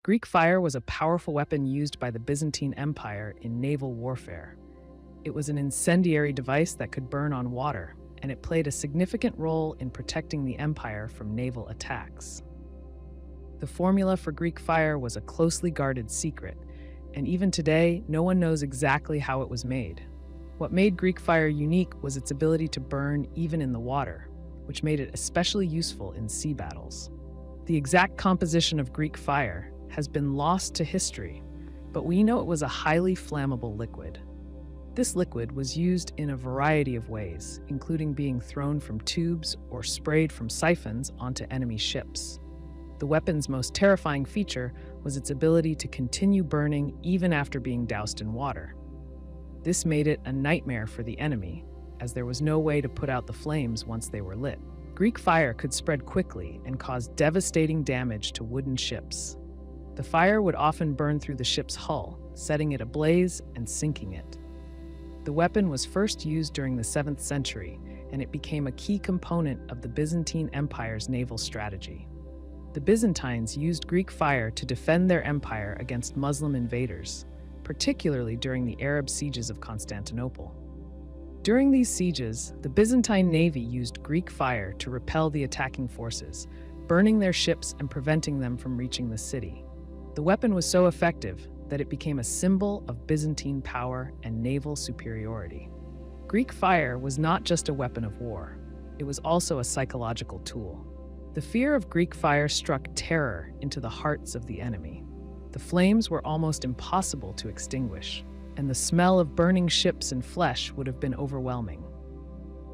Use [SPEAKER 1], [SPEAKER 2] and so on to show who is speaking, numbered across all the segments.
[SPEAKER 1] Greek fire was a powerful weapon used by the Byzantine Empire in naval warfare. It was an incendiary device that could burn on water, and it played a significant role in protecting the empire from naval attacks. The formula for Greek fire was a closely guarded secret, and even today, no one knows exactly how it was made. What made Greek fire unique was its ability to burn even in the water, which made it especially useful in sea battles. The exact composition of Greek fire has been lost to history, but we know it was a highly flammable liquid. This liquid was used in a variety of ways, including being thrown from tubes or sprayed from siphons onto enemy ships. The weapon's most terrifying feature was its ability to continue burning even after being doused in water. This made it a nightmare for the enemy, as there was no way to put out the flames once they were lit. Greek fire could spread quickly and cause devastating damage to wooden ships. The fire would often burn through the ship's hull, setting it ablaze and sinking it. The weapon was first used during the 7th century, and it became a key component of the Byzantine Empire's naval strategy. The Byzantines used Greek fire to defend their empire against Muslim invaders, particularly during the Arab sieges of Constantinople. During these sieges, the Byzantine navy used Greek fire to repel the attacking forces, burning their ships and preventing them from reaching the city. The weapon was so effective that it became a symbol of Byzantine power and naval superiority. Greek fire was not just a weapon of war, it was also a psychological tool. The fear of Greek fire struck terror into the hearts of the enemy. The flames were almost impossible to extinguish, and the smell of burning ships and flesh would have been overwhelming.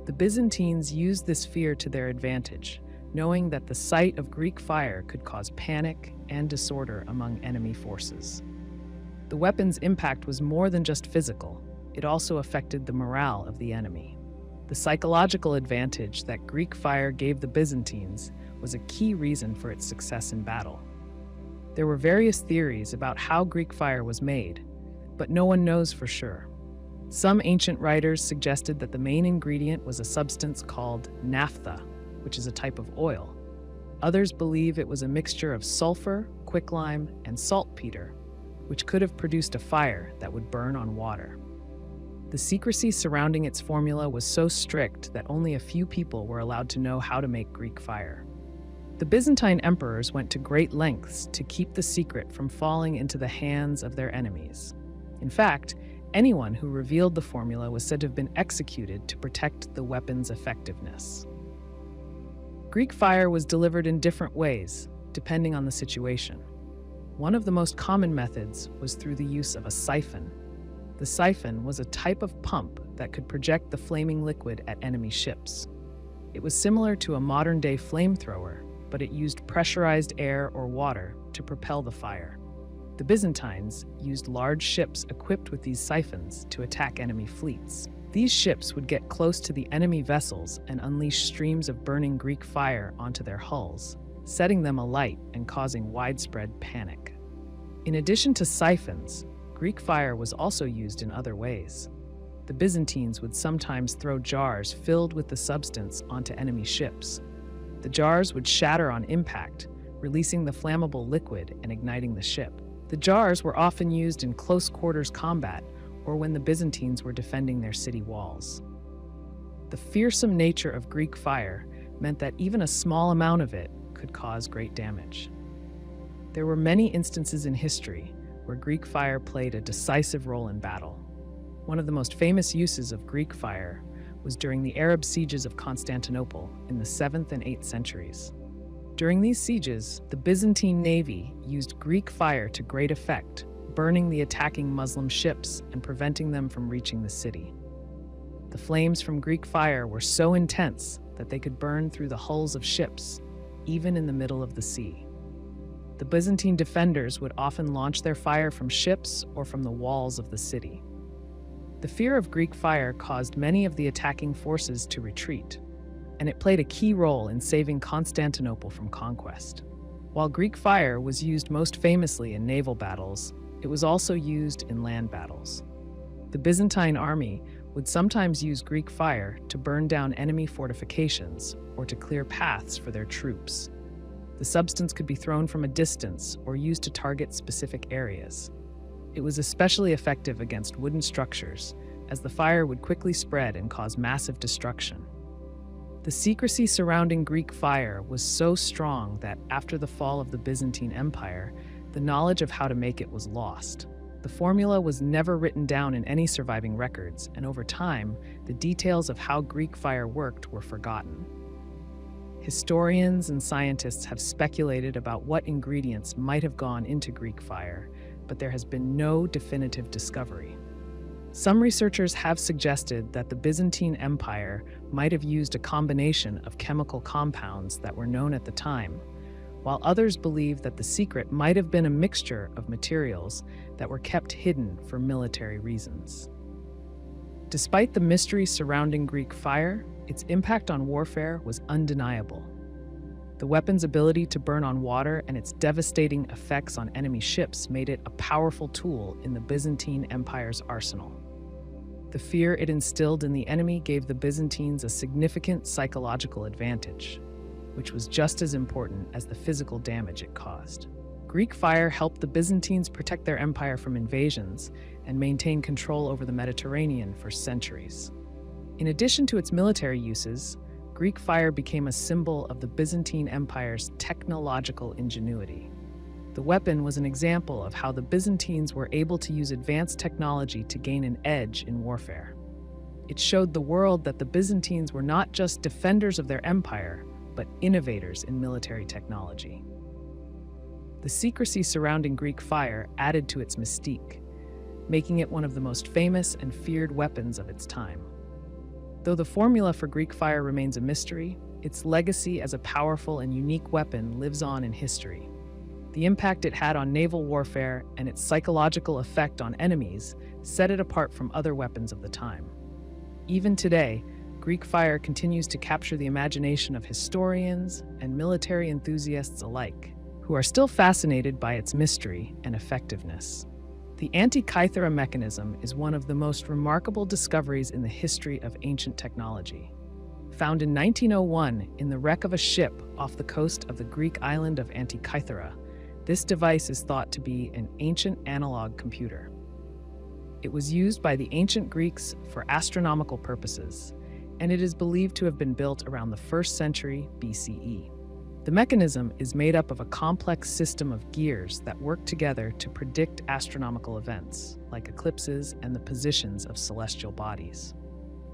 [SPEAKER 1] The Byzantines used this fear to their advantage, knowing that the sight of Greek fire could cause panic and disorder among enemy forces. The weapon's impact was more than just physical, it also affected the morale of the enemy. The psychological advantage that Greek fire gave the Byzantines was a key reason for its success in battle. There were various theories about how Greek fire was made, but no one knows for sure. Some ancient writers suggested that the main ingredient was a substance called naphtha, which is a type of oil. Others believe it was a mixture of sulfur, quicklime, and saltpeter, which could have produced a fire that would burn on water. The secrecy surrounding its formula was so strict that only a few people were allowed to know how to make Greek fire. The Byzantine emperors went to great lengths to keep the secret from falling into the hands of their enemies. In fact, anyone who revealed the formula was said to have been executed to protect the weapon's effectiveness. Greek fire was delivered in different ways, depending on the situation. One of the most common methods was through the use of a siphon. The siphon was a type of pump that could project the flaming liquid at enemy ships. It was similar to a modern-day flamethrower, but it used pressurized air or water to propel the fire. The Byzantines used large ships equipped with these siphons to attack enemy fleets. These ships would get close to the enemy vessels and unleash streams of burning Greek fire onto their hulls, setting them alight and causing widespread panic. In addition to siphons, Greek fire was also used in other ways. The Byzantines would sometimes throw jars filled with the substance onto enemy ships. The jars would shatter on impact, releasing the flammable liquid and igniting the ship. The jars were often used in close quarters combat or when the Byzantines were defending their city walls. The fearsome nature of Greek fire meant that even a small amount of it could cause great damage. There were many instances in history where Greek fire played a decisive role in battle. One of the most famous uses of Greek fire was during the Arab sieges of Constantinople in the 7th and 8th centuries. During these sieges, the Byzantine navy used Greek fire to great effect, burning the attacking Muslim ships and preventing them from reaching the city. The flames from Greek fire were so intense that they could burn through the hulls of ships, even in the middle of the sea. The Byzantine defenders would often launch their fire from ships or from the walls of the city. The fear of Greek fire caused many of the attacking forces to retreat, and it played a key role in saving Constantinople from conquest. While Greek fire was used most famously in naval battles, it was also used in land battles. The Byzantine army would sometimes use Greek fire to burn down enemy fortifications or to clear paths for their troops. The The substance could be thrown from a distance or used to target specific areas. It was especially effective against wooden structures, as the fire would quickly spread and cause massive destruction. The secrecy surrounding Greek fire was so strong that after the fall of the Byzantine Empire, the knowledge of how to make it was lost. The formula was never written down in any surviving records, and over time, the details of how Greek fire worked were forgotten. Historians and scientists have speculated about what ingredients might have gone into Greek fire, but there has been no definitive discovery. Some researchers have suggested that the Byzantine Empire might have used a combination of chemical compounds that were known at the time, while others believe that the secret might have been a mixture of materials that were kept hidden for military reasons. Despite the mystery surrounding Greek fire, its impact on warfare was undeniable. The weapon's ability to burn on water and its devastating effects on enemy ships made it a powerful tool in the Byzantine Empire's arsenal. The fear it instilled in the enemy gave the Byzantines a significant psychological advantage, which was just as important as the physical damage it caused. Greek fire helped the Byzantines protect their empire from invasions and maintain control over the Mediterranean for centuries. In addition to its military uses, Greek fire became a symbol of the Byzantine Empire's technological ingenuity. The weapon was an example of how the Byzantines were able to use advanced technology to gain an edge in warfare. It showed the world that the Byzantines were not just defenders of their empire, but innovators in military technology. The secrecy surrounding Greek fire added to its mystique, making it one of the most famous and feared weapons of its time. Though the formula for Greek fire remains a mystery, its legacy as a powerful and unique weapon lives on in history. The impact it had on naval warfare and its psychological effect on enemies set it apart from other weapons of the time. Even today, Greek fire continues to capture the imagination of historians and military enthusiasts alike, who are still fascinated by its mystery and effectiveness. The Antikythera Mechanism is one of the most remarkable discoveries in the history of ancient technology. Found in 1901 in the wreck of a ship off the coast of the Greek island of Antikythera, this device is thought to be an ancient analog computer. It was used by the ancient Greeks for astronomical purposes, and it is believed to have been built around the 1st century BCE. The mechanism is made up of a complex system of gears that work together to predict astronomical events, like eclipses and the positions of celestial bodies.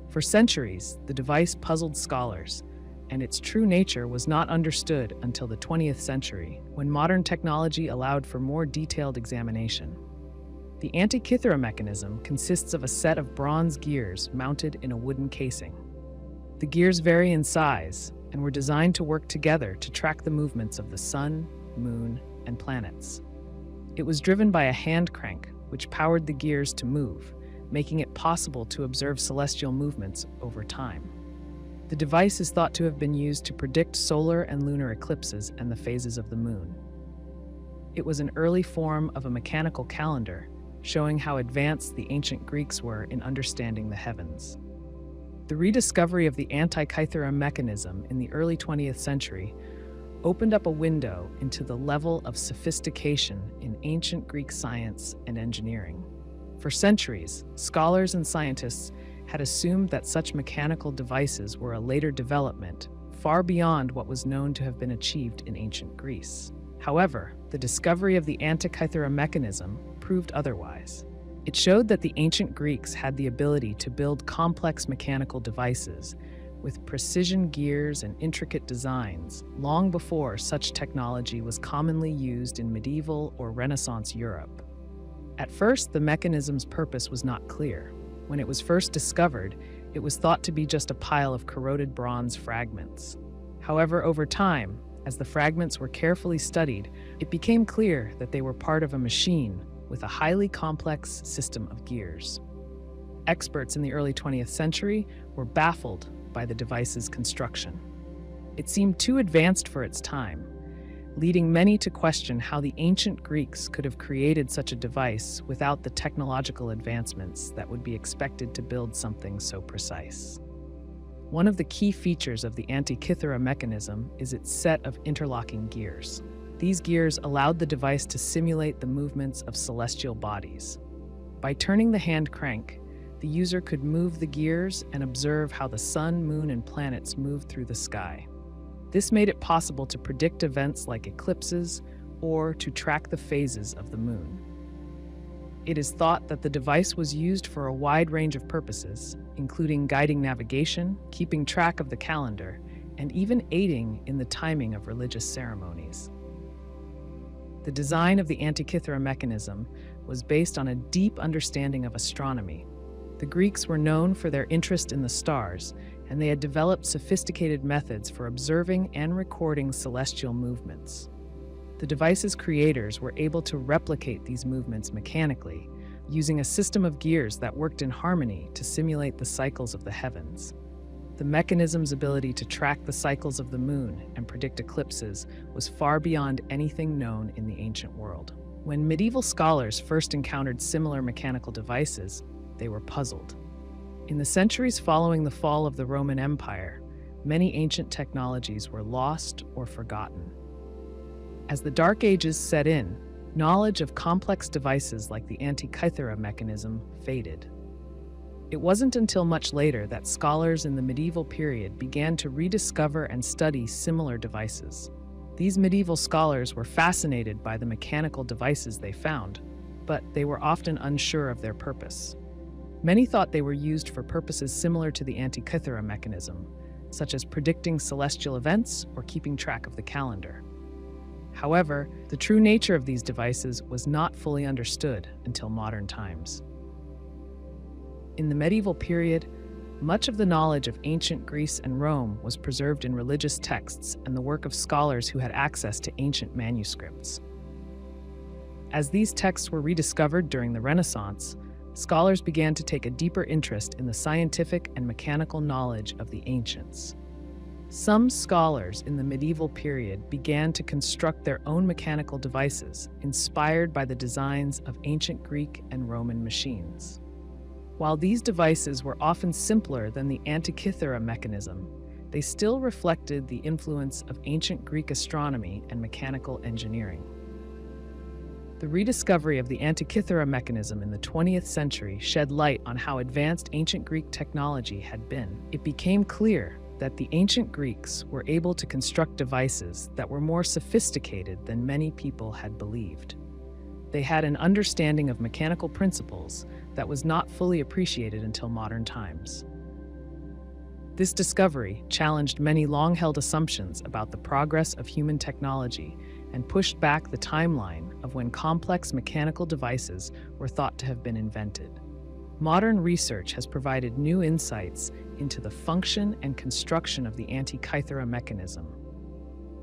[SPEAKER 1] For centuries, the device puzzled scholars, and its true nature was not understood until the 20th century, when modern technology allowed for more detailed examination. The Antikythera mechanism consists of a set of bronze gears mounted in a wooden casing. The gears vary in size and were designed to work together to track the movements of the sun, moon, and planets. It was driven by a hand crank, which powered the gears to move, making it possible to observe celestial movements over time. The device is thought to have been used to predict solar and lunar eclipses and the phases of the moon. It was an early form of a mechanical calendar, showing how advanced the ancient Greeks were in understanding the heavens. The rediscovery of the Antikythera mechanism in the early 20th century opened up a window into the level of sophistication in ancient Greek science and engineering. For centuries, scholars and scientists had assumed that such mechanical devices were a later development, far beyond what was known to have been achieved in ancient Greece. However, the discovery of the Antikythera mechanism proved otherwise. It showed that the ancient Greeks had the ability to build complex mechanical devices with precision gears and intricate designs long before such technology was commonly used in medieval or Renaissance Europe. At first, the mechanism's purpose was not clear. When it was first discovered, it was thought to be just a pile of corroded bronze fragments. However, over time, as the fragments were carefully studied, it became clear that they were part of a machine with a highly complex system of gears. Experts in the early 20th century were baffled by the device's construction. It seemed too advanced for its time, leading many to question how the ancient Greeks could have created such a device without the technological advancements that would be expected to build something so precise. One of the key features of the Antikythera mechanism is its set of interlocking gears. These gears allowed the device to simulate the movements of celestial bodies. By turning the hand crank, the user could move the gears and observe how the sun, moon, and planets moved through the sky. This made it possible to predict events like eclipses or to track the phases of the moon. It is thought that the device was used for a wide range of purposes, including guiding navigation, keeping track of the calendar, and even aiding in the timing of religious ceremonies. The design of the Antikythera mechanism was based on a deep understanding of astronomy. The Greeks were known for their interest in the stars, and they had developed sophisticated methods for observing and recording celestial movements. The device's creators were able to replicate these movements mechanically, using a system of gears that worked in harmony to simulate the cycles of the heavens. The mechanism's ability to track the cycles of the moon and predict eclipses was far beyond anything known in the ancient world. When medieval scholars first encountered similar mechanical devices, they were puzzled. In the centuries following the fall of the Roman Empire, many ancient technologies were lost or forgotten. As the Dark Ages set in, knowledge of complex devices like the Antikythera mechanism faded. It wasn't until much later that scholars in the medieval period began to rediscover and study similar devices. These medieval scholars were fascinated by the mechanical devices they found, but they were often unsure of their purpose. Many thought they were used for purposes similar to the Antikythera mechanism, such as predicting celestial events or keeping track of the calendar. However, the true nature of these devices was not fully understood until modern times. In the medieval period, much of the knowledge of ancient Greece and Rome was preserved in religious texts and the work of scholars who had access to ancient manuscripts. As these texts were rediscovered during the Renaissance, scholars began to take a deeper interest in the scientific and mechanical knowledge of the ancients. Some scholars in the medieval period began to construct their own mechanical devices, inspired by the designs of ancient Greek and Roman machines. While these devices were often simpler than the Antikythera mechanism, they still reflected the influence of ancient Greek astronomy and mechanical engineering. The rediscovery of the Antikythera mechanism in the 20th century shed light on how advanced ancient Greek technology had been. It became clear that the ancient Greeks were able to construct devices that were more sophisticated than many people had believed. They had an understanding of mechanical principles that was not fully appreciated until modern times. This discovery challenged many long-held assumptions about the progress of human technology and pushed back the timeline of when complex mechanical devices were thought to have been invented. Modern research has provided new insights into the function and construction of the Antikythera mechanism.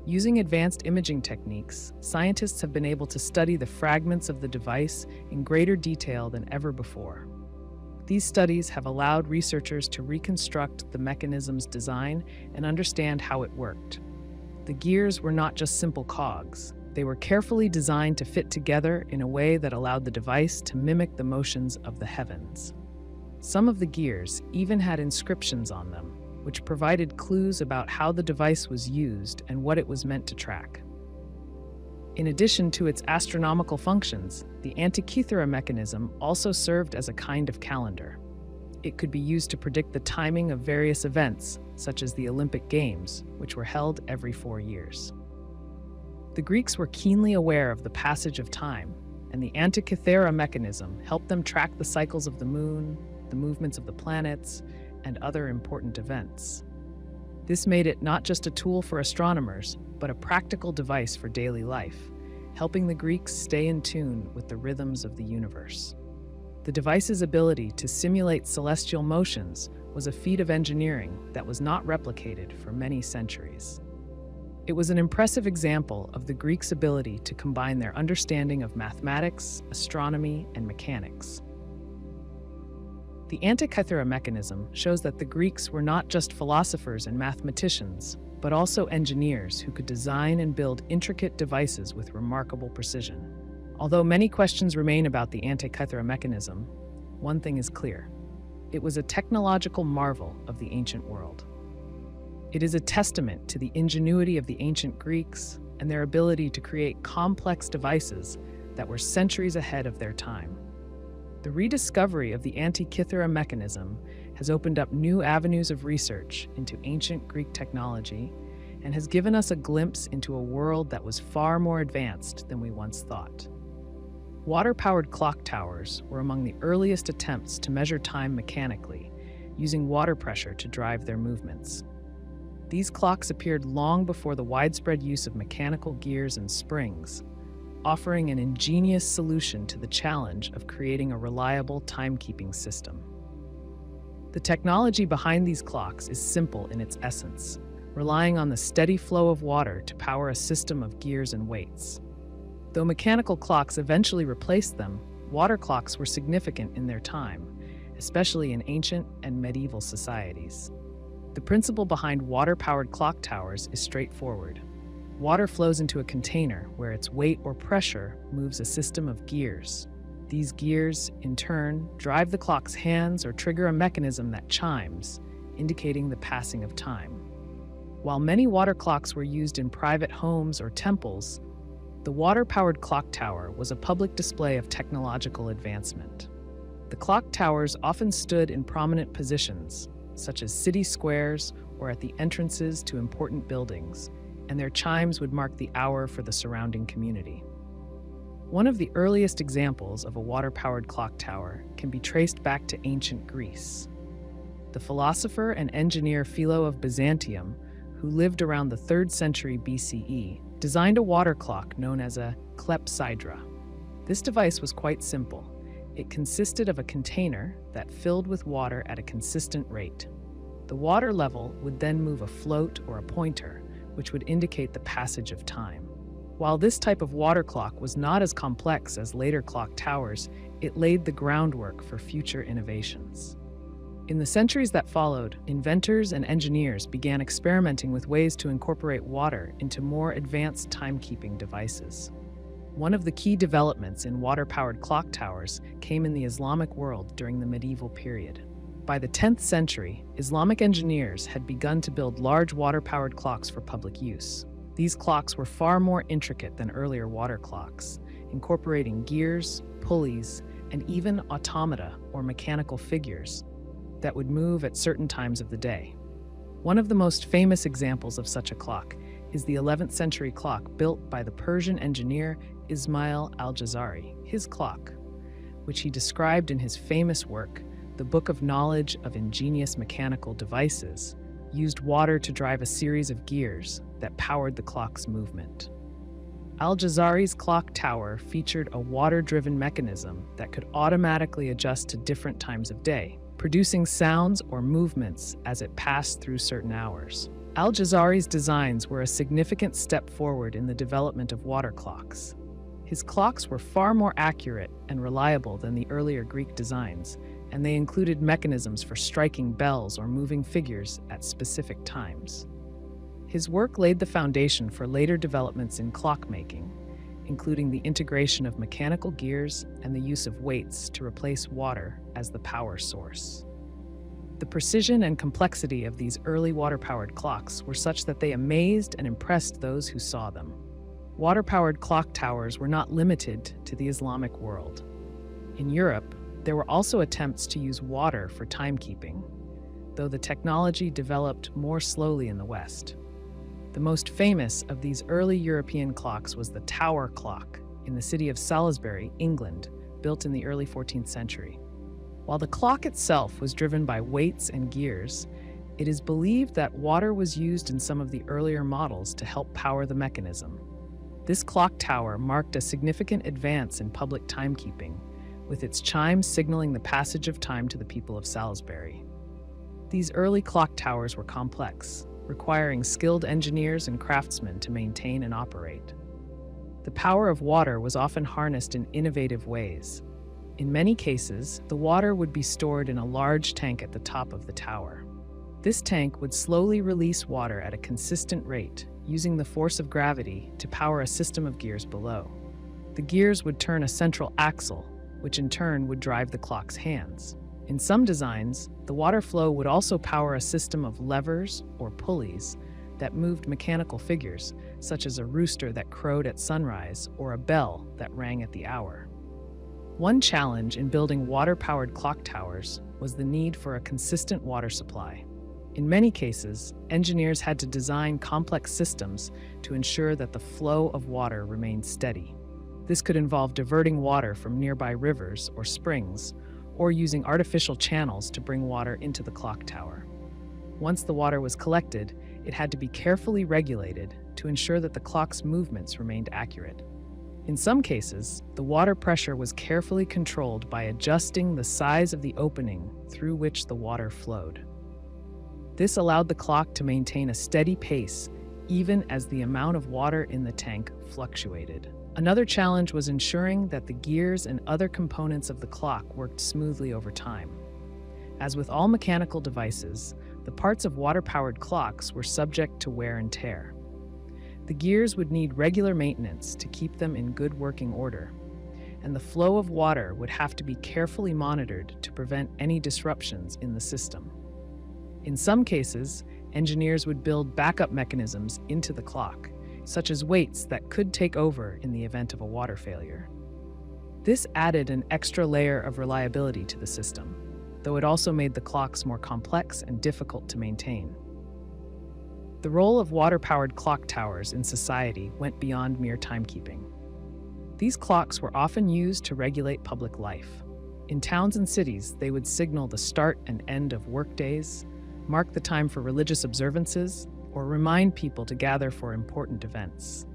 [SPEAKER 1] Using advanced imaging techniques, scientists have been able to study the fragments of the device in greater detail than ever before. These studies have allowed researchers to reconstruct the mechanism's design and understand how it worked. The gears were not just simple cogs. They were carefully designed to fit together in a way that allowed the device to mimic the motions of the heavens. Some of the gears even had inscriptions on them, which provided clues about how the device was used and what it was meant to track. In addition to its astronomical functions, the Antikythera mechanism also served as a kind of calendar. It could be used to predict the timing of various events, such as the Olympic Games, which were held every 4 years. The Greeks were keenly aware of the passage of time, and the Antikythera mechanism helped them track the cycles of the moon, the movements of the planets, and other important events. This made it not just a tool for astronomers, but a practical device for daily life, helping the Greeks stay in tune with the rhythms of the universe. The device's ability to simulate celestial motions was a feat of engineering that was not replicated for many centuries. It was an impressive example of the Greeks' ability to combine their understanding of mathematics, astronomy, and mechanics. The Antikythera mechanism shows that the Greeks were not just philosophers and mathematicians, but also engineers who could design and build intricate devices with remarkable precision. Although many questions remain about the Antikythera mechanism, one thing is clear. It was a technological marvel of the ancient world. It is a testament to the ingenuity of the ancient Greeks and their ability to create complex devices that were centuries ahead of their time. The rediscovery of the Antikythera Mechanism has opened up new avenues of research into ancient Greek technology and has given us a glimpse into a world that was far more advanced than we once thought. Water-powered clock towers were among the earliest attempts to measure time mechanically, using water pressure to drive their movements. These clocks appeared long before the widespread use of mechanical gears and springs, offering an ingenious solution to the challenge of creating a reliable timekeeping system. The technology behind these clocks is simple in its essence, relying on the steady flow of water to power a system of gears and weights. Though mechanical clocks eventually replaced them, water clocks were significant in their time, especially in ancient and medieval societies. The principle behind water-powered clock towers is straightforward. Water flows into a container where its weight or pressure moves a system of gears. These gears, in turn, drive the clock's hands or trigger a mechanism that chimes, indicating the passing of time. While many water clocks were used in private homes or temples, the water-powered clock tower was a public display of technological advancement. The clock towers often stood in prominent positions, such as city squares or at the entrances to important buildings, and their chimes would mark the hour for the surrounding community. One of the earliest examples of a water-powered clock tower can be traced back to ancient Greece. The philosopher and engineer Philo of Byzantium, who lived around the 3rd century BCE, designed a water clock known as a clepsydra. This device was quite simple. It consisted of a container that filled with water at a consistent rate. The water level would then move a float or a pointer, which would indicate the passage of time. While this type of water clock was not as complex as later clock towers, it laid the groundwork for future innovations. In the centuries that followed, inventors and engineers began experimenting with ways to incorporate water into more advanced timekeeping devices. One of the key developments in water-powered clock towers came in the Islamic world during the medieval period. By the 10th century, Islamic engineers had begun to build large water-powered clocks for public use. These clocks were far more intricate than earlier water clocks, incorporating gears, pulleys, and even automata or mechanical figures that would move at certain times of the day. One of the most famous examples of such a clock is the 11th century clock built by the Persian engineer Ismail Al-Jazari. His clock, which he described in his famous work, The Book of Knowledge of Ingenious Mechanical Devices, used water to drive a series of gears that powered the clock's movement. Al-Jazari's clock tower featured a water-driven mechanism that could automatically adjust to different times of day, producing sounds or movements as it passed through certain hours. Al-Jazari's designs were a significant step forward in the development of water clocks. His clocks were far more accurate and reliable than the earlier Greek designs, and they included mechanisms for striking bells or moving figures at specific times. His work laid the foundation for later developments in clockmaking, including the integration of mechanical gears and the use of weights to replace water as the power source. The precision and complexity of these early water-powered clocks were such that they amazed and impressed those who saw them. Water-powered clock towers were not limited to the Islamic world. In Europe, there were also attempts to use water for timekeeping, though the technology developed more slowly in the West. The most famous of these early European clocks was the Tower clock in the city of Salisbury, England, built in the early 14th century. While the clock itself was driven by weights and gears, it is believed that water was used in some of the earlier models to help power the mechanism. This clock tower marked a significant advance in public timekeeping, with its chimes signaling the passage of time to the people of Salisbury. These early clock towers were complex, requiring skilled engineers and craftsmen to maintain and operate. The power of water was often harnessed in innovative ways. In many cases, the water would be stored in a large tank at the top of the tower. This tank would slowly release water at a consistent rate, using the force of gravity to power a system of gears below. The gears would turn a central axle, which in turn would drive the clock's hands. In some designs, the water flow would also power a system of levers or pulleys that moved mechanical figures, such as a rooster that crowed at sunrise or a bell that rang at the hour. One challenge in building water-powered clock towers was the need for a consistent water supply. In many cases, engineers had to design complex systems to ensure that the flow of water remained steady. This could involve diverting water from nearby rivers or springs, or using artificial channels to bring water into the clock tower. Once the water was collected, it had to be carefully regulated to ensure that the clock's movements remained accurate. In some cases, the water pressure was carefully controlled by adjusting the size of the opening through which the water flowed. This allowed the clock to maintain a steady pace even as the amount of water in the tank fluctuated. Another challenge was ensuring that the gears and other components of the clock worked smoothly over time. As with all mechanical devices, the parts of water-powered clocks were subject to wear and tear. The gears would need regular maintenance to keep them in good working order, and the flow of water would have to be carefully monitored to prevent any disruptions in the system. In some cases, engineers would build backup mechanisms into the clock, such as weights that could take over in the event of a water failure. This added an extra layer of reliability to the system, though it also made the clocks more complex and difficult to maintain. The role of water-powered clock towers in society went beyond mere timekeeping. These clocks were often used to regulate public life. In towns and cities, they would signal the start and end of workdays, mark the time for religious observances, or remind people to gather for important events.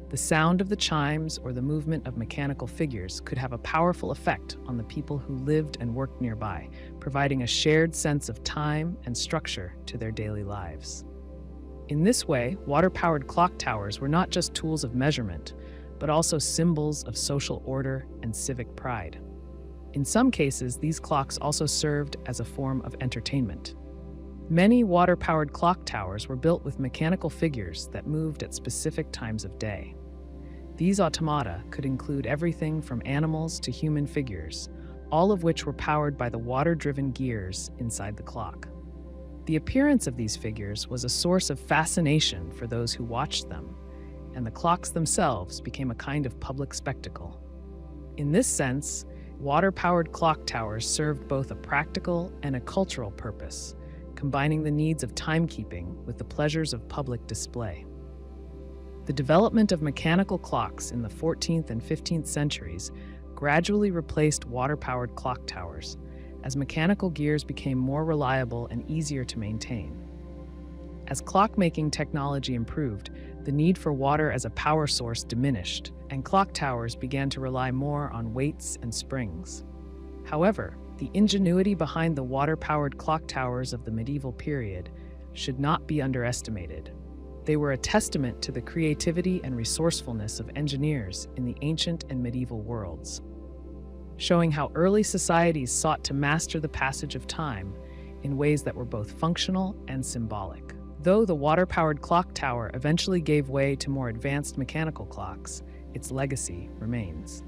[SPEAKER 1] The sound of the chimes or the movement of mechanical figures could have a powerful effect on the people who lived and worked nearby, providing a shared sense of time and structure to their daily lives. In this way, water-powered clock towers were not just tools of measurement, but also symbols of social order and civic pride. In some cases, these clocks also served as a form of entertainment. Many water-powered clock towers were built with mechanical figures that moved at specific times of day. These automata could include everything from animals to human figures, all of which were powered by the water-driven gears inside the clock. The appearance of these figures was a source of fascination for those who watched them, and the clocks themselves became a kind of public spectacle. In this sense, water-powered clock towers served both a practical and a cultural purpose, combining the needs of timekeeping with the pleasures of public display. The development of mechanical clocks in the 14th and 15th centuries gradually replaced water-powered clock towers, as mechanical gears became more reliable and easier to maintain. As clockmaking technology improved, the need for water as a power source diminished, and clock towers began to rely more on weights and springs. However, the ingenuity behind the water-powered clock towers of the medieval period should not be underestimated. They were a testament to the creativity and resourcefulness of engineers in the ancient and medieval worlds, showing how early societies sought to master the passage of time in ways that were both functional and symbolic. Though the water-powered clock tower eventually gave way to more advanced mechanical clocks, its legacy remains.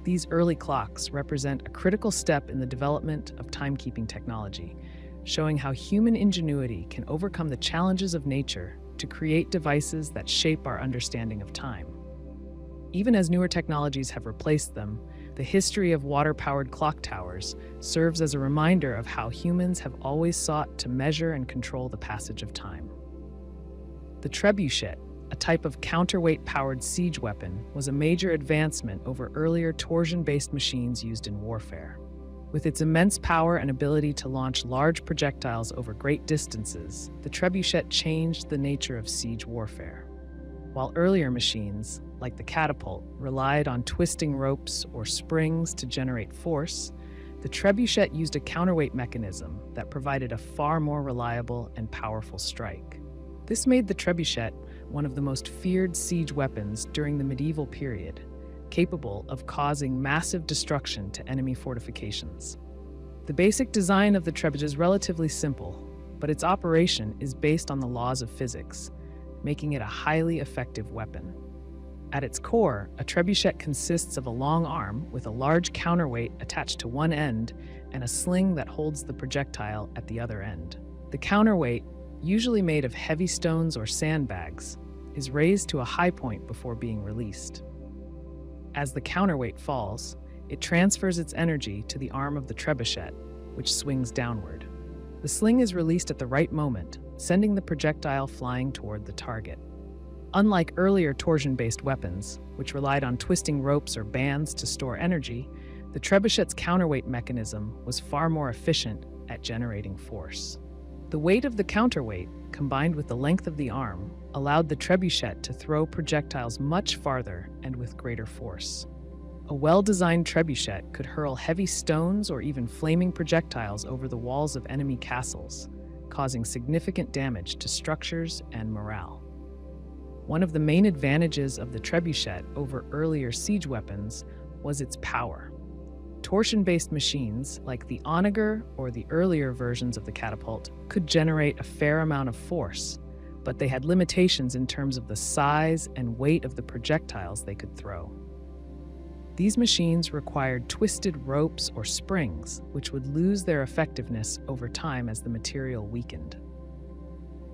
[SPEAKER 1] These early clocks represent a critical step in the development of timekeeping technology, showing how human ingenuity can overcome the challenges of nature to create devices that shape our understanding of time. Even as newer technologies have replaced them, the history of water-powered clock towers serves as a reminder of how humans have always sought to measure and control the passage of time. The trebuchet, a type of counterweight-powered siege weapon, was a major advancement over earlier torsion-based machines used in warfare. With its immense power and ability to launch large projectiles over great distances, the trebuchet changed the nature of siege warfare. While earlier machines, like the catapult, relied on twisting ropes or springs to generate force, the trebuchet used a counterweight mechanism that provided a far more reliable and powerful strike. This made the trebuchet one of the most feared siege weapons during the medieval period, capable of causing massive destruction to enemy fortifications. The basic design of the trebuchet is relatively simple, but its operation is based on the laws of physics, making it a highly effective weapon. At its core, a trebuchet consists of a long arm with a large counterweight attached to one end and a sling that holds the projectile at the other end. The counterweight, usually made of heavy stones or sandbags, is raised to a high point before being released. As the counterweight falls, it transfers its energy to the arm of the trebuchet, which swings downward. The sling is released at the right moment, sending the projectile flying toward the target. Unlike earlier torsion-based weapons, which relied on twisting ropes or bands to store energy, the trebuchet's counterweight mechanism was far more efficient at generating force. The weight of the counterweight, combined with the length of the arm, allowed the trebuchet to throw projectiles much farther and with greater force. A well-designed trebuchet could hurl heavy stones or even flaming projectiles over the walls of enemy castles, causing significant damage to structures and morale. One of the main advantages of the trebuchet over earlier siege weapons was its power. Torsion-based machines, like the onager or the earlier versions of the catapult, could generate a fair amount of force, but they had limitations in terms of the size and weight of the projectiles they could throw. These machines required twisted ropes or springs, which would lose their effectiveness over time as the material weakened.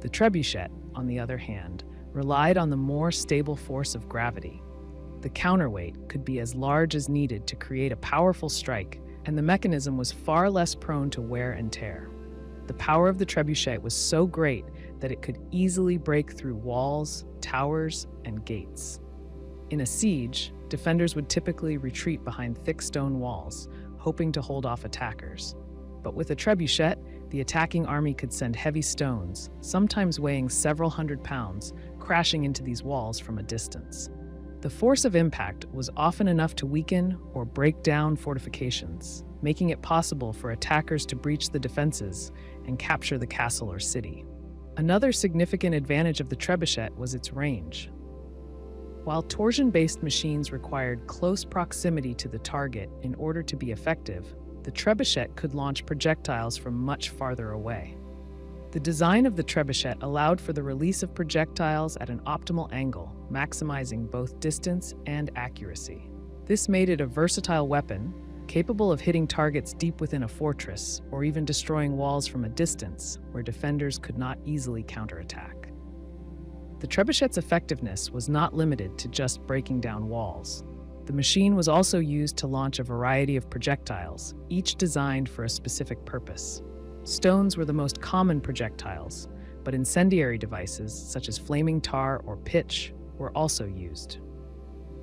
[SPEAKER 1] The trebuchet, on the other hand, relied on the more stable force of gravity. The counterweight could be as large as needed to create a powerful strike, and the mechanism was far less prone to wear and tear. The power of the trebuchet was so great that it could easily break through walls, towers, and gates. In a siege, defenders would typically retreat behind thick stone walls, hoping to hold off attackers. But with a trebuchet, the attacking army could send heavy stones, sometimes weighing several hundred pounds, crashing into these walls from a distance. The force of impact was often enough to weaken or break down fortifications, making it possible for attackers to breach the defenses and capture the castle or city. Another significant advantage of the trebuchet was its range. While torsion-based machines required close proximity to the target in order to be effective, the trebuchet could launch projectiles from much farther away. The design of the trebuchet allowed for the release of projectiles at an optimal angle, maximizing both distance and accuracy. This made it a versatile weapon, capable of hitting targets deep within a fortress or even destroying walls from a distance where defenders could not easily counterattack. The trebuchet's effectiveness was not limited to just breaking down walls. The machine was also used to launch a variety of projectiles, each designed for a specific purpose. Stones were the most common projectiles, but incendiary devices such as flaming tar or pitch were also used.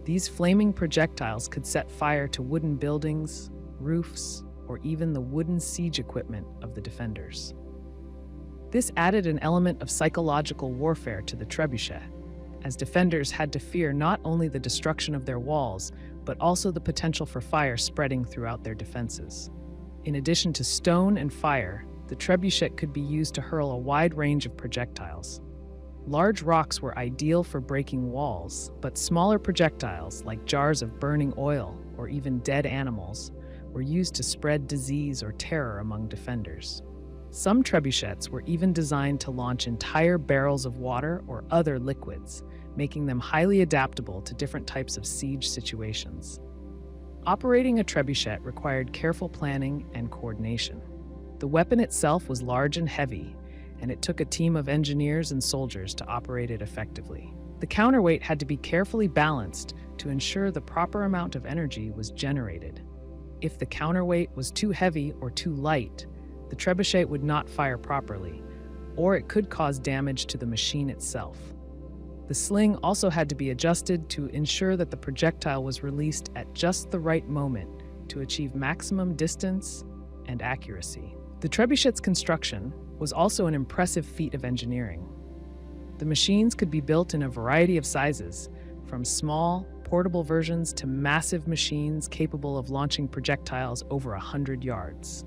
[SPEAKER 1] These flaming projectiles could set fire to wooden buildings, roofs, or even the wooden siege equipment of the defenders. This added an element of psychological warfare to the trebuchet, as defenders had to fear not only the destruction of their walls, but also the potential for fire spreading throughout their defenses. In addition to stone and fire, the trebuchet could be used to hurl a wide range of projectiles. Large rocks were ideal for breaking walls, but smaller projectiles, like jars of burning oil or even dead animals, were used to spread disease or terror among defenders. Some trebuchets were even designed to launch entire barrels of water or other liquids, making them highly adaptable to different types of siege situations. Operating a trebuchet required careful planning and coordination. The weapon itself was large and heavy, and it took a team of engineers and soldiers to operate it effectively. The counterweight had to be carefully balanced to ensure the proper amount of energy was generated. If the counterweight was too heavy or too light, the trebuchet would not fire properly, or it could cause damage to the machine itself. The sling also had to be adjusted to ensure that the projectile was released at just the right moment to achieve maximum distance and accuracy. The trebuchet's construction was also an impressive feat of engineering. The machines could be built in a variety of sizes, from small, portable versions to massive machines capable of launching projectiles over 100 yards.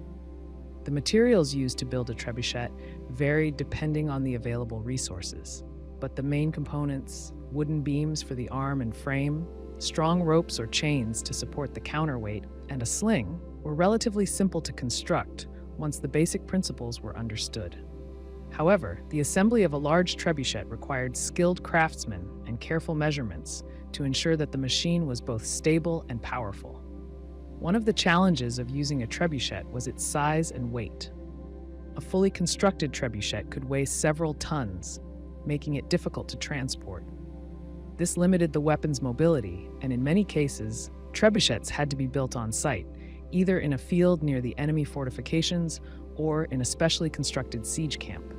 [SPEAKER 1] The materials used to build a trebuchet varied depending on the available resources, but the main components, wooden beams for the arm and frame, strong ropes or chains to support the counterweight, and a sling, were relatively simple to construct once the basic principles were understood. However, the assembly of a large trebuchet required skilled craftsmen and careful measurements to ensure that the machine was both stable and powerful. One of the challenges of using a trebuchet was its size and weight. A fully constructed trebuchet could weigh several tons, making it difficult to transport. This limited the weapon's mobility, and in many cases, trebuchets had to be built on site, either in a field near the enemy fortifications or in a specially constructed siege camp.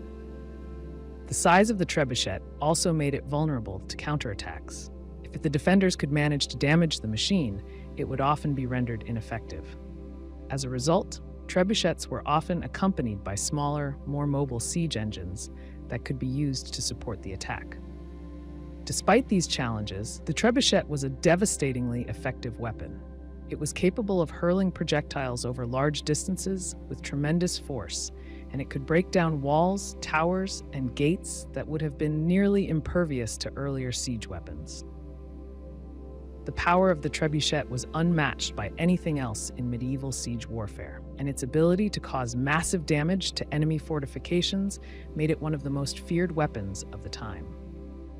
[SPEAKER 1] The size of the trebuchet also made it vulnerable to counterattacks. If the defenders could manage to damage the machine, it would often be rendered ineffective. As a result, trebuchets were often accompanied by smaller, more mobile siege engines that could be used to support the attack. Despite these challenges, the trebuchet was a devastatingly effective weapon. It was capable of hurling projectiles over large distances with tremendous force, and it could break down walls, towers, and gates that would have been nearly impervious to earlier siege weapons. The power of the trebuchet was unmatched by anything else in medieval siege warfare, and its ability to cause massive damage to enemy fortifications made it one of the most feared weapons of the time.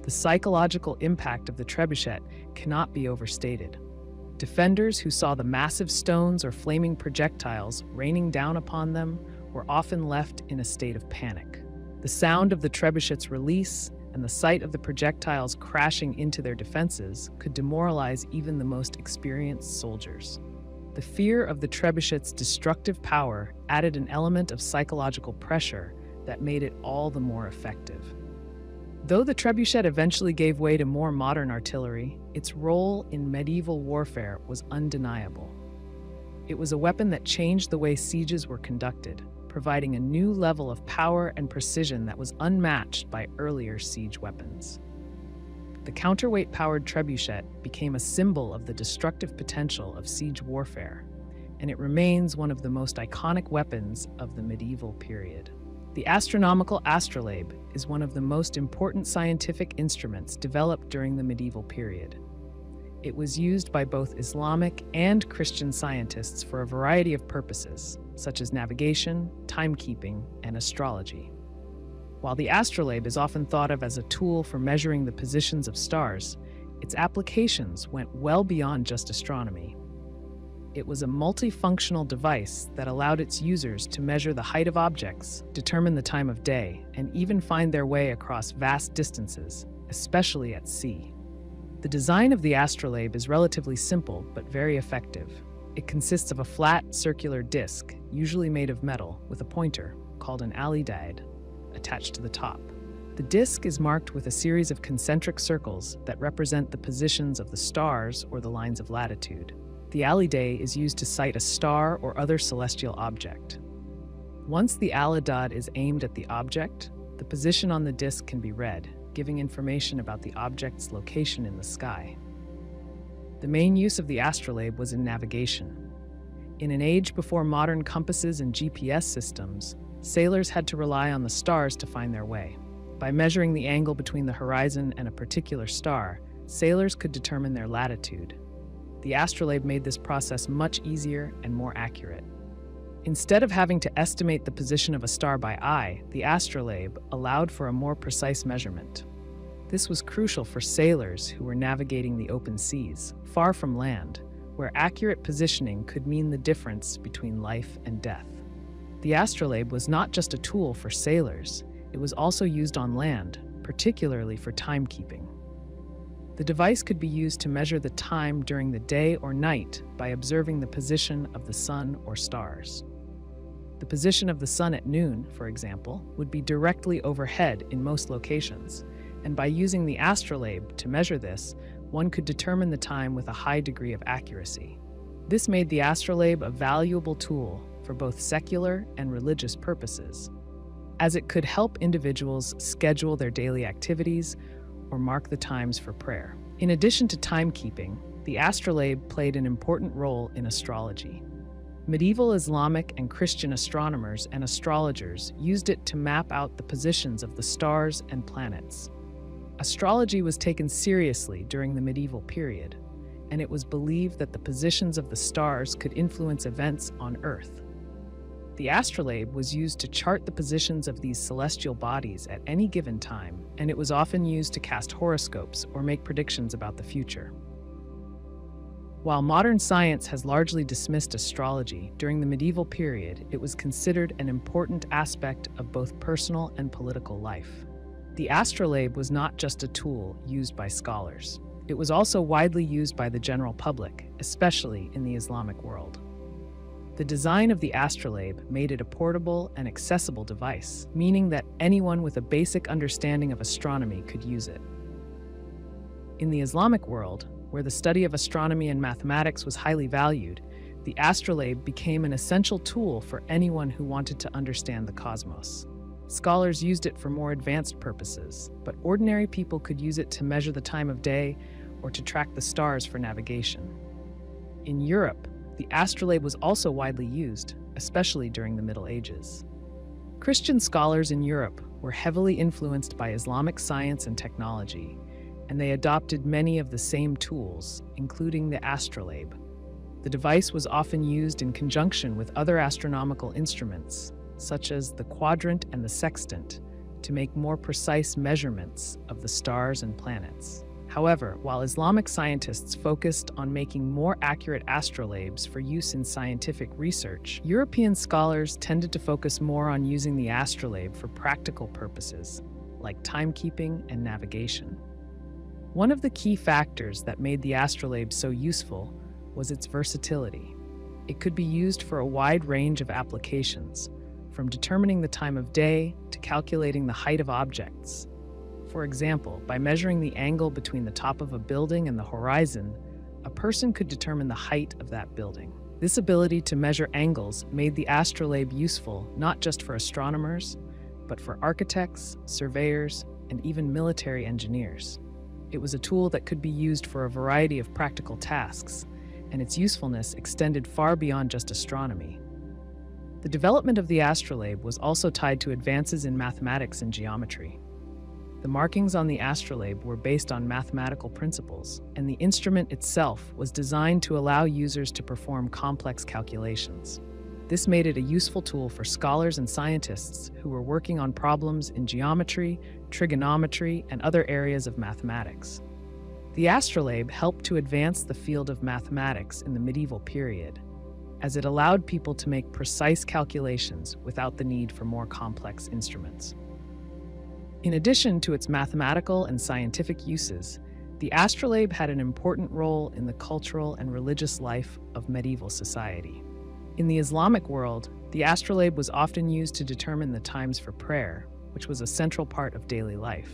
[SPEAKER 1] The psychological impact of the trebuchet cannot be overstated. Defenders who saw the massive stones or flaming projectiles raining down upon them were often left in a state of panic. The sound of the trebuchet's release and the sight of the projectiles crashing into their defenses could demoralize even the most experienced soldiers. The fear of the trebuchet's destructive power added an element of psychological pressure that made it all the more effective. Though the trebuchet eventually gave way to more modern artillery, its role in medieval warfare was undeniable. It was a weapon that changed the way sieges were conducted, providing a new level of power and precision that was unmatched by earlier siege weapons. The counterweight-powered trebuchet became a symbol of the destructive potential of siege warfare, and it remains one of the most iconic weapons of the medieval period. The Astronomical Astrolabe is one of the most important scientific instruments developed during the medieval period. It was used by both Islamic and Christian scientists for a variety of purposes, such as navigation, timekeeping, and astrology. While the astrolabe is often thought of as a tool for measuring the positions of stars, its applications went well beyond just astronomy. It was a multifunctional device that allowed its users to measure the height of objects, determine the time of day, and even find their way across vast distances, especially at sea. The design of the astrolabe is relatively simple but very effective. It consists of a flat, circular disc, usually made of metal, with a pointer, called an alidade, attached to the top. The disc is marked with a series of concentric circles that represent the positions of the stars or the lines of latitude. The alidade is used to sight a star or other celestial object. Once the alidade is aimed at the object, the position on the disc can be read, giving information about the object's location in the sky. The main use of the astrolabe was in navigation. In an age before modern compasses and GPS systems, sailors had to rely on the stars to find their way. By measuring the angle between the horizon and a particular star, sailors could determine their latitude. The astrolabe made this process much easier and more accurate. Instead of having to estimate the position of a star by eye, the astrolabe allowed for a more precise measurement. This was crucial for sailors who were navigating the open seas, far from land, where accurate positioning could mean the difference between life and death. The astrolabe was not just a tool for sailors, it was also used on land, particularly for timekeeping. The device could be used to measure the time during the day or night by observing the position of the sun or stars. The position of the sun at noon, for example, would be directly overhead in most locations, and by using the astrolabe to measure this, one could determine the time with a high degree of accuracy. This made the astrolabe a valuable tool for both secular and religious purposes, as it could help individuals schedule their daily activities or mark the times for prayer. In addition to timekeeping, the astrolabe played an important role in astrology. Medieval Islamic and Christian astronomers and astrologers used it to map out the positions of the stars and planets. Astrology was taken seriously during the medieval period, and it was believed that the positions of the stars could influence events on Earth. The astrolabe was used to chart the positions of these celestial bodies at any given time, and it was often used to cast horoscopes or make predictions about the future. While modern science has largely dismissed astrology, during the medieval period, it was considered an important aspect of both personal and political life. The astrolabe was not just a tool used by scholars. It was also widely used by the general public, especially in the Islamic world. The design of the astrolabe made it a portable and accessible device, meaning that anyone with a basic understanding of astronomy could use it. In the Islamic world, where the study of astronomy and mathematics was highly valued, the astrolabe became an essential tool for anyone who wanted to understand the cosmos. Scholars used it for more advanced purposes, but ordinary people could use it to measure the time of day or to track the stars for navigation. In Europe, the astrolabe was also widely used, especially during the Middle Ages. Christian scholars in Europe were heavily influenced by Islamic science and technology, and they adopted many of the same tools, including the astrolabe. The device was often used in conjunction with other astronomical instruments, such as the quadrant and the sextant, to make more precise measurements of the stars and planets. However, while Islamic scientists focused on making more accurate astrolabes for use in scientific research, European scholars tended to focus more on using the astrolabe for practical purposes, like timekeeping and navigation. One of the key factors that made the astrolabe so useful was its versatility. It could be used for a wide range of applications, from determining the time of day to calculating the height of objects. For example, by measuring the angle between the top of a building and the horizon, a person could determine the height of that building. This ability to measure angles made the astrolabe useful not just for astronomers, but for architects, surveyors, and even military engineers. It was a tool that could be used for a variety of practical tasks, and its usefulness extended far beyond just astronomy. The development of the astrolabe was also tied to advances in mathematics and geometry. The markings on the astrolabe were based on mathematical principles, and the instrument itself was designed to allow users to perform complex calculations. This made it a useful tool for scholars and scientists who were working on problems in geometry, trigonometry, and other areas of mathematics. The astrolabe helped to advance the field of mathematics in the medieval period, as it allowed people to make precise calculations without the need for more complex instruments. In addition to its mathematical and scientific uses, the astrolabe had an important role in the cultural and religious life of medieval society. In the Islamic world, the astrolabe was often used to determine the times for prayer, which was a central part of daily life.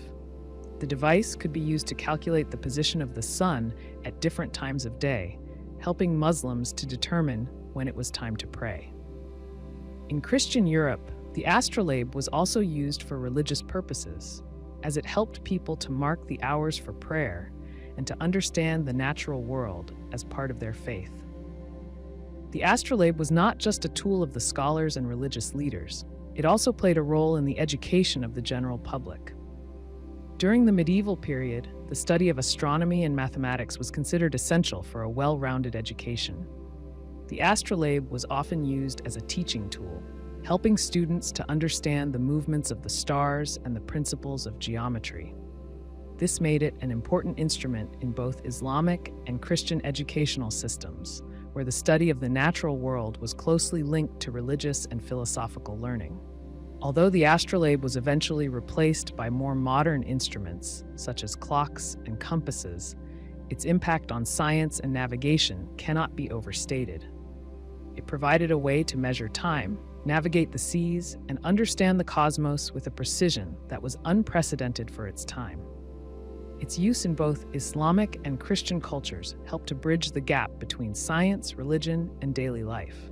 [SPEAKER 1] The device could be used to calculate the position of the sun at different times of day, helping Muslims to determine when it was time to pray. In Christian Europe, the astrolabe was also used for religious purposes, as it helped people to mark the hours for prayer and to understand the natural world as part of their faith. The astrolabe was not just a tool of the scholars and religious leaders, it also played a role in the education of the general public. During the medieval period, the study of astronomy and mathematics was considered essential for a well-rounded education. The astrolabe was often used as a teaching tool, helping students to understand the movements of the stars and the principles of geometry. This made it an important instrument in both Islamic and Christian educational systems, where the study of the natural world was closely linked to religious and philosophical learning. Although the astrolabe was eventually replaced by more modern instruments, such as clocks and compasses, its impact on science and navigation cannot be overstated. It provided a way to measure time, navigate the seas, and understand the cosmos with a precision that was unprecedented for its time. Its use in both Islamic and Christian cultures helped to bridge the gap between science, religion, and daily life.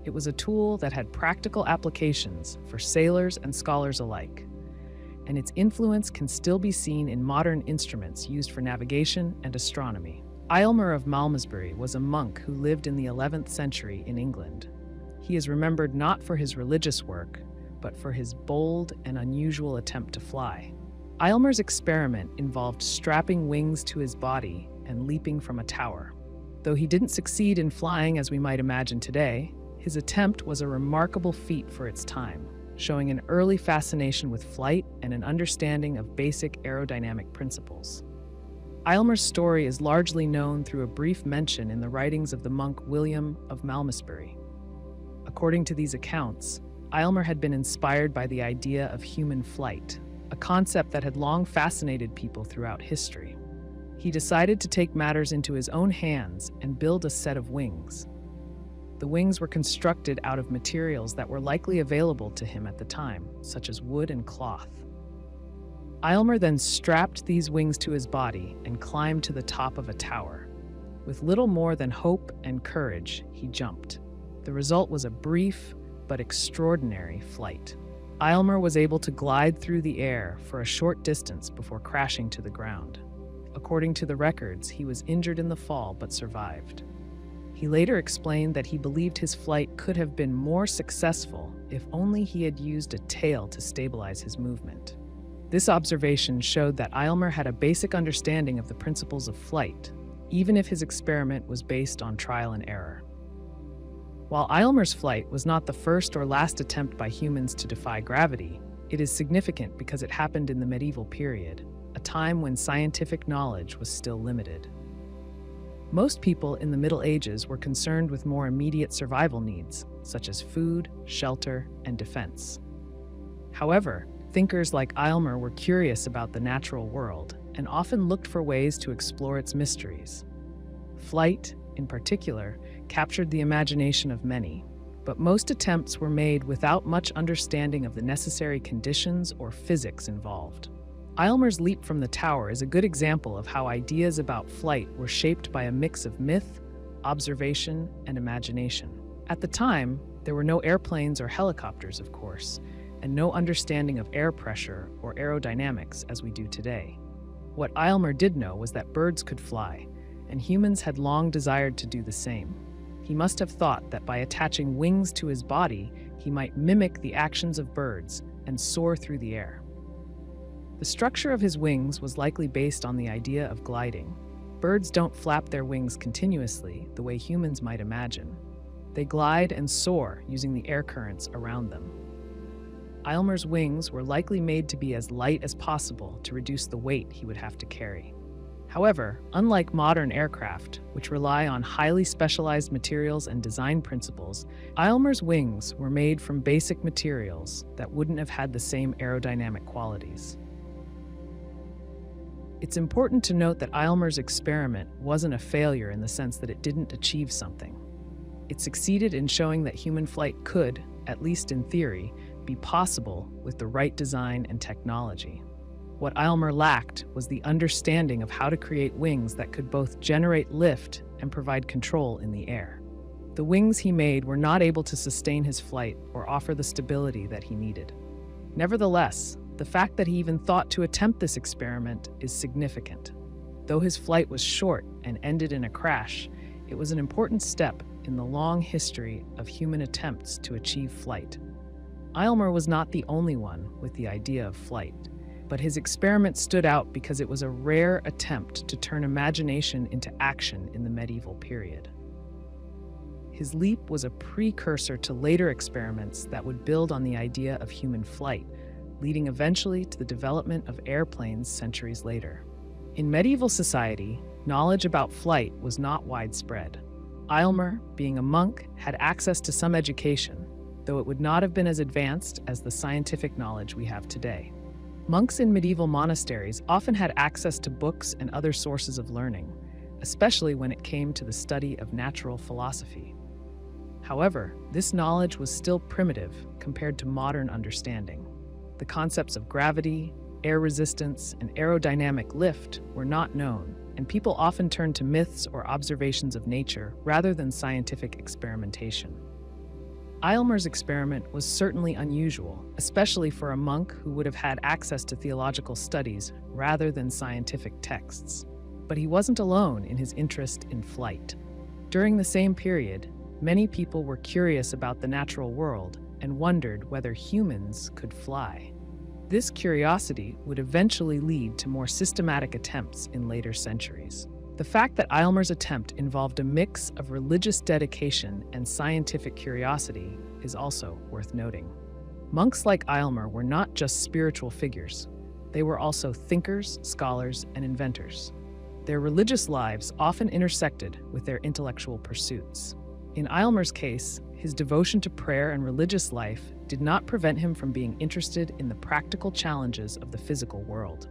[SPEAKER 1] It was a tool that had practical applications for sailors and scholars alike, and its influence can still be seen in modern instruments used for navigation and astronomy. Eilmer of Malmesbury was a monk who lived in the 11th century in England. He is remembered not for his religious work, but for his bold and unusual attempt to fly. Eilmer's experiment involved strapping wings to his body and leaping from a tower. Though he didn't succeed in flying as we might imagine today, His attempt was a remarkable feat for its time, showing an early fascination with flight and an understanding of basic aerodynamic principles. Eilmer's story is largely known through a brief mention in the writings of the monk William of Malmesbury. According to these accounts, Eilmer had been inspired by the idea of human flight, a concept that had long fascinated people throughout history. He decided to take matters into his own hands and build a set of wings. The wings were constructed out of materials that were likely available to him at the time, such as wood and cloth. Eilmer then strapped these wings to his body and climbed to the top of a tower. With little more than hope and courage, he jumped. The result was a brief but extraordinary flight. Eilmer was able to glide through the air for a short distance before crashing to the ground. According to the records, he was injured in the fall but survived. He later explained that he believed his flight could have been more successful if only he had used a tail to stabilize his movement. This observation showed that Eilmer had a basic understanding of the principles of flight, even if his experiment was based on trial and error. While Eilmer's flight was not the first or last attempt by humans to defy gravity, it is significant because it happened in the medieval period, a time when scientific knowledge was still limited. Most people in the Middle Ages were concerned with more immediate survival needs, such as food, shelter, and defense. However, thinkers like Eilmer were curious about the natural world and often looked for ways to explore its mysteries. Flight, in particular, captured the imagination of many, but most attempts were made without much understanding of the necessary conditions or physics involved. Eilmer's leap from the tower is a good example of how ideas about flight were shaped by a mix of myth, observation, and imagination. At the time, there were no airplanes or helicopters, of course, and no understanding of air pressure or aerodynamics as we do today. What Eilmer did know was that birds could fly, and humans had long desired to do the same. He must have thought that by attaching wings to his body, he might mimic the actions of birds and soar through the air. The structure of his wings was likely based on the idea of gliding. Birds don't flap their wings continuously the way humans might imagine. They glide and soar using the air currents around them. Eilmer's wings were likely made to be as light as possible to reduce the weight he would have to carry. However, unlike modern aircraft, which rely on highly specialized materials and design principles, Eilmer's wings were made from basic materials that wouldn't have had the same aerodynamic qualities. It's important to note that Eilmer's experiment wasn't a failure in the sense that it didn't achieve something. It succeeded in showing that human flight could, at least in theory, be possible with the right design and technology. What Eilmer lacked was the understanding of how to create wings that could both generate lift and provide control in the air. The wings he made were not able to sustain his flight or offer the stability that he needed. Nevertheless, the fact that he even thought to attempt this experiment is significant. Though his flight was short and ended in a crash, it was an important step in the long history of human attempts to achieve flight. Eilmer was not the only one with the idea of flight, but his experiment stood out because it was a rare attempt to turn imagination into action in the medieval period. His leap was a precursor to later experiments that would build on the idea of human flight, leading eventually to the development of airplanes centuries later. In medieval society, knowledge about flight was not widespread. Eilmer, being a monk, had access to some education, though it would not have been as advanced as the scientific knowledge we have today. Monks in medieval monasteries often had access to books and other sources of learning, especially when it came to the study of natural philosophy. However, this knowledge was still primitive compared to modern understanding. The concepts of gravity, air resistance, and aerodynamic lift were not known, and people often turned to myths or observations of nature rather than scientific experimentation. Eilmer's experiment was certainly unusual, especially for a monk who would have had access to theological studies rather than scientific texts. But he wasn't alone in his interest in flight. During the same period, many people were curious about the natural world and wondered whether humans could fly. This curiosity would eventually lead to more systematic attempts in later centuries. The fact that Eilmer's attempt involved a mix of religious dedication and scientific curiosity is also worth noting. Monks like Eilmer were not just spiritual figures. They were also thinkers, scholars, and inventors. Their religious lives often intersected with their intellectual pursuits. In Eilmer's case, his devotion to prayer and religious life did not prevent him from being interested in the practical challenges of the physical world.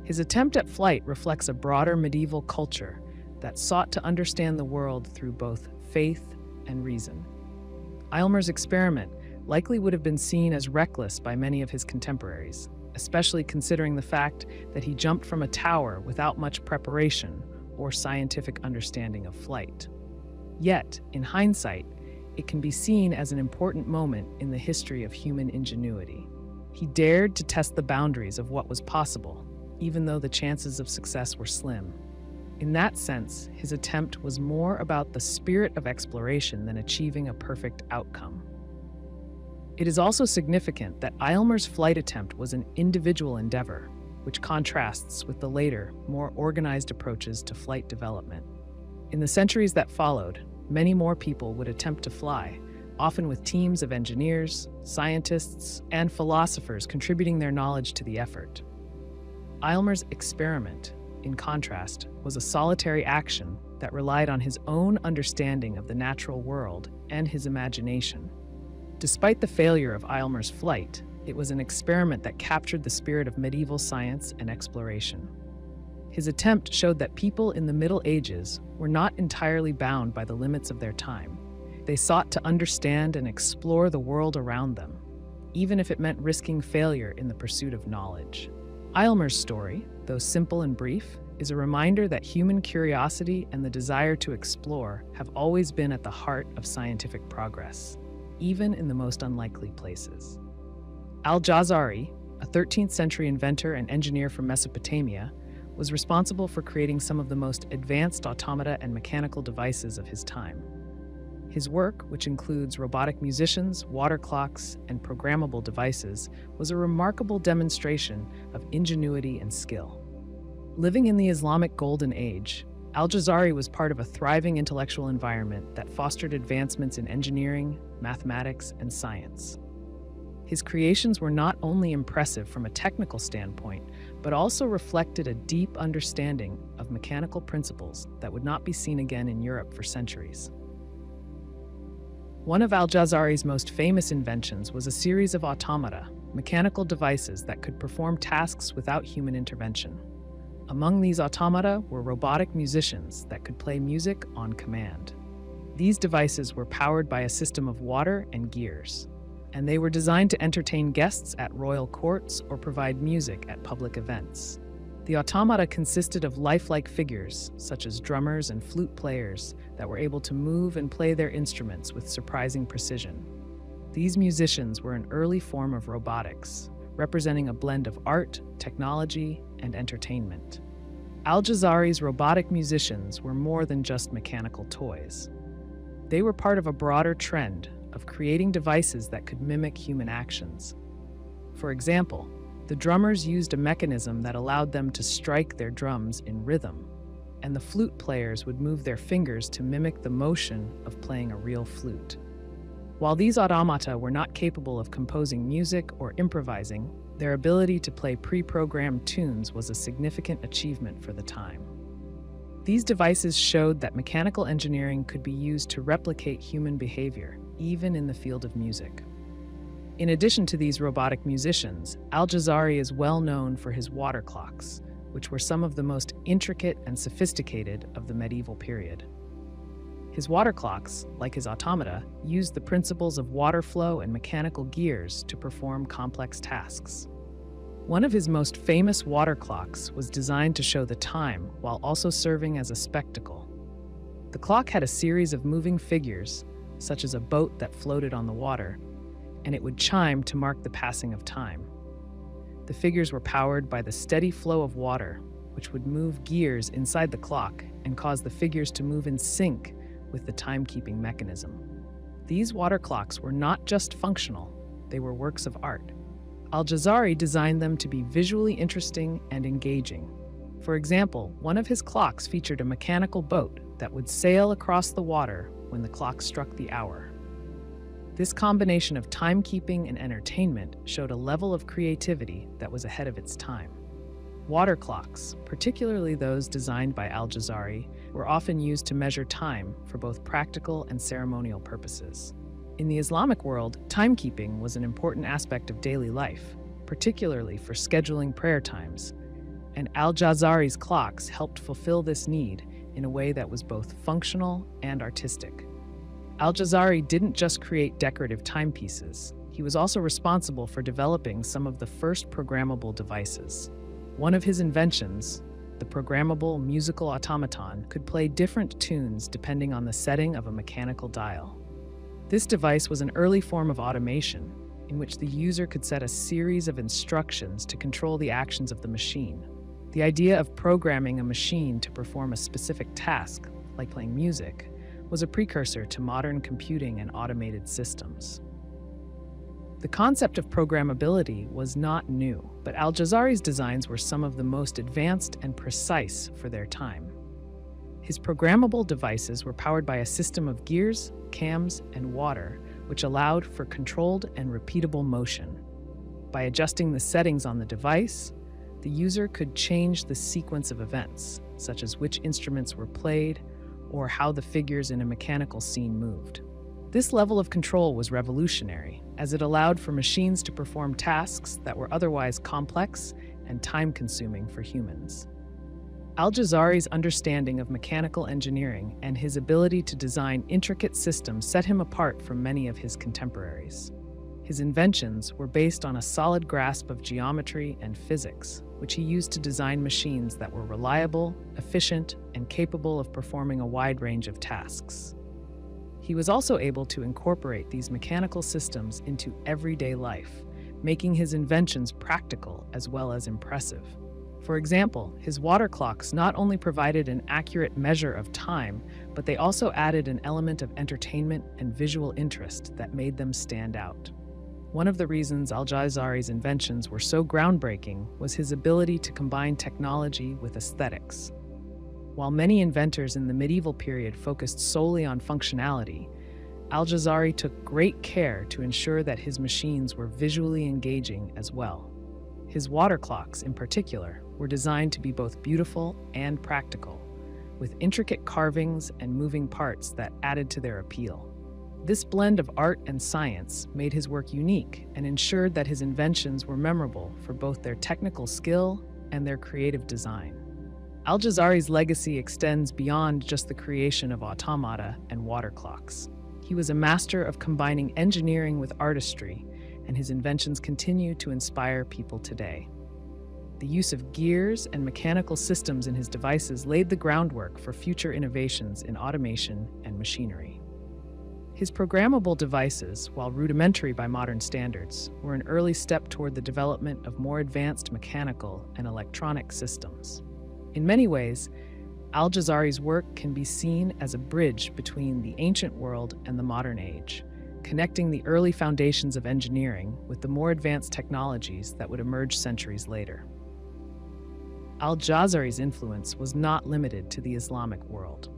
[SPEAKER 1] His attempt at flight reflects a broader medieval culture that sought to understand the world through both faith and reason. Eilmer's experiment likely would have been seen as reckless by many of his contemporaries, especially considering the fact that he jumped from a tower without much preparation or scientific understanding of flight. Yet, in hindsight, it can be seen as an important moment in the history of human ingenuity. He dared to test the boundaries of what was possible, even though the chances of success were slim. In that sense, his attempt was more about the spirit of exploration than achieving a perfect outcome. It is also significant that Eilmer's flight attempt was an individual endeavor, which contrasts with the later, more organized approaches to flight development. In the centuries that followed, many more people would attempt to fly, often with teams of engineers, scientists, and philosophers contributing their knowledge to the effort. Eilmer's experiment, in contrast, was a solitary action that relied on his own understanding of the natural world and his imagination. Despite the failure of Eilmer's flight, it was an experiment that captured the spirit of medieval science and exploration. His attempt showed that people in the Middle Ages were not entirely bound by the limits of their time. They sought to understand and explore the world around them, even if it meant risking failure in the pursuit of knowledge. Eilmer's story, though simple and brief, is a reminder that human curiosity and the desire to explore have always been at the heart of scientific progress, even in the most unlikely places. Al-Jazari, a 13th century inventor and engineer from Mesopotamia, was responsible for creating some of the most advanced automata and mechanical devices of his time. His work, which includes robotic musicians, water clocks, and programmable devices, was a remarkable demonstration of ingenuity and skill. Living in the Islamic Golden Age, Al-Jazari was part of a thriving intellectual environment that fostered advancements in engineering, mathematics, and science. His creations were not only impressive from a technical standpoint, but also reflected a deep understanding of mechanical principles that would not be seen again in Europe for centuries. One of Al-Jazari's most famous inventions was a series of automata, mechanical devices that could perform tasks without human intervention. Among these automata were robotic musicians that could play music on command. These devices were powered by a system of water and gears, and they were designed to entertain guests at royal courts or provide music at public events. The automata consisted of lifelike figures, such as drummers and flute players, that were able to move and play their instruments with surprising precision. These musicians were an early form of robotics, representing a blend of art, technology, and entertainment. Al-Jazari's robotic musicians were more than just mechanical toys. They were part of a broader trend of creating devices that could mimic human actions. For example, the drummers used a mechanism that allowed them to strike their drums in rhythm, and the flute players would move their fingers to mimic the motion of playing a real flute. While these automata were not capable of composing music or improvising, their ability to play pre-programmed tunes was a significant achievement for the time. These devices showed that mechanical engineering could be used to replicate human behavior, even in the field of music. In addition to these robotic musicians, Al-Jazari is well known for his water clocks, which were some of the most intricate and sophisticated of the medieval period. His water clocks, like his automata, used the principles of water flow and mechanical gears to perform complex tasks. One of his most famous water clocks was designed to show the time while also serving as a spectacle. The clock had a series of moving figures, such as a boat that floated on the water, and it would chime to mark the passing of time. The figures were powered by the steady flow of water, which would move gears inside the clock and cause the figures to move in sync with the timekeeping mechanism. These water clocks were not just functional, they were works of art. Al-Jazari designed them to be visually interesting and engaging. For example, one of his clocks featured a mechanical boat that would sail across the water when the clock struck the hour. This combination of timekeeping and entertainment showed a level of creativity that was ahead of its time. Water clocks, particularly those designed by Al-Jazari, were often used to measure time for both practical and ceremonial purposes. In the Islamic world, timekeeping was an important aspect of daily life, particularly for scheduling prayer times, and Al-Jazari's clocks helped fulfill this need in a way that was both functional and artistic. Al-Jazari didn't just create decorative timepieces, he was also responsible for developing some of the first programmable devices. One of his inventions, the programmable musical automaton, could play different tunes depending on the setting of a mechanical dial. This device was an early form of automation in which the user could set a series of instructions to control the actions of the machine. The idea of programming a machine to perform a specific task, like playing music, was a precursor to modern computing and automated systems. The concept of programmability was not new, but Al-Jazari's designs were some of the most advanced and precise for their time. His programmable devices were powered by a system of gears, cams, and water, which allowed for controlled and repeatable motion. By adjusting the settings on the device, the user could change the sequence of events, such as which instruments were played or how the figures in a mechanical scene moved. This level of control was revolutionary, as it allowed for machines to perform tasks that were otherwise complex and time-consuming for humans. Al-Jazari's understanding of mechanical engineering and his ability to design intricate systems set him apart from many of his contemporaries. His inventions were based on a solid grasp of geometry and physics, which he used to design machines that were reliable, efficient, and capable of performing a wide range of tasks. He was also able to incorporate these mechanical systems into everyday life, making his inventions practical as well as impressive. For example, his water clocks not only provided an accurate measure of time, but they also added an element of entertainment and visual interest that made them stand out. One of the reasons Al-Jazari's inventions were so groundbreaking was his ability to combine technology with aesthetics. While many inventors in the medieval period focused solely on functionality, Al-Jazari took great care to ensure that his machines were visually engaging as well. His water clocks, in particular, were designed to be both beautiful and practical, with intricate carvings and moving parts that added to their appeal. This blend of art and science made his work unique and ensured that his inventions were memorable for both their technical skill and their creative design. Al-Jazari's legacy extends beyond just the creation of automata and water clocks. He was a master of combining engineering with artistry, and his inventions continue to inspire people today. The use of gears and mechanical systems in his devices laid the groundwork for future innovations in automation and machinery. His programmable devices, while rudimentary by modern standards, were an early step toward the development of more advanced mechanical and electronic systems. In many ways, Al-Jazari's work can be seen as a bridge between the ancient world and the modern age, connecting the early foundations of engineering with the more advanced technologies that would emerge centuries later. Al-Jazari's influence was not limited to the Islamic world.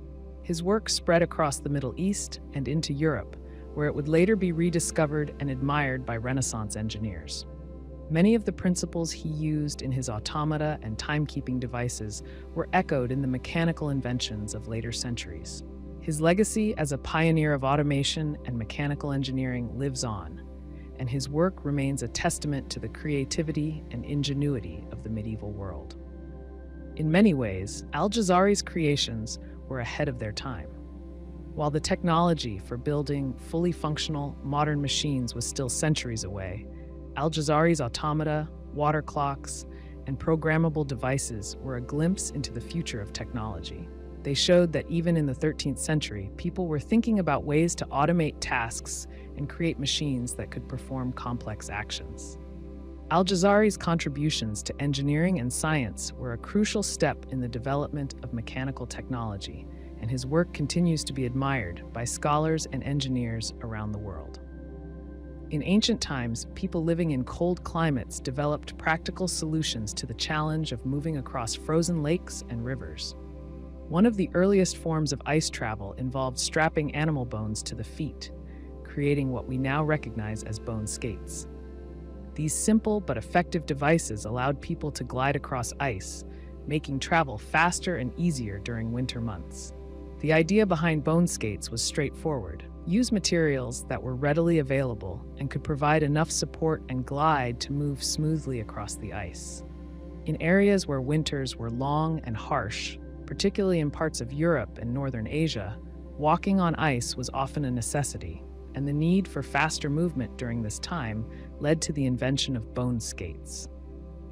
[SPEAKER 1] His work spread across the Middle East and into Europe, where it would later be rediscovered and admired by Renaissance engineers. Many of the principles he used in his automata and timekeeping devices were echoed in the mechanical inventions of later centuries. His legacy as a pioneer of automation and mechanical engineering lives on, and his work remains a testament to the creativity and ingenuity of the medieval world. In many ways, Al-Jazari's creations were ahead of their time. While the technology for building fully functional, modern machines was still centuries away, Al-Jazari's automata, water clocks, and programmable devices were a glimpse into the future of technology. They showed that even in the 13th century, people were thinking about ways to automate tasks and create machines that could perform complex actions. Al-Jazari's contributions to engineering and science were a crucial step in the development of mechanical technology, and his work continues to be admired by scholars and engineers around the world. In ancient times, people living in cold climates developed practical solutions to the challenge of moving across frozen lakes and rivers. One of the earliest forms of ice travel involved strapping animal bones to the feet, creating what we now recognize as bone skates. These simple but effective devices allowed people to glide across ice, making travel faster and easier during winter months. The idea behind bone skates was straightforward. Use materials that were readily available and could provide enough support and glide to move smoothly across the ice. In areas where winters were long and harsh, particularly in parts of Europe and northern Asia, walking on ice was often a necessity, and the need for faster movement during this time led to the invention of bone skates.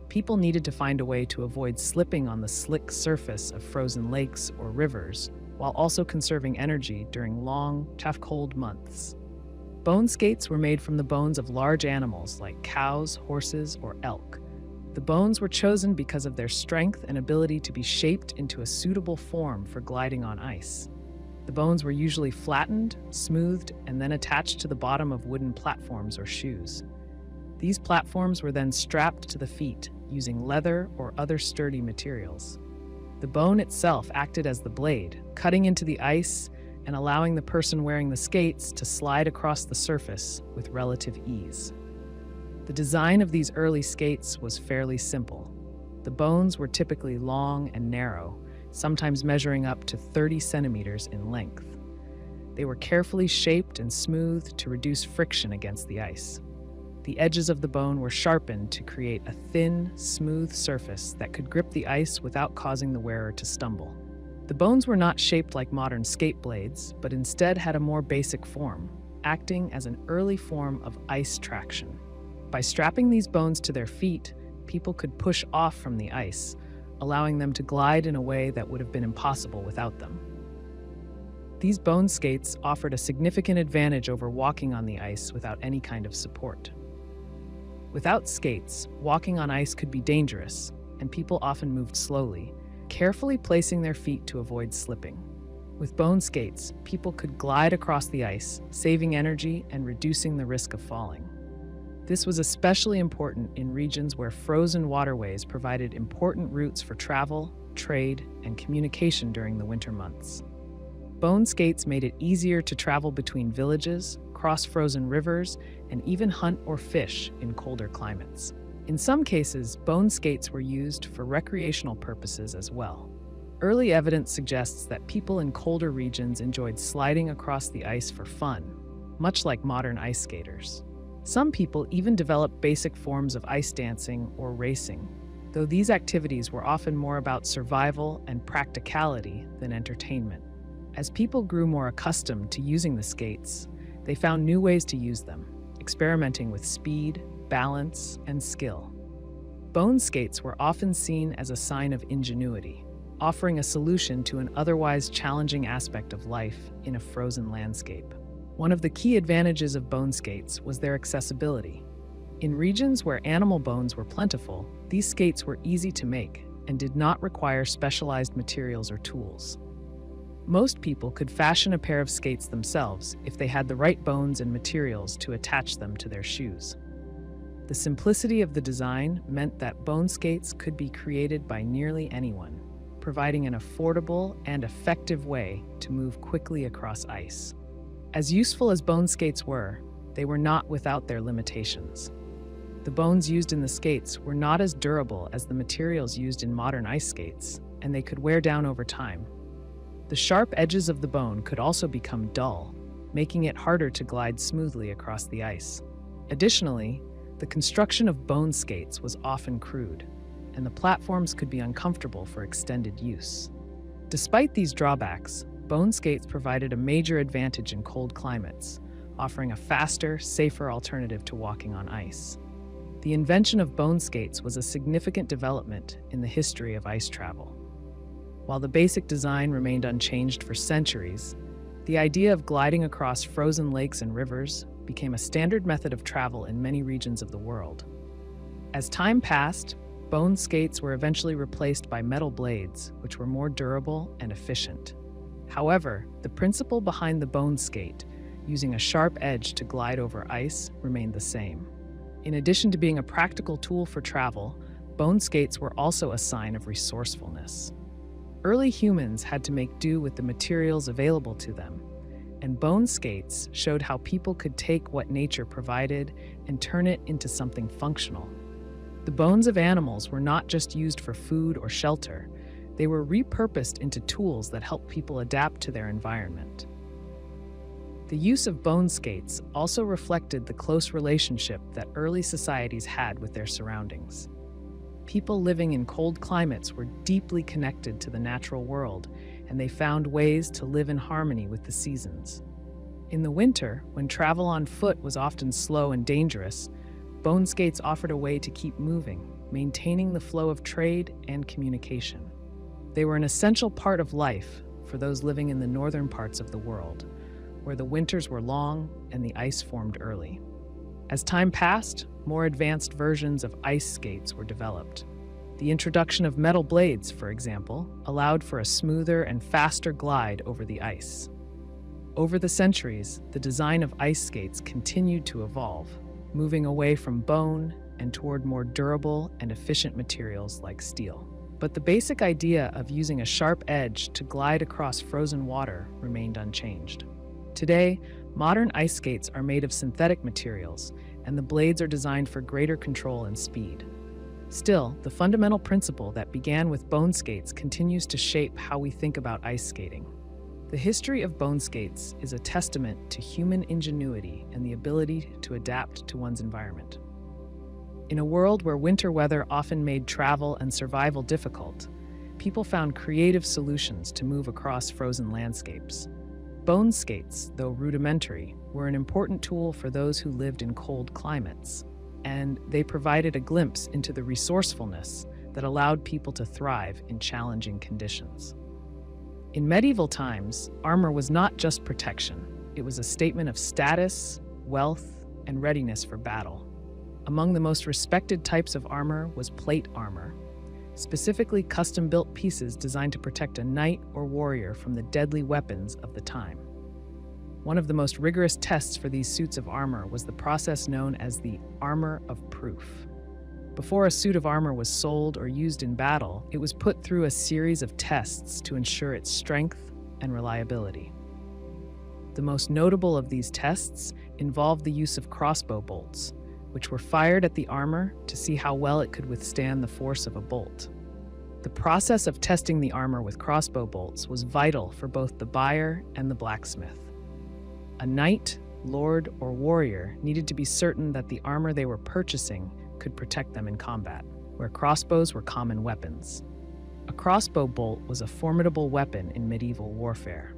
[SPEAKER 1] People needed to find a way to avoid slipping on the slick surface of frozen lakes or rivers, while also conserving energy during long, tough, cold months. Bone skates were made from the bones of large animals like cows, horses, or elk. The bones were chosen because of their strength and ability to be shaped into a suitable form for gliding on ice. The bones were usually flattened, smoothed, and then attached to the bottom of wooden platforms or shoes. These platforms were then strapped to the feet using leather or other sturdy materials. The bone itself acted as the blade, cutting into the ice and allowing the person wearing the skates to slide across the surface with relative ease. The design of these early skates was fairly simple. The bones were typically long and narrow, sometimes measuring up to 30 centimeters in length. They were carefully shaped and smoothed to reduce friction against the ice. The edges of the bone were sharpened to create a thin, smooth surface that could grip the ice without causing the wearer to stumble. The bones were not shaped like modern skate blades, but instead had a more basic form, acting as an early form of ice traction. By strapping these bones to their feet, people could push off from the ice, allowing them to glide in a way that would have been impossible without them. These bone skates offered a significant advantage over walking on the ice without any kind of support. Without skates, walking on ice could be dangerous, and people often moved slowly, carefully placing their feet to avoid slipping. With bone skates, people could glide across the ice, saving energy and reducing the risk of falling. This was especially important in regions where frozen waterways provided important routes for travel, trade, and communication during the winter months. Bone skates made it easier to travel between villages, cross frozen rivers, and even hunt or fish in colder climates. In some cases, bone skates were used for recreational purposes as well. Early evidence suggests that people in colder regions enjoyed sliding across the ice for fun, much like modern ice skaters. Some people even developed basic forms of ice dancing or racing, though these activities were often more about survival and practicality than entertainment. As people grew more accustomed to using the skates, they found new ways to use them, experimenting with speed, balance, and skill. Bone skates were often seen as a sign of ingenuity, offering a solution to an otherwise challenging aspect of life in a frozen landscape. One of the key advantages of bone skates was their accessibility. In regions where animal bones were plentiful, these skates were easy to make and did not require specialized materials or tools. Most people could fashion a pair of skates themselves if they had the right bones and materials to attach them to their shoes. The simplicity of the design meant that bone skates could be created by nearly anyone, providing an affordable and effective way to move quickly across ice. As useful as bone skates were, they were not without their limitations. The bones used in the skates were not as durable as the materials used in modern ice skates, and they could wear down over time. The sharp edges of the bone could also become dull, making it harder to glide smoothly across the ice. Additionally, the construction of bone skates was often crude, and the platforms could be uncomfortable for extended use. Despite these drawbacks, bone skates provided a major advantage in cold climates, offering a faster, safer alternative to walking on ice. The invention of bone skates was a significant development in the history of ice travel. While the basic design remained unchanged for centuries, the idea of gliding across frozen lakes and rivers became a standard method of travel in many regions of the world. As time passed, bone skates were eventually replaced by metal blades, which were more durable and efficient. However, the principle behind the bone skate, using a sharp edge to glide over ice, remained the same. In addition to being a practical tool for travel, bone skates were also a sign of resourcefulness. Early humans had to make do with the materials available to them, and bone skates showed how people could take what nature provided and turn it into something functional. The bones of animals were not just used for food or shelter, they were repurposed into tools that helped people adapt to their environment. The use of bone skates also reflected the close relationship that early societies had with their surroundings. People living in cold climates were deeply connected to the natural world, and they found ways to live in harmony with the seasons. In the winter, when travel on foot was often slow and dangerous, bone skates offered a way to keep moving, maintaining the flow of trade and communication. They were an essential part of life for those living in the northern parts of the world, where the winters were long and the ice formed early. As time passed, more advanced versions of ice skates were developed. The introduction of metal blades, for example, allowed for a smoother and faster glide over the ice. Over the centuries, the design of ice skates continued to evolve, moving away from bone and toward more durable and efficient materials like steel. But the basic idea of using a sharp edge to glide across frozen water remained unchanged. Today, modern ice skates are made of synthetic materials, and the blades are designed for greater control and speed. Still, the fundamental principle that began with bone skates continues to shape how we think about ice skating. The history of bone skates is a testament to human ingenuity and the ability to adapt to one's environment. In a world where winter weather often made travel and survival difficult, people found creative solutions to move across frozen landscapes. Bone skates, though rudimentary, were an important tool for those who lived in cold climates, and they provided a glimpse into the resourcefulness that allowed people to thrive in challenging conditions. In medieval times, armor was not just protection. It was a statement of status, wealth, and readiness for battle. Among the most respected types of armor was plate armor, specifically custom-built pieces designed to protect a knight or warrior from the deadly weapons of the time. One of the most rigorous tests for these suits of armor was the process known as the armor of proof. Before a suit of armor was sold or used in battle, it was put through a series of tests to ensure its strength and reliability. The most notable of these tests involved the use of crossbow bolts, which were fired at the armor to see how well it could withstand the force of a bolt. The process of testing the armor with crossbow bolts was vital for both the buyer and the blacksmith. A knight, lord, or warrior needed to be certain that the armor they were purchasing could protect them in combat, where crossbows were common weapons. A crossbow bolt was a formidable weapon in medieval warfare.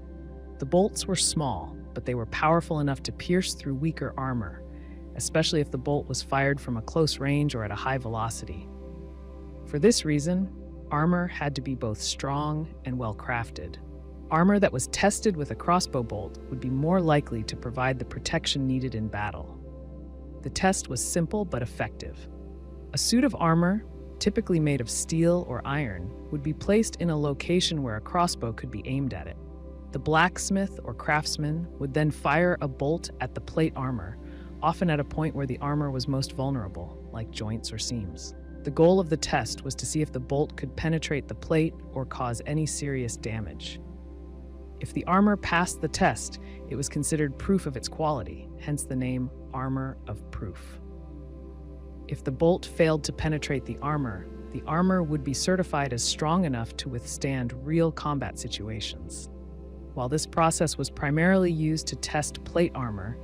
[SPEAKER 1] The bolts were small, but they were powerful enough to pierce through weaker armor, especially if the bolt was fired from a close range or at a high velocity. For this reason, armor had to be both strong and well-crafted. Armor that was tested with a crossbow bolt would be more likely to provide the protection needed in battle. The test was simple but effective. A suit of armor, typically made of steel or iron, would be placed in a location where a crossbow could be aimed at it. The blacksmith or craftsman would then fire a bolt at the plate armor, often at a point where the armor was most vulnerable, like joints or seams. The goal of the test was to see if the bolt could penetrate the plate or cause any serious damage. If the armor passed the test, it was considered proof of its quality, hence the name armor of proof. If the bolt failed to penetrate the armor would be certified as strong enough to withstand real combat situations. While this process was primarily used to test plate armor,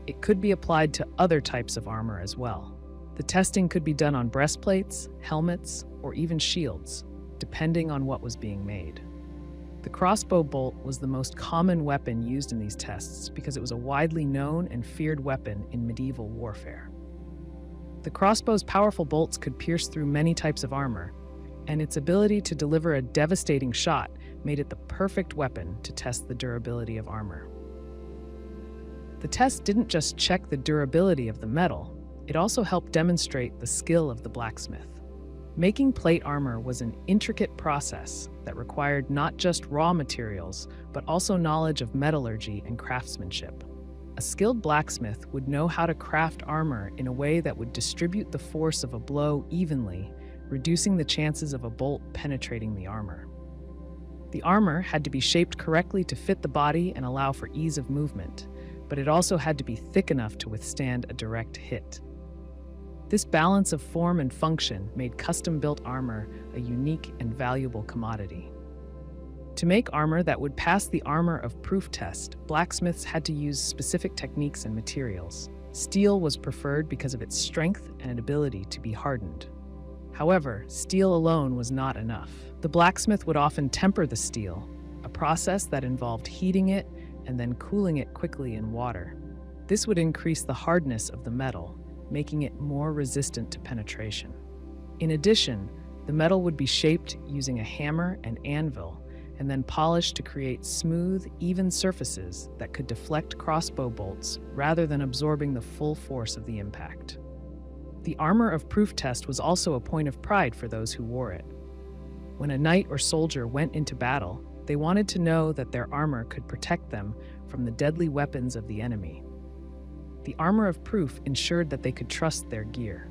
[SPEAKER 1] it could be applied to other types of armor as well. The testing could be done on breastplates, helmets, or even shields, depending on what was being made. The crossbow bolt was the most common weapon used in these tests because it was a widely known and feared weapon in medieval warfare. The crossbow's powerful bolts could pierce through many types of armor, and its ability to deliver a devastating shot made it the perfect weapon to test the durability of armor. The test didn't just check the durability of the metal, it also helped demonstrate the skill of the blacksmith. Making plate armor was an intricate process that required not just raw materials, but also knowledge of metallurgy and craftsmanship. A skilled blacksmith would know how to craft armor in a way that would distribute the force of a blow evenly, reducing the chances of a bolt penetrating the armor. The armor had to be shaped correctly to fit the body and allow for ease of movement, but it also had to be thick enough to withstand a direct hit. This balance of form and function made custom-built armor a unique and valuable commodity. To make armor that would pass the armor of proof test, blacksmiths had to use specific techniques and materials. Steel was preferred because of its strength and ability to be hardened. However, steel alone was not enough. The blacksmith would often temper the steel, a process that involved heating it and then cooling it quickly in water. This would increase the hardness of the metal, making it more resistant to penetration. In addition, the metal would be shaped using a hammer and anvil, and then polished to create smooth, even surfaces that could deflect crossbow bolts rather than absorbing the full force of the impact. The armor of proof test was also a point of pride for those who wore it. When a knight or soldier went into battle, they wanted to know that their armor could protect them from the deadly weapons of the enemy. The armor of proof ensured that they could trust their gear.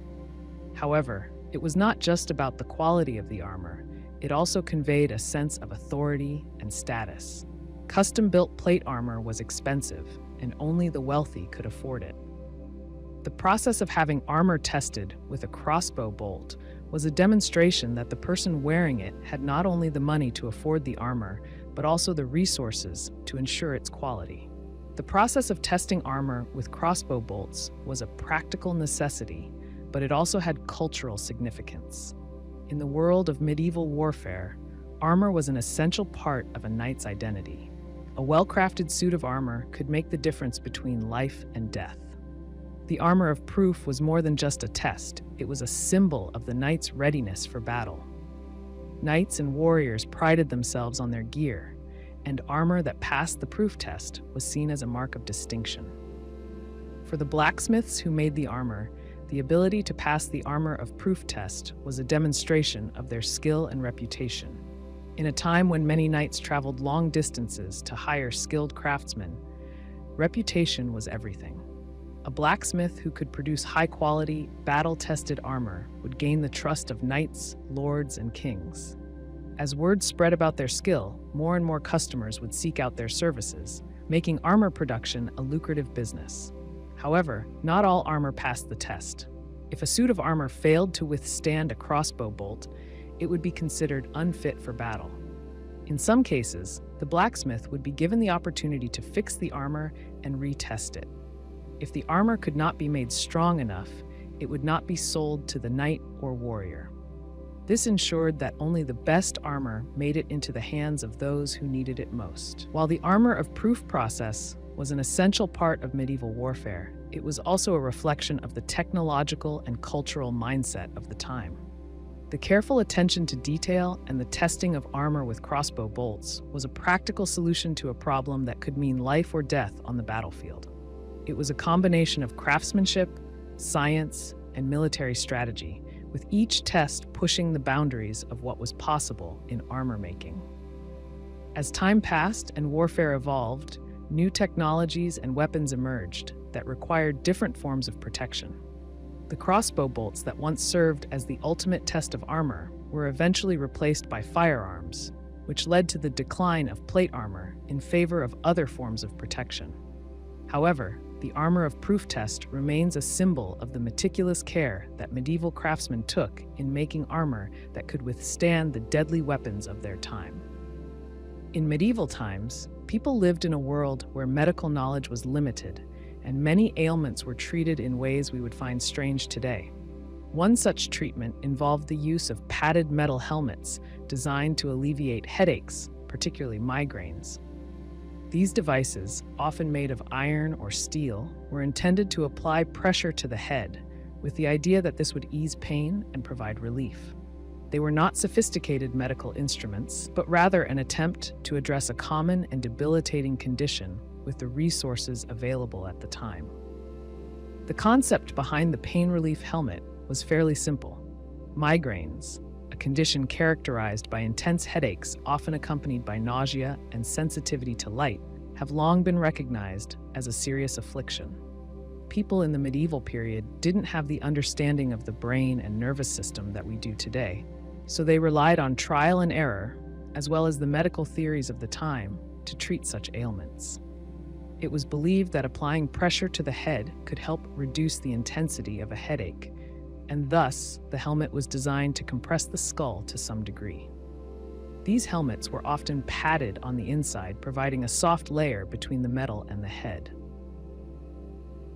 [SPEAKER 1] However, it was not just about the quality of the armor. It also conveyed a sense of authority and status. Custom-built plate armor was expensive, and only the wealthy could afford it. The process of having armor tested with a crossbow bolt was a demonstration that the person wearing it had not only the money to afford the armor, but also the resources to ensure its quality. The process of testing armor with crossbow bolts was a practical necessity, but it also had cultural significance. In the world of medieval warfare, armor was an essential part of a knight's identity. A well-crafted suit of armor could make the difference between life and death. The armor of proof was more than just a test, it was a symbol of the knight's readiness for battle. Knights and warriors prided themselves on their gear, and armor that passed the proof test was seen as a mark of distinction. For the blacksmiths who made the armor, the ability to pass the armor of proof test was a demonstration of their skill and reputation. In a time when many knights traveled long distances to hire skilled craftsmen, reputation was everything. A blacksmith who could produce high-quality, battle-tested armor would gain the trust of knights, lords, and kings. As word spread about their skill, more and more customers would seek out their services, making armor production a lucrative business. However, not all armor passed the test. If a suit of armor failed to withstand a crossbow bolt, it would be considered unfit for battle. In some cases, the blacksmith would be given the opportunity to fix the armor and retest it. If the armor could not be made strong enough, it would not be sold to the knight or warrior. This ensured that only the best armor made it into the hands of those who needed it most. While the armor of proof process was an essential part of medieval warfare, it was also a reflection of the technological and cultural mindset of the time. The careful attention to detail and the testing of armor with crossbow bolts was a practical solution to a problem that could mean life or death on the battlefield. It was a combination of craftsmanship, science, and military strategy, with each test pushing the boundaries of what was possible in armor making. As time passed and warfare evolved, new technologies and weapons emerged that required different forms of protection. The crossbow bolts that once served as the ultimate test of armor were eventually replaced by firearms, which led to the decline of plate armor in favor of other forms of protection. However, the armor of proof test remains a symbol of the meticulous care that medieval craftsmen took in making armor that could withstand the deadly weapons of their time. In medieval times, people lived in a world where medical knowledge was limited, and many ailments were treated in ways we would find strange today. One such treatment involved the use of padded metal helmets designed to alleviate headaches, particularly migraines. These devices, often made of iron or steel, were intended to apply pressure to the head, with the idea that this would ease pain and provide relief. They were not sophisticated medical instruments, but rather an attempt to address a common and debilitating condition with the resources available at the time. The concept behind the pain relief helmet was fairly simple. Migraines, a condition characterized by intense headaches often accompanied by nausea and sensitivity to light, have long been recognized as a serious affliction. People in the medieval period didn't have the understanding of the brain and nervous system that we do today, so they relied on trial and error, as well as the medical theories of the time, to treat such ailments. It was believed that applying pressure to the head could help reduce the intensity of a headache, and thus the helmet was designed to compress the skull to some degree. These helmets were often padded on the inside, providing a soft layer between the metal and the head.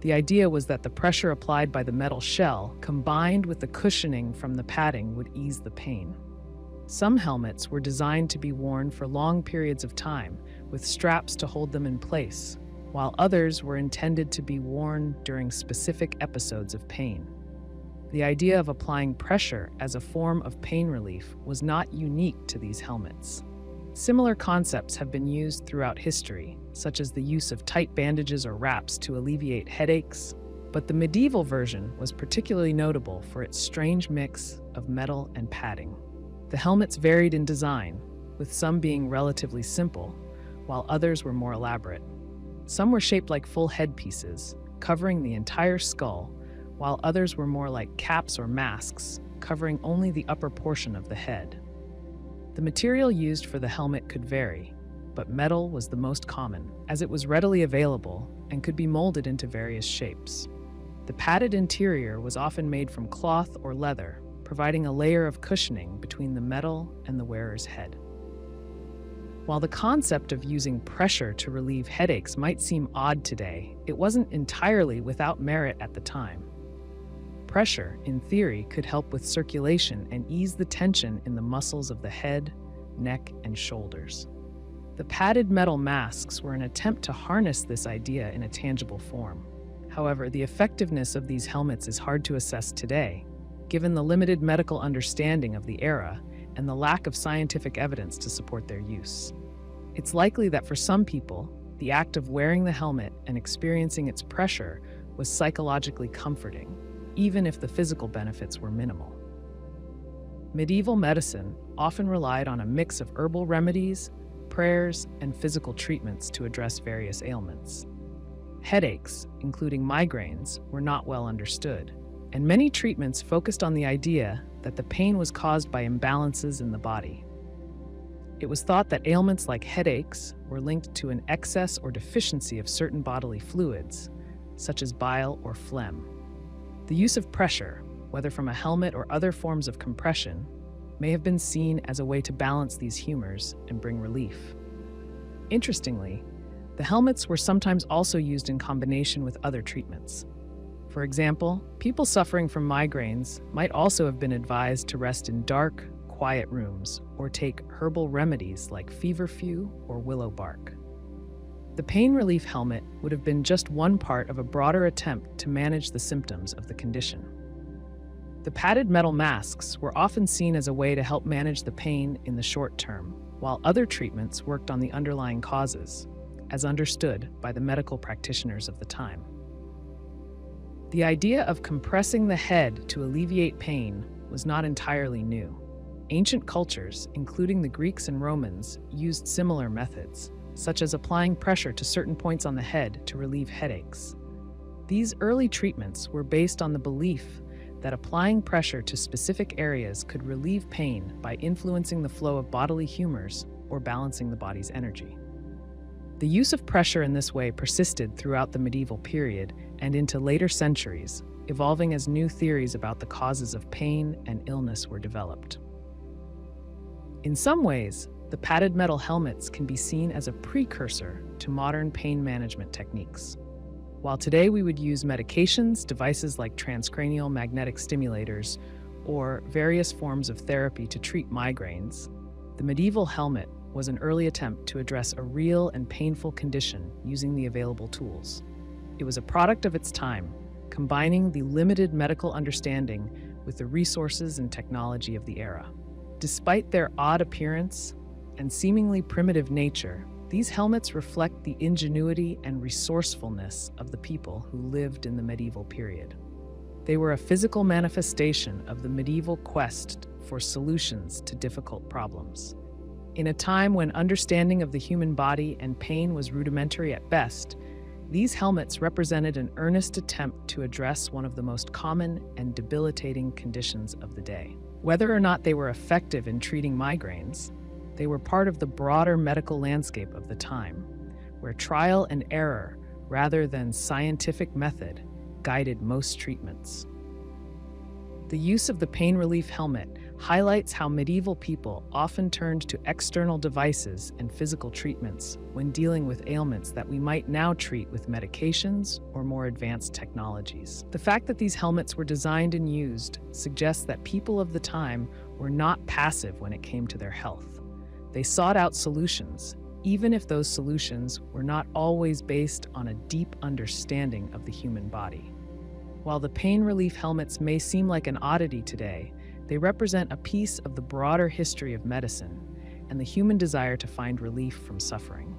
[SPEAKER 1] The idea was that the pressure applied by the metal shell, combined with the cushioning from the padding, would ease the pain. Some helmets were designed to be worn for long periods of time, with straps to hold them in place, while others were intended to be worn during specific episodes of pain. The idea of applying pressure as a form of pain relief was not unique to these helmets. Similar concepts have been used throughout history, such as the use of tight bandages or wraps to alleviate headaches, but the medieval version was particularly notable for its strange mix of metal and padding. The helmets varied in design, with some being relatively simple, while others were more elaborate. Some were shaped like full headpieces, covering the entire skull, while others were more like caps or masks, covering only the upper portion of the head. The material used for the helmet could vary, but metal was the most common, as it was readily available and could be molded into various shapes. The padded interior was often made from cloth or leather, providing a layer of cushioning between the metal and the wearer's head. While the concept of using pressure to relieve headaches might seem odd today, it wasn't entirely without merit at the time. Pressure, in theory, could help with circulation and ease the tension in the muscles of the head, neck, and shoulders. The padded metal masks were an attempt to harness this idea in a tangible form. However, the effectiveness of these helmets is hard to assess today, given the limited medical understanding of the era and the lack of scientific evidence to support their use. It's likely that for some people, the act of wearing the helmet and experiencing its pressure was psychologically comforting, even if the physical benefits were minimal. Medieval medicine often relied on a mix of herbal remedies, prayers, and physical treatments to address various ailments. Headaches, including migraines, were not well understood, and many treatments focused on the idea that the pain was caused by imbalances in the body. It was thought that ailments like headaches were linked to an excess or deficiency of certain bodily fluids, such as bile or phlegm. The use of pressure, whether from a helmet or other forms of compression, may have been seen as a way to balance these humors and bring relief. Interestingly, the helmets were sometimes also used in combination with other treatments. For example, people suffering from migraines might also have been advised to rest in dark, quiet rooms or take herbal remedies like feverfew or willow bark. The pain relief helmet would have been just one part of a broader attempt to manage the symptoms of the condition. The padded metal masks were often seen as a way to help manage the pain in the short term, while other treatments worked on the underlying causes, as understood by the medical practitioners of the time. The idea of compressing the head to alleviate pain was not entirely new. Ancient cultures, including the Greeks and Romans, used similar methods, such as applying pressure to certain points on the head to relieve headaches. These early treatments were based on the belief that applying pressure to specific areas could relieve pain by influencing the flow of bodily humors or balancing the body's energy. The use of pressure in this way persisted throughout the medieval period and into later centuries, evolving as new theories about the causes of pain and illness were developed. In some ways, the padded metal helmets can be seen as a precursor to modern pain management techniques. While today we would use medications, devices like transcranial magnetic stimulators, or various forms of therapy to treat migraines, the medieval helmet was an early attempt to address a real and painful condition using the available tools. It was a product of its time, combining the limited medical understanding with the resources and technology of the era. Despite their odd appearance and seemingly primitive nature, these helmets reflect the ingenuity and resourcefulness of the people who lived in the medieval period. They were a physical manifestation of the medieval quest for solutions to difficult problems. In a time when understanding of the human body and pain was rudimentary at best, these helmets represented an earnest attempt to address one of the most common and debilitating conditions of the day. Whether or not they were effective in treating migraines, they were part of the broader medical landscape of the time, where trial and error, rather than scientific method, guided most treatments. The use of the pain relief helmet highlights how medieval people often turned to external devices and physical treatments when dealing with ailments that we might now treat with medications or more advanced technologies. The fact that these helmets were designed and used suggests that people of the time were not passive when it came to their health. They sought out solutions, even if those solutions were not always based on a deep understanding of the human body. While the pain relief helmets may seem like an oddity today, they represent a piece of the broader history of medicine and the human desire to find relief from suffering.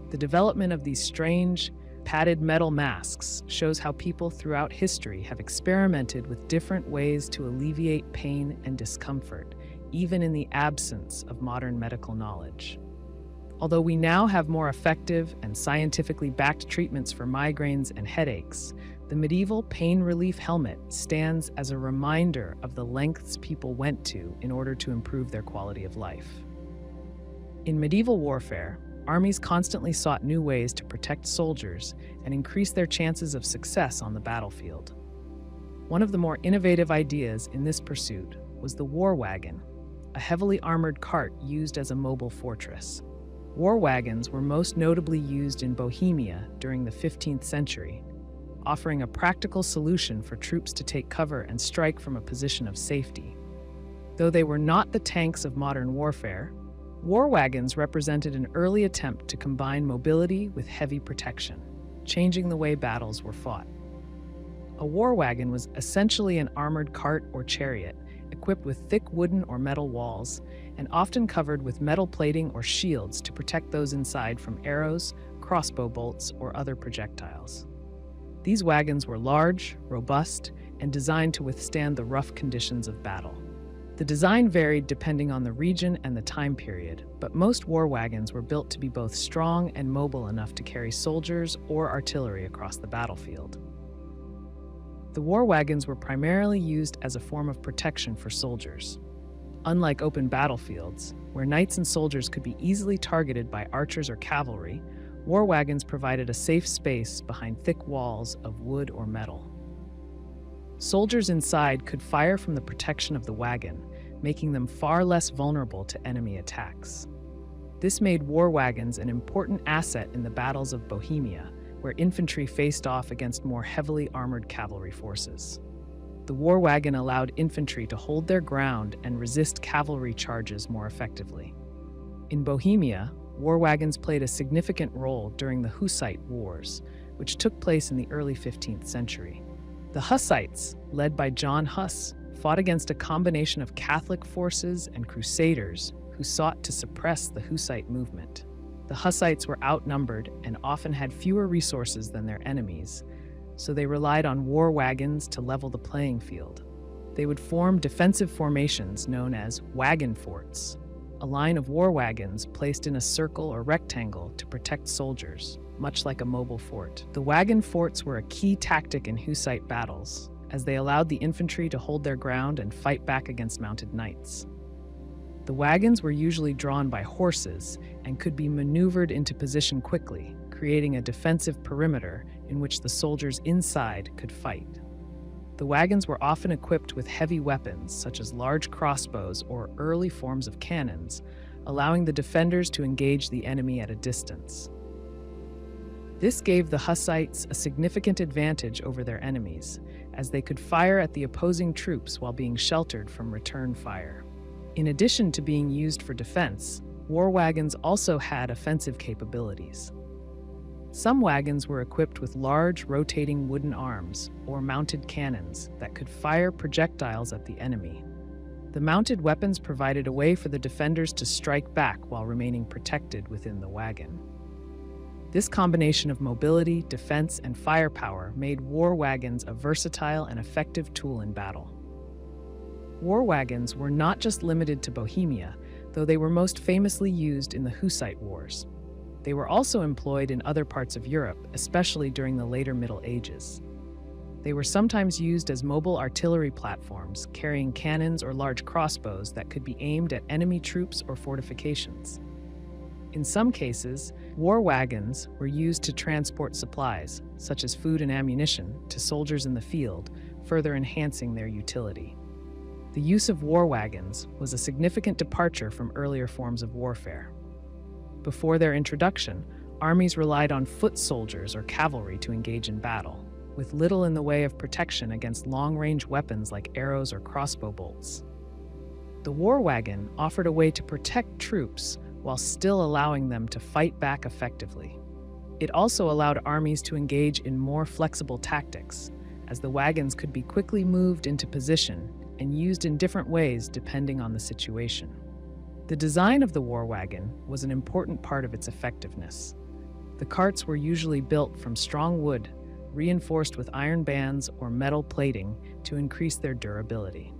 [SPEAKER 1] The development of these strange, padded metal masks shows how people throughout history have experimented with different ways to alleviate pain and discomfort, even in the absence of modern medical knowledge. Although we now have more effective and scientifically backed treatments for migraines and headaches, the medieval pain relief helmet stands as a reminder of the lengths people went to in order to improve their quality of life. In medieval warfare, armies constantly sought new ways to protect soldiers and increase their chances of success on the battlefield. One of the more innovative ideas in this pursuit was the war wagon, a heavily armored cart used as a mobile fortress. War wagons were most notably used in Bohemia during the 15th century, offering a practical solution for troops to take cover and strike from a position of safety. Though they were not the tanks of modern warfare, war wagons represented an early attempt to combine mobility with heavy protection, changing the way battles were fought. A war wagon was essentially an armored cart or chariot, equipped with thick wooden or metal walls, and often covered with metal plating or shields to protect those inside from arrows, crossbow bolts, or other projectiles. These wagons were large, robust, and designed to withstand the rough conditions of battle. The design varied depending on the region and the time period, but most war wagons were built to be both strong and mobile enough to carry soldiers or artillery across the battlefield. The war wagons were primarily used as a form of protection for soldiers. Unlike open battlefields, where knights and soldiers could be easily targeted by archers or cavalry, war wagons provided a safe space behind thick walls of wood or metal. Soldiers inside could fire from the protection of the wagon, making them far less vulnerable to enemy attacks. This made war wagons an important asset in the battles of Bohemia, where infantry faced off against more heavily armored cavalry forces. The war wagon allowed infantry to hold their ground and resist cavalry charges more effectively. In Bohemia, war wagons played a significant role during the Hussite Wars, which took place in the early 15th century. The Hussites, led by John Huss, fought against a combination of Catholic forces and Crusaders who sought to suppress the Hussite movement. The Hussites were outnumbered and often had fewer resources than their enemies, so they relied on war wagons to level the playing field. They would form defensive formations known as wagon forts, a line of war wagons placed in a circle or rectangle to protect soldiers, much like a mobile fort. The wagon forts were a key tactic in Hussite battles, as they allowed the infantry to hold their ground and fight back against mounted knights. The wagons were usually drawn by horses and could be maneuvered into position quickly, creating a defensive perimeter in which the soldiers inside could fight. The wagons were often equipped with heavy weapons, such as large crossbows or early forms of cannons, allowing the defenders to engage the enemy at a distance. This gave the Hussites a significant advantage over their enemies, as they could fire at the opposing troops while being sheltered from return fire. In addition to being used for defense, war wagons also had offensive capabilities. Some wagons were equipped with large, rotating wooden arms or mounted cannons that could fire projectiles at the enemy. The mounted weapons provided a way for the defenders to strike back while remaining protected within the wagon. This combination of mobility, defense, and firepower made war wagons a versatile and effective tool in battle. War wagons were not just limited to Bohemia, though they were most famously used in the Hussite Wars. They were also employed in other parts of Europe, especially during the later Middle Ages. They were sometimes used as mobile artillery platforms, carrying cannons or large crossbows that could be aimed at enemy troops or fortifications. In some cases, war wagons were used to transport supplies, such as food and ammunition, to soldiers in the field, further enhancing their utility. The use of war wagons was a significant departure from earlier forms of warfare. Before their introduction, armies relied on foot soldiers or cavalry to engage in battle, with little in the way of protection against long-range weapons like arrows or crossbow bolts. The war wagon offered a way to protect troops while still allowing them to fight back effectively. It also allowed armies to engage in more flexible tactics, as the wagons could be quickly moved into position and used in different ways depending on the situation. The design of the war wagon was an important part of its effectiveness. The carts were usually built from strong wood, reinforced with iron bands or metal plating to increase their durability.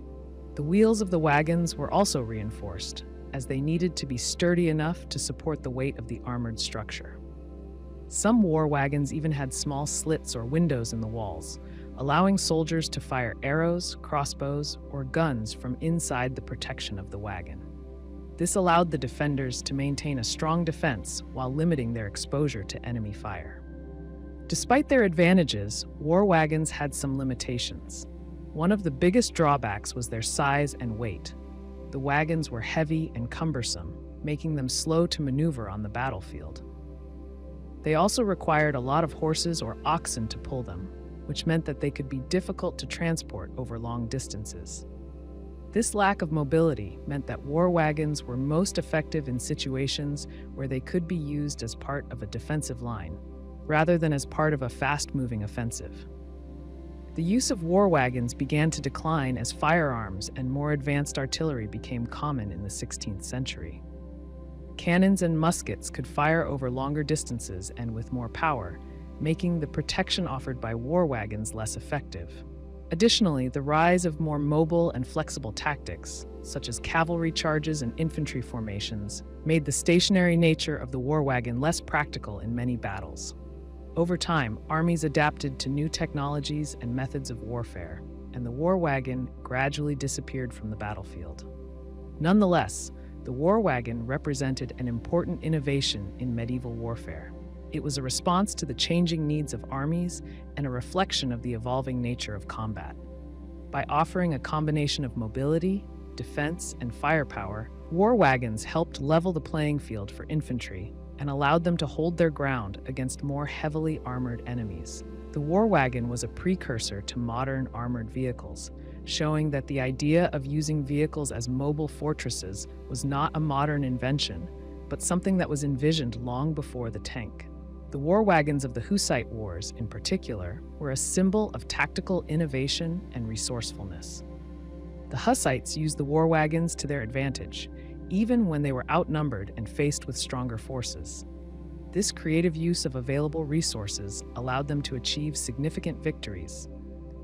[SPEAKER 1] The wheels of the wagons were also reinforced, as they needed to be sturdy enough to support the weight of the armored structure. Some war wagons even had small slits or windows in the walls, allowing soldiers to fire arrows, crossbows, or guns from inside the protection of the wagon. This allowed the defenders to maintain a strong defense while limiting their exposure to enemy fire. Despite their advantages, war wagons had some limitations. One of the biggest drawbacks was their size and weight. The wagons were heavy and cumbersome, making them slow to maneuver on the battlefield. They also required a lot of horses or oxen to pull them, which meant that they could be difficult to transport over long distances. This lack of mobility meant that war wagons were most effective in situations where they could be used as part of a defensive line, rather than as part of a fast-moving offensive. The use of war wagons began to decline as firearms and more advanced artillery became common in the 16th century. Cannons and muskets could fire over longer distances and with more power, making the protection offered by war wagons less effective. Additionally, the rise of more mobile and flexible tactics, such as cavalry charges and infantry formations, made the stationary nature of the war wagon less practical in many battles. Over time, armies adapted to new technologies and methods of warfare, and the war wagon gradually disappeared from the battlefield. Nonetheless, the war wagon represented an important innovation in medieval warfare. It was a response to the changing needs of armies and a reflection of the evolving nature of combat. By offering a combination of mobility, defense, and firepower, war wagons helped level the playing field for infantry and allowed them to hold their ground against more heavily armored enemies. The war wagon was a precursor to modern armored vehicles, showing that the idea of using vehicles as mobile fortresses was not a modern invention, but something that was envisioned long before the tank. The war wagons of the Hussite Wars, in particular, were a symbol of tactical innovation and resourcefulness. The Hussites used the war wagons to their advantage, even when they were outnumbered and faced with stronger forces. This creative use of available resources allowed them to achieve significant victories,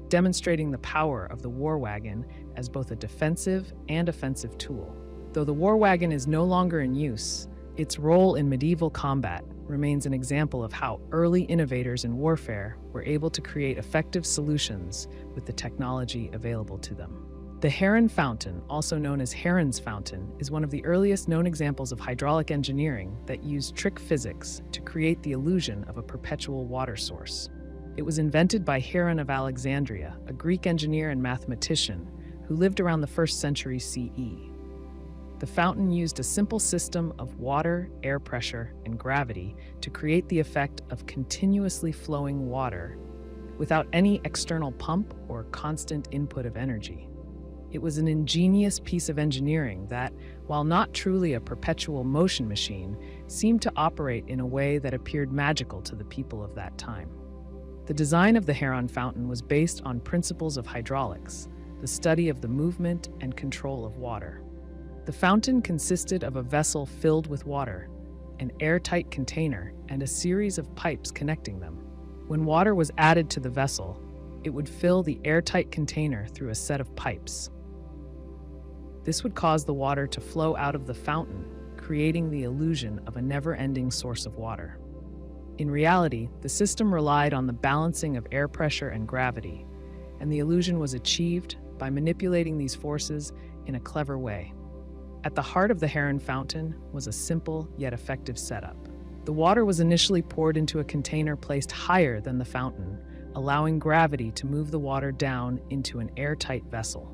[SPEAKER 1] demonstrating the power of the war wagon as both a defensive and offensive tool. Though the war wagon is no longer in use, its role in medieval combat remains an example of how early innovators in warfare were able to create effective solutions with the technology available to them. The Heron Fountain, also known as Heron's Fountain, is one of the earliest known examples of hydraulic engineering that used trick physics to create the illusion of a perpetual water source. It was invented by Heron of Alexandria, a Greek engineer and mathematician who lived around the 1st century CE. The fountain used a simple system of water, air pressure, and gravity to create the effect of continuously flowing water without any external pump or constant input of energy. It was an ingenious piece of engineering that, while not truly a perpetual motion machine, seemed to operate in a way that appeared magical to the people of that time. The design of the Heron Fountain was based on principles of hydraulics, the study of the movement and control of water. The fountain consisted of a vessel filled with water, an airtight container, and a series of pipes connecting them. When water was added to the vessel, it would fill the airtight container through a set of pipes. This would cause the water to flow out of the fountain, creating the illusion of a never-ending source of water. In reality, the system relied on the balancing of air pressure and gravity, and the illusion was achieved by manipulating these forces in a clever way. At the heart of the Heron Fountain was a simple yet effective setup. The water was initially poured into a container placed higher than the fountain, allowing gravity to move the water down into an airtight vessel.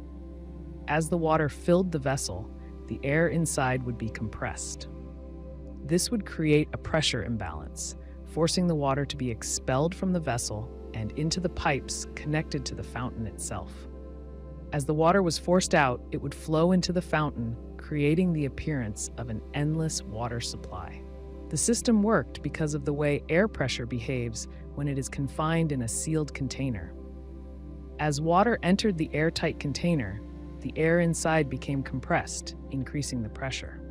[SPEAKER 1] As the water filled the vessel, the air inside would be compressed. This would create a pressure imbalance, forcing the water to be expelled from the vessel and into the pipes connected to the fountain itself. As the water was forced out, it would flow into the fountain, creating the appearance of an endless water supply. The system worked because of the way air pressure behaves when it is confined in a sealed container. As water entered the airtight container, the air inside became compressed, increasing the pressure.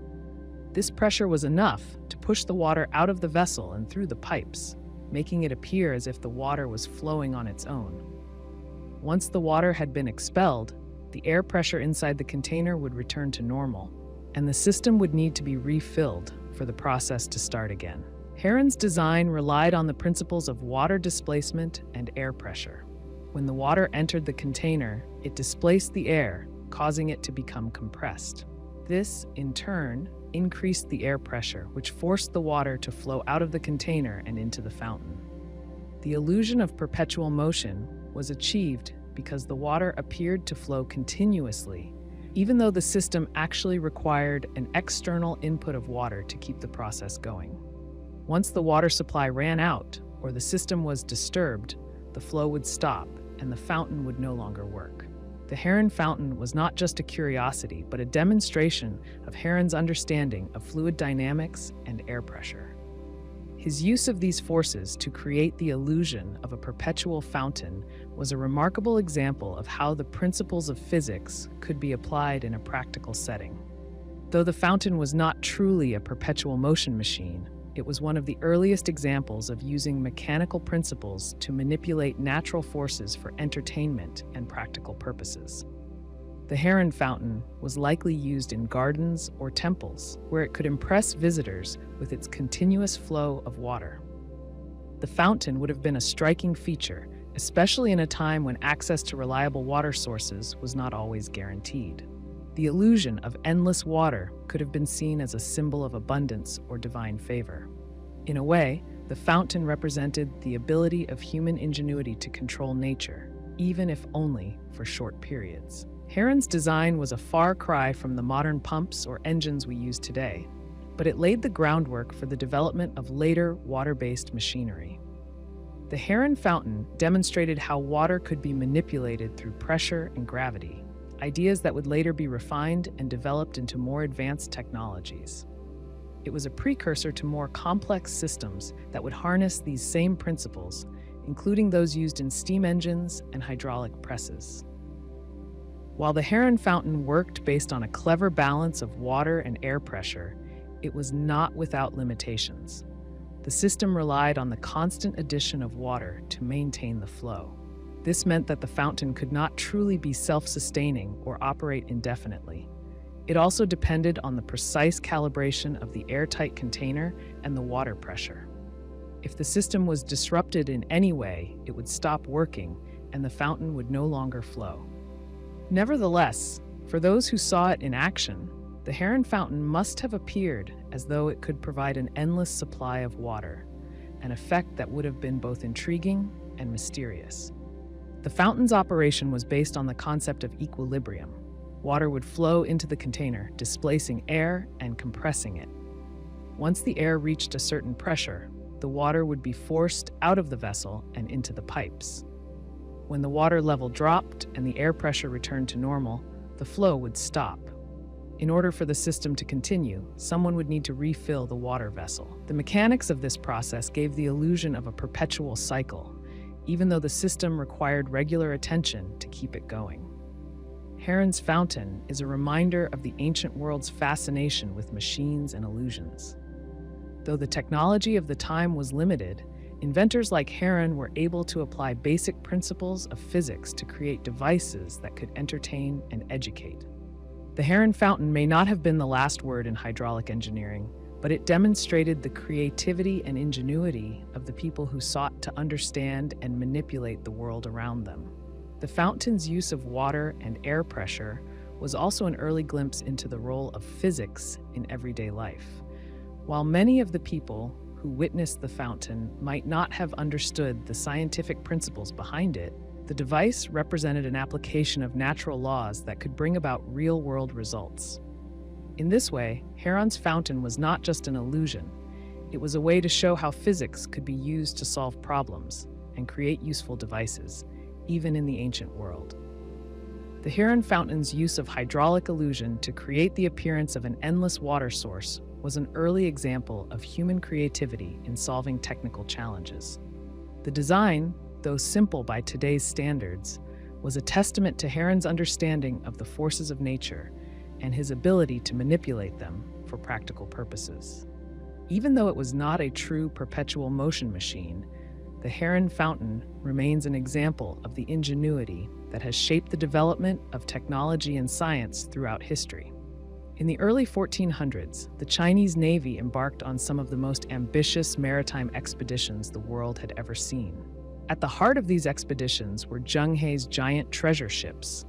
[SPEAKER 1] This pressure was enough to push the water out of the vessel and through the pipes, making it appear as if the water was flowing on its own. Once the water had been expelled, the air pressure inside the container would return to normal, and the system would need to be refilled for the process to start again. Heron's design relied on the principles of water displacement and air pressure. When the water entered the container, it displaced the air, causing it to become compressed. This, in turn, increased the air pressure, which forced the water to flow out of the container and into the fountain. The illusion of perpetual motion was achieved because the water appeared to flow continuously, even though the system actually required an external input of water to keep the process going. Once the water supply ran out, or the system was disturbed, the flow would stop and the fountain would no longer work. The Heron Fountain was not just a curiosity, but a demonstration of Heron's understanding of fluid dynamics and air pressure. His use of these forces to create the illusion of a perpetual fountain was a remarkable example of how the principles of physics could be applied in a practical setting. Though the fountain was not truly a perpetual motion machine, it was one of the earliest examples of using mechanical principles to manipulate natural forces for entertainment and practical purposes. The Heron Fountain was likely used in gardens or temples, where it could impress visitors with its continuous flow of water. The fountain would have been a striking feature, especially in a time when access to reliable water sources was not always guaranteed. The illusion of endless water could have been seen as a symbol of abundance or divine favor. In a way, the fountain represented the ability of human ingenuity to control nature, even if only for short periods. Heron's design was a far cry from the modern pumps or engines we use today, but it laid the groundwork for the development of later water-based machinery. The Heron Fountain demonstrated how water could be manipulated through pressure and gravity, ideas that would later be refined and developed into more advanced technologies. It was a precursor to more complex systems that would harness these same principles, including those used in steam engines and hydraulic presses. While the Heron Fountain worked based on a clever balance of water and air pressure, it was not without limitations. The system relied on the constant addition of water to maintain the flow. This meant that the fountain could not truly be self-sustaining or operate indefinitely. It also depended on the precise calibration of the airtight container and the water pressure. If the system was disrupted in any way, it would stop working and the fountain would no longer flow. Nevertheless, for those who saw it in action, the Heron Fountain must have appeared as though it could provide an endless supply of water, an effect that would have been both intriguing and mysterious. The fountain's operation was based on the concept of equilibrium. Water would flow into the container, displacing air and compressing it. Once the air reached a certain pressure, the water would be forced out of the vessel and into the pipes. When the water level dropped and the air pressure returned to normal, the flow would stop. In order for the system to continue, someone would need to refill the water vessel. The mechanics of this process gave the illusion of a perpetual cycle, even though the system required regular attention to keep it going. Heron's Fountain is a reminder of the ancient world's fascination with machines and illusions. Though the technology of the time was limited, inventors like Heron were able to apply basic principles of physics to create devices that could entertain and educate. The Heron Fountain may not have been the last word in hydraulic engineering, but it demonstrated the creativity and ingenuity of the people who sought to understand and manipulate the world around them. The fountain's use of water and air pressure was also an early glimpse into the role of physics in everyday life. While many of the people who witnessed the fountain might not have understood the scientific principles behind it, the device represented an application of natural laws that could bring about real-world results. In this way, Heron's fountain was not just an illusion. It was a way to show how physics could be used to solve problems and create useful devices, even in the ancient world. The Heron Fountain's use of hydraulic illusion to create the appearance of an endless water source was an early example of human creativity in solving technical challenges. The design, though simple by today's standards, was a testament to Heron's understanding of the forces of nature and his ability to manipulate them for practical purposes. Even though it was not a true perpetual motion machine, the Heron Fountain remains an example of the ingenuity that has shaped the development of technology and science throughout history. In the early 1400s, the Chinese Navy embarked on some of the most ambitious maritime expeditions the world had ever seen. At the heart of these expeditions were Zheng He's giant treasure ships,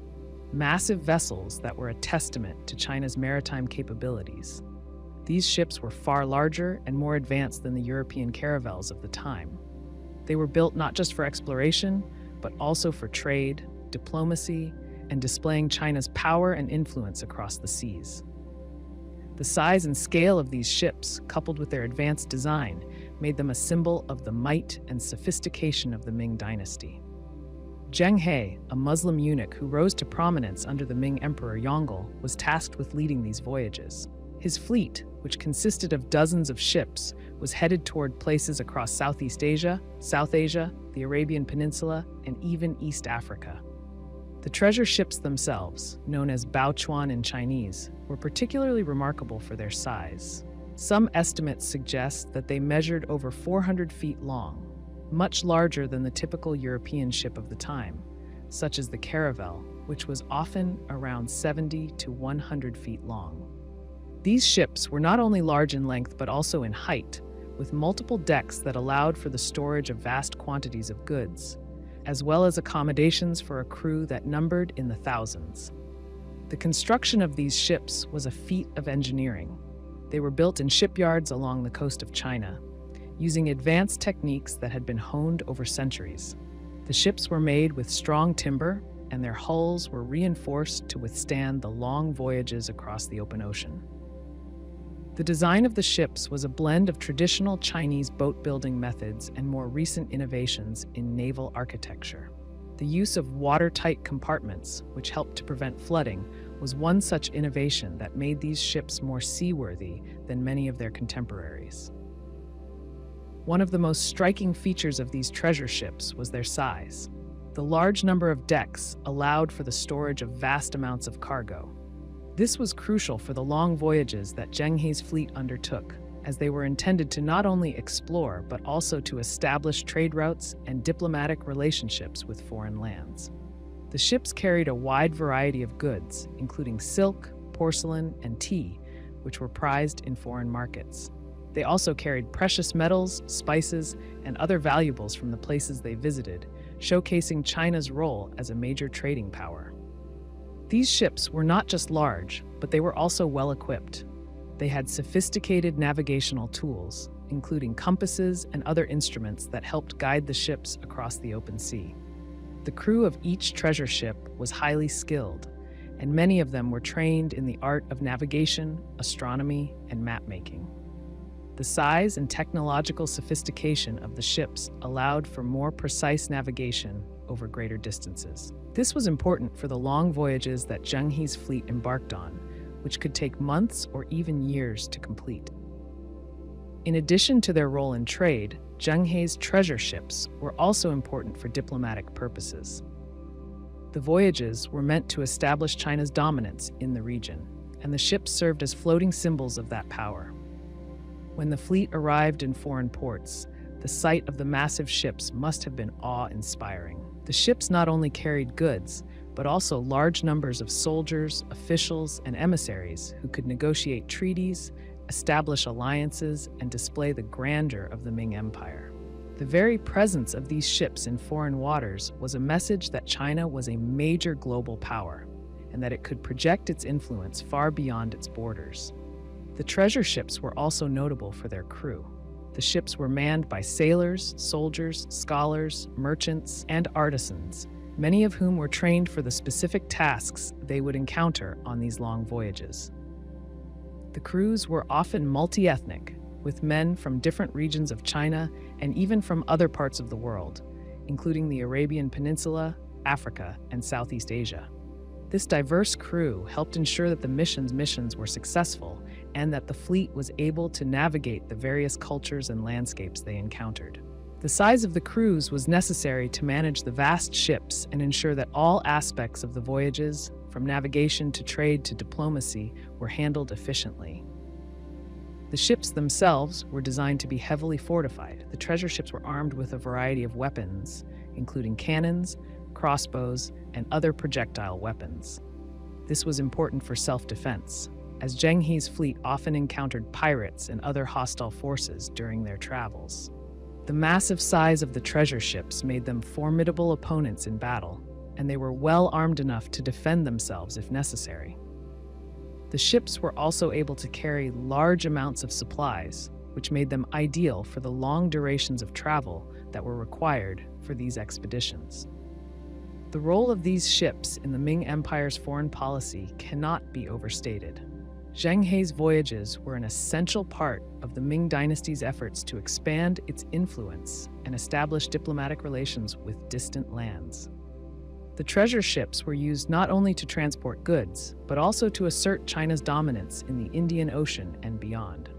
[SPEAKER 1] massive vessels that were a testament to China's maritime capabilities. These ships were far larger and more advanced than the European caravels of the time. They were built not just for exploration, but also for trade, diplomacy, and displaying China's power and influence across the seas. The size and scale of these ships, coupled with their advanced design, made them a symbol of the might and sophistication of the Ming dynasty. Zheng He, a Muslim eunuch who rose to prominence under the Ming Emperor Yongle, was tasked with leading these voyages. His fleet, which consisted of dozens of ships, was headed toward places across Southeast Asia, South Asia, the Arabian Peninsula, and even East Africa. The treasure ships themselves, known as baochuan in Chinese, were particularly remarkable for their size. Some estimates suggest that they measured over 400 feet long, much larger than the typical European ship of the time, such as the caravel, which was often around 70 to 100 feet long. These ships were not only large in length but also in height, with multiple decks that allowed for the storage of vast quantities of goods, as well as accommodations for a crew that numbered in the thousands. The construction of these ships was a feat of engineering. They were built in shipyards along the coast of China, using advanced techniques that had been honed over centuries. The ships were made with strong timber, and their hulls were reinforced to withstand the long voyages across the open ocean. The design of the ships was a blend of traditional Chinese boat-building methods and more recent innovations in naval architecture. The use of watertight compartments, which helped to prevent flooding, was one such innovation that made these ships more seaworthy than many of their contemporaries. One of the most striking features of these treasure ships was their size. The large number of decks allowed for the storage of vast amounts of cargo. This was crucial for the long voyages that Zheng He's fleet undertook, as they were intended to not only explore but also to establish trade routes and diplomatic relationships with foreign lands. The ships carried a wide variety of goods, including silk, porcelain, and tea, which were prized in foreign markets. They also carried precious metals, spices, and other valuables from the places they visited, showcasing China's role as a major trading power. These ships were not just large, but they were also well-equipped. They had sophisticated navigational tools, including compasses and other instruments that helped guide the ships across the open sea. The crew of each treasure ship was highly skilled, and many of them were trained in the art of navigation, astronomy, and map-making. The size and technological sophistication of the ships allowed for more precise navigation over greater distances. This was important for the long voyages that Zheng He's fleet embarked on, which could take months or even years to complete. In addition to their role in trade, Zheng He's treasure ships were also important for diplomatic purposes. The voyages were meant to establish China's dominance in the region, and the ships served as floating symbols of that power. When the fleet arrived in foreign ports, the sight of the massive ships must have been awe-inspiring. The ships not only carried goods, but also large numbers of soldiers, officials, and emissaries who could negotiate treaties, establish alliances, and display the grandeur of the Ming Empire. The very presence of these ships in foreign waters was a message that China was a major global power, and that it could project its influence far beyond its borders. The treasure ships were also notable for their crew. The ships were manned by sailors, soldiers, scholars, merchants, and artisans, many of whom were trained for the specific tasks they would encounter on these long voyages. The crews were often multi-ethnic, with men from different regions of China and even from other parts of the world, including the Arabian Peninsula, Africa, and Southeast Asia. This diverse crew helped ensure that the missions were successful and that the fleet was able to navigate the various cultures and landscapes they encountered. The size of the crews was necessary to manage the vast ships and ensure that all aspects of the voyages, from navigation to trade to diplomacy, were handled efficiently. The ships themselves were designed to be heavily fortified. The treasure ships were armed with a variety of weapons, including cannons, crossbows, and other projectile weapons. This was important for self-defense, as Zheng He's fleet often encountered pirates and other hostile forces during their travels. The massive size of the treasure ships made them formidable opponents in battle, and they were well armed enough to defend themselves if necessary. The ships were also able to carry large amounts of supplies, which made them ideal for the long durations of travel that were required for these expeditions. The role of these ships in the Ming Empire's foreign policy cannot be overstated. Zheng He's voyages were an essential part of the Ming dynasty's efforts to expand its influence and establish diplomatic relations with distant lands. The treasure ships were used not only to transport goods, but also to assert China's dominance in the Indian Ocean and beyond.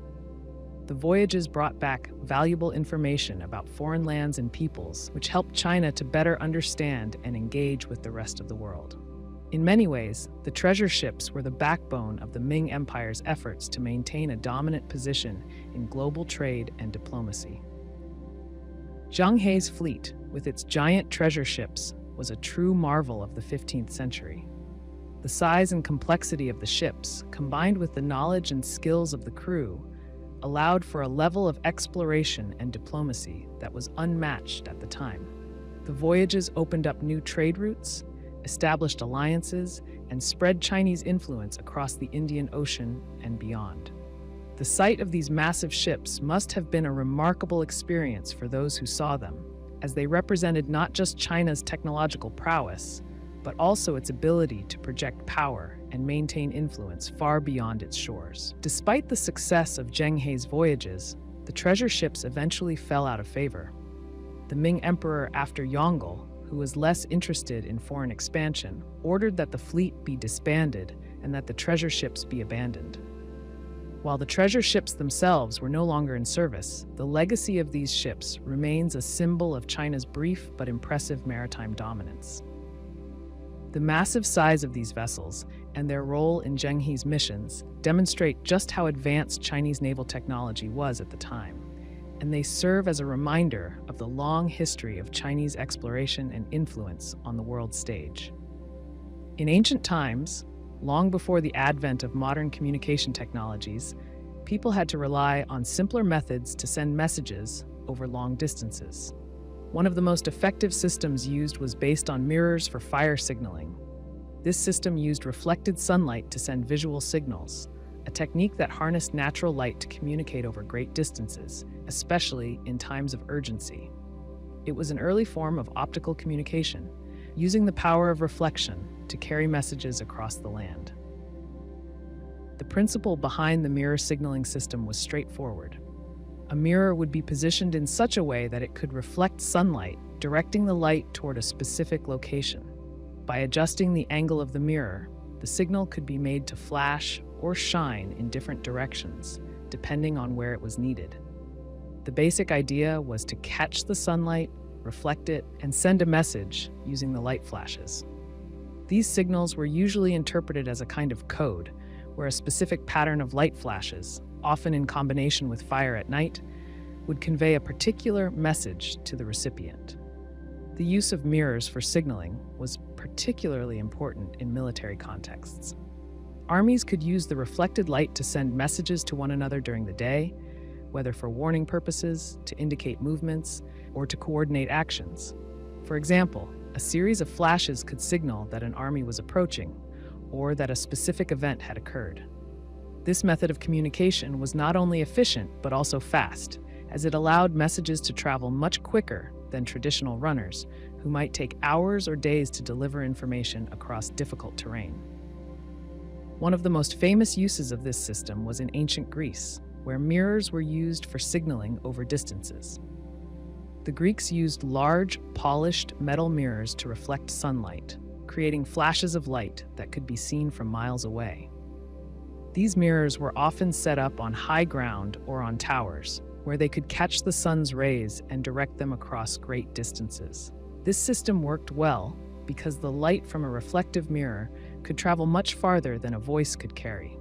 [SPEAKER 1] The voyages brought back valuable information about foreign lands and peoples, which helped China to better understand and engage with the rest of the world. In many ways, the treasure ships were the backbone of the Ming Empire's efforts to maintain a dominant position in global trade and diplomacy. Zheng He's fleet, with its giant treasure ships, was a true marvel of the 15th century. The size and complexity of the ships, combined with the knowledge and skills of the crew, allowed for a level of exploration and diplomacy that was unmatched at the time. The voyages opened up new trade routes, established alliances, and spread Chinese influence across the Indian Ocean and beyond. The sight of these massive ships must have been a remarkable experience for those who saw them, as they represented not just China's technological prowess, but also its ability to project power and maintain influence far beyond its shores. Despite the success of Zheng He's voyages, the treasure ships eventually fell out of favor. The Ming Emperor after Yongle, who was less interested in foreign expansion, ordered that the fleet be disbanded and that the treasure ships be abandoned. While the treasure ships themselves were no longer in service, the legacy of these ships remains a symbol of China's brief but impressive maritime dominance. The massive size of these vessels and their role in Zheng He's missions demonstrate just how advanced Chinese naval technology was at the time, and they serve as a reminder of the long history of Chinese exploration and influence on the world stage. In ancient times, long before the advent of modern communication technologies, people had to rely on simpler methods to send messages over long distances. One of the most effective systems used was based on mirrors for fire signaling. This system used reflected sunlight to send visual signals, a technique that harnessed natural light to communicate over great distances, especially in times of urgency. It was an early form of optical communication, using the power of reflection to carry messages across the land. The principle behind the mirror signaling system was straightforward. A mirror would be positioned in such a way that it could reflect sunlight, directing the light toward a specific location. By adjusting the angle of the mirror, the signal could be made to flash or shine in different directions, depending on where it was needed. The basic idea was to catch the sunlight, reflect it, and send a message using the light flashes. These signals were usually interpreted as a kind of code, where a specific pattern of light flashes, often in combination with fire at night, would convey a particular message to the recipient. The use of mirrors for signaling was particularly important in military contexts. Armies could use the reflected light to send messages to one another during the day, whether for warning purposes, to indicate movements, or to coordinate actions. For example, a series of flashes could signal that an army was approaching, or that a specific event had occurred. This method of communication was not only efficient, but also fast, as it allowed messages to travel much quicker than traditional runners, who might take hours or days to deliver information across difficult terrain. One of the most famous uses of this system was in ancient Greece, where mirrors were used for signaling over distances. The Greeks used large, polished metal mirrors to reflect sunlight, creating flashes of light that could be seen from miles away. These mirrors were often set up on high ground or on towers, where they could catch the sun's rays and direct them across great distances. This system worked well because the light from a reflective mirror could travel much farther than a voice could carry.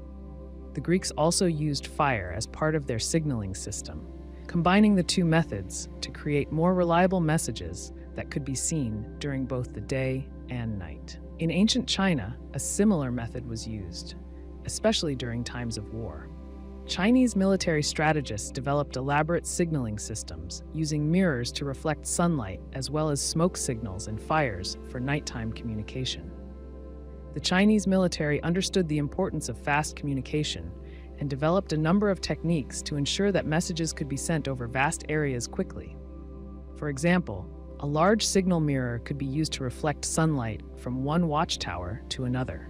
[SPEAKER 1] The Greeks also used fire as part of their signaling system, combining the two methods to create more reliable messages that could be seen during both the day and night. In ancient China, a similar method was used, especially during times of war. Chinese military strategists developed elaborate signaling systems using mirrors to reflect sunlight as well as smoke signals and fires for nighttime communication. The Chinese military understood the importance of fast communication and developed a number of techniques to ensure that messages could be sent over vast areas quickly. For example, a large signal mirror could be used to reflect sunlight from one watchtower to another,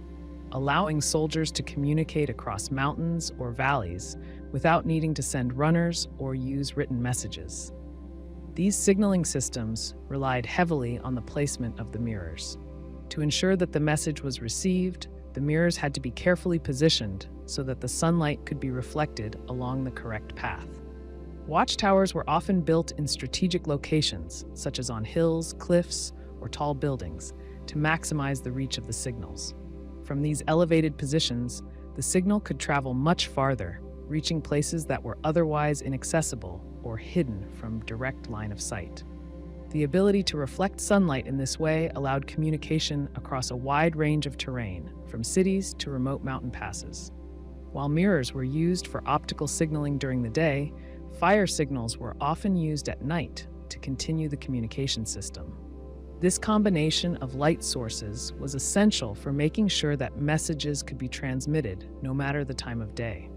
[SPEAKER 1] allowing soldiers to communicate across mountains or valleys without needing to send runners or use written messages. These signaling systems relied heavily on the placement of the mirrors. To ensure that the message was received, the mirrors had to be carefully positioned so that the sunlight could be reflected along the correct path. Watchtowers were often built in strategic locations, such as on hills, cliffs, or tall buildings, to maximize the reach of the signals. From these elevated positions, the signal could travel much farther, reaching places that were otherwise inaccessible or hidden from direct line of sight. The ability to reflect sunlight in this way allowed communication across a wide range of terrain, from cities to remote mountain passes. While mirrors were used for optical signaling during the day, fire signals were often used at night to continue the communication system. This combination of light sources was essential for making sure that messages could be transmitted no matter the time of day.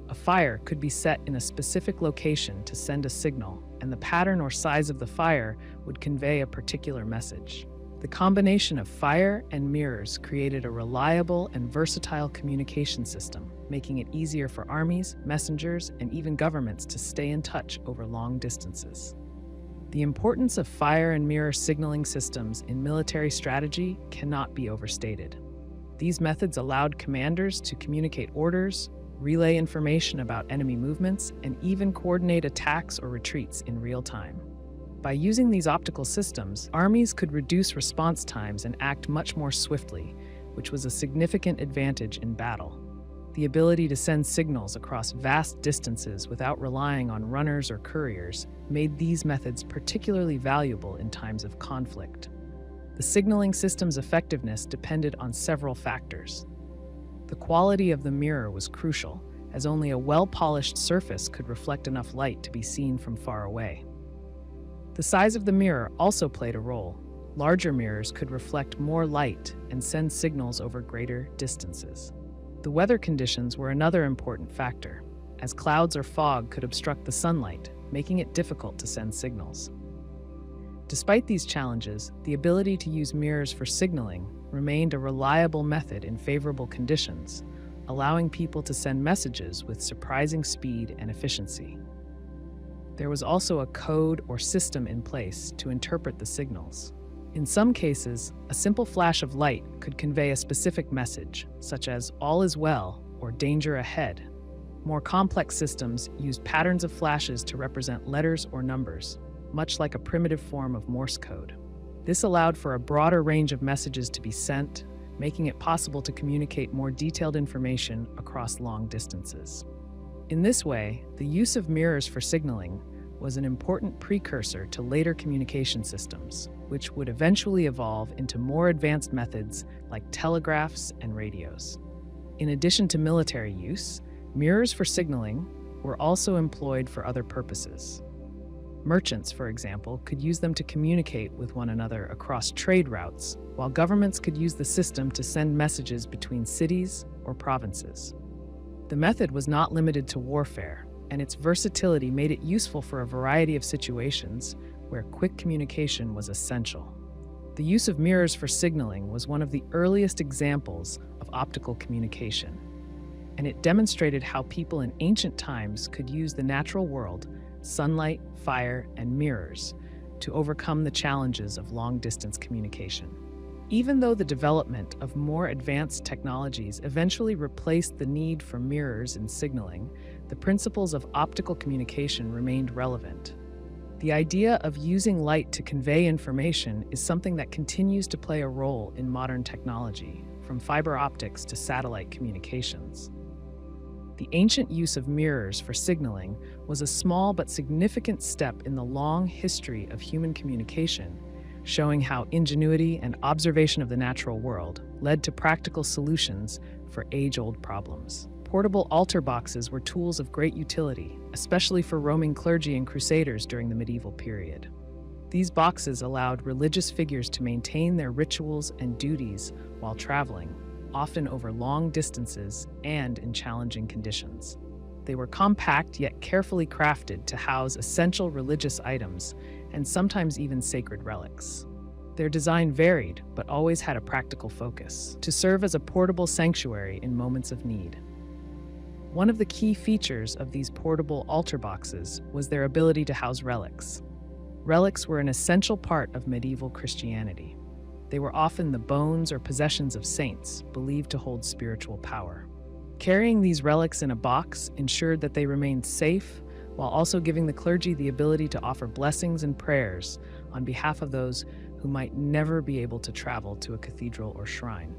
[SPEAKER 1] A fire could be set in a specific location to send a signal, and the pattern or size of the fire would convey a particular message. The combination of fire and mirrors created a reliable and versatile communication system, making it easier for armies, messengers, and even governments to stay in touch over long distances. The importance of fire and mirror signaling systems in military strategy cannot be overstated. These methods allowed commanders to communicate orders, relay information about enemy movements, and even coordinate attacks or retreats in real time. By using these optical systems, armies could reduce response times and act much more swiftly, which was a significant advantage in battle. The ability to send signals across vast distances without relying on runners or couriers made these methods particularly valuable in times of conflict. The signaling system's effectiveness depended on several factors. The quality of the mirror was crucial, as only a well-polished surface could reflect enough light to be seen from far away. The size of the mirror also played a role. Larger mirrors could reflect more light and send signals over greater distances. The weather conditions were another important factor, as clouds or fog could obstruct the sunlight, making it difficult to send signals. Despite these challenges, the ability to use mirrors for signaling remained a reliable method in favorable conditions, allowing people to send messages with surprising speed and efficiency. There was also a code or system in place to interpret the signals. In some cases, a simple flash of light could convey a specific message, such as "all is well" or "danger ahead." More complex systems used patterns of flashes to represent letters or numbers, much like a primitive form of Morse code. This allowed for a broader range of messages to be sent, making it possible to communicate more detailed information across long distances. In this way, the use of mirrors for signaling was an important precursor to later communication systems, which would eventually evolve into more advanced methods like telegraphs and radios. In addition to military use, mirrors for signaling were also employed for other purposes. Merchants, for example, could use them to communicate with one another across trade routes, while governments could use the system to send messages between cities or provinces. The method was not limited to warfare, and its versatility made it useful for a variety of situations where quick communication was essential. The use of mirrors for signaling was one of the earliest examples of optical communication, and it demonstrated how people in ancient times could use the natural world, sunlight, fire, and mirrors to overcome the challenges of long-distance communication. Even though the development of more advanced technologies eventually replaced the need for mirrors in signaling, the principles of optical communication remained relevant. The idea of using light to convey information is something that continues to play a role in modern technology, from fiber optics to satellite communications. The ancient use of mirrors for signaling was a small but significant step in the long history of human communication, showing how ingenuity and observation of the natural world led to practical solutions for age-old problems. Portable altar boxes were tools of great utility, especially for Roman clergy and crusaders during the medieval period. These boxes allowed religious figures to maintain their rituals and duties while traveling, often over long distances and in challenging conditions. They were compact yet carefully crafted to house essential religious items and sometimes even sacred relics. Their design varied, but always had a practical focus: to serve as a portable sanctuary in moments of need. One of the key features of these portable altar boxes was their ability to house relics. Relics were an essential part of medieval Christianity. They were often the bones or possessions of saints, believed to hold spiritual power. Carrying these relics in a box ensured that they remained safe, while also giving the clergy the ability to offer blessings and prayers on behalf of those who might never be able to travel to a cathedral or shrine.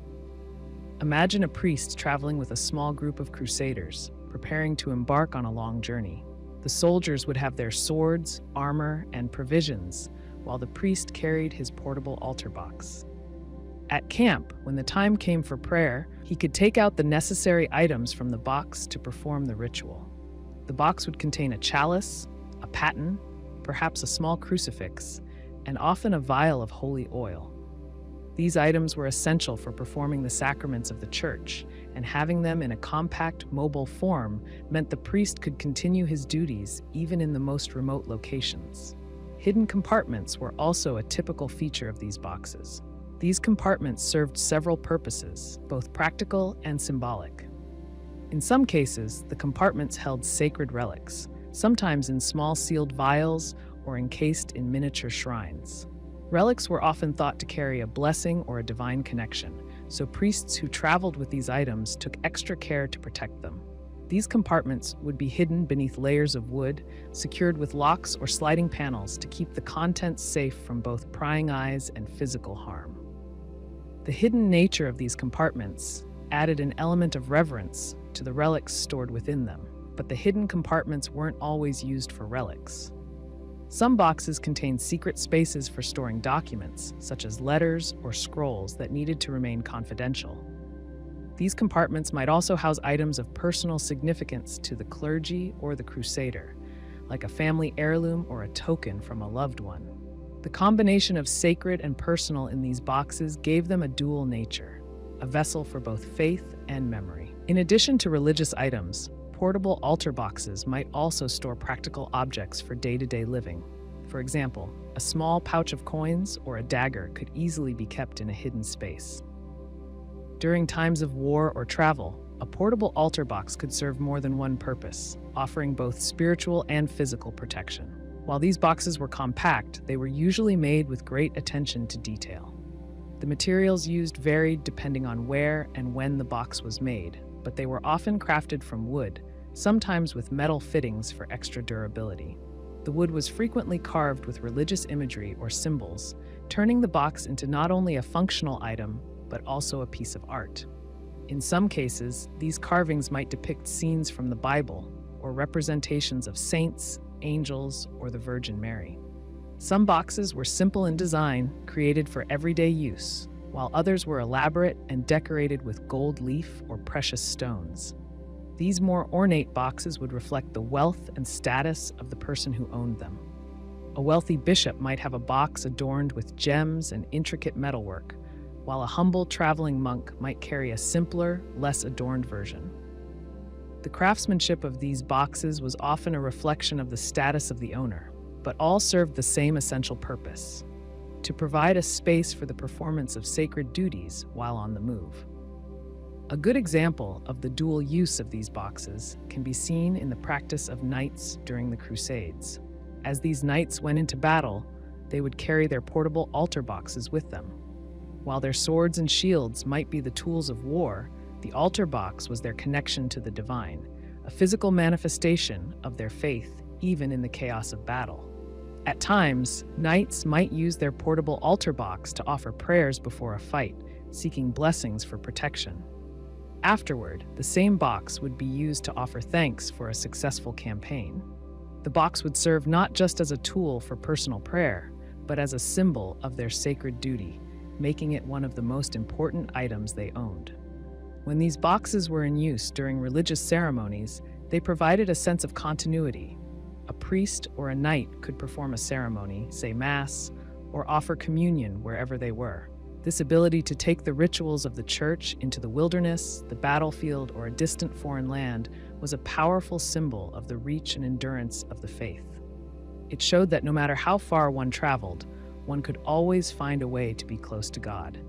[SPEAKER 1] Imagine a priest traveling with a small group of crusaders, preparing to embark on a long journey. The soldiers would have their swords, armor, and provisions, while the priest carried his portable altar box. At camp, when the time came for prayer, he could take out the necessary items from the box to perform the ritual. The box would contain a chalice, a paten, perhaps a small crucifix, and often a vial of holy oil. These items were essential for performing the sacraments of the church, and having them in a compact, mobile form meant the priest could continue his duties even in the most remote locations. Hidden compartments were also a typical feature of these boxes. These compartments served several purposes, both practical and symbolic. In some cases, the compartments held sacred relics, sometimes in small sealed vials or encased in miniature shrines. Relics were often thought to carry a blessing or a divine connection, so priests who traveled with these items took extra care to protect them. These compartments would be hidden beneath layers of wood, secured with locks or sliding panels to keep the contents safe from both prying eyes and physical harm. The hidden nature of these compartments added an element of reverence to the relics stored within them, but the hidden compartments weren't always used for relics. Some boxes contained secret spaces for storing documents, such as letters or scrolls that needed to remain confidential. These compartments might also house items of personal significance to the clergy or the crusader, like a family heirloom or a token from a loved one. The combination of sacred and personal in these boxes gave them a dual nature, a vessel for both faith and memory. In addition to religious items, portable altar boxes might also store practical objects for day-to-day living. For example, a small pouch of coins or a dagger could easily be kept in a hidden space. During times of war or travel, a portable altar box could serve more than one purpose, offering both spiritual and physical protection. While these boxes were compact, they were usually made with great attention to detail. The materials used varied depending on where and when the box was made, but they were often crafted from wood, sometimes with metal fittings for extra durability. The wood was frequently carved with religious imagery or symbols, turning the box into not only a functional item, but also a piece of art. In some cases, these carvings might depict scenes from the Bible or representations of saints, angels, or the Virgin Mary. Some boxes were simple in design, created for everyday use, while others were elaborate and decorated with gold leaf or precious stones. These more ornate boxes would reflect the wealth and status of the person who owned them. A wealthy bishop might have a box adorned with gems and intricate metalwork, while a humble traveling monk might carry a simpler, less adorned version. The craftsmanship of these boxes was often a reflection of the status of the owner, but all served the same essential purpose: to provide a space for the performance of sacred duties while on the move. A good example of the dual use of these boxes can be seen in the practice of knights during the Crusades. As these knights went into battle, they would carry their portable altar boxes with them. While their swords and shields might be the tools of war, the altar box was their connection to the divine, a physical manifestation of their faith even in the chaos of battle. At times, knights might use their portable altar box to offer prayers before a fight, seeking blessings for protection. Afterward, the same box would be used to offer thanks for a successful campaign. The box would serve not just as a tool for personal prayer, but as a symbol of their sacred duty, making it one of the most important items they owned. When these boxes were in use during religious ceremonies, they provided a sense of continuity. A priest or a knight could perform a ceremony, say Mass, or offer communion wherever they were. This ability to take the rituals of the church into the wilderness, the battlefield, or a distant foreign land was a powerful symbol of the reach and endurance of the faith. It showed that no matter how far one traveled, one could always find a way to be close to God.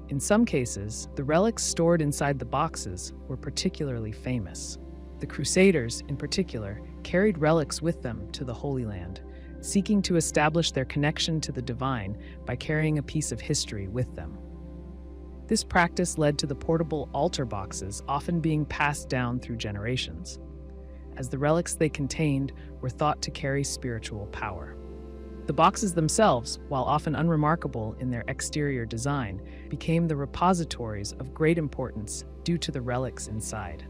[SPEAKER 1] In some cases, the relics stored inside the boxes were particularly famous. The Crusaders, in particular, carried relics with them to the Holy Land, seeking to establish their connection to the divine by carrying a piece of history with them. This practice led to the portable altar boxes often being passed down through generations, as the relics they contained were thought to carry spiritual power. The boxes themselves, while often unremarkable in their exterior design, became the repositories of great importance due to the relics inside.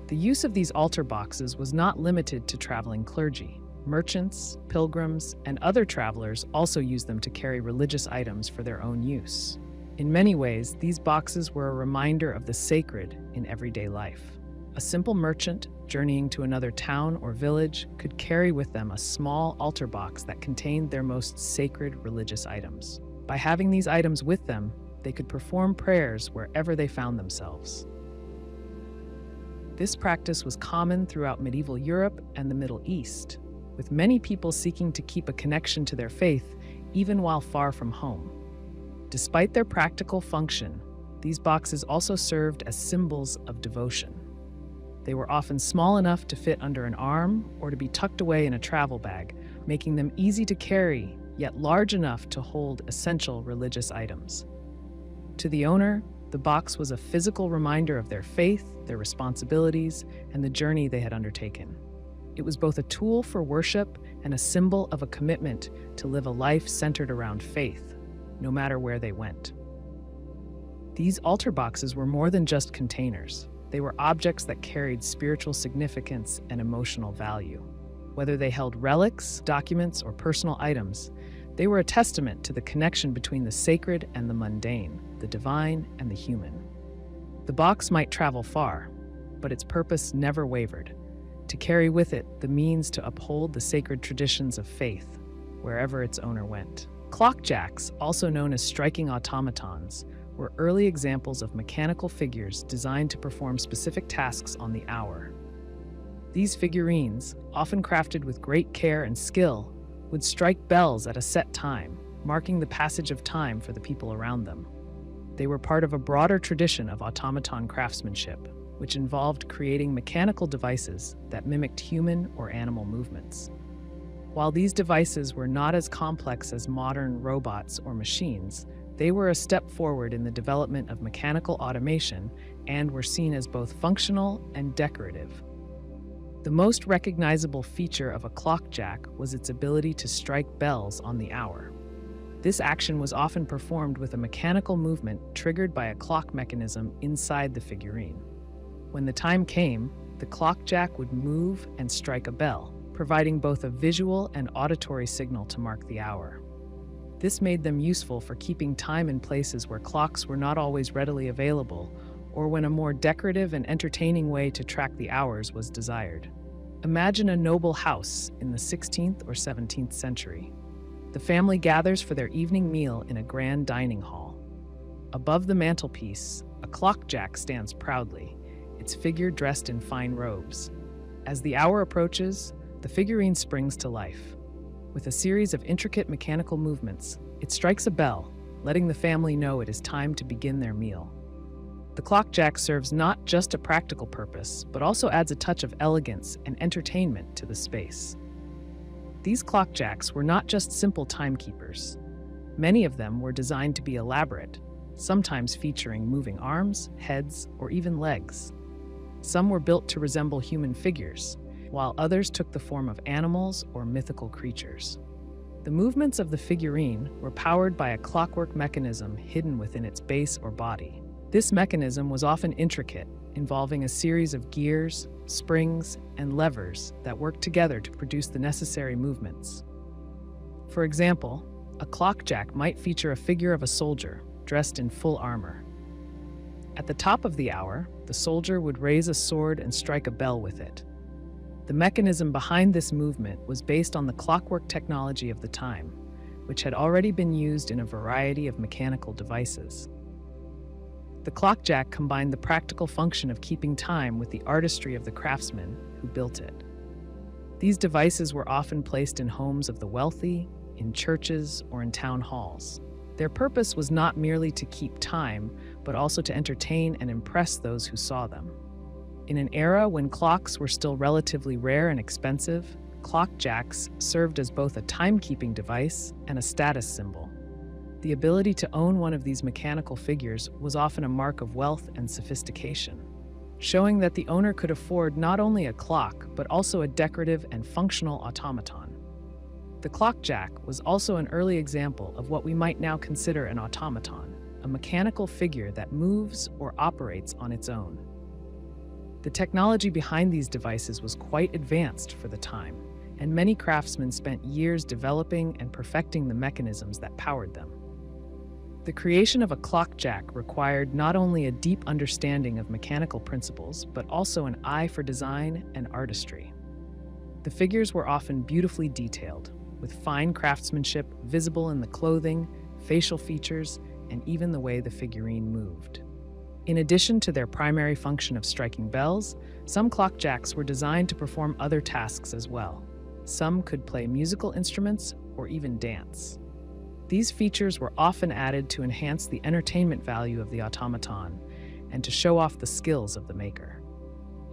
[SPEAKER 1] The use of these altar boxes was not limited to traveling clergy. Merchants, pilgrims, and other travelers also used them to carry religious items for their own use. In many ways, these boxes were a reminder of the sacred in everyday life. A simple merchant journeying to another town or village could carry with them a small altar box that contained their most sacred religious items. By having these items with them, they could perform prayers wherever they found themselves. This practice was common throughout medieval Europe and the Middle East, with many people seeking to keep a connection to their faith even while far from home. Despite their practical function, these boxes also served as symbols of devotion. They were often small enough to fit under an arm or to be tucked away in a travel bag, making them easy to carry, yet large enough to hold essential religious items. To the owner, the box was a physical reminder of their faith, their responsibilities, and the journey they had undertaken. It was both a tool for worship and a symbol of a commitment to live a life centered around faith, no matter where they went. These altar boxes were more than just containers. They were objects that carried spiritual significance and emotional value. Whether they held relics, documents, or personal items, they were a testament to the connection between the sacred and the mundane, the divine and the human. The box might travel far, but its purpose never wavered: to carry with it the means to uphold the sacred traditions of faith wherever its owner went. Clock jacks, also known as striking automatons, were early examples of mechanical figures designed to perform specific tasks on the hour. These figurines, often crafted with great care and skill, would strike bells at a set time, marking the passage of time for the people around them. They were part of a broader tradition of automaton craftsmanship, which involved creating mechanical devices that mimicked human or animal movements. While these devices were not as complex as modern robots or machines, they were a step forward in the development of mechanical automation and were seen as both functional and decorative. The most recognizable feature of a clock jack was its ability to strike bells on the hour. This action was often performed with a mechanical movement triggered by a clock mechanism inside the figurine. When the time came, the clock jack would move and strike a bell, providing both a visual and auditory signal to mark the hour. This made them useful for keeping time in places where clocks were not always readily available, or when a more decorative and entertaining way to track the hours was desired. Imagine a noble house in the 16th or 17th century. The family gathers for their evening meal in a grand dining hall. Above the mantelpiece, a clockjack stands proudly, its figure dressed in fine robes. As the hour approaches, the figurine springs to life. With a series of intricate mechanical movements, it strikes a bell, letting the family know it is time to begin their meal. The clockjack serves not just a practical purpose, but also adds a touch of elegance and entertainment to the space. These clockjacks were not just simple timekeepers. Many of them were designed to be elaborate, sometimes featuring moving arms, heads, or even legs. Some were built to resemble human figures, while others took the form of animals or mythical creatures. The movements of the figurine were powered by a clockwork mechanism hidden within its base or body. This mechanism was often intricate, involving a series of gears, springs, and levers that worked together to produce the necessary movements. For example, a clockjack might feature a figure of a soldier dressed in full armor. At the top of the hour, the soldier would raise a sword and strike a bell with it. The mechanism behind this movement was based on the clockwork technology of the time, which had already been used in a variety of mechanical devices. The clockjack combined the practical function of keeping time with the artistry of the craftsmen who built it. These devices were often placed in homes of the wealthy, in churches, or in town halls. Their purpose was not merely to keep time, but also to entertain and impress those who saw them. In an era when clocks were still relatively rare and expensive, clockjacks served as both a timekeeping device and a status symbol. The ability to own one of these mechanical figures was often a mark of wealth and sophistication, showing that the owner could afford not only a clock, but also a decorative and functional automaton. The clockjack was also an early example of what we might now consider an automaton, a mechanical figure that moves or operates on its own. The technology behind these devices was quite advanced for the time, and many craftsmen spent years developing and perfecting the mechanisms that powered them. The creation of a clockjack required not only a deep understanding of mechanical principles, but also an eye for design and artistry. The figures were often beautifully detailed, with fine craftsmanship visible in the clothing, facial features, and even the way the figurine moved. In addition to their primary function of striking bells, some clockjacks were designed to perform other tasks as well. Some could play musical instruments or even dance. These features were often added to enhance the entertainment value of the automaton and to show off the skills of the maker.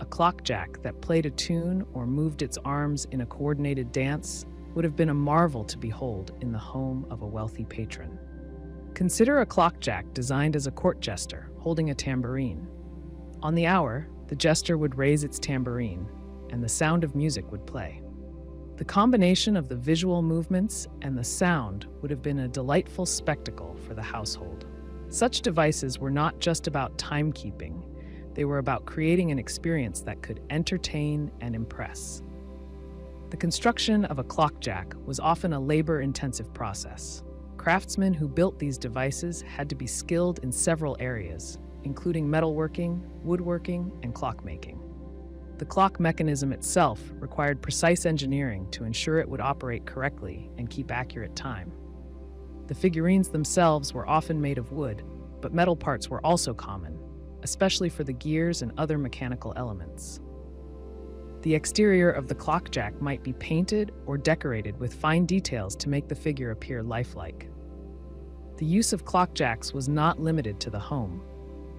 [SPEAKER 1] A clockjack that played a tune or moved its arms in a coordinated dance would have been a marvel to behold in the home of a wealthy patron. Consider a clockjack designed as a court jester holding a tambourine. On the hour, the jester would raise its tambourine, and the sound of music would play. The combination of the visual movements and the sound would have been a delightful spectacle for the household. Such devices were not just about timekeeping, they were about creating an experience that could entertain and impress. The construction of a clockjack was often a labor-intensive process. Craftsmen who built these devices had to be skilled in several areas, including metalworking, woodworking, and clockmaking. The clock mechanism itself required precise engineering to ensure it would operate correctly and keep accurate time. The figurines themselves were often made of wood, but metal parts were also common, especially for the gears and other mechanical elements. The exterior of the clockjack might be painted or decorated with fine details to make the figure appear lifelike. The use of clockjacks was not limited to the home.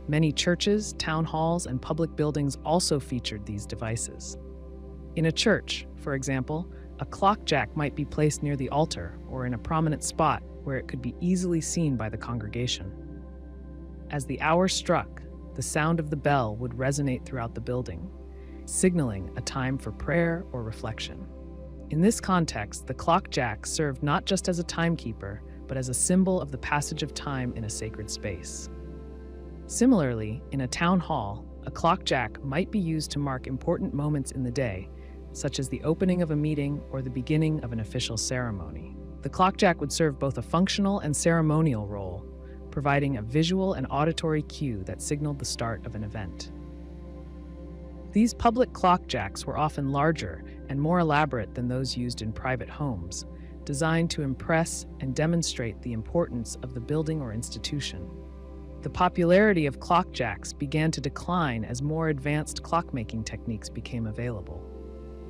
[SPEAKER 1] Many churches, town halls, and public buildings also featured these devices. In a church, for example, a clockjack might be placed near the altar or in a prominent spot where it could be easily seen by the congregation. As the hour struck, the sound of the bell would resonate throughout the building, signaling a time for prayer or reflection. In this context, the clockjack served not just as a timekeeper, but as a symbol of the passage of time in a sacred space. Similarly, in a town hall, a clockjack might be used to mark important moments in the day, such as the opening of a meeting or the beginning of an official ceremony. The clockjack would serve both a functional and ceremonial role, providing a visual and auditory cue that signaled the start of an event. These public clockjacks were often larger and more elaborate than those used in private homes, designed to impress and demonstrate the importance of the building or institution. The popularity of clockjacks began to decline as more advanced clockmaking techniques became available.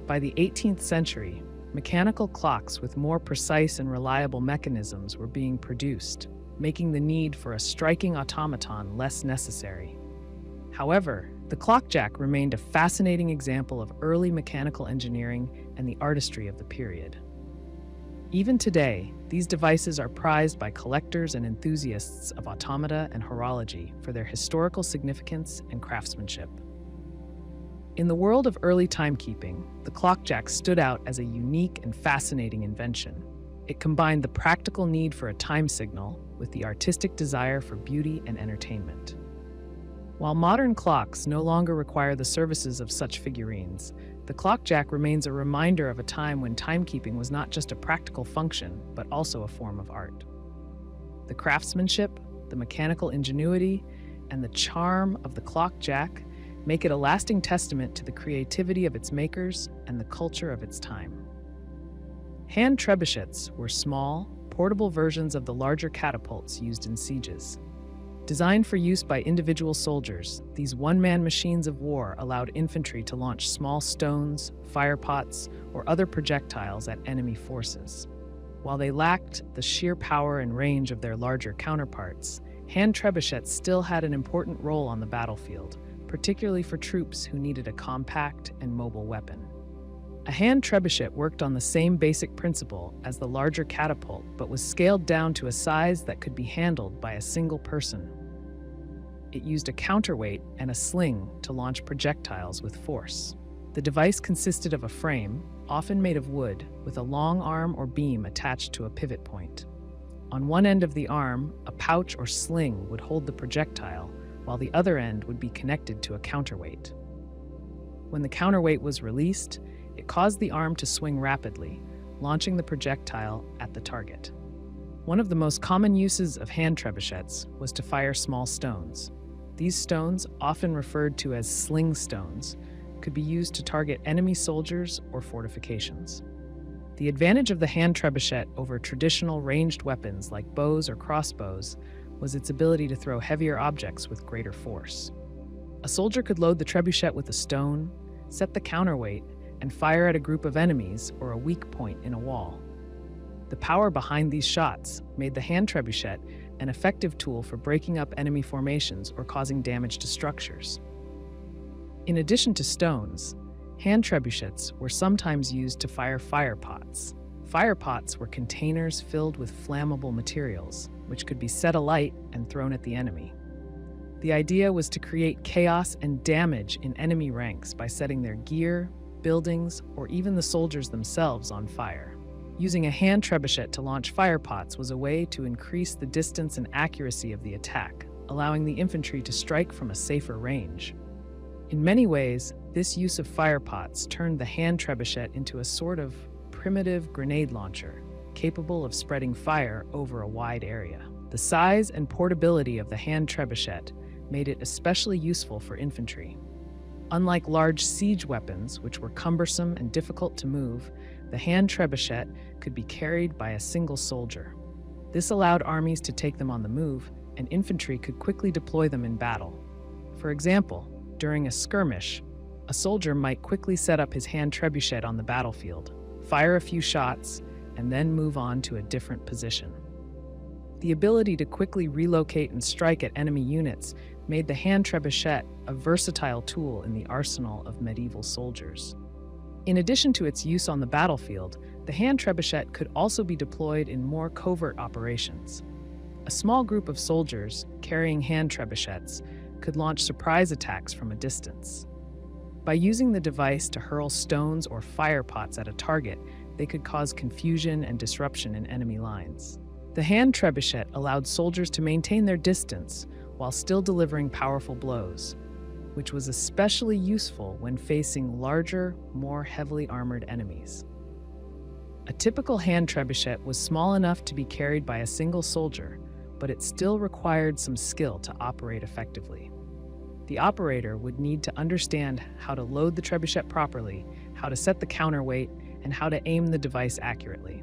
[SPEAKER 1] By the 18th century, mechanical clocks with more precise and reliable mechanisms were being produced, making the need for a striking automaton less necessary. However, the clockjack remained a fascinating example of early mechanical engineering and the artistry of the period. Even today, these devices are prized by collectors and enthusiasts of automata and horology for their historical significance and craftsmanship. In the world of early timekeeping, the clockjack stood out as a unique and fascinating invention. It combined the practical need for a time signal with the artistic desire for beauty and entertainment. While modern clocks no longer require the services of such figurines, the clockjack remains a reminder of a time when timekeeping was not just a practical function, but also a form of art. The craftsmanship, the mechanical ingenuity, and the charm of the clockjack make it a lasting testament to the creativity of its makers and the culture of its time. Hand trebuchets were small, portable versions of the larger catapults used in sieges. Designed for use by individual soldiers, these one-man machines of war allowed infantry to launch small stones, firepots, or other projectiles at enemy forces. While they lacked the sheer power and range of their larger counterparts, hand trebuchets still had an important role on the battlefield, particularly for troops who needed a compact and mobile weapon. A hand trebuchet worked on the same basic principle as the larger catapult, but was scaled down to a size that could be handled by a single person. It used a counterweight and a sling to launch projectiles with force. The device consisted of a frame, often made of wood, with a long arm or beam attached to a pivot point. On one end of the arm, a pouch or sling would hold the projectile, while the other end would be connected to a counterweight. When the counterweight was released, it caused the arm to swing rapidly, launching the projectile at the target. One of the most common uses of hand trebuchets was to fire small stones. These stones, often referred to as sling stones, could be used to target enemy soldiers or fortifications. The advantage of the hand trebuchet over traditional ranged weapons like bows or crossbows was its ability to throw heavier objects with greater force. A soldier could load the trebuchet with a stone, set the counterweight, and fire at a group of enemies or a weak point in a wall. The power behind these shots made the hand trebuchet an effective tool for breaking up enemy formations or causing damage to structures. In addition to stones, hand trebuchets were sometimes used to fire firepots. Firepots were containers filled with flammable materials, which could be set alight and thrown at the enemy. The idea was to create chaos and damage in enemy ranks by setting their gear, buildings, or even the soldiers themselves on fire. Using a hand trebuchet to launch firepots was a way to increase the distance and accuracy of the attack, allowing the infantry to strike from a safer range. In many ways, this use of firepots turned the hand trebuchet into a sort of primitive grenade launcher, capable of spreading fire over a wide area. The size and portability of the hand trebuchet made it especially useful for infantry. Unlike large siege weapons, which were cumbersome and difficult to move, the hand trebuchet could be carried by a single soldier. This allowed armies to take them on the move, and infantry could quickly deploy them in battle. For example, during a skirmish, a soldier might quickly set up his hand trebuchet on the battlefield, fire a few shots, and then move on to a different position. The ability to quickly relocate and strike at enemy units made the hand trebuchet a versatile tool in the arsenal of medieval soldiers. In addition to its use on the battlefield, the hand trebuchet could also be deployed in more covert operations. A small group of soldiers, carrying hand trebuchets, could launch surprise attacks from a distance. By using the device to hurl stones or firepots at a target, they could cause confusion and disruption in enemy lines. The hand trebuchet allowed soldiers to maintain their distance while still delivering powerful blows. which was especially useful when facing larger, more heavily armored enemies. A typical hand trebuchet was small enough to be carried by a single soldier, but it still required some skill to operate effectively. The operator would need to understand how to load the trebuchet properly, how to set the counterweight, and how to aim the device accurately.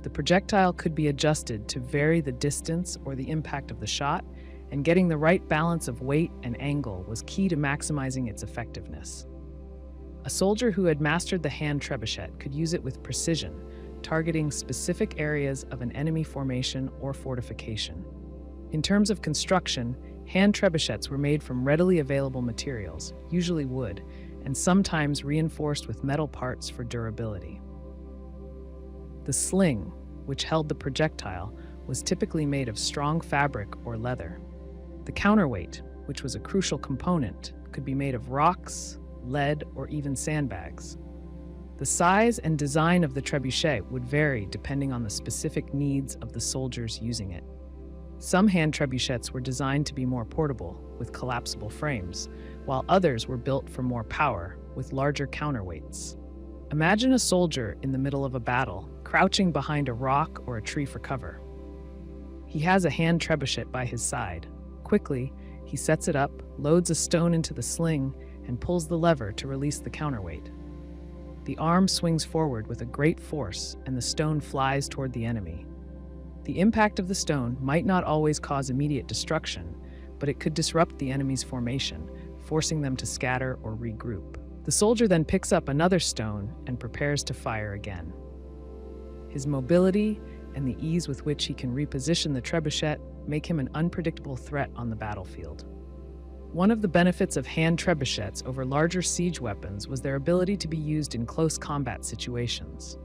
[SPEAKER 1] The projectile could be adjusted to vary the distance or the impact of the shot, and getting the right balance of weight and angle was key to maximizing its effectiveness. A soldier who had mastered the hand trebuchet could use it with precision, targeting specific areas of an enemy formation or fortification. In terms of construction, hand trebuchets were made from readily available materials, usually wood, and sometimes reinforced with metal parts for durability. The sling, which held the projectile, was typically made of strong fabric or leather. The counterweight, which was a crucial component, could be made of rocks, lead, or even sandbags. The size and design of the trebuchet would vary depending on the specific needs of the soldiers using it. Some hand trebuchets were designed to be more portable, with collapsible frames, while others were built for more power, with larger counterweights. Imagine a soldier in the middle of a battle, crouching behind a rock or a tree for cover. He has a hand trebuchet by his side. Quickly, he sets it up, loads a stone into the sling, and pulls the lever to release the counterweight. The arm swings forward with a great force, and the stone flies toward the enemy. The impact of the stone might not always cause immediate destruction, but it could disrupt the enemy's formation, forcing them to scatter or regroup. The soldier then picks up another stone and prepares to fire again. His mobility and the ease with which he can reposition the trebuchet make him an unpredictable threat on the battlefield. One of the benefits of hand trebuchets over larger siege weapons was their ability to be used in close combat situations.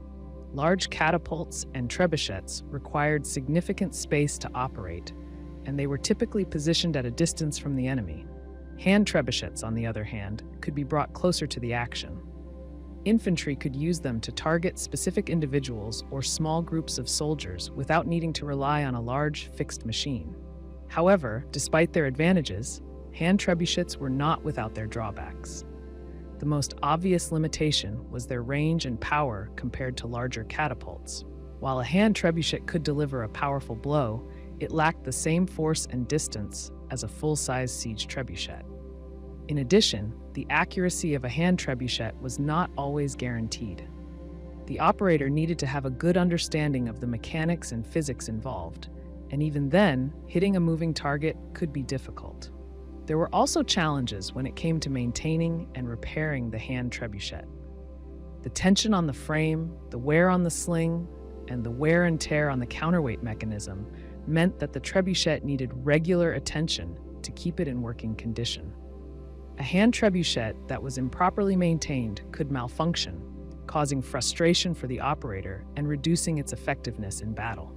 [SPEAKER 1] Large catapults and trebuchets required significant space to operate, and they were typically positioned at a distance from the enemy. Hand trebuchets, on the other hand, could be brought closer to the action. Infantry could use them to target specific individuals or small groups of soldiers without needing to rely on a large, fixed machine. However, despite their advantages, hand trebuchets were not without their drawbacks. The most obvious limitation was their range and power compared to larger catapults. While a hand trebuchet could deliver a powerful blow, it lacked the same force and distance as a full-size siege trebuchet. In addition, the accuracy of a hand trebuchet was not always guaranteed. The operator needed to have a good understanding of the mechanics and physics involved, and even then, hitting a moving target could be difficult. There were also challenges when it came to maintaining and repairing the hand trebuchet. The tension on the frame, the wear on the sling, and the wear and tear on the counterweight mechanism meant that the trebuchet needed regular attention to keep it in working condition. A hand trebuchet that was improperly maintained could malfunction, causing frustration for the operator and reducing its effectiveness in battle.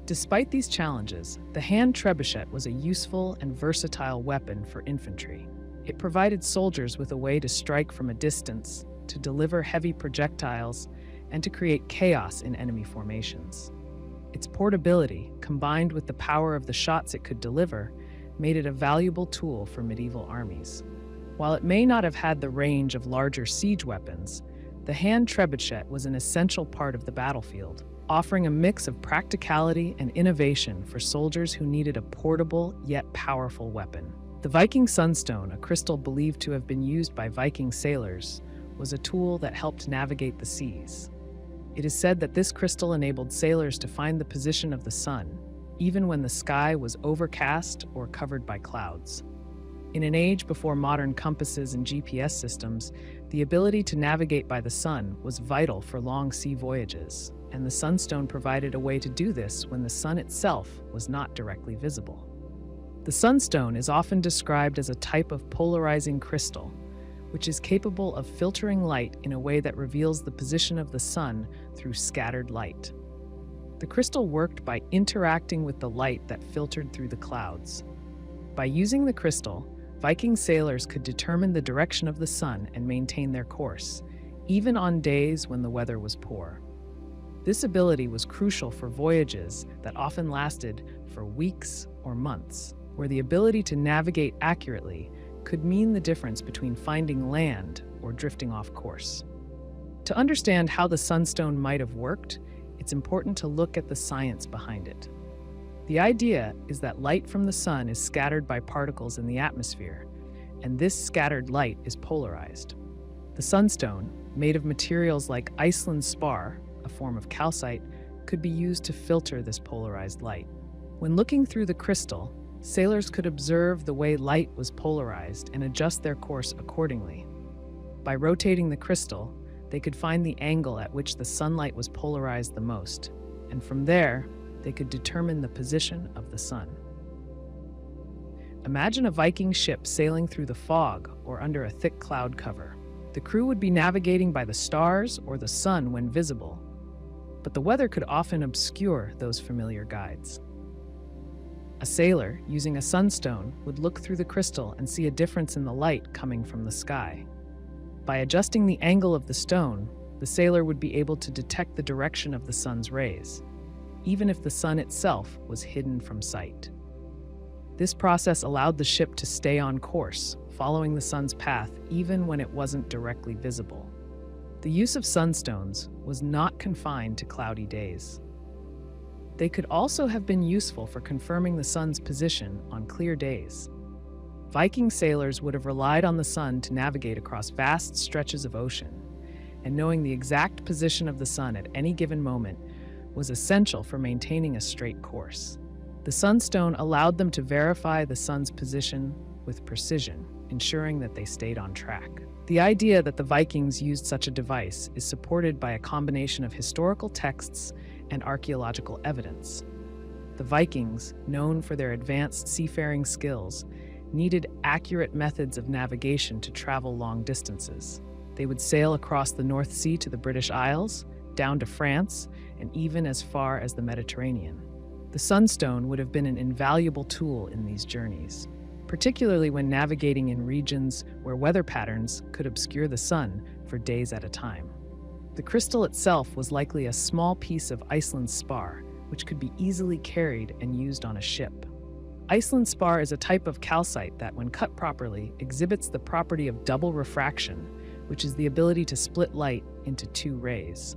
[SPEAKER 1] Despite these challenges, the hand trebuchet was a useful and versatile weapon for infantry. It provided soldiers with a way to strike from a distance, to deliver heavy projectiles, and to create chaos in enemy formations. Its portability, combined with the power of the shots it could deliver, made it a valuable tool for medieval armies. While it may not have had the range of larger siege weapons, the hand trebuchet was an essential part of the battlefield, offering a mix of practicality and innovation for soldiers who needed a portable yet powerful weapon. The Viking Sunstone, a crystal believed to have been used by Viking sailors, was a tool that helped navigate the seas. It is said that this crystal enabled sailors to find the position of the sun, even when the sky was overcast or covered by clouds. In an age before modern compasses and GPS systems, the ability to navigate by the sun was vital for long sea voyages, and the sunstone provided a way to do this when the sun itself was not directly visible. The sunstone is often described as a type of polarizing crystal, which is capable of filtering light in a way that reveals the position of the sun through scattered light. The crystal worked by interacting with the light that filtered through the clouds. By using the crystal, Viking sailors could determine the direction of the sun and maintain their course, even on days when the weather was poor. This ability was crucial for voyages that often lasted for weeks or months, where the ability to navigate accurately could mean the difference between finding land or drifting off course. To understand how the sunstone might have worked, it's important to look at the science behind it. The idea is that light from the sun is scattered by particles in the atmosphere, and this scattered light is polarized. The sunstone, made of materials like Iceland spar, a form of calcite, could be used to filter this polarized light. When looking through the crystal, sailors could observe the way light was polarized and adjust their course accordingly. By rotating the crystal, they could find the angle at which the sunlight was polarized the most, and from there, they could determine the position of the sun. Imagine a Viking ship sailing through the fog or under a thick cloud cover. The crew would be navigating by the stars or the sun when visible, but the weather could often obscure those familiar guides. A sailor, using a sunstone, would look through the crystal and see a difference in the light coming from the sky. By adjusting the angle of the stone, the sailor would be able to detect the direction of the sun's rays, even if the sun itself was hidden from sight. This process allowed the ship to stay on course, following the sun's path even when it wasn't directly visible. The use of sunstones was not confined to cloudy days. They could also have been useful for confirming the sun's position on clear days. Viking sailors would have relied on the sun to navigate across vast stretches of ocean, and knowing the exact position of the sun at any given moment was essential for maintaining a straight course. The sunstone allowed them to verify the sun's position with precision, ensuring that they stayed on track. The idea that the Vikings used such a device is supported by a combination of historical texts and archaeological evidence. The Vikings, known for their advanced seafaring skills, needed accurate methods of navigation to travel long distances. They would sail across the North Sea to the British Isles, down to France, and even as far as the Mediterranean. The sunstone would have been an invaluable tool in these journeys, particularly when navigating in regions where weather patterns could obscure the sun for days at a time. The crystal itself was likely a small piece of Iceland spar, which could be easily carried and used on a ship. Iceland spar is a type of calcite that, when cut properly, exhibits the property of double refraction, which is the ability to split light into two rays.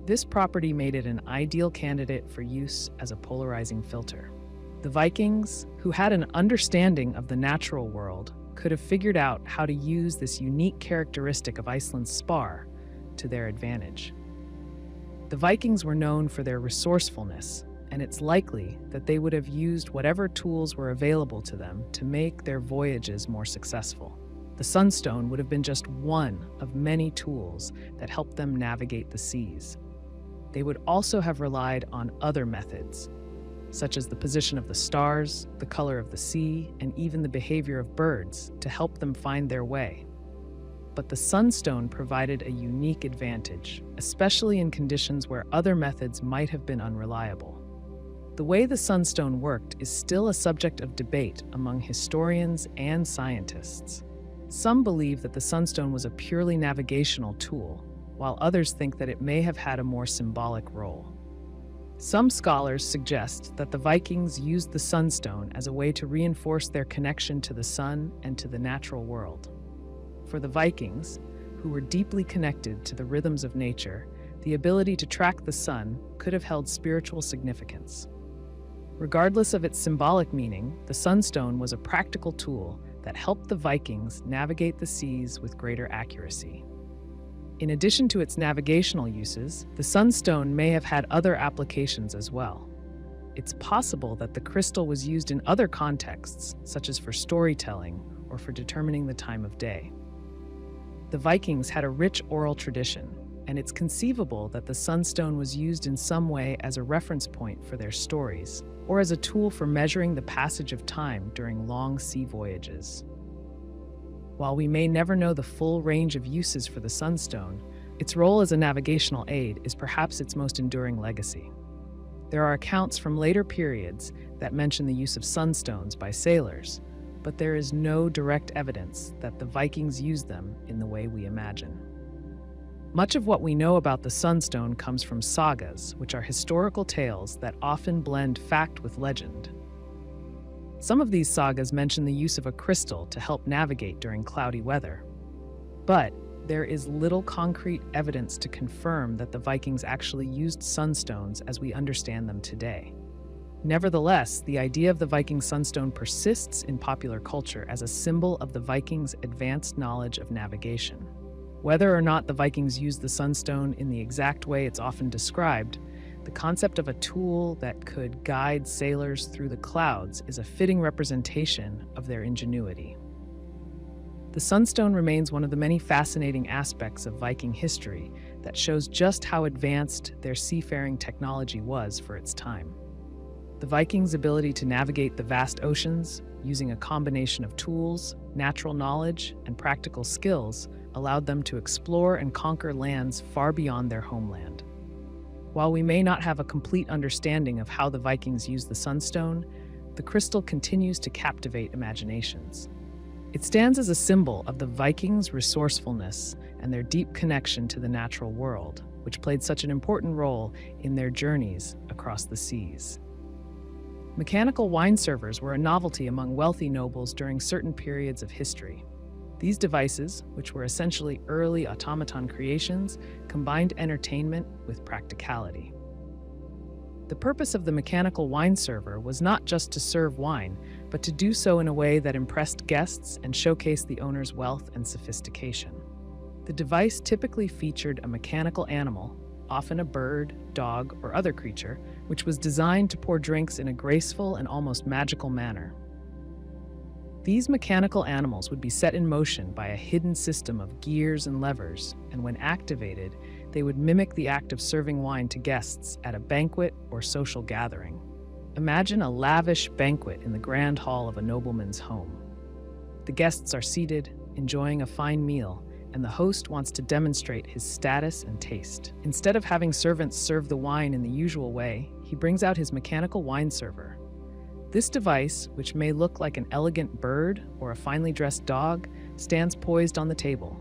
[SPEAKER 1] This property made it an ideal candidate for use as a polarizing filter. The Vikings, who had an understanding of the natural world, could have figured out how to use this unique characteristic of Iceland's spar to their advantage. The Vikings were known for their resourcefulness, and it's likely that they would have used whatever tools were available to them to make their voyages more successful. The sunstone would have been just one of many tools that helped them navigate the seas. They would also have relied on other methods, such as the position of the stars, the color of the sea, and even the behavior of birds to help them find their way. But the sunstone provided a unique advantage, especially in conditions where other methods might have been unreliable. The way the sunstone worked is still a subject of debate among historians and scientists. Some believe that the sunstone was a purely navigational tool, while others think that it may have had a more symbolic role. Some scholars suggest that the Vikings used the sunstone as a way to reinforce their connection to the sun and to the natural world. For the Vikings, who were deeply connected to the rhythms of nature, the ability to track the sun could have held spiritual significance. Regardless of its symbolic meaning, the sunstone was a practical tool that helped the Vikings navigate the seas with greater accuracy. In addition to its navigational uses, the sunstone may have had other applications as well. It's possible that the crystal was used in other contexts, such as for storytelling or for determining the time of day. The Vikings had a rich oral tradition, and it's conceivable that the sunstone was used in some way as a reference point for their stories, or as a tool for measuring the passage of time during long sea voyages. While we may never know the full range of uses for the sunstone, its role as a navigational aid is perhaps its most enduring legacy. There are accounts from later periods that mention the use of sunstones by sailors, but there is no direct evidence that the Vikings used them in the way we imagine. Much of what we know about the sunstone comes from sagas, which are historical tales that often blend fact with legend. Some of these sagas mention the use of a crystal to help navigate during cloudy weather. But there is little concrete evidence to confirm that the Vikings actually used sunstones as we understand them today. Nevertheless, the idea of the Viking Sunstone persists in popular culture as a symbol of the Vikings' advanced knowledge of navigation. Whether or not the Vikings used the sunstone in the exact way it's often described, the concept of a tool that could guide sailors through the clouds is a fitting representation of their ingenuity. The sunstone remains one of the many fascinating aspects of Viking history that shows just how advanced their seafaring technology was for its time. The Vikings' ability to navigate the vast oceans using a combination of tools, natural knowledge, and practical skills allowed them to explore and conquer lands far beyond their homeland. While we may not have a complete understanding of how the Vikings used the sunstone, the crystal continues to captivate imaginations. It stands as a symbol of the Vikings' resourcefulness and their deep connection to the natural world, which played such an important role in their journeys across the seas. Mechanical wine servers were a novelty among wealthy nobles during certain periods of history. These devices, which were essentially early automaton creations, combined entertainment with practicality. The purpose of the mechanical wine server was not just to serve wine, but to do so in a way that impressed guests and showcased the owner's wealth and sophistication. The device typically featured a mechanical animal, often a bird, dog, or other creature, which was designed to pour drinks in a graceful and almost magical manner. These mechanical animals would be set in motion by a hidden system of gears and levers, and when activated, they would mimic the act of serving wine to guests at a banquet or social gathering. Imagine a lavish banquet in the grand hall of a nobleman's home. The guests are seated, enjoying a fine meal, and the host wants to demonstrate his status and taste. Instead of having servants serve the wine in the usual way, he brings out his mechanical wine server. This device, which may look like an elegant bird or a finely dressed dog, stands poised on the table.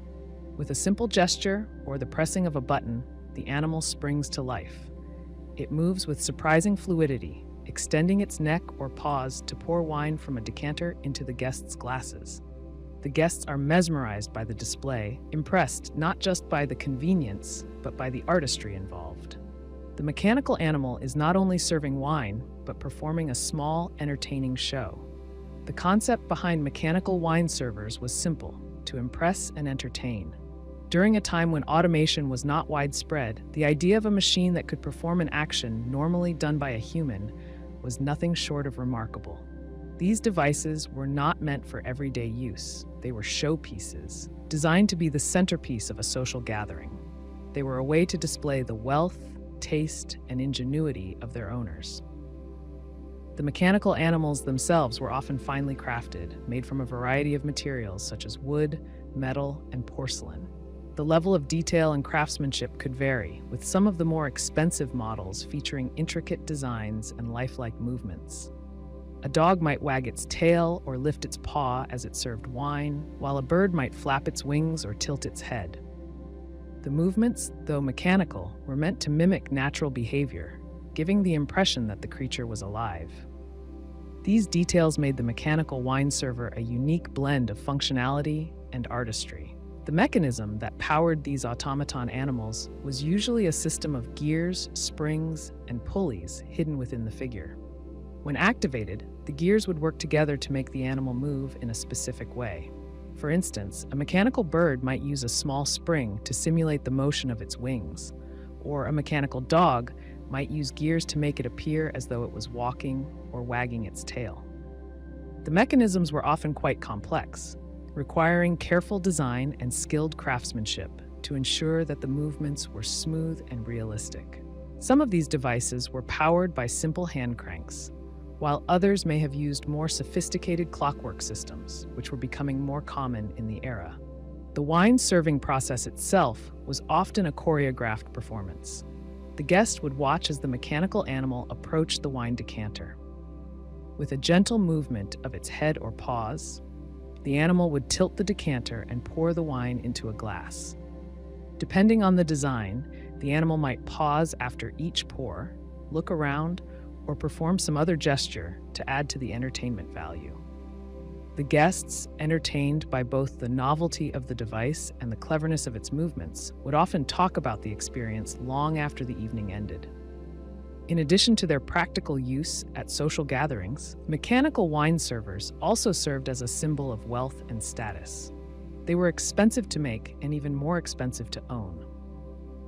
[SPEAKER 1] With a simple gesture or the pressing of a button, the animal springs to life. It moves with surprising fluidity, extending its neck or paws to pour wine from a decanter into the guests' glasses. The guests are mesmerized by the display, impressed not just by the convenience, but by the artistry involved. The mechanical animal is not only serving wine, but performing a small, entertaining show. The concept behind mechanical wine servers was simple: to impress and entertain. During a time when automation was not widespread, the idea of a machine that could perform an action normally done by a human was nothing short of remarkable. These devices were not meant for everyday use. They were showpieces, designed to be the centerpiece of a social gathering. They were a way to display the wealth, taste, and ingenuity of their owners. The mechanical animals themselves were often finely crafted, made from a variety of materials such as wood, metal, and porcelain. The level of detail and craftsmanship could vary, with some of the more expensive models featuring intricate designs and lifelike movements. A dog might wag its tail or lift its paw as it served wine, while a bird might flap its wings or tilt its head. The movements, though mechanical, were meant to mimic natural behavior, giving the impression that the creature was alive. These details made the mechanical wine server a unique blend of functionality and artistry. The mechanism that powered these automaton animals was usually a system of gears, springs, and pulleys hidden within the figure. When activated, the gears would work together to make the animal move in a specific way. For instance, a mechanical bird might use a small spring to simulate the motion of its wings, or a mechanical dog might use gears to make it appear as though it was walking or wagging its tail. The mechanisms were often quite complex, requiring careful design and skilled craftsmanship to ensure that the movements were smooth and realistic. Some of these devices were powered by simple hand cranks, while others may have used more sophisticated clockwork systems, which were becoming more common in the era. The wine serving process itself was often a choreographed performance. The guest would watch as the mechanical animal approached the wine decanter. With a gentle movement of its head or paws, the animal would tilt the decanter and pour the wine into a glass. Depending on the design, the animal might pause after each pour, look around, or perform some other gesture to add to the entertainment value. The guests, entertained by both the novelty of the device and the cleverness of its movements, would often talk about the experience long after the evening ended. In addition to their practical use at social gatherings, mechanical wine servers also served as a symbol of wealth and status. They were expensive to make and even more expensive to own.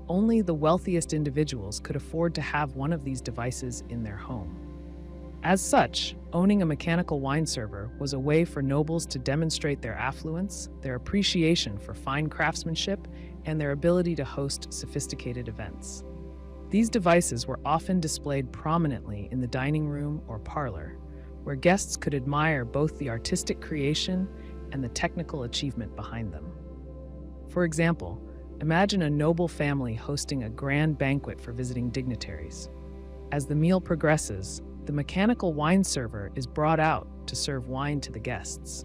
[SPEAKER 1] Only the wealthiest individuals could afford to have one of these devices in their home. As such, owning a mechanical wine server was a way for nobles to demonstrate their affluence, their appreciation for fine craftsmanship, and their ability to host sophisticated events. These devices were often displayed prominently in the dining room or parlor, where guests could admire both the artistic creation and the technical achievement behind them. For example, imagine a noble family hosting a grand banquet for visiting dignitaries. As the meal progresses, the mechanical wine server is brought out to serve wine to the guests.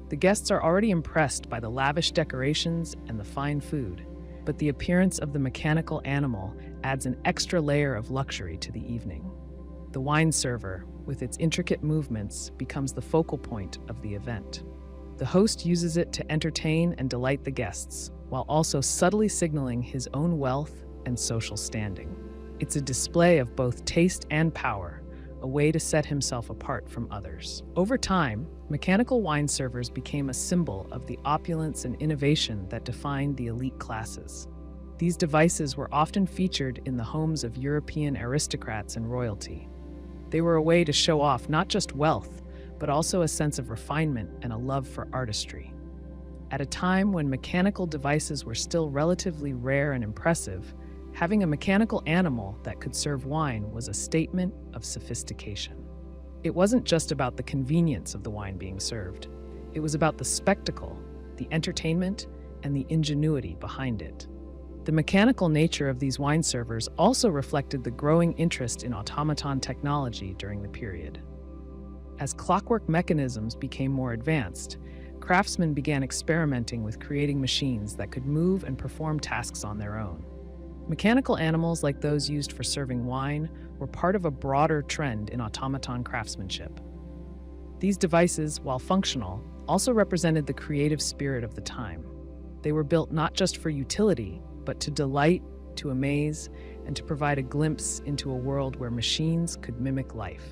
[SPEAKER 1] The guests are already impressed by the lavish decorations and the fine food, but the appearance of the mechanical animal adds an extra layer of luxury to the evening. The wine server, with its intricate movements, becomes the focal point of the event. The host uses it to entertain and delight the guests, while also subtly signaling his own wealth and social standing. It's a display of both taste and power, a way to set himself apart from others. Over time, mechanical wine servers became a symbol of the opulence and innovation that defined the elite classes. These devices were often featured in the homes of European aristocrats and royalty. They were a way to show off not just wealth, but also a sense of refinement and a love for artistry. At a time when mechanical devices were still relatively rare and impressive, having a mechanical animal that could serve wine was a statement of sophistication. It wasn't just about the convenience of the wine being served. It was about the spectacle, the entertainment, and the ingenuity behind it. The mechanical nature of these wine servers also reflected the growing interest in automaton technology during the period. As clockwork mechanisms became more advanced, craftsmen began experimenting with creating machines that could move and perform tasks on their own. Mechanical animals like those used for serving wine were part of a broader trend in automaton craftsmanship. These devices, while functional, also represented the creative spirit of the time. They were built not just for utility, but to delight, to amaze, and to provide a glimpse into a world where machines could mimic life.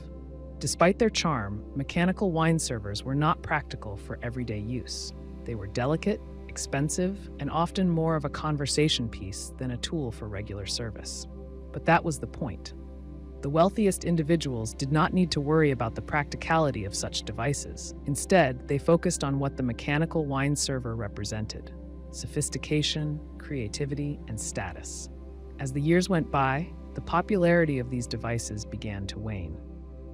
[SPEAKER 1] Despite their charm, mechanical wine servers were not practical for everyday use. They were delicate, expensive, and often more of a conversation piece than a tool for regular service. But that was the point. The wealthiest individuals did not need to worry about the practicality of such devices. Instead, they focused on what the mechanical wine server represented: sophistication, creativity, and status. As the years went by, the popularity of these devices began to wane.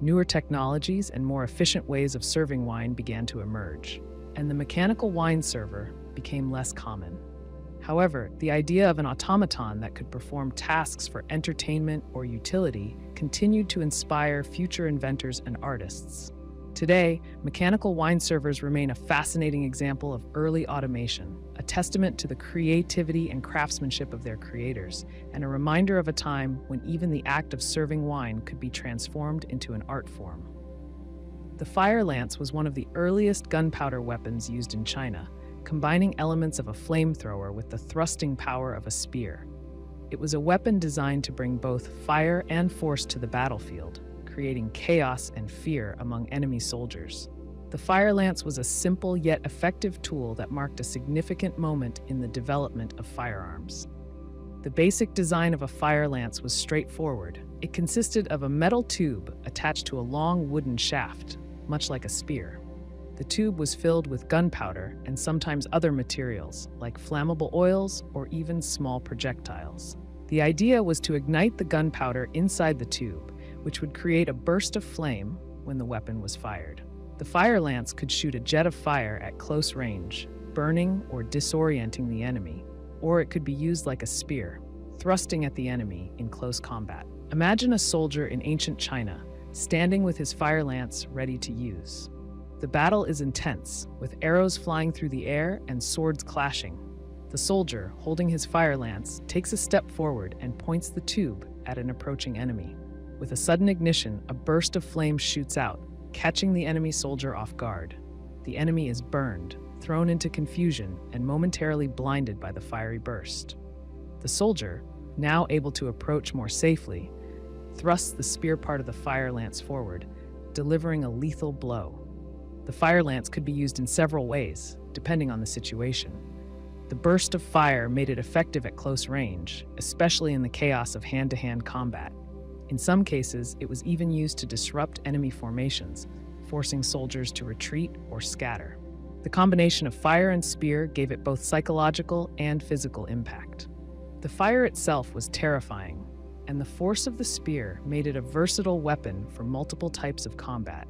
[SPEAKER 1] Newer technologies and more efficient ways of serving wine began to emerge, and the mechanical wine server became less common. However, the idea of an automaton that could perform tasks for entertainment or utility continued to inspire future inventors and artists. Today, mechanical wine servers remain a fascinating example of early automation, a testament to the creativity and craftsmanship of their creators, and a reminder of a time when even the act of serving wine could be transformed into an art form. The fire lance was one of the earliest gunpowder weapons used in China, combining elements of a flamethrower with the thrusting power of a spear. It was a weapon designed to bring both fire and force to the battlefield, creating chaos and fear among enemy soldiers. The fire lance was a simple yet effective tool that marked a significant moment in the development of firearms. The basic design of a fire lance was straightforward. It consisted of a metal tube attached to a long wooden shaft, much like a spear. The tube was filled with gunpowder and sometimes other materials, like flammable oils or even small projectiles. The idea was to ignite the gunpowder inside the tube, which would create a burst of flame when the weapon was fired. The fire lance could shoot a jet of fire at close range, burning or disorienting the enemy, or it could be used like a spear, thrusting at the enemy in close combat. Imagine a soldier in ancient China, standing with his fire lance ready to use. The battle is intense, with arrows flying through the air and swords clashing. The soldier, holding his fire lance, takes a step forward and points the tube at an approaching enemy. With a sudden ignition, a burst of flame shoots out, catching the enemy soldier off guard. The enemy is burned, thrown into confusion, and momentarily blinded by the fiery burst. The soldier, now able to approach more safely, thrusts the spear part of the fire lance forward, delivering a lethal blow. The fire lance could be used in several ways, depending on the situation. The burst of fire made it effective at close range, especially in the chaos of hand-to-hand combat. In some cases, it was even used to disrupt enemy formations, forcing soldiers to retreat or scatter. The combination of fire and spear gave it both psychological and physical impact. The fire itself was terrifying, and the force of the spear made it a versatile weapon for multiple types of combat.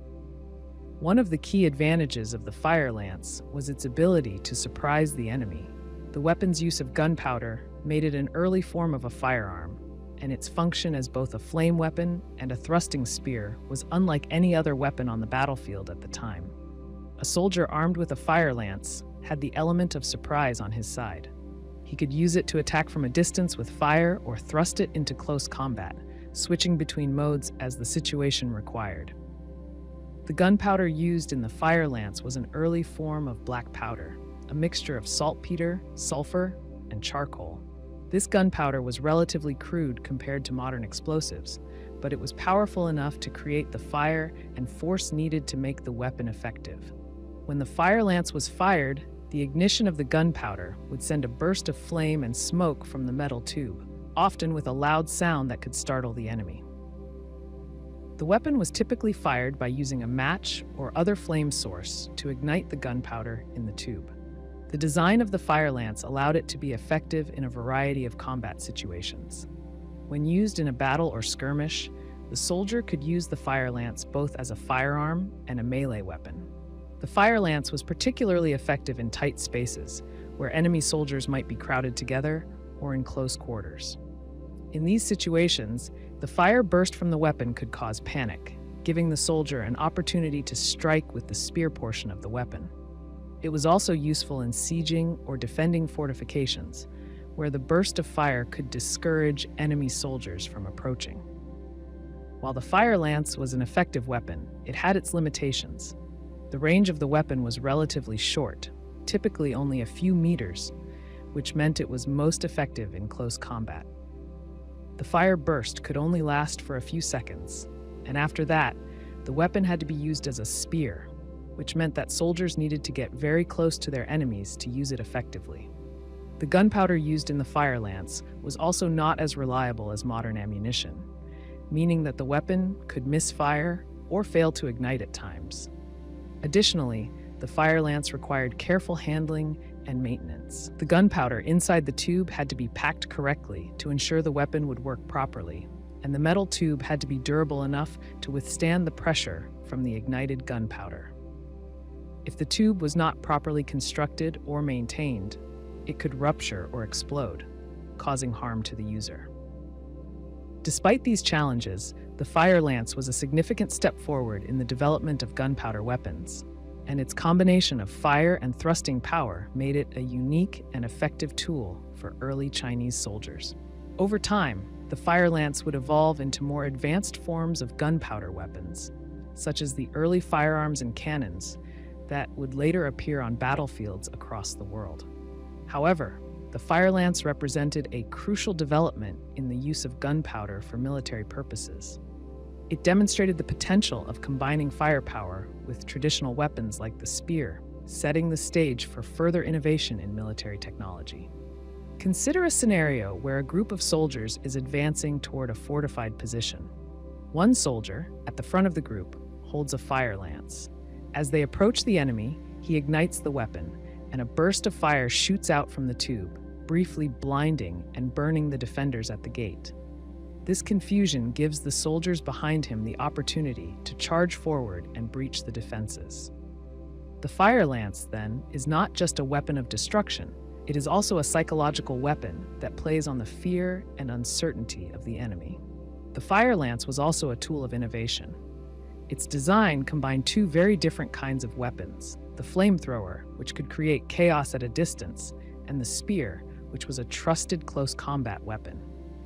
[SPEAKER 1] One of the key advantages of the fire lance was its ability to surprise the enemy. The weapon's use of gunpowder made it an early form of a firearm, and its function as both a flame weapon and a thrusting spear was unlike any other weapon on the battlefield at the time. A soldier armed with a fire lance had the element of surprise on his side. He could use it to attack from a distance with fire or thrust it into close combat, switching between modes as the situation required. The gunpowder used in the fire lance was an early form of black powder, a mixture of saltpeter, sulfur, and charcoal. This gunpowder was relatively crude compared to modern explosives, but it was powerful enough to create the fire and force needed to make the weapon effective. When the fire lance was fired, the ignition of the gunpowder would send a burst of flame and smoke from the metal tube, often with a loud sound that could startle the enemy. The weapon was typically fired by using a match or other flame source to ignite the gunpowder in the tube. The design of the fire lance allowed it to be effective in a variety of combat situations. When used in a battle or skirmish, the soldier could use the fire lance both as a firearm and a melee weapon. The fire lance was particularly effective in tight spaces, where enemy soldiers might be crowded together or in close quarters. In these situations, the fire burst from the weapon could cause panic, giving the soldier an opportunity to strike with the spear portion of the weapon. It was also useful in sieging or defending fortifications, where the burst of fire could discourage enemy soldiers from approaching. While the fire lance was an effective weapon, it had its limitations. The range of the weapon was relatively short, typically only a few meters, which meant it was most effective in close combat. The fire burst could only last for a few seconds, and after that, the weapon had to be used as a spear, which meant that soldiers needed to get very close to their enemies to use it effectively. The gunpowder used in the fire lance was also not as reliable as modern ammunition, meaning that the weapon could misfire or fail to ignite at times. Additionally, the fire lance required careful handling and maintenance. The gunpowder inside the tube had to be packed correctly to ensure the weapon would work properly, and the metal tube had to be durable enough to withstand the pressure from the ignited gunpowder. If the tube was not properly constructed or maintained, it could rupture or explode, causing harm to the user. Despite these challenges, the fire lance was a significant step forward in the development of gunpowder weapons, and its combination of fire and thrusting power made it a unique and effective tool for early Chinese soldiers. Over time, the fire lance would evolve into more advanced forms of gunpowder weapons, such as the early firearms and cannons that would later appear on battlefields across the world. However, the fire lance represented a crucial development in the use of gunpowder for military purposes. It demonstrated the potential of combining firepower with traditional weapons like the spear, setting the stage for further innovation in military technology. Consider a scenario where a group of soldiers is advancing toward a fortified position. One soldier, at the front of the group, holds a fire lance. As they approach the enemy, he ignites the weapon, and a burst of fire shoots out from the tube, briefly blinding and burning the defenders at the gate. This confusion gives the soldiers behind him the opportunity to charge forward and breach the defenses. The fire lance, then, is not just a weapon of destruction, it is also a psychological weapon that plays on the fear and uncertainty of the enemy. The fire lance was also a tool of innovation. Its design combined two very different kinds of weapons: the flamethrower, which could create chaos at a distance, and the spear, which was a trusted close combat weapon.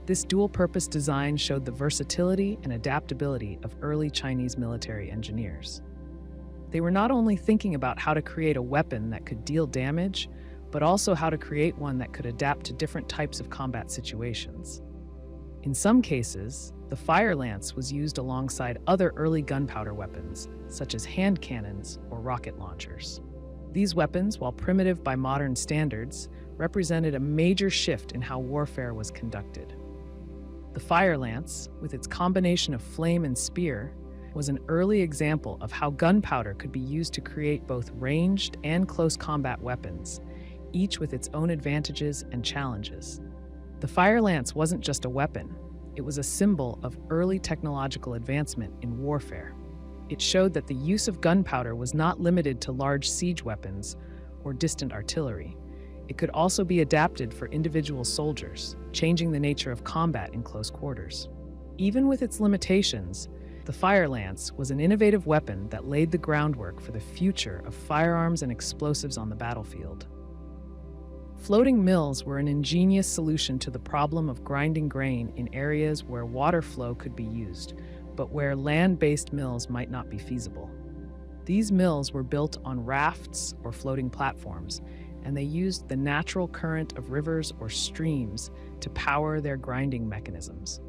[SPEAKER 1] This dual-purpose design showed the versatility and adaptability of early Chinese military engineers. They were not only thinking about how to create a weapon that could deal damage, but also how to create one that could adapt to different types of combat situations. In some cases, the fire lance was used alongside other early gunpowder weapons, such as hand cannons or rocket launchers. These weapons, while primitive by modern standards, represented a major shift in how warfare was conducted. The fire lance, with its combination of flame and spear, was an early example of how gunpowder could be used to create both ranged and close combat weapons, each with its own advantages and challenges. The fire lance wasn't just a weapon, it was a symbol of early technological advancement in warfare. It showed that the use of gunpowder was not limited to large siege weapons or distant artillery. It could also be adapted for individual soldiers, changing the nature of combat in close quarters. Even with its limitations, the fire lance was an innovative weapon that laid the groundwork for the future of firearms and explosives on the battlefield. Floating mills were an ingenious solution to the problem of grinding grain in areas where water flow could be used, but where land-based mills might not be feasible. These mills were built on rafts or floating platforms, and they used the natural current of rivers or streams to power their grinding mechanisms.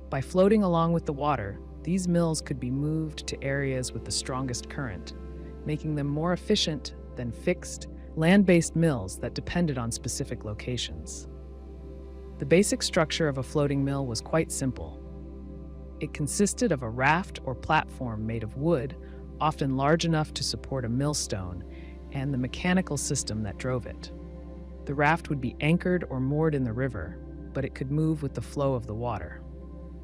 [SPEAKER 1] By floating along with the water, these mills could be moved to areas with the strongest current, making them more efficient than fixed, land-based mills that depended on specific locations. The basic structure of a floating mill was quite simple. It consisted of a raft or platform made of wood, often large enough to support a millstone, and the mechanical system that drove it. The raft would be anchored or moored in the river, but it could move with the flow of the water.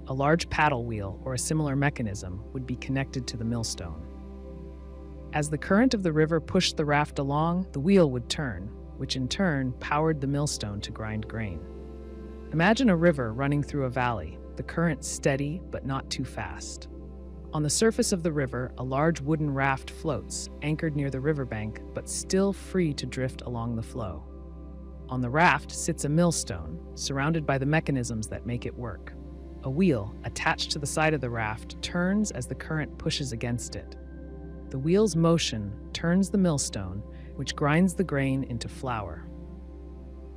[SPEAKER 1] A large paddle wheel or a similar mechanism would be connected to the millstone. As the current of the river pushed the raft along, the wheel would turn, which in turn powered the millstone to grind grain. Imagine a river running through a valley, the current steady but not too fast. On the surface of the river, a large wooden raft floats, anchored near the riverbank, but still free to drift along the flow. On the raft sits a millstone, surrounded by the mechanisms that make it work. A wheel, attached to the side of the raft, turns as the current pushes against it. The wheel's motion turns the millstone, which grinds the grain into flour.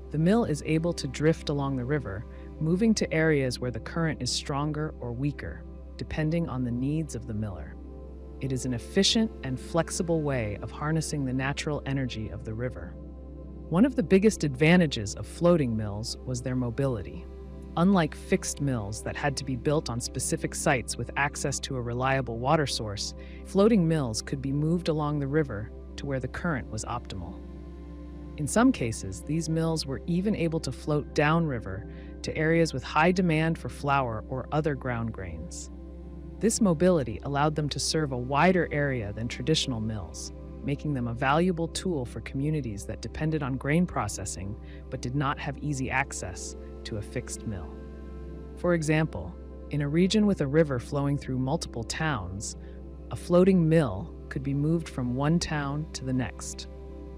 [SPEAKER 1] The mill is able to drift along the river, moving to areas where the current is stronger or weaker, depending on the needs of the miller. It is an efficient and flexible way of harnessing the natural energy of the river. One of the biggest advantages of floating mills was their mobility. Unlike fixed mills that had to be built on specific sites with access to a reliable water source, floating mills could be moved along the river to where the current was optimal. In some cases, these mills were even able to float downriver to areas with high demand for flour or other ground grains. This mobility allowed them to serve a wider area than traditional mills, making them a valuable tool for communities that depended on grain processing but did not have easy access to a fixed mill. For example, in a region with a river flowing through multiple towns, a floating mill could be moved from one town to the next.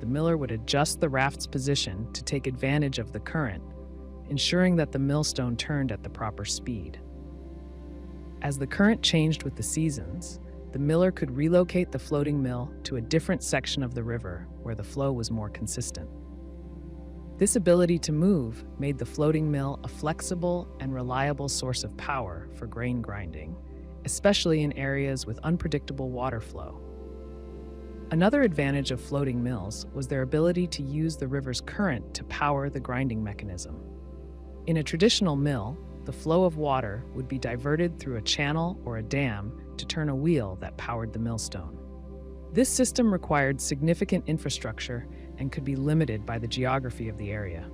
[SPEAKER 1] The miller would adjust the raft's position to take advantage of the current, ensuring that the millstone turned at the proper speed. As the current changed with the seasons, the miller could relocate the floating mill to a different section of the river where the flow was more consistent. This ability to move made the floating mill a flexible and reliable source of power for grain grinding, especially in areas with unpredictable water flow. Another advantage of floating mills was their ability to use the river's current to power the grinding mechanism. In a traditional mill, the flow of water would be diverted through a channel or a dam to turn a wheel that powered the millstone. This system required significant infrastructure and could be limited by the geography of the area.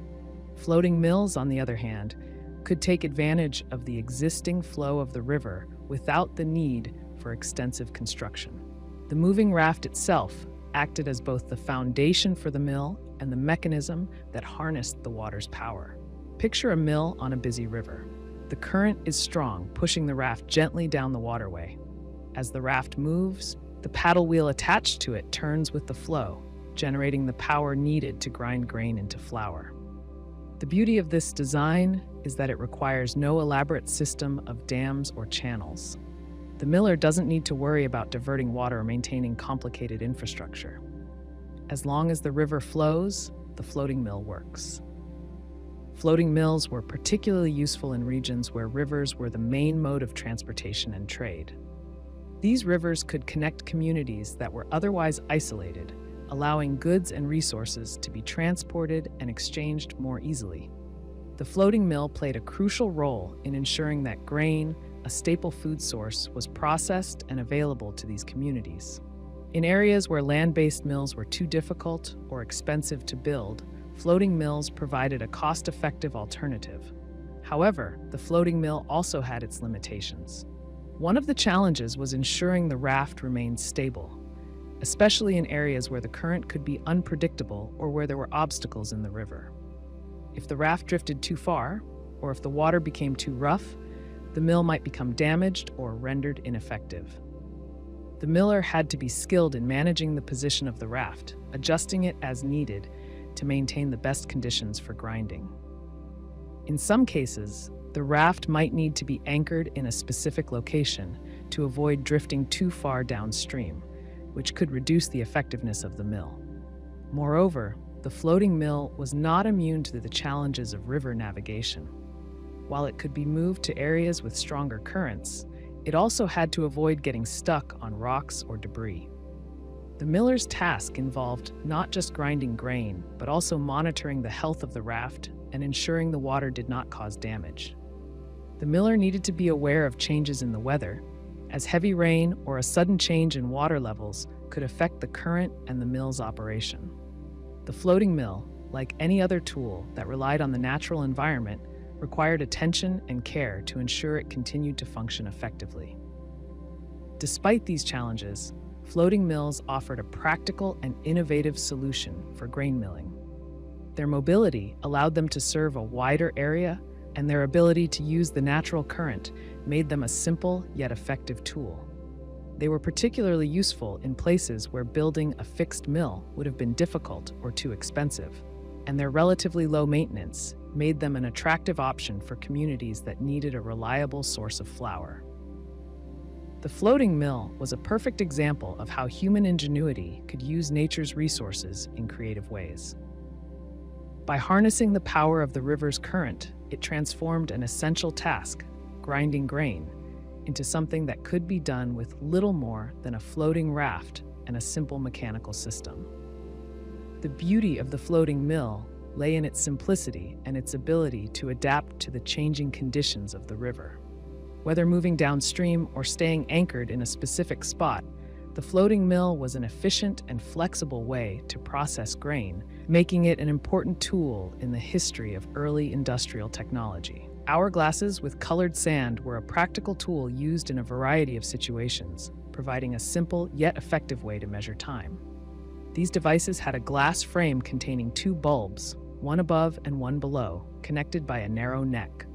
[SPEAKER 1] Floating mills, on the other hand, could take advantage of the existing flow of the river without the need for extensive construction. The moving raft itself acted as both the foundation for the mill and the mechanism that harnessed the water's power. Picture a mill on a busy river. The current is strong, pushing the raft gently down the waterway. As the raft moves, the paddle wheel attached to it turns with the flow, generating the power needed to grind grain into flour. The beauty of this design is that it requires no elaborate system of dams or channels. The miller doesn't need to worry about diverting water or maintaining complicated infrastructure. As long as the river flows, the floating mill works. Floating mills were particularly useful in regions where rivers were the main mode of transportation and trade. These rivers could connect communities that were otherwise isolated, allowing goods and resources to be transported and exchanged more easily. The floating mill played a crucial role in ensuring that grain, a staple food source, was processed and available to these communities. In areas where land-based mills were too difficult or expensive to build, floating mills provided a cost-effective alternative. However, the floating mill also had its limitations. One of the challenges was ensuring the raft remained stable, especially in areas where the current could be unpredictable or where there were obstacles in the river. If the raft drifted too far, or if the water became too rough, the mill might become damaged or rendered ineffective. The miller had to be skilled in managing the position of the raft, adjusting it as needed to maintain the best conditions for grinding. In some cases, the raft might need to be anchored in a specific location to avoid drifting too far downstream, which could reduce the effectiveness of the mill. Moreover, the floating mill was not immune to the challenges of river navigation. While it could be moved to areas with stronger currents, it also had to avoid getting stuck on rocks or debris. The miller's task involved not just grinding grain, but also monitoring the health of the raft and ensuring the water did not cause damage. The miller needed to be aware of changes in the weather, as heavy rain or a sudden change in water levels could affect the current and the mill's operation. The floating mill, like any other tool that relied on the natural environment, required attention and care to ensure it continued to function effectively. Despite these challenges, floating mills offered a practical and innovative solution for grain milling. Their mobility allowed them to serve a wider area, and their ability to use the natural current made them a simple yet effective tool. They were particularly useful in places where building a fixed mill would have been difficult or too expensive, and their relatively low maintenance made them an attractive option for communities that needed a reliable source of flour. The floating mill was a perfect example of how human ingenuity could use nature's resources in creative ways. By harnessing the power of the river's current, it transformed an essential task, grinding grain, into something that could be done with little more than a floating raft and a simple mechanical system. The beauty of the floating mill lay in its simplicity and its ability to adapt to the changing conditions of the river. Whether moving downstream or staying anchored in a specific spot, the floating mill was an efficient and flexible way to process grain, making it an important tool in the history of early industrial technology. Hourglasses with colored sand were a practical tool used in a variety of situations, providing a simple yet effective way to measure time. These devices had a glass frame containing two bulbs, one above and one below, connected by a narrow neck.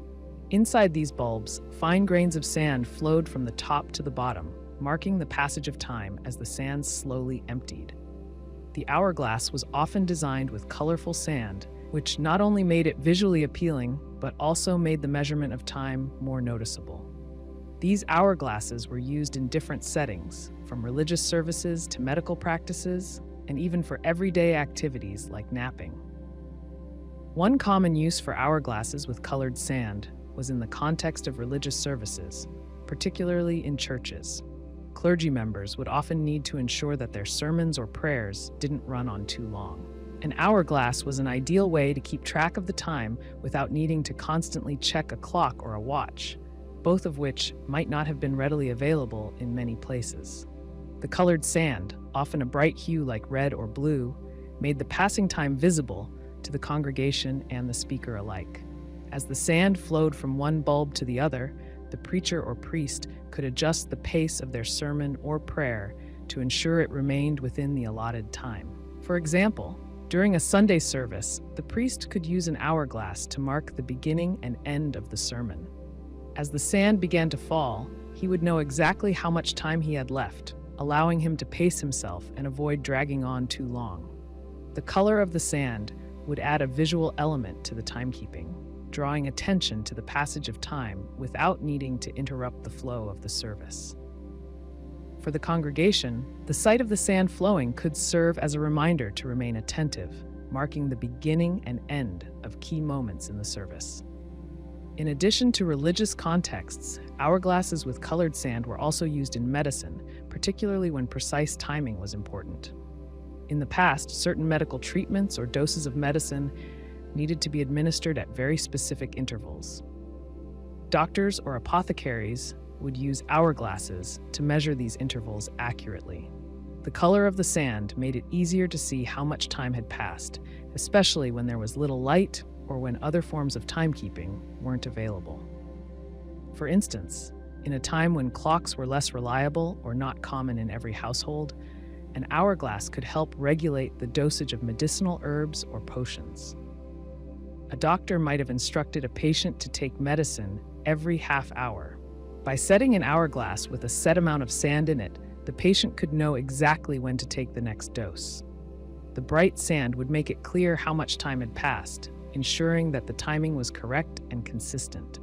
[SPEAKER 1] Inside these bulbs, fine grains of sand flowed from the top to the bottom, marking the passage of time as the sand slowly emptied. The hourglass was often designed with colorful sand, which not only made it visually appealing, but also made the measurement of time more noticeable. These hourglasses were used in different settings, from religious services to medical practices, and even for everyday activities like napping. One common use for hourglasses with colored sand was in the context of religious services, particularly in churches. Clergy members would often need to ensure that their sermons or prayers didn't run on too long. An hourglass was an ideal way to keep track of the time without needing to constantly check a clock or a watch, both of which might not have been readily available in many places. The colored sand, often a bright hue like red or blue, made the passing time visible to the congregation and the speaker alike. As the sand flowed from one bulb to the other, the preacher or priest could adjust the pace of their sermon or prayer to ensure it remained within the allotted time. For example, during a Sunday service, the priest could use an hourglass to mark the beginning and end of the sermon. As the sand began to fall, he would know exactly how much time he had left, allowing him to pace himself and avoid dragging on too long. The color of the sand would add a visual element to the timekeeping, drawing attention to the passage of time without needing to interrupt the flow of the service. For the congregation, the sight of the sand flowing could serve as a reminder to remain attentive, marking the beginning and end of key moments in the service. In addition to religious contexts, hourglasses with colored sand were also used in medicine, particularly when precise timing was important. In the past, certain medical treatments or doses of medicine needed to be administered at very specific intervals. Doctors or apothecaries would use hourglasses to measure these intervals accurately. The color of the sand made it easier to see how much time had passed, especially when there was little light or when other forms of timekeeping weren't available. For instance, in a time when clocks were less reliable or not common in every household, an hourglass could help regulate the dosage of medicinal herbs or potions. A doctor might have instructed a patient to take medicine every half hour. By setting an hourglass with a set amount of sand in it, the patient could know exactly when to take the next dose. The bright sand would make it clear how much time had passed, ensuring that the timing was correct and consistent.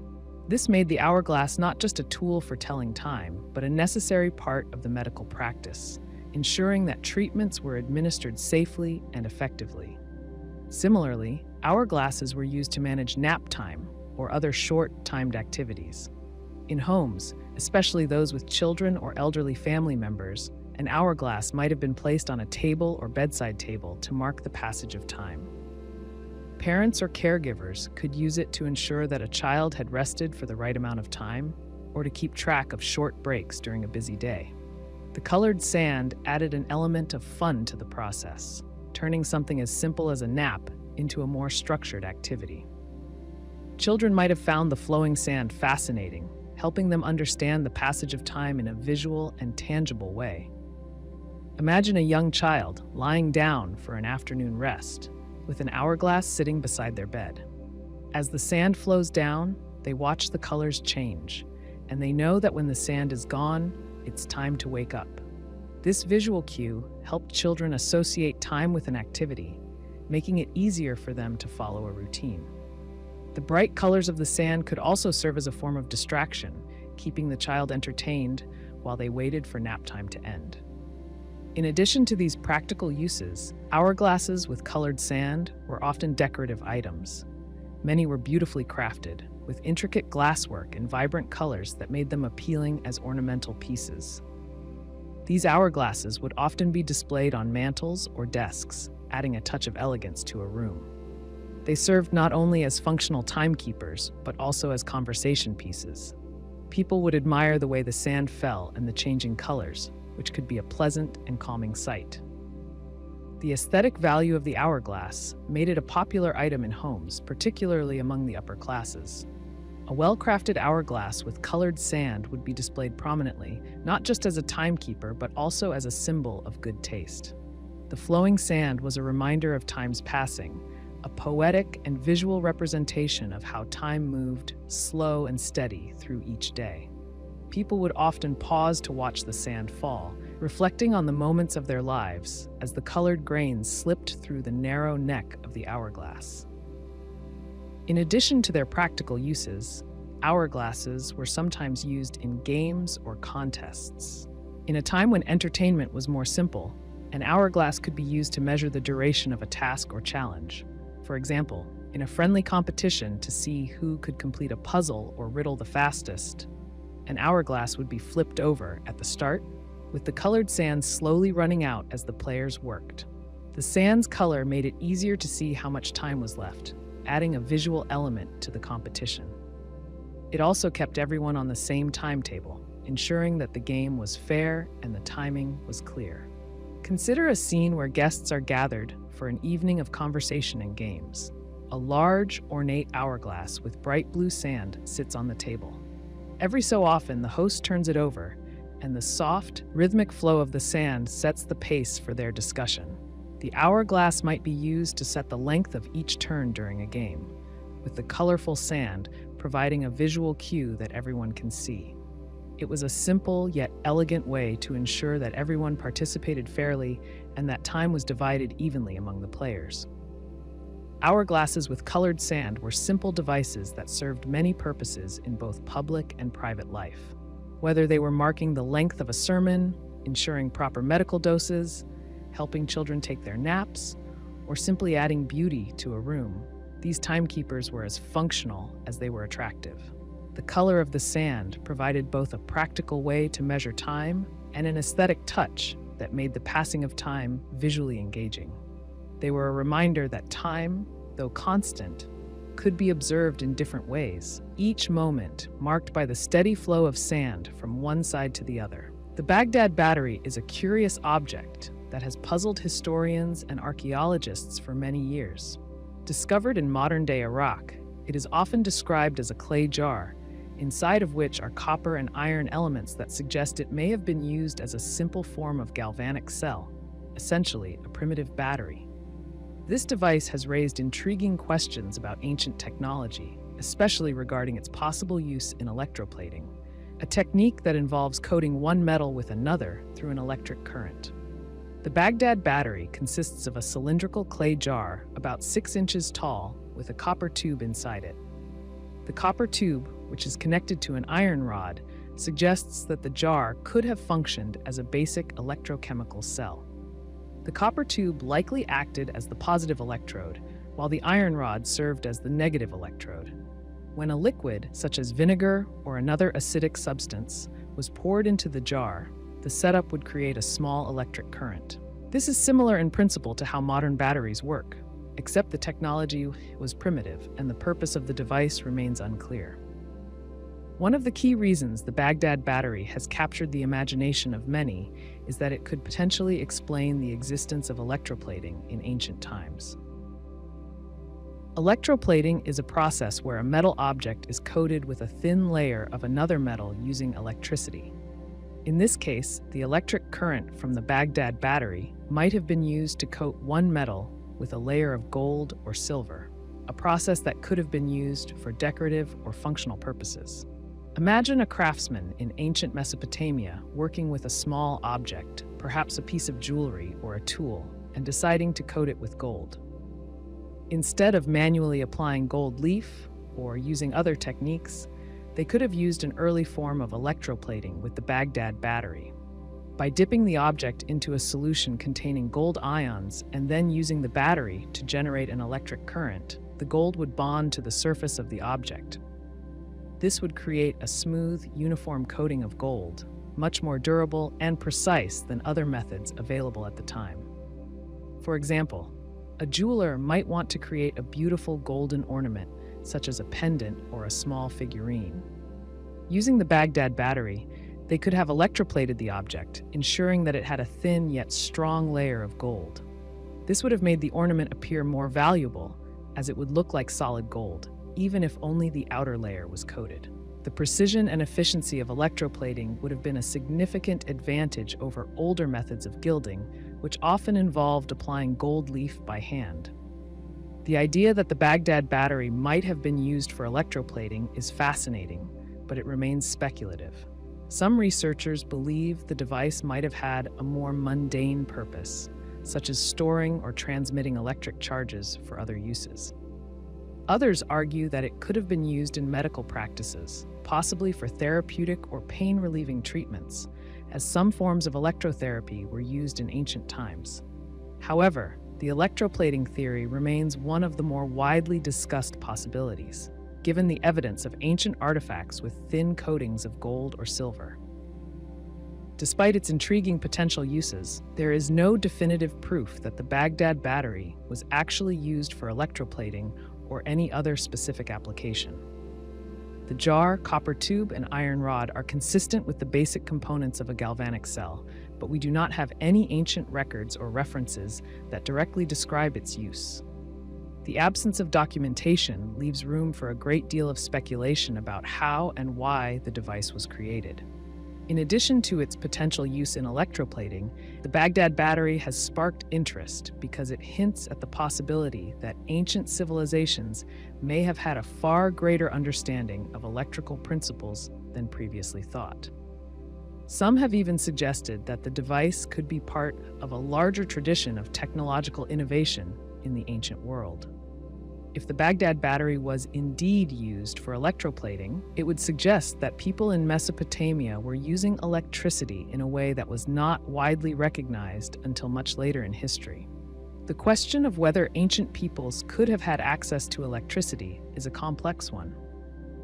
[SPEAKER 1] This made the hourglass not just a tool for telling time, but a necessary part of the medical practice, ensuring that treatments were administered safely and effectively. Similarly, hourglasses were used to manage nap time or other short-timed activities. In homes, especially those with children or elderly family members, an hourglass might have been placed on a table or bedside table to mark the passage of time. Parents or caregivers could use it to ensure that a child had rested for the right amount of time, or to keep track of short breaks during a busy day. The colored sand added an element of fun to the process, turning something as simple as a nap into a more structured activity. Children might have found the flowing sand fascinating, helping them understand the passage of time in a visual and tangible way. Imagine a young child lying down for an afternoon rest, with an hourglass sitting beside their bed. As the sand flows down, they watch the colors change, and they know that when the sand is gone, it's time to wake up. This visual cue helped children associate time with an activity, making it easier for them to follow a routine. The bright colors of the sand could also serve as a form of distraction, keeping the child entertained while they waited for nap time to end. In addition to these practical uses, hourglasses with colored sand were often decorative items. Many were beautifully crafted, with intricate glasswork and vibrant colors that made them appealing as ornamental pieces. These hourglasses would often be displayed on mantels or desks, adding a touch of elegance to a room. They served not only as functional timekeepers, but also as conversation pieces. People would admire the way the sand fell and the changing colors, which could be a pleasant and calming sight. The aesthetic value of the hourglass made it a popular item in homes, particularly among the upper classes. A well-crafted hourglass with colored sand would be displayed prominently, not just as a timekeeper, but also as a symbol of good taste. The flowing sand was a reminder of time's passing, a poetic and visual representation of how time moved, slow and steady, through each day. People would often pause to watch the sand fall, reflecting on the moments of their lives as the colored grains slipped through the narrow neck of the hourglass. In addition to their practical uses, hourglasses were sometimes used in games or contests. In a time when entertainment was more simple, an hourglass could be used to measure the duration of a task or challenge. For example, in a friendly competition to see who could complete a puzzle or riddle the fastest, an hourglass would be flipped over at the start, with the colored sand slowly running out as the players worked. The sand's color made it easier to see how much time was left, adding a visual element to the competition. It also kept everyone on the same timetable, ensuring that the game was fair and the timing was clear. Consider a scene where guests are gathered for an evening of conversation and games. A large, ornate hourglass with bright blue sand sits on the table. Every so often, the host turns it over, and the soft, rhythmic flow of the sand sets the pace for their discussion. The hourglass might be used to set the length of each turn during a game, with the colorful sand providing a visual cue that everyone can see. It was a simple yet elegant way to ensure that everyone participated fairly and that time was divided evenly among the players. Hourglasses with colored sand were simple devices that served many purposes in both public and private life. Whether they were marking the length of a sermon, ensuring proper medical doses, helping children take their naps, or simply adding beauty to a room, these timekeepers were as functional as they were attractive. The color of the sand provided both a practical way to measure time and an aesthetic touch that made the passing of time visually engaging. They were a reminder that time, though constant, could be observed in different ways, each moment marked by the steady flow of sand from one side to the other. The Baghdad Battery is a curious object that has puzzled historians and archaeologists for many years. Discovered in modern-day Iraq, it is often described as a clay jar, inside of which are copper and iron elements that suggest it may have been used as a simple form of galvanic cell, essentially a primitive battery. This device has raised intriguing questions about ancient technology, especially regarding its possible use in electroplating, a technique that involves coating one metal with another through an electric current. The Baghdad Battery consists of a cylindrical clay jar about 6 inches tall with a copper tube inside it. The copper tube, which is connected to an iron rod, suggests that the jar could have functioned as a basic electrochemical cell. The copper tube likely acted as the positive electrode, while the iron rod served as the negative electrode. When a liquid, such as vinegar or another acidic substance, was poured into the jar, the setup would create a small electric current. This is similar in principle to how modern batteries work, except the technology was primitive and the purpose of the device remains unclear. One of the key reasons the Baghdad Battery has captured the imagination of many is that it could potentially explain the existence of electroplating in ancient times. Electroplating is a process where a metal object is coated with a thin layer of another metal using electricity. In this case, the electric current from the Baghdad Battery might have been used to coat one metal with a layer of gold or silver, a process that could have been used for decorative or functional purposes. Imagine a craftsman in ancient Mesopotamia working with a small object, perhaps a piece of jewelry or a tool, and deciding to coat it with gold. Instead of manually applying gold leaf or using other techniques, they could have used an early form of electroplating with the Baghdad Battery. By dipping the object into a solution containing gold ions and then using the battery to generate an electric current, the gold would bond to the surface of the object. This would create a smooth, uniform coating of gold, much more durable and precise than other methods available at the time. For example, a jeweler might want to create a beautiful golden ornament, such as a pendant or a small figurine. Using the Baghdad Battery, they could have electroplated the object, ensuring that it had a thin yet strong layer of gold. This would have made the ornament appear more valuable, as it would look like solid gold, even if only the outer layer was coated. The precision and efficiency of electroplating would have been a significant advantage over older methods of gilding, which often involved applying gold leaf by hand. The idea that the Baghdad Battery might have been used for electroplating is fascinating, but it remains speculative. Some researchers believe the device might have had a more mundane purpose, such as storing or transmitting electric charges for other uses. Others argue that it could have been used in medical practices, possibly for therapeutic or pain-relieving treatments, as some forms of electrotherapy were used in ancient times. However, the electroplating theory remains one of the more widely discussed possibilities, given the evidence of ancient artifacts with thin coatings of gold or silver. Despite its intriguing potential uses, there is no definitive proof that the Baghdad Battery was actually used for electroplating or any other specific application. The jar, copper tube, and iron rod are consistent with the basic components of a galvanic cell, but we do not have any ancient records or references that directly describe its use. The absence of documentation leaves room for a great deal of speculation about how and why the device was created. In addition to its potential use in electroplating, the Baghdad Battery has sparked interest because it hints at the possibility that ancient civilizations may have had a far greater understanding of electrical principles than previously thought. Some have even suggested that the device could be part of a larger tradition of technological innovation in the ancient world. If the Baghdad Battery was indeed used for electroplating, it would suggest that people in Mesopotamia were using electricity in a way that was not widely recognized until much later in history. The question of whether ancient peoples could have had access to electricity is a complex one.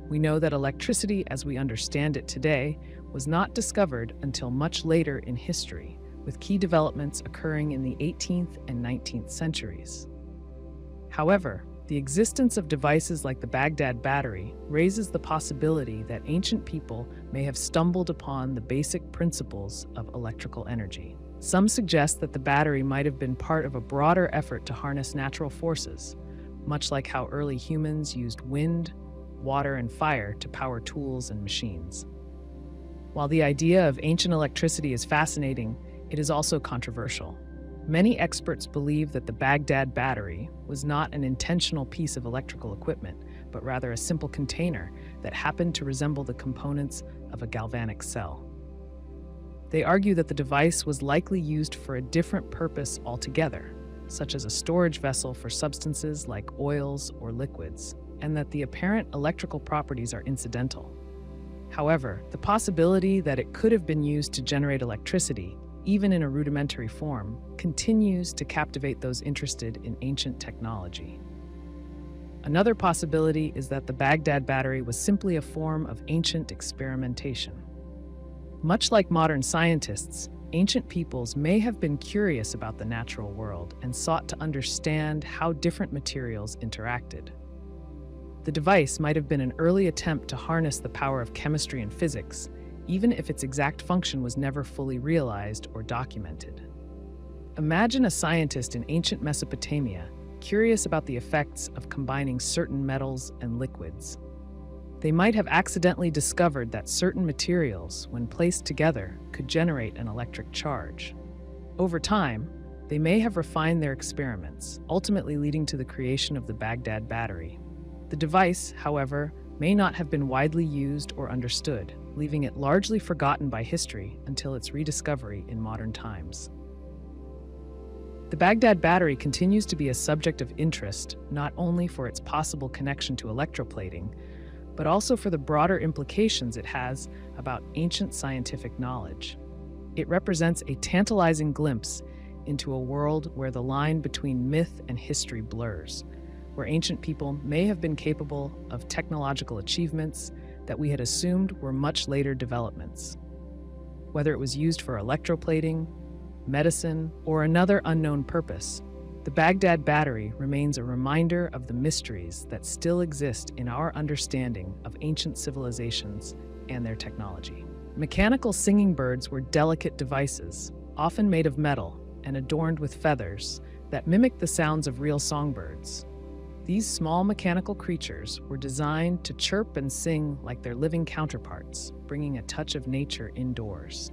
[SPEAKER 1] We know that electricity, as we understand it today, was not discovered until much later in history, with key developments occurring in the 18th and 19th centuries. However, the existence of devices like the Baghdad Battery raises the possibility that ancient people may have stumbled upon the basic principles of electrical energy. Some suggest that the battery might have been part of a broader effort to harness natural forces, much like how early humans used wind, water, and fire to power tools and machines. While the idea of ancient electricity is fascinating, it is also controversial. Many experts believe that the Baghdad Battery was not an intentional piece of electrical equipment, but rather a simple container that happened to resemble the components of a galvanic cell. They argue that the device was likely used for a different purpose altogether, such as a storage vessel for substances like oils or liquids, and that the apparent electrical properties are incidental. However, the possibility that it could have been used to generate electricity, even in a rudimentary form, continues to captivate those interested in ancient technology. Another possibility is that the Baghdad Battery was simply a form of ancient experimentation. Much like modern scientists, ancient peoples may have been curious about the natural world and sought to understand how different materials interacted. The device might have been an early attempt to harness the power of chemistry and physics, even if its exact function was never fully realized or documented. Imagine a scientist in ancient Mesopotamia curious about the effects of combining certain metals and liquids. They might have accidentally discovered that certain materials, when placed together, could generate an electric charge. Over time, they may have refined their experiments, ultimately leading to the creation of the Baghdad Battery. The device, however, may not have been widely used or understood, leaving it largely forgotten by history until its rediscovery in modern times. The Baghdad Battery continues to be a subject of interest, not only for its possible connection to electroplating, but also for the broader implications it has about ancient scientific knowledge. It represents a tantalizing glimpse into a world where the line between myth and history blurs, where ancient people may have been capable of technological achievements that we had assumed were much later developments. Whether it was used for electroplating, medicine, or another unknown purpose, the Baghdad Battery remains a reminder of the mysteries that still exist in our understanding of ancient civilizations and their technology. Mechanical singing birds were delicate devices, often made of metal and adorned with feathers that mimicked the sounds of real songbirds. These small mechanical creatures were designed to chirp and sing like their living counterparts, bringing a touch of nature indoors.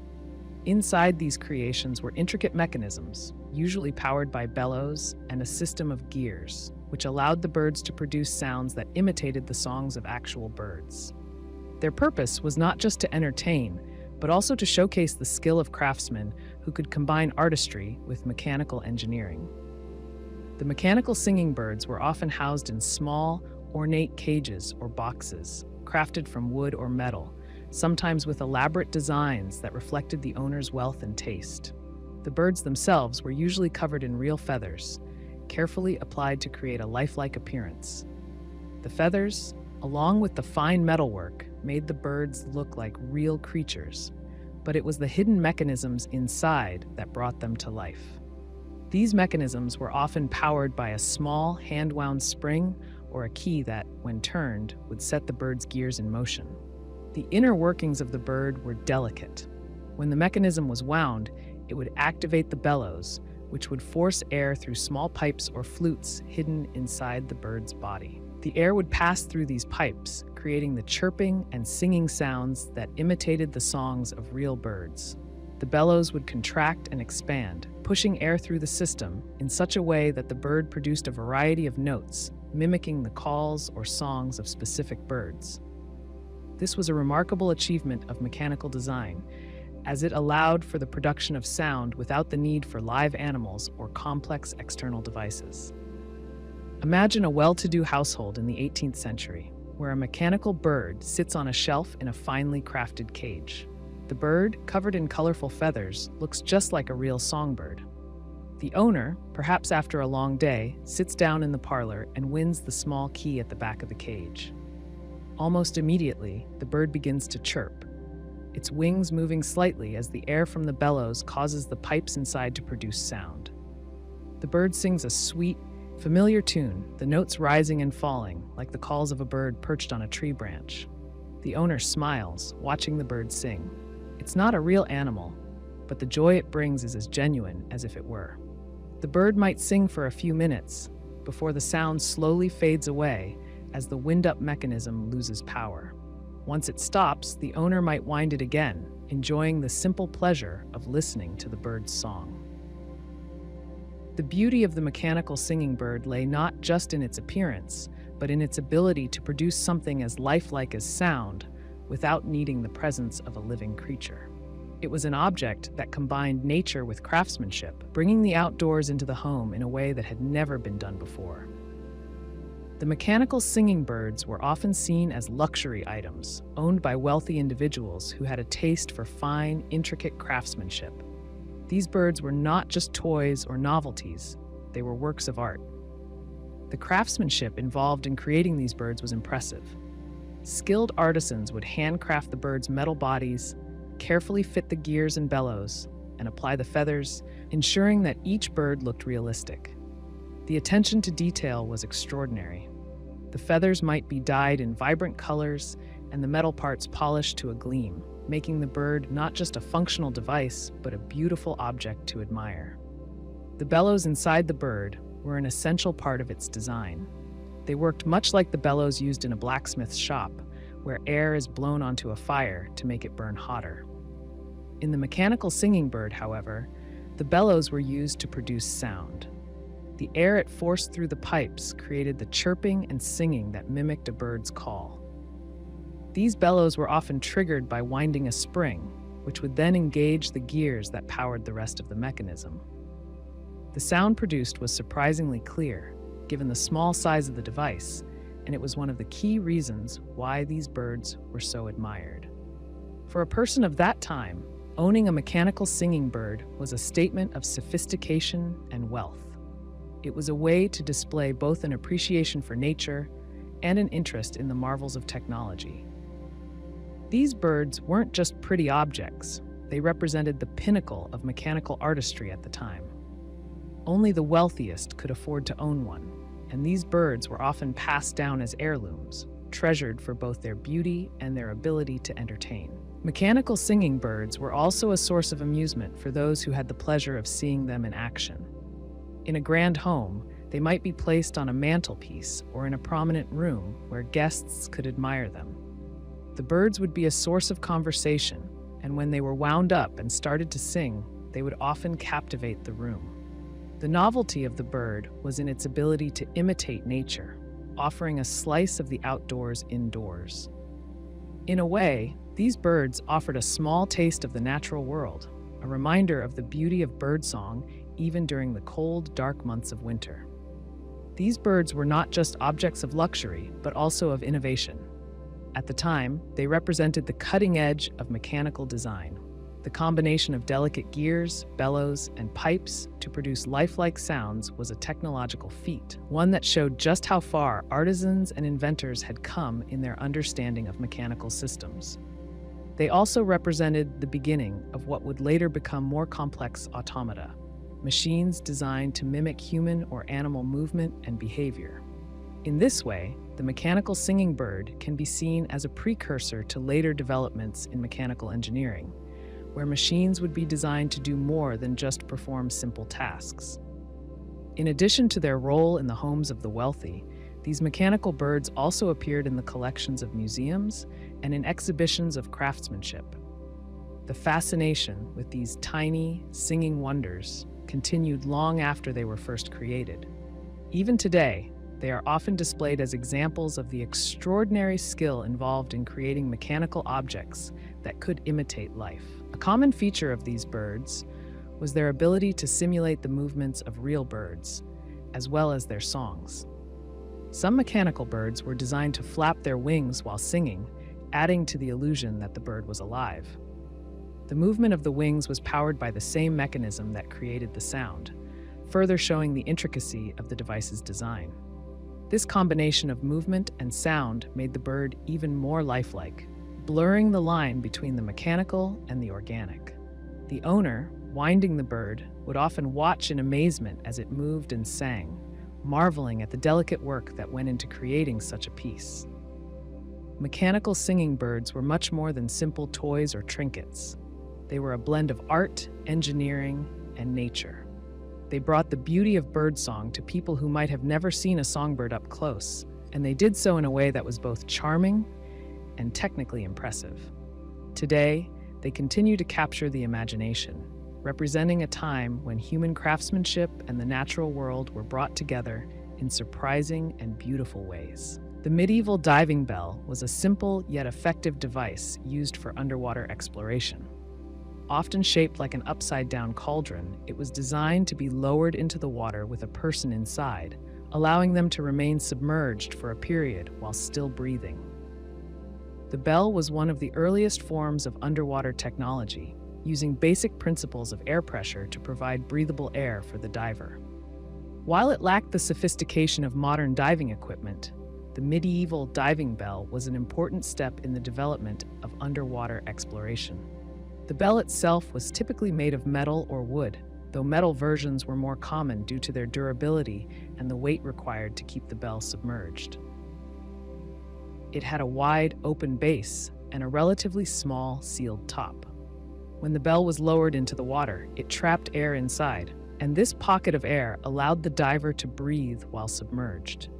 [SPEAKER 1] Inside these creations were intricate mechanisms, usually powered by bellows and a system of gears, which allowed the birds to produce sounds that imitated the songs of actual birds. Their purpose was not just to entertain, but also to showcase the skill of craftsmen who could combine artistry with mechanical engineering. The mechanical singing birds were often housed in small, ornate cages or boxes, crafted from wood or metal, sometimes with elaborate designs that reflected the owner's wealth and taste. The birds themselves were usually covered in real feathers, carefully applied to create a lifelike appearance. The feathers, along with the fine metalwork, made the birds look like real creatures, but it was the hidden mechanisms inside that brought them to life. These mechanisms were often powered by a small, hand-wound spring or a key that, when turned, would set the bird's gears in motion. The inner workings of the bird were delicate. When the mechanism was wound, it would activate the bellows, which would force air through small pipes or flutes hidden inside the bird's body. The air would pass through these pipes, creating the chirping and singing sounds that imitated the songs of real birds. The bellows would contract and expand, pushing air through the system in such a way that the bird produced a variety of notes, mimicking the calls or songs of specific birds. This was a remarkable achievement of mechanical design, as it allowed for the production of sound without the need for live animals or complex external devices. Imagine a well-to-do household in the 18th century, where a mechanical bird sits on a shelf in a finely crafted cage. The bird, covered in colorful feathers, looks just like a real songbird. The owner, perhaps after a long day, sits down in the parlor and wins the small key at the back of the cage. Almost immediately, the bird begins to chirp, its wings moving slightly as the air from the bellows causes the pipes inside to produce sound. The bird sings a sweet, familiar tune, the notes rising and falling, like the calls of a bird perched on a tree branch. The owner smiles, watching the bird sing. It's not a real animal, but the joy it brings is as genuine as if it were. The bird might sing for a few minutes, before the sound slowly fades away as the wind-up mechanism loses power. Once it stops, the owner might wind it again, enjoying the simple pleasure of listening to the bird's song. The beauty of the mechanical singing bird lay not just in its appearance, but in its ability to produce something as lifelike as sound without needing the presence of a living creature. It was an object that combined nature with craftsmanship, bringing the outdoors into the home in a way that had never been done before. The mechanical singing birds were often seen as luxury items, owned by wealthy individuals who had a taste for fine, intricate craftsmanship. These birds were not just toys or novelties, they were works of art. The craftsmanship involved in creating these birds was impressive. Skilled artisans would handcraft the birds' metal bodies, carefully fit the gears and bellows, and apply the feathers, ensuring that each bird looked realistic. The attention to detail was extraordinary. The feathers might be dyed in vibrant colors and the metal parts polished to a gleam, making the bird not just a functional device, but a beautiful object to admire. The bellows inside the bird were an essential part of its design. They worked much like the bellows used in a blacksmith's shop, where air is blown onto a fire to make it burn hotter. In the mechanical singing bird, however, the bellows were used to produce sound. The air it forced through the pipes created the chirping and singing that mimicked a bird's call. These bellows were often triggered by winding a spring, which would then engage the gears that powered the rest of the mechanism. The sound produced was surprisingly clear, given the small size of the device, and it was one of the key reasons why these birds were so admired. For a person of that time, owning a mechanical singing bird was a statement of sophistication and wealth. It was a way to display both an appreciation for nature and an interest in the marvels of technology. These birds weren't just pretty objects, they represented the pinnacle of mechanical artistry at the time. Only the wealthiest could afford to own one, and these birds were often passed down as heirlooms, treasured for both their beauty and their ability to entertain. Mechanical singing birds were also a source of amusement for those who had the pleasure of seeing them in action. In a grand home, they might be placed on a mantelpiece or in a prominent room where guests could admire them. The birds would be a source of conversation, and when they were wound up and started to sing, they would often captivate the room. The novelty of the bird was in its ability to imitate nature, offering a slice of the outdoors indoors. In a way, these birds offered a small taste of the natural world, a reminder of the beauty of birdsong even during the cold, dark months of winter. These birds were not just objects of luxury, but also of innovation. At the time, they represented the cutting edge of mechanical design. The combination of delicate gears, bellows, and pipes to produce lifelike sounds was a technological feat, one that showed just how far artisans and inventors had come in their understanding of mechanical systems. They also represented the beginning of what would later become more complex automata, machines designed to mimic human or animal movement and behavior. In this way, the mechanical singing bird can be seen as a precursor to later developments in mechanical engineering, where machines would be designed to do more than just perform simple tasks. In addition to their role in the homes of the wealthy, these mechanical birds also appeared in the collections of museums and in exhibitions of craftsmanship. The fascination with these tiny, singing wonders continued long after they were first created. Even today, they are often displayed as examples of the extraordinary skill involved in creating mechanical objects that could imitate life. A common feature of these birds was their ability to simulate the movements of real birds, as well as their songs. Some mechanical birds were designed to flap their wings while singing, adding to the illusion that the bird was alive. The movement of the wings was powered by the same mechanism that created the sound, further showing the intricacy of the device's design. This combination of movement and sound made the bird even more lifelike, blurring the line between the mechanical and the organic. The owner, winding the bird, would often watch in amazement as it moved and sang, marveling at the delicate work that went into creating such a piece. Mechanical singing birds were much more than simple toys or trinkets. They were a blend of art, engineering, and nature. They brought the beauty of birdsong to people who might have never seen a songbird up close, and they did so in a way that was both charming and technically impressive. Today, they continue to capture the imagination, representing a time when human craftsmanship and the natural world were brought together in surprising and beautiful ways. The medieval diving bell was a simple yet effective device used for underwater exploration. Often shaped like an upside-down cauldron, it was designed to be lowered into the water with a person inside, allowing them to remain submerged for a period while still breathing. The bell was one of the earliest forms of underwater technology, using basic principles of air pressure to provide breathable air for the diver. While it lacked the sophistication of modern diving equipment, the medieval diving bell was an important step in the development of underwater exploration. The bell itself was typically made of metal or wood, though metal versions were more common due to their durability and the weight required to keep the bell submerged. It had a wide, open base and a relatively small, sealed top. When the bell was lowered into the water, it trapped air inside, and this pocket of air allowed the diver to breathe while submerged.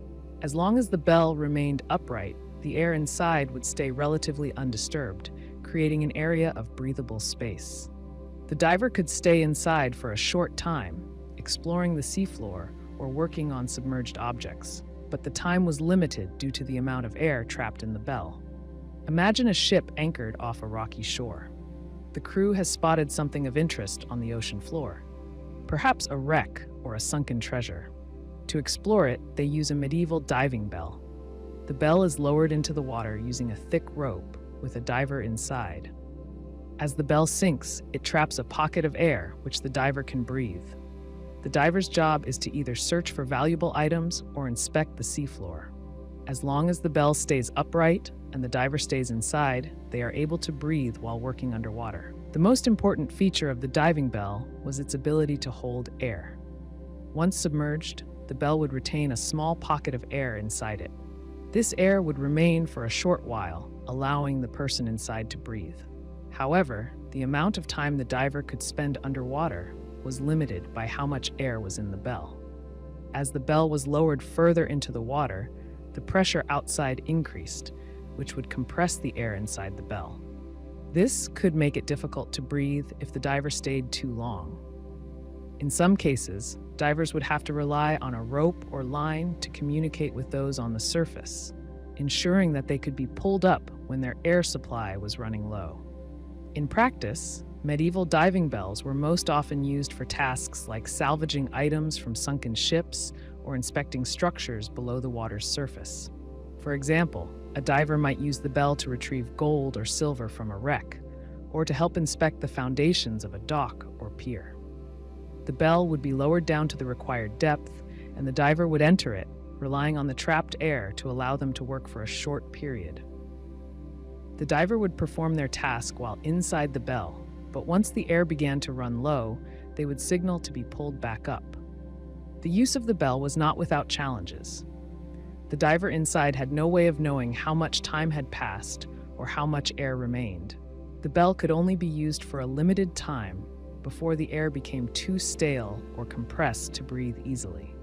[SPEAKER 1] As long as the bell remained upright, the air inside would stay relatively undisturbed, creating an area of breathable space. The diver could stay inside for a short time, exploring the seafloor or working on submerged objects, but the time was limited due to the amount of air trapped in the bell. Imagine a ship anchored off a rocky shore. The crew has spotted something of interest on the ocean floor, perhaps a wreck or a sunken treasure. To explore it, they use a medieval diving bell. The bell is lowered into the water using a thick rope with a diver inside. As the bell sinks, it traps a pocket of air which the diver can breathe. The diver's job is to either search for valuable items or inspect the seafloor. As long as the bell stays upright and the diver stays inside, they are able to breathe while working underwater. The most important feature of the diving bell was its ability to hold air. Once submerged, the bell would retain a small pocket of air inside it. This air would remain for a short while, allowing the person inside to breathe. However, the amount of time the diver could spend underwater was limited by how much air was in the bell. As the bell was lowered further into the water, the pressure outside increased, which would compress the air inside the bell. This could make it difficult to breathe if the diver stayed too long. In some cases, divers would have to rely on a rope or line to communicate with those on the surface, ensuring that they could be pulled up when their air supply was running low. In practice, medieval diving bells were most often used for tasks like salvaging items from sunken ships or inspecting structures below the water's surface. For example, a diver might use the bell to retrieve gold or silver from a wreck, or to help inspect the foundations of a dock or pier. The bell would be lowered down to the required depth, and the diver would enter it, relying on the trapped air to allow them to work for a short period. The diver would perform their task while inside the bell, but once the air began to run low, they would signal to be pulled back up. The use of the bell was not without challenges. The diver inside had no way of knowing how much time had passed or how much air remained. The bell could only be used for a limited time before the air became too stale or compressed to breathe easily.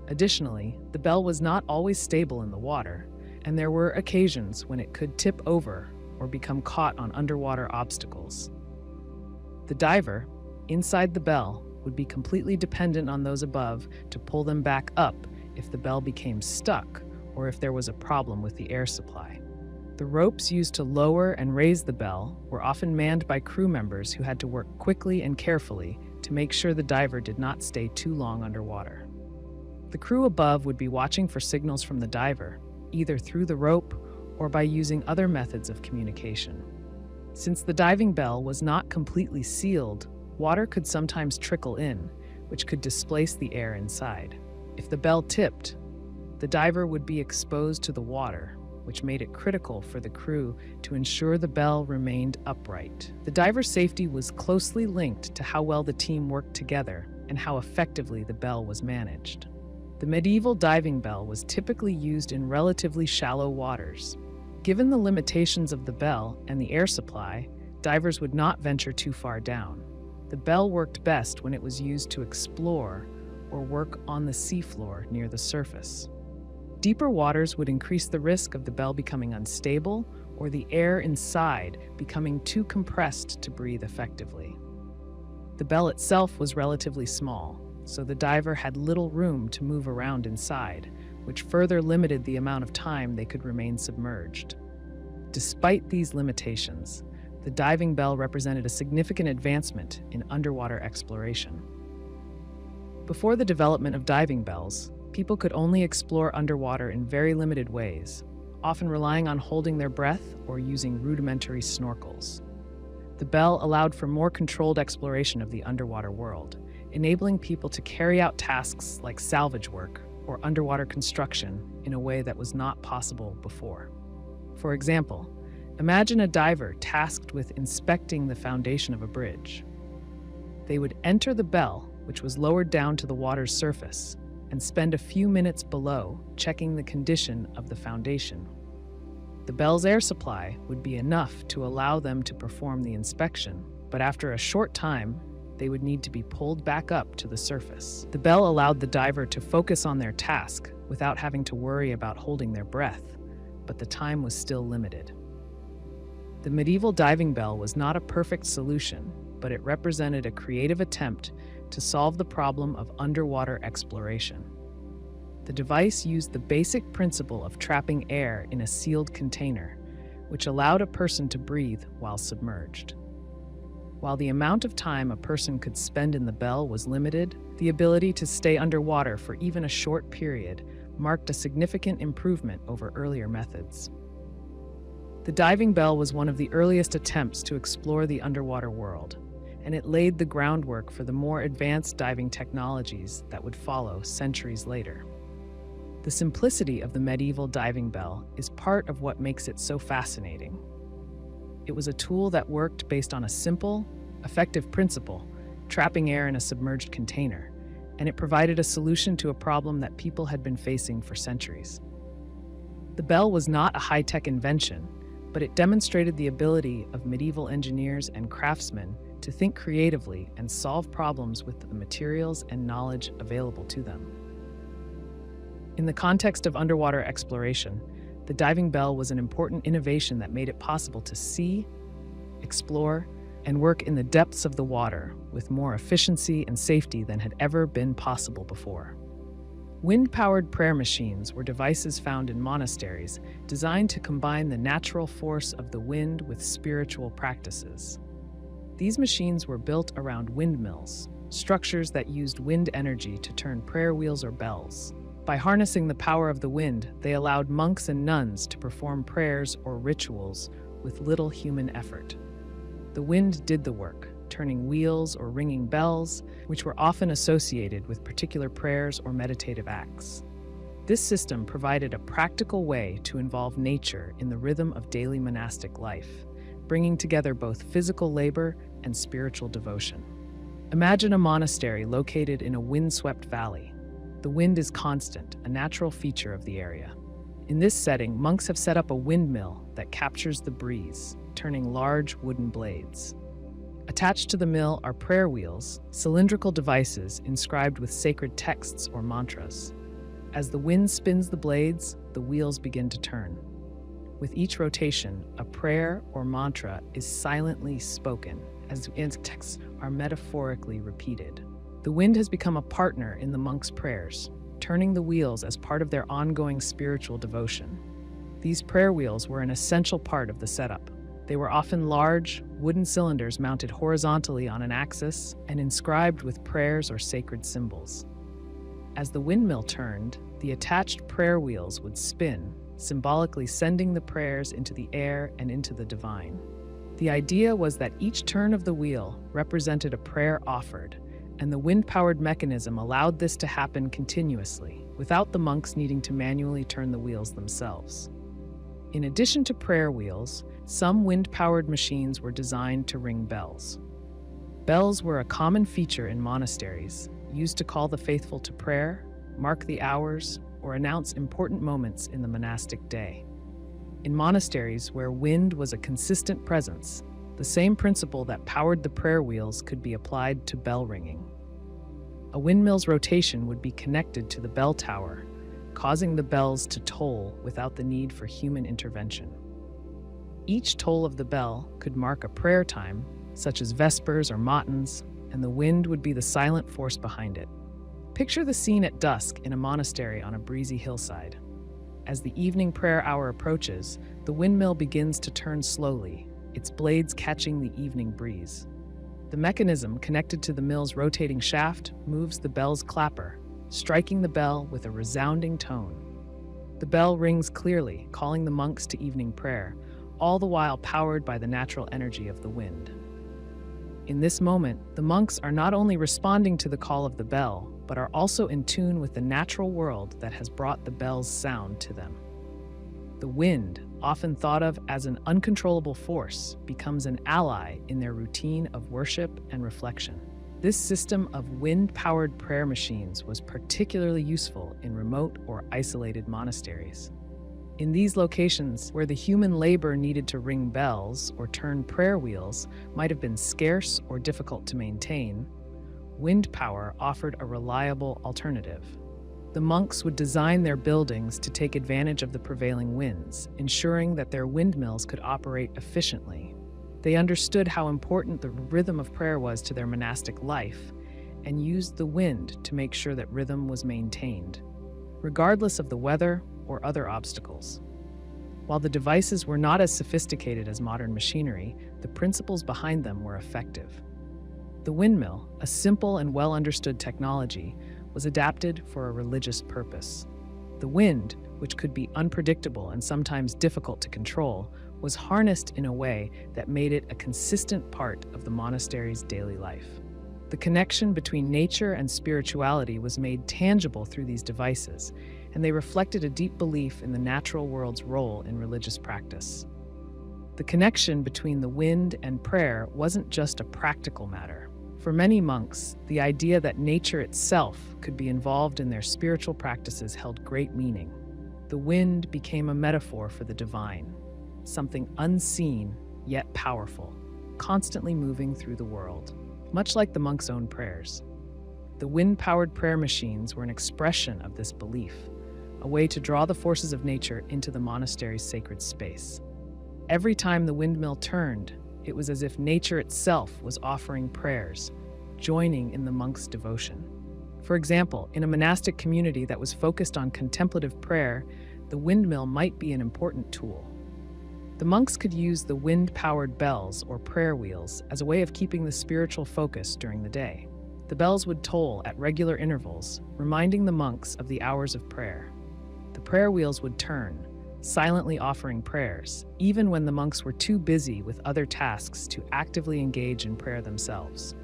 [SPEAKER 1] Additionally, the bell was not always stable in the water, and there were occasions when it could tip over or become caught on underwater obstacles. The diver, inside the bell, would be completely dependent on those above to pull them back up if the bell became stuck or if there was a problem with the air supply. The ropes used to lower and raise the bell were often manned by crew members who had to work quickly and carefully to make sure the diver did not stay too long underwater. The crew above would be watching for signals from the diver, either through the rope or by using other methods of communication. Since the diving bell was not completely sealed, water could sometimes trickle in, which could displace the air inside. If the bell tipped, the diver would be exposed to the water, which made it critical for the crew to ensure the bell remained upright. The diver's safety was closely linked to how well the team worked together and how effectively the bell was managed. The medieval diving bell was typically used in relatively shallow waters. Given the limitations of the bell and the air supply, divers would not venture too far down. The bell worked best when it was used to explore or work on the seafloor near the surface. Deeper waters would increase the risk of the bell becoming unstable or the air inside becoming too compressed to breathe effectively. The bell itself was relatively small, so the diver had little room to move around inside, which further limited the amount of time they could remain submerged. Despite these limitations, the diving bell represented a significant advancement in underwater exploration. Before the development of diving bells, people could only explore underwater in very limited ways, often relying on holding their breath or using rudimentary snorkels. The bell allowed for more controlled exploration of the underwater world, enabling people to carry out tasks like salvage work or underwater construction in a way that was not possible before. For example, imagine a diver tasked with inspecting the foundation of a bridge. They would enter the bell, which was lowered down to the water's surface, and spend a few minutes below checking the condition of the foundation. The bell's air supply would be enough to allow them to perform the inspection, but after a short time, they would need to be pulled back up to the surface. The bell allowed the diver to focus on their task without having to worry about holding their breath, but the time was still limited. The medieval diving bell was not a perfect solution, but it represented a creative attempt to solve the problem of underwater exploration. The device used the basic principle of trapping air in a sealed container, which allowed a person to breathe while submerged. While the amount of time a person could spend in the bell was limited, the ability to stay underwater for even a short period marked a significant improvement over earlier methods. The diving bell was one of the earliest attempts to explore the underwater world, and it laid the groundwork for the more advanced diving technologies that would follow centuries later. The simplicity of the medieval diving bell is part of what makes it so fascinating. It was a tool that worked based on a simple, effective principle, trapping air in a submerged container, and it provided a solution to a problem that people had been facing for centuries. The bell was not a high-tech invention, but it demonstrated the ability of medieval engineers and craftsmen to think creatively and solve problems with the materials and knowledge available to them. In the context of underwater exploration, the diving bell was an important innovation that made it possible to see, explore, and work in the depths of the water with more efficiency and safety than had ever been possible before. Wind-powered prayer machines were devices found in monasteries designed to combine the natural force of the wind with spiritual practices. These machines were built around windmills, structures that used wind energy to turn prayer wheels or bells. By harnessing the power of the wind, they allowed monks and nuns to perform prayers or rituals with little human effort. The wind did the work, turning wheels or ringing bells, which were often associated with particular prayers or meditative acts. This system provided a practical way to involve nature in the rhythm of daily monastic life, bringing together both physical labor and spiritual devotion. Imagine a monastery located in a windswept valley. The wind is constant, a natural feature of the area. In this setting, monks have set up a windmill that captures the breeze, turning large wooden blades. Attached to the mill are prayer wheels, cylindrical devices inscribed with sacred texts or mantras. As the wind spins the blades, the wheels begin to turn. With each rotation, a prayer or mantra is silently spoken, as the texts are metaphorically repeated. The wind has become a partner in the monks' prayers, turning the wheels as part of their ongoing spiritual devotion. These prayer wheels were an essential part of the setup. They were often large, wooden cylinders mounted horizontally on an axis and inscribed with prayers or sacred symbols. As the windmill turned, the attached prayer wheels would spin, symbolically sending the prayers into the air and into the divine. The idea was that each turn of the wheel represented a prayer offered, and the wind-powered mechanism allowed this to happen continuously, without the monks needing to manually turn the wheels themselves. In addition to prayer wheels, some wind-powered machines were designed to ring bells. Bells were a common feature in monasteries, used to call the faithful to prayer, mark the hours, or announce important moments in the monastic day. In monasteries where wind was a consistent presence, the same principle that powered the prayer wheels could be applied to bell ringing. A windmill's rotation would be connected to the bell tower, causing the bells to toll without the need for human intervention. Each toll of the bell could mark a prayer time, such as Vespers or Matins, and the wind would be the silent force behind it. Picture the scene at dusk in a monastery on a breezy hillside. As the evening prayer hour approaches, the windmill begins to turn slowly, its blades catching the evening breeze. The mechanism connected to the mill's rotating shaft moves the bell's clapper, striking the bell with a resounding tone. The bell rings clearly, calling the monks to evening prayer, all the while powered by the natural energy of the wind. In this moment, the monks are not only responding to the call of the bell, but are also in tune with the natural world that has brought the bell's sound to them. The wind, often thought of as an uncontrollable force, becomes an ally in their routine of worship and reflection. This system of wind-powered prayer machines was particularly useful in remote or isolated monasteries. In these locations, where the human labor needed to ring bells or turn prayer wheels might have been scarce or difficult to maintain, wind power offered a reliable alternative. The monks would design their buildings to take advantage of the prevailing winds, ensuring that their windmills could operate efficiently. They understood how important the rhythm of prayer was to their monastic life, and used the wind to make sure that rhythm was maintained, regardless of the weather or other obstacles. While the devices were not as sophisticated as modern machinery, the principles behind them were effective. The windmill, a simple and well-understood technology, was adapted for a religious purpose. The wind, which could be unpredictable and sometimes difficult to control, was harnessed in a way that made it a consistent part of the monastery's daily life. The connection between nature and spirituality was made tangible through these devices, and they reflected a deep belief in the natural world's role in religious practice. The connection between the wind and prayer wasn't just a practical matter. For many monks, the idea that nature itself could be involved in their spiritual practices held great meaning. The wind became a metaphor for the divine, something unseen yet powerful, constantly moving through the world, much like the monks' own prayers. The wind-powered prayer machines were an expression of this belief, a way to draw the forces of nature into the monastery's sacred space. Every time the windmill turned, it was as if nature itself was offering prayers, joining in the monks' devotion. For example, in a monastic community that was focused on contemplative prayer, the windmill might be an important tool. The monks could use the wind-powered bells or prayer wheels as a way of keeping the spiritual focus during the day. The bells would toll at regular intervals, reminding the monks of the hours of prayer. The prayer wheels would turn, silently offering prayers, even when the monks were too busy with other tasks to actively engage in prayer themselves.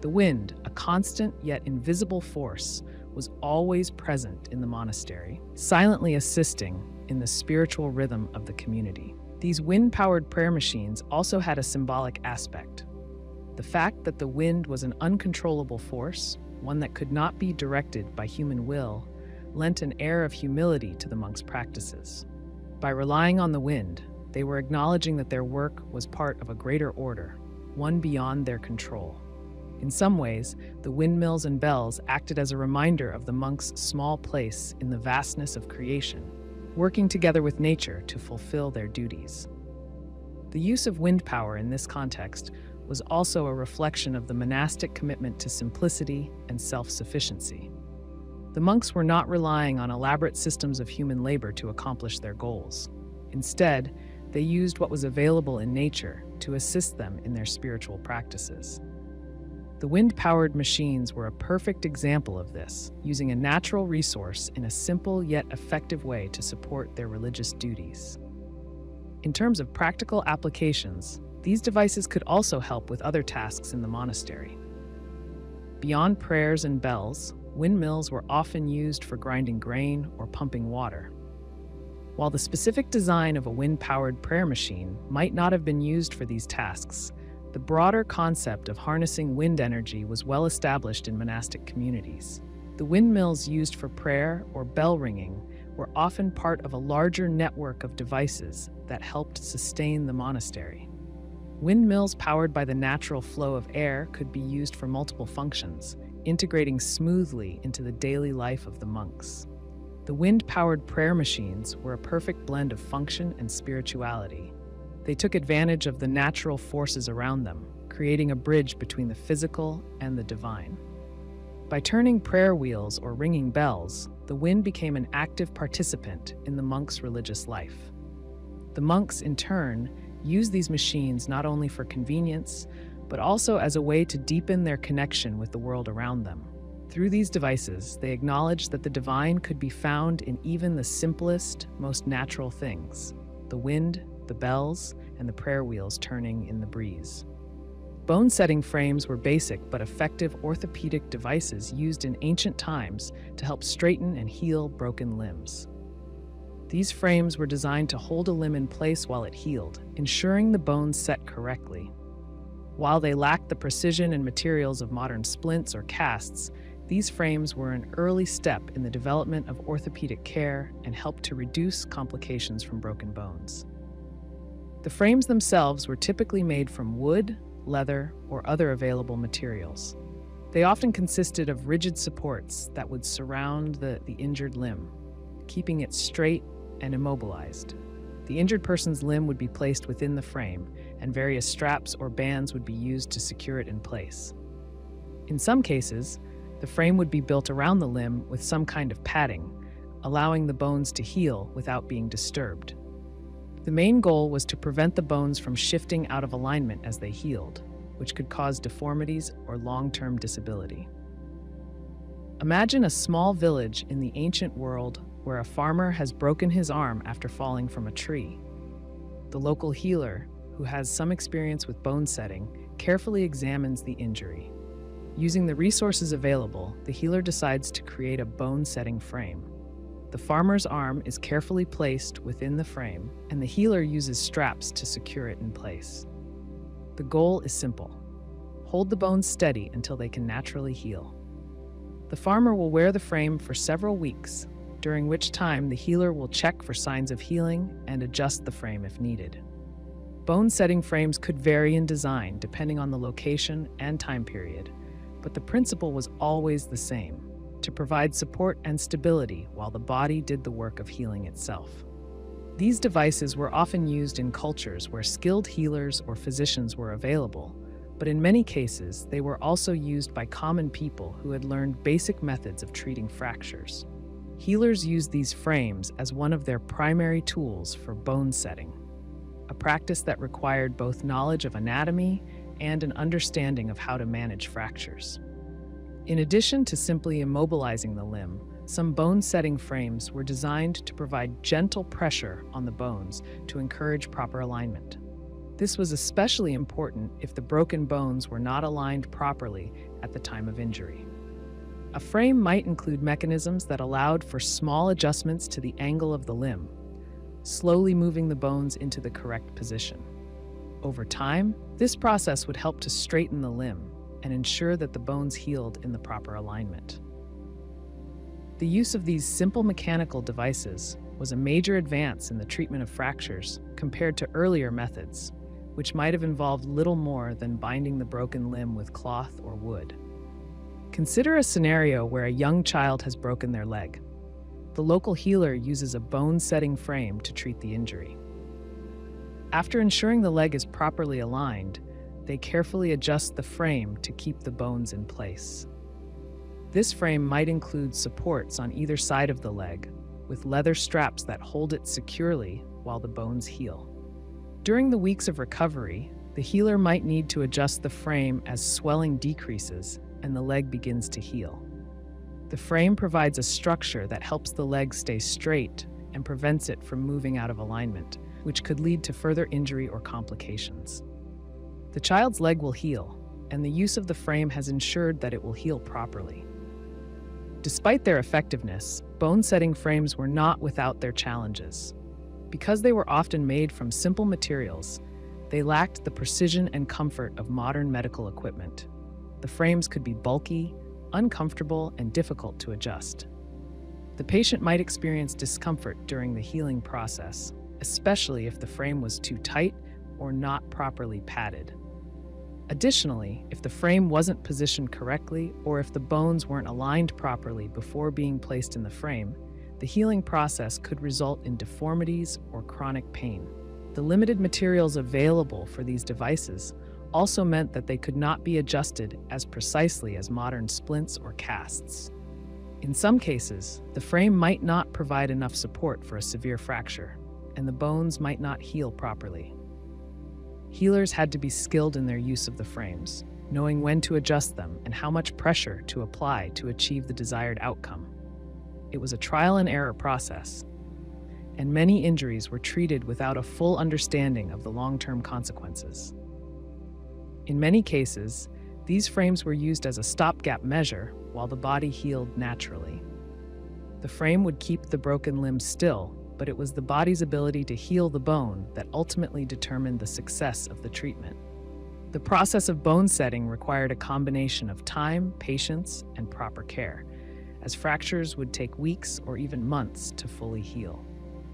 [SPEAKER 1] The wind, a constant yet invisible force, was always present in the monastery, silently assisting in the spiritual rhythm of the community. These wind-powered prayer machines also had a symbolic aspect. The fact that the wind was an uncontrollable force, one that could not be directed by human will, lent an air of humility to the monks' practices. By relying on the wind, they were acknowledging that their work was part of a greater order, one beyond their control. In some ways, the windmills and bells acted as a reminder of the monks' small place in the vastness of creation, working together with nature to fulfill their duties. The use of wind power in this context was also a reflection of the monastic commitment to simplicity and self-sufficiency. The monks were not relying on elaborate systems of human labor to accomplish their goals. Instead, they used what was available in nature to assist them in their spiritual practices. The wind-powered machines were a perfect example of this, using a natural resource in a simple yet effective way to support their religious duties. In terms of practical applications, these devices could also help with other tasks in the monastery. Beyond prayers and bells, windmills were often used for grinding grain or pumping water. While the specific design of a wind-powered prayer machine might not have been used for these tasks, the broader concept of harnessing wind energy was well established in monastic communities. The windmills used for prayer or bell ringing were often part of a larger network of devices that helped sustain the monastery. Windmills powered by the natural flow of air could be used for multiple functions, integrating smoothly into the daily life of the monks. The wind-powered prayer machines were a perfect blend of function and spirituality. They took advantage of the natural forces around them, creating a bridge between the physical and the divine. By turning prayer wheels or ringing bells, the wind became an active participant in the monks' religious life. The monks, in turn, used these machines not only for convenience, but also as a way to deepen their connection with the world around them. Through these devices, they acknowledged that the divine could be found in even the simplest, most natural things: the wind, the bells, and the prayer wheels turning in the breeze. Bone-setting frames were basic but effective orthopedic devices used in ancient times to help straighten and heal broken limbs. These frames were designed to hold a limb in place while it healed, ensuring the bones set correctly. While they lacked the precision and materials of modern splints or casts, these frames were an early step in the development of orthopedic care and helped to reduce complications from broken bones. The frames themselves were typically made from wood, leather, or other available materials. They often consisted of rigid supports that would surround the injured limb, keeping it straight and immobilized. The injured person's limb would be placed within the frame, and various straps or bands would be used to secure it in place. In some cases, the frame would be built around the limb with some kind of padding, allowing the bones to heal without being disturbed. The main goal was to prevent the bones from shifting out of alignment as they healed, which could cause deformities or long-term disability. Imagine a small village in the ancient world where a farmer has broken his arm after falling from a tree. The local healer, who has some experience with bone setting, carefully examines the injury. Using the resources available, the healer decides to create a bone-setting frame. The farmer's arm is carefully placed within the frame, and the healer uses straps to secure it in place. The goal is simple: hold the bones steady until they can naturally heal. The farmer will wear the frame for several weeks, during which time the healer will check for signs of healing and adjust the frame if needed. Bone-setting frames could vary in design depending on the location and time period, but the principle was always the same: to provide support and stability while the body did the work of healing itself. These devices were often used in cultures where skilled healers or physicians were available, but in many cases they were also used by common people who had learned basic methods of treating fractures. Healers used these frames as one of their primary tools for bone setting, a practice that required both knowledge of anatomy and an understanding of how to manage fractures. In addition to simply immobilizing the limb, some bone-setting frames were designed to provide gentle pressure on the bones to encourage proper alignment. This was especially important if the broken bones were not aligned properly at the time of injury. A frame might include mechanisms that allowed for small adjustments to the angle of the limb, slowly moving the bones into the correct position. Over time, this process would help to straighten the limb and ensure that the bones healed in the proper alignment. The use of these simple mechanical devices was a major advance in the treatment of fractures compared to earlier methods, which might have involved little more than binding the broken limb with cloth or wood. Consider a scenario where a young child has broken their leg. The local healer uses a bone-setting frame to treat the injury. After ensuring the leg is properly aligned, they carefully adjust the frame to keep the bones in place. This frame might include supports on either side of the leg, with leather straps that hold it securely while the bones heal. During the weeks of recovery, The healer might need to adjust the frame as swelling decreases and the leg begins to heal. The frame provides a structure that helps the leg stay straight and prevents it from moving out of alignment, which could lead to further injury or complications. The child's leg will heal, and the use of the frame has ensured that it will heal properly. Despite their effectiveness, bone-setting frames were not without their challenges. Because they were often made from simple materials, they lacked the precision and comfort of modern medical equipment. The frames could be bulky, uncomfortable, and difficult to adjust. The patient might experience discomfort during the healing process, especially if the frame was too tight or not properly padded. Additionally, if the frame wasn't positioned correctly or if the bones weren't aligned properly before being placed in the frame, the healing process could result in deformities or chronic pain. The limited materials available for these devices also meant that they could not be adjusted as precisely as modern splints or casts. In some cases, the frame might not provide enough support for a severe fracture, and the bones might not heal properly. Healers had to be skilled in their use of the frames, knowing when to adjust them and how much pressure to apply to achieve the desired outcome. It was a trial and error process, and many injuries were treated without a full understanding of the long-term consequences. In many cases, these frames were used as a stopgap measure while the body healed naturally. The frame would keep the broken limb still, but it was the body's ability to heal the bone that ultimately determined the success of the treatment. The process of bone setting required a combination of time, patience, and proper care, as fractures would take weeks or even months to fully heal.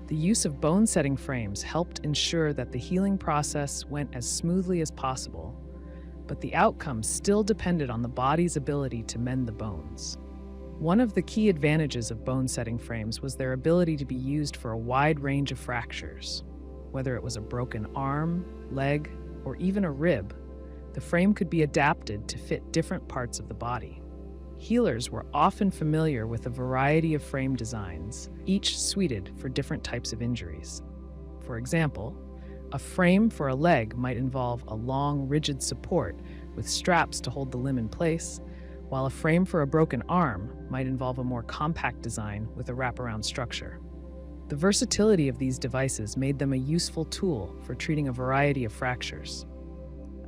[SPEAKER 1] The use of bone-setting frames helped ensure that the healing process went as smoothly as possible, but the outcome still depended on the body's ability to mend the bones. One of the key advantages of bone-setting frames was their ability to be used for a wide range of fractures. Whether it was a broken arm, leg, or even a rib, the frame could be adapted to fit different parts of the body. Healers were often familiar with a variety of frame designs, each suited for different types of injuries. For example, a frame for a leg might involve a long, rigid support with straps to hold the limb in place, while a frame for a broken arm might involve a more compact design with a wraparound structure. The versatility of these devices made them a useful tool for treating a variety of fractures.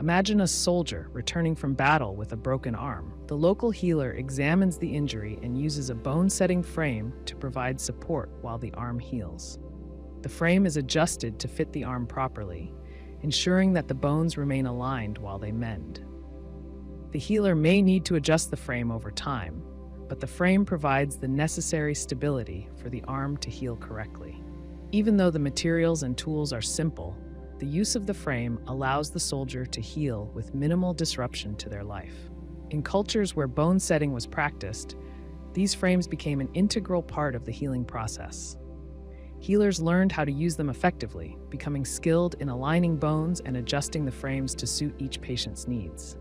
[SPEAKER 1] Imagine a soldier returning from battle with a broken arm. The local healer examines the injury and uses a bone-setting frame to provide support while the arm heals. The frame is adjusted to fit the arm properly, ensuring that the bones remain aligned while they mend. The healer may need to adjust the frame over time, but the frame provides the necessary stability for the arm to heal correctly. Even though the materials and tools are simple, the use of the frame allows the soldier to heal with minimal disruption to their life. In cultures where bone setting was practiced, these frames became an integral part of the healing process. Healers learned how to use them effectively, becoming skilled in aligning bones and adjusting the frames to suit each patient's needs.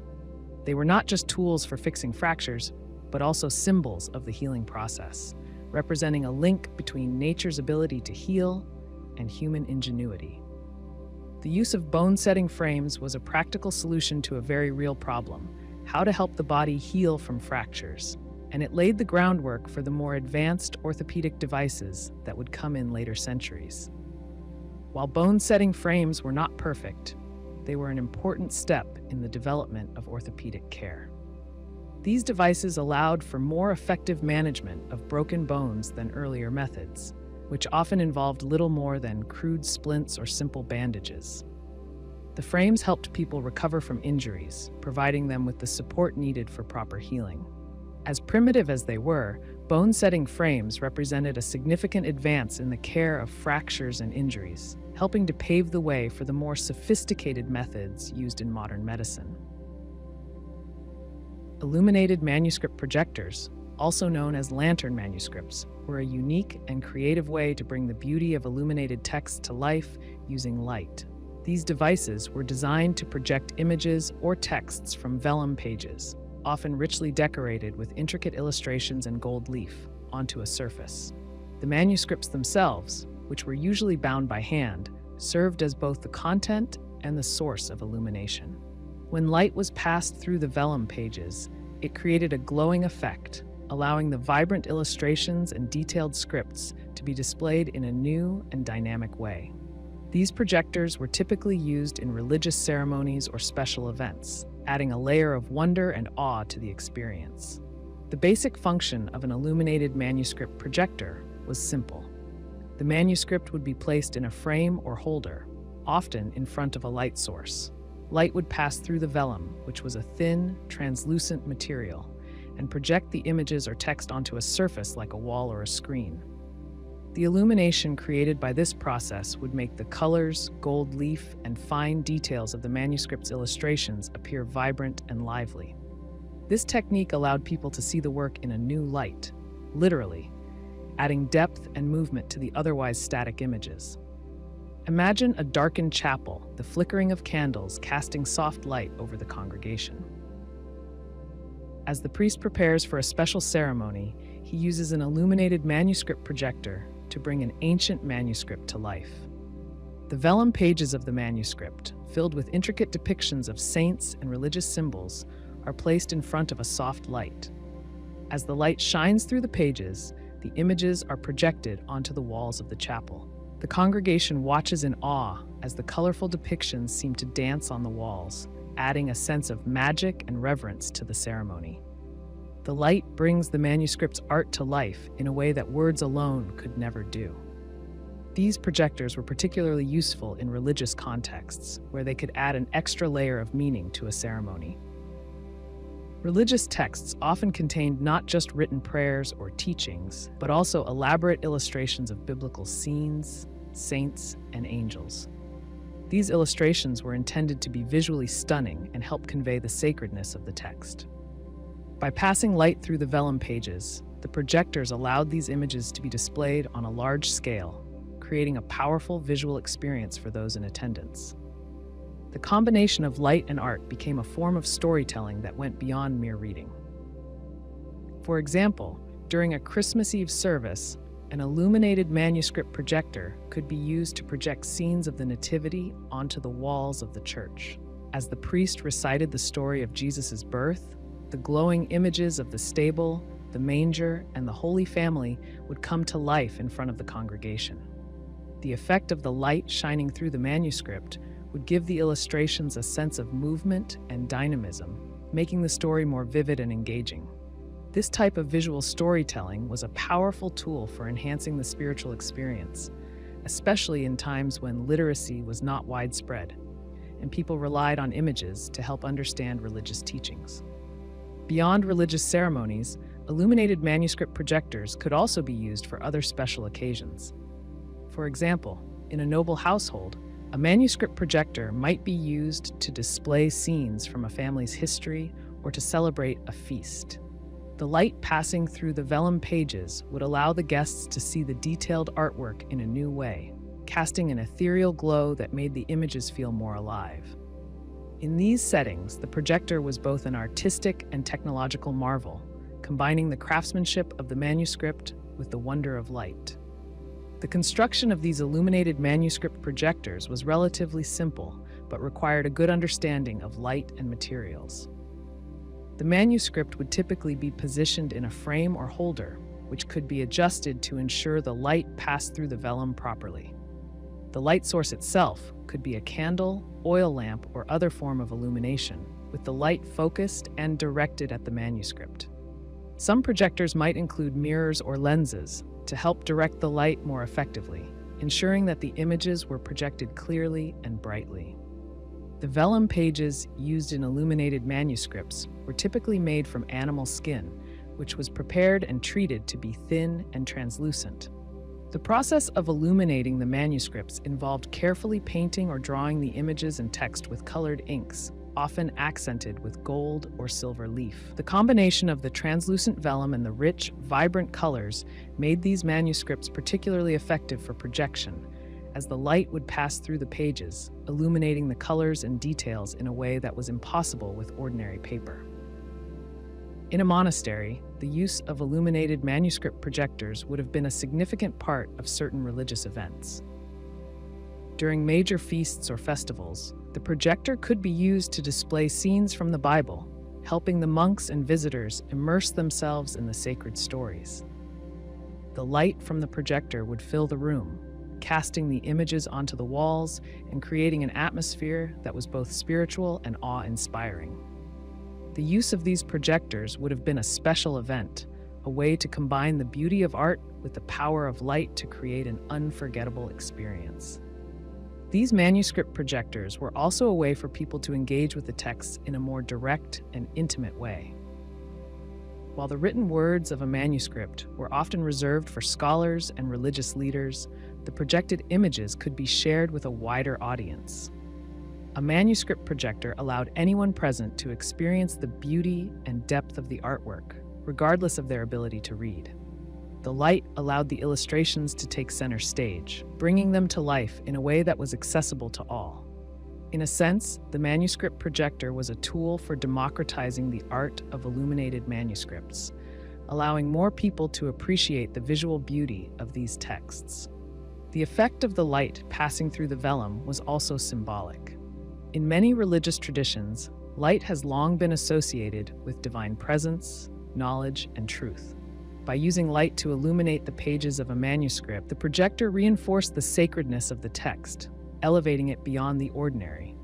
[SPEAKER 1] They were not just tools for fixing fractures, but also symbols of the healing process, representing a link between nature's ability to heal and human ingenuity. The use of bone-setting frames was a practical solution to a very real problem: how to help the body heal from fractures, and it laid the groundwork for the more advanced orthopedic devices that would come in later centuries. While bone-setting frames were not perfect, they were an important step in the development of orthopedic care. These devices allowed for more effective management of broken bones than earlier methods, which often involved little more than crude splints or simple bandages. The frames helped people recover from injuries, providing them with the support needed for proper healing. As primitive as they were, bone-setting frames represented a significant advance in the care of fractures and injuries, helping to pave the way for the more sophisticated methods used in modern medicine. Illuminated manuscript projectors, also known as lantern manuscripts, were a unique and creative way to bring the beauty of illuminated text to life using light. These devices were designed to project images or texts from vellum pages, often richly decorated with intricate illustrations and gold leaf, onto a surface. The manuscripts themselves, which were usually bound by hand, served as both the content and the source of illumination. When light was passed through the vellum pages, it created a glowing effect, allowing the vibrant illustrations and detailed scripts to be displayed in a new and dynamic way. These projectors were typically used in religious ceremonies or special events, adding a layer of wonder and awe to the experience. The basic function of an illuminated manuscript projector was simple. The manuscript would be placed in a frame or holder, often in front of a light source. Light would pass through the vellum, which was a thin, translucent material, and project the images or text onto a surface like a wall or a screen. The illumination created by this process would make the colors, gold leaf, and fine details of the manuscript's illustrations appear vibrant and lively. This technique allowed people to see the work in a new light, literally, adding depth and movement to the otherwise static images. Imagine a darkened chapel, the flickering of candles casting soft light over the congregation. As the priest prepares for a special ceremony, he uses an illuminated manuscript projector to bring an ancient manuscript to life. The vellum pages of the manuscript, filled with intricate depictions of saints and religious symbols, are placed in front of a soft light. As the light shines through the pages, the images are projected onto the walls of the chapel. The congregation watches in awe as the colorful depictions seem to dance on the walls, adding a sense of magic and reverence to the ceremony. The light brings the manuscript's art to life in a way that words alone could never do. These projectors were particularly useful in religious contexts, where they could add an extra layer of meaning to a ceremony. Religious texts often contained not just written prayers or teachings, but also elaborate illustrations of biblical scenes, saints, and angels. These illustrations were intended to be visually stunning and help convey the sacredness of the text. By passing light through the vellum pages, the projectors allowed these images to be displayed on a large scale, creating a powerful visual experience for those in attendance. The combination of light and art became a form of storytelling that went beyond mere reading. For example, during a Christmas Eve service, an illuminated manuscript projector could be used to project scenes of the Nativity onto the walls of the church. As the priest recited the story of Jesus' birth, the glowing images of the stable, the manger, and the Holy Family would come to life in front of the congregation. The effect of the light shining through the manuscript would give the illustrations a sense of movement and dynamism, making the story more vivid and engaging. This type of visual storytelling was a powerful tool for enhancing the spiritual experience, especially in times when literacy was not widespread, and people relied on images to help understand religious teachings. Beyond religious ceremonies, illuminated manuscript projectors could also be used for other special occasions. For example, in a noble household, a manuscript projector might be used to display scenes from a family's history or to celebrate a feast. The light passing through the vellum pages would allow the guests to see the detailed artwork in a new way, casting an ethereal glow that made the images feel more alive. In these settings, the projector was both an artistic and technological marvel, combining the craftsmanship of the manuscript with the wonder of light. The construction of these illuminated manuscript projectors was relatively simple, but required a good understanding of light and materials. The manuscript would typically be positioned in a frame or holder, which could be adjusted to ensure the light passed through the vellum properly. The light source itself could be a candle, oil lamp, or other form of illumination, with the light focused and directed at the manuscript. Some projectors might include mirrors or lenses to help direct the light more effectively, ensuring that the images were projected clearly and brightly. The vellum pages used in illuminated manuscripts were typically made from animal skin, which was prepared and treated to be thin and translucent. The process of illuminating the manuscripts involved carefully painting or drawing the images and text with colored inks, often accented with gold or silver leaf. The combination of the translucent vellum and the rich, vibrant colors made these manuscripts particularly effective for projection, as the light would pass through the pages, illuminating the colors and details in a way that was impossible with ordinary paper. In a monastery, the use of illuminated manuscript projectors would have been a significant part of certain religious events. During major feasts or festivals, The projector could be used to display scenes from the Bible, helping the monks and visitors immerse themselves in the sacred stories. The light from the projector would fill the room, casting the images onto the walls and creating an atmosphere that was both spiritual and awe-inspiring. The use of these projectors would have been a special event, a way to combine the beauty of art with the power of light to create an unforgettable experience. These manuscript projectors were also a way for people to engage with the texts in a more direct and intimate way. While the written words of a manuscript were often reserved for scholars and religious leaders, the projected images could be shared with a wider audience. A manuscript projector allowed anyone present to experience the beauty and depth of the artwork, regardless of their ability to read. The light allowed the illustrations to take center stage, bringing them to life in a way that was accessible to all. In a sense, the manuscript projector was a tool for democratizing the art of illuminated manuscripts, allowing more people to appreciate the visual beauty of these texts. The effect of the light passing through the vellum was also symbolic. In many religious traditions, light has long been associated with divine presence, knowledge, and truth. By using light to illuminate the pages of a manuscript, the projector reinforced the sacredness of the text, elevating it beyond the ordinary.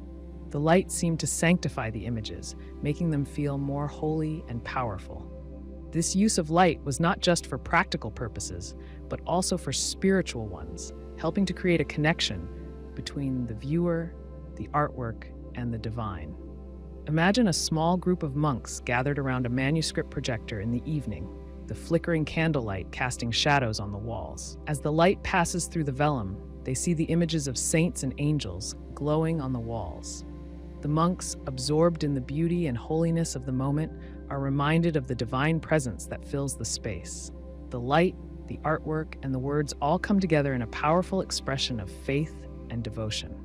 [SPEAKER 1] The light seemed to sanctify the images, making them feel more holy and powerful. This use of light was not just for practical purposes, but also for spiritual ones, helping to create a connection between the viewer, the artwork, and the divine. Imagine a small group of monks gathered around a manuscript projector in the evening, the flickering candlelight casting shadows on the walls. As the light passes through the vellum, they see the images of saints and angels glowing on the walls. The monks, absorbed in the beauty and holiness of the moment, are reminded of the divine presence that fills the space. The light, the artwork, and the words all come together in a powerful expression of faith and devotion.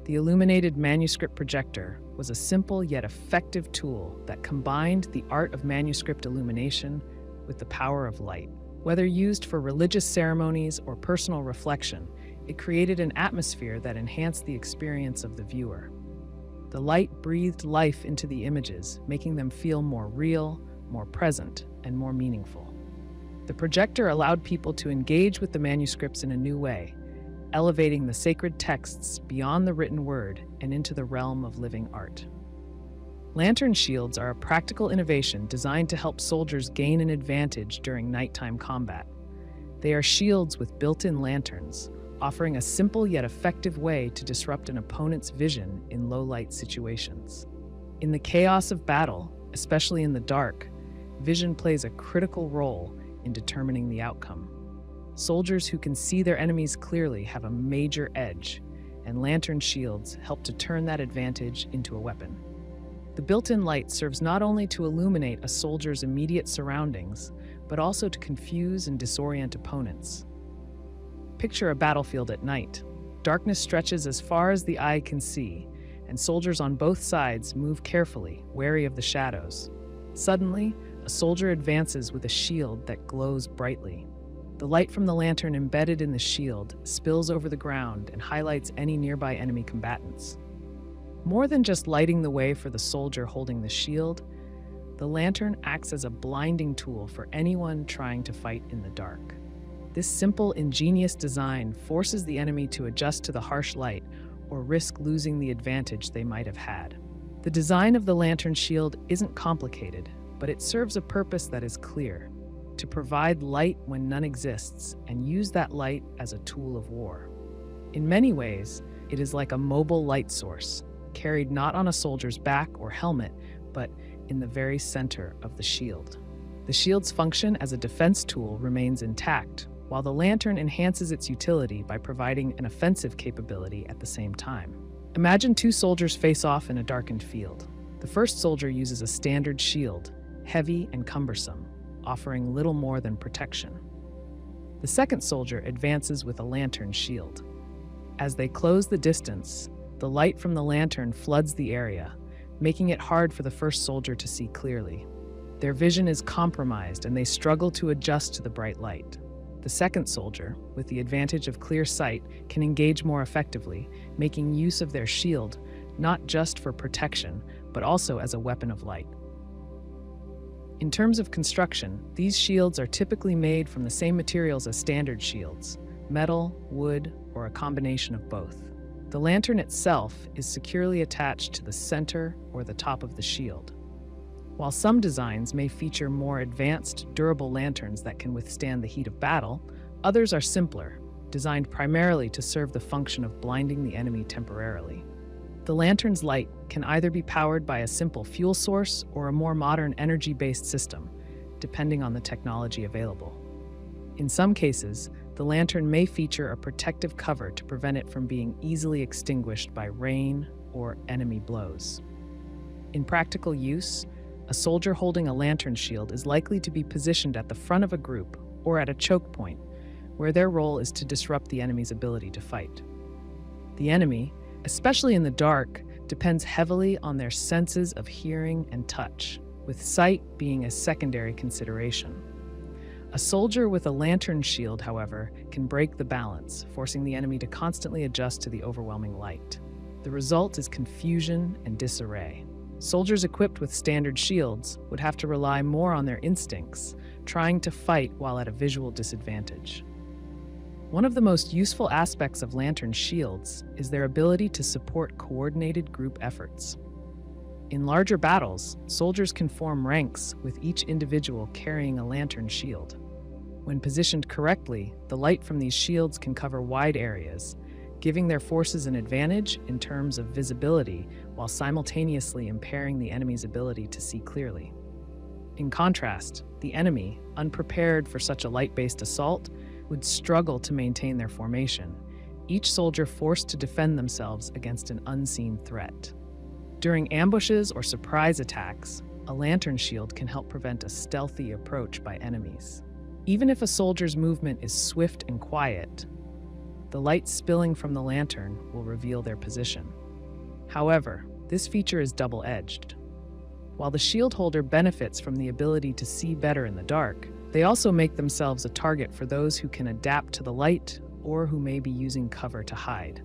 [SPEAKER 1] The illuminated manuscript projector was a simple yet effective tool that combined the art of manuscript illumination with the power of light. Whether used for religious ceremonies or personal reflection, it created an atmosphere that enhanced the experience of the viewer. The light breathed life into the images, making them feel more real, more present, and more meaningful. The projector allowed people to engage with the manuscripts in a new way, elevating the sacred texts beyond the written word and into the realm of living art. Lantern shields are a practical innovation designed to help soldiers gain an advantage during nighttime combat. They are shields with built-in lanterns, offering a simple yet effective way to disrupt an opponent's vision in low-light situations. In the chaos of battle, especially in the dark, vision plays a critical role in determining the outcome. Soldiers who can see their enemies clearly have a major edge, and lantern shields help to turn that advantage into a weapon. The built-in light serves not only to illuminate a soldier's immediate surroundings, but also to confuse and disorient opponents. Picture a battlefield at night. Darkness stretches as far as the eye can see, and soldiers on both sides move carefully, wary of the shadows. Suddenly, a soldier advances with a shield that glows brightly. The light from the lantern embedded in the shield spills over the ground and highlights any nearby enemy combatants. More than just lighting the way for the soldier holding the shield, the lantern acts as a blinding tool for anyone trying to fight in the dark. This simple, ingenious design forces the enemy to adjust to the harsh light or risk losing the advantage they might have had. The design of the lantern shield isn't complicated, but it serves a purpose that is clear: to provide light when none exists and use that light as a tool of war. In many ways, it is like a mobile light source, carried not on a soldier's back or helmet, but in the very center of the shield. The shield's function as a defense tool remains intact, while the lantern enhances its utility by providing an offensive capability at the same time. Imagine two soldiers face off in a darkened field. The first soldier uses a standard shield, heavy and cumbersome, offering little more than protection. The second soldier advances with a lantern shield. As they close the distance, the light from the lantern floods the area, making it hard for the first soldier to see clearly. Their vision is compromised and they struggle to adjust to the bright light. The second soldier, with the advantage of clear sight, can engage more effectively, making use of their shield not just for protection, but also as a weapon of light. In terms of construction, these shields are typically made from the same materials as standard shields: metal, wood, or a combination of both. The lantern itself is securely attached to the center or the top of the shield. While some designs may feature more advanced, durable lanterns that can withstand the heat of battle, others are simpler, designed primarily to serve the function of blinding the enemy temporarily. The lantern's light can either be powered by a simple fuel source or a more modern energy-based system, depending on the technology available. In some cases, the lantern may feature a protective cover to prevent it from being easily extinguished by rain or enemy blows. In practical use, a soldier holding a lantern shield is likely to be positioned at the front of a group or at a choke point, where their role is to disrupt the enemy's ability to fight. The enemy, especially in the dark, depends heavily on their senses of hearing and touch, with sight being a secondary consideration. A soldier with a lantern shield, however, can break the balance, forcing the enemy to constantly adjust to the overwhelming light. The result is confusion and disarray. Soldiers equipped with standard shields would have to rely more on their instincts, trying to fight while at a visual disadvantage. One of the most useful aspects of lantern shields is their ability to support coordinated group efforts. In larger battles, soldiers can form ranks with each individual carrying a lantern shield. When positioned correctly, the light from these shields can cover wide areas, giving their forces an advantage in terms of visibility while simultaneously impairing the enemy's ability to see clearly. In contrast, the enemy, unprepared for such a light-based assault, would struggle to maintain their formation, each soldier forced to defend themselves against an unseen threat. During ambushes or surprise attacks, a lantern shield can help prevent a stealthy approach by enemies. Even if a soldier's movement is swift and quiet, the light spilling from the lantern will reveal their position. However, this feature is double-edged. While the shield holder benefits from the ability to see better in the dark, they also make themselves a target for those who can adapt to the light or who may be using cover to hide.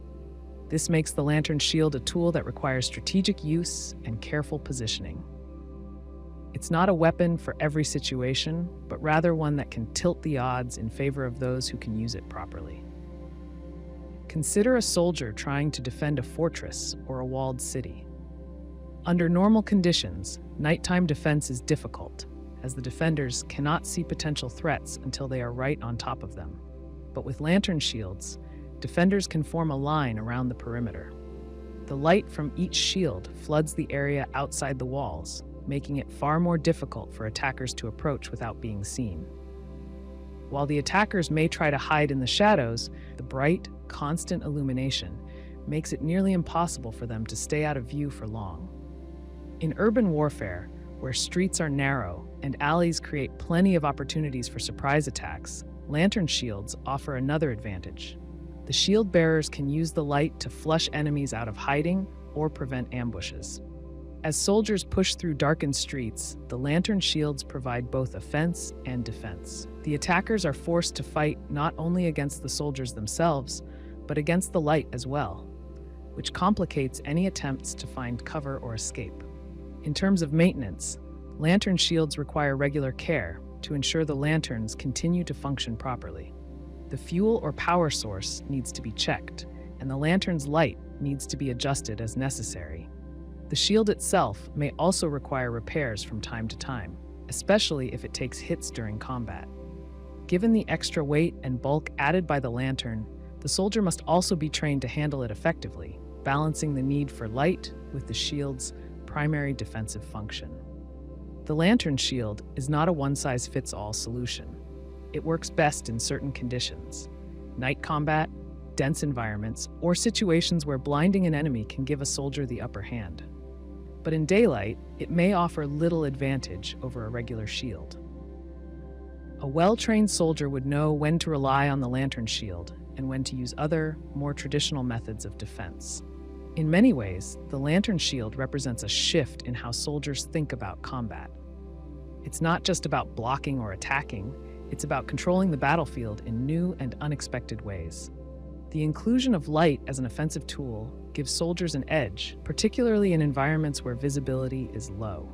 [SPEAKER 1] This makes the lantern shield a tool that requires strategic use and careful positioning. It's not a weapon for every situation, but rather one that can tilt the odds in favor of those who can use it properly. Consider a soldier trying to defend a fortress or a walled city. Under normal conditions, nighttime defense is difficult, as the defenders cannot see potential threats until they are right on top of them. But with lantern shields, defenders can form a line around the perimeter. The light from each shield floods the area outside the walls, making it far more difficult for attackers to approach without being seen. While the attackers may try to hide in the shadows, the bright, constant illumination makes it nearly impossible for them to stay out of view for long. In urban warfare, where streets are narrow and alleys create plenty of opportunities for surprise attacks, lantern shields offer another advantage. The shield bearers can use the light to flush enemies out of hiding or prevent ambushes. As soldiers push through darkened streets, the lantern shields provide both offense and defense. The attackers are forced to fight not only against the soldiers themselves, but against the light as well, which complicates any attempts to find cover or escape. In terms of maintenance, lantern shields require regular care to ensure the lanterns continue to function properly. The fuel or power source needs to be checked, and the lantern's light needs to be adjusted as necessary. The shield itself may also require repairs from time to time, especially if it takes hits during combat. Given the extra weight and bulk added by the lantern, the soldier must also be trained to handle it effectively, balancing the need for light with the shield's primary defensive function. The lantern shield is not a one-size-fits-all solution. It works best in certain conditions: night combat, dense environments, or situations where blinding an enemy can give a soldier the upper hand. But in daylight, it may offer little advantage over a regular shield. A well-trained soldier would know when to rely on the lantern shield and when to use other, more traditional methods of defense. In many ways, the lantern shield represents a shift in how soldiers think about combat. It's not just about blocking or attacking, It's about controlling the battlefield in new and unexpected ways. The inclusion of light as an offensive tool gives soldiers an edge, particularly in environments where visibility is low.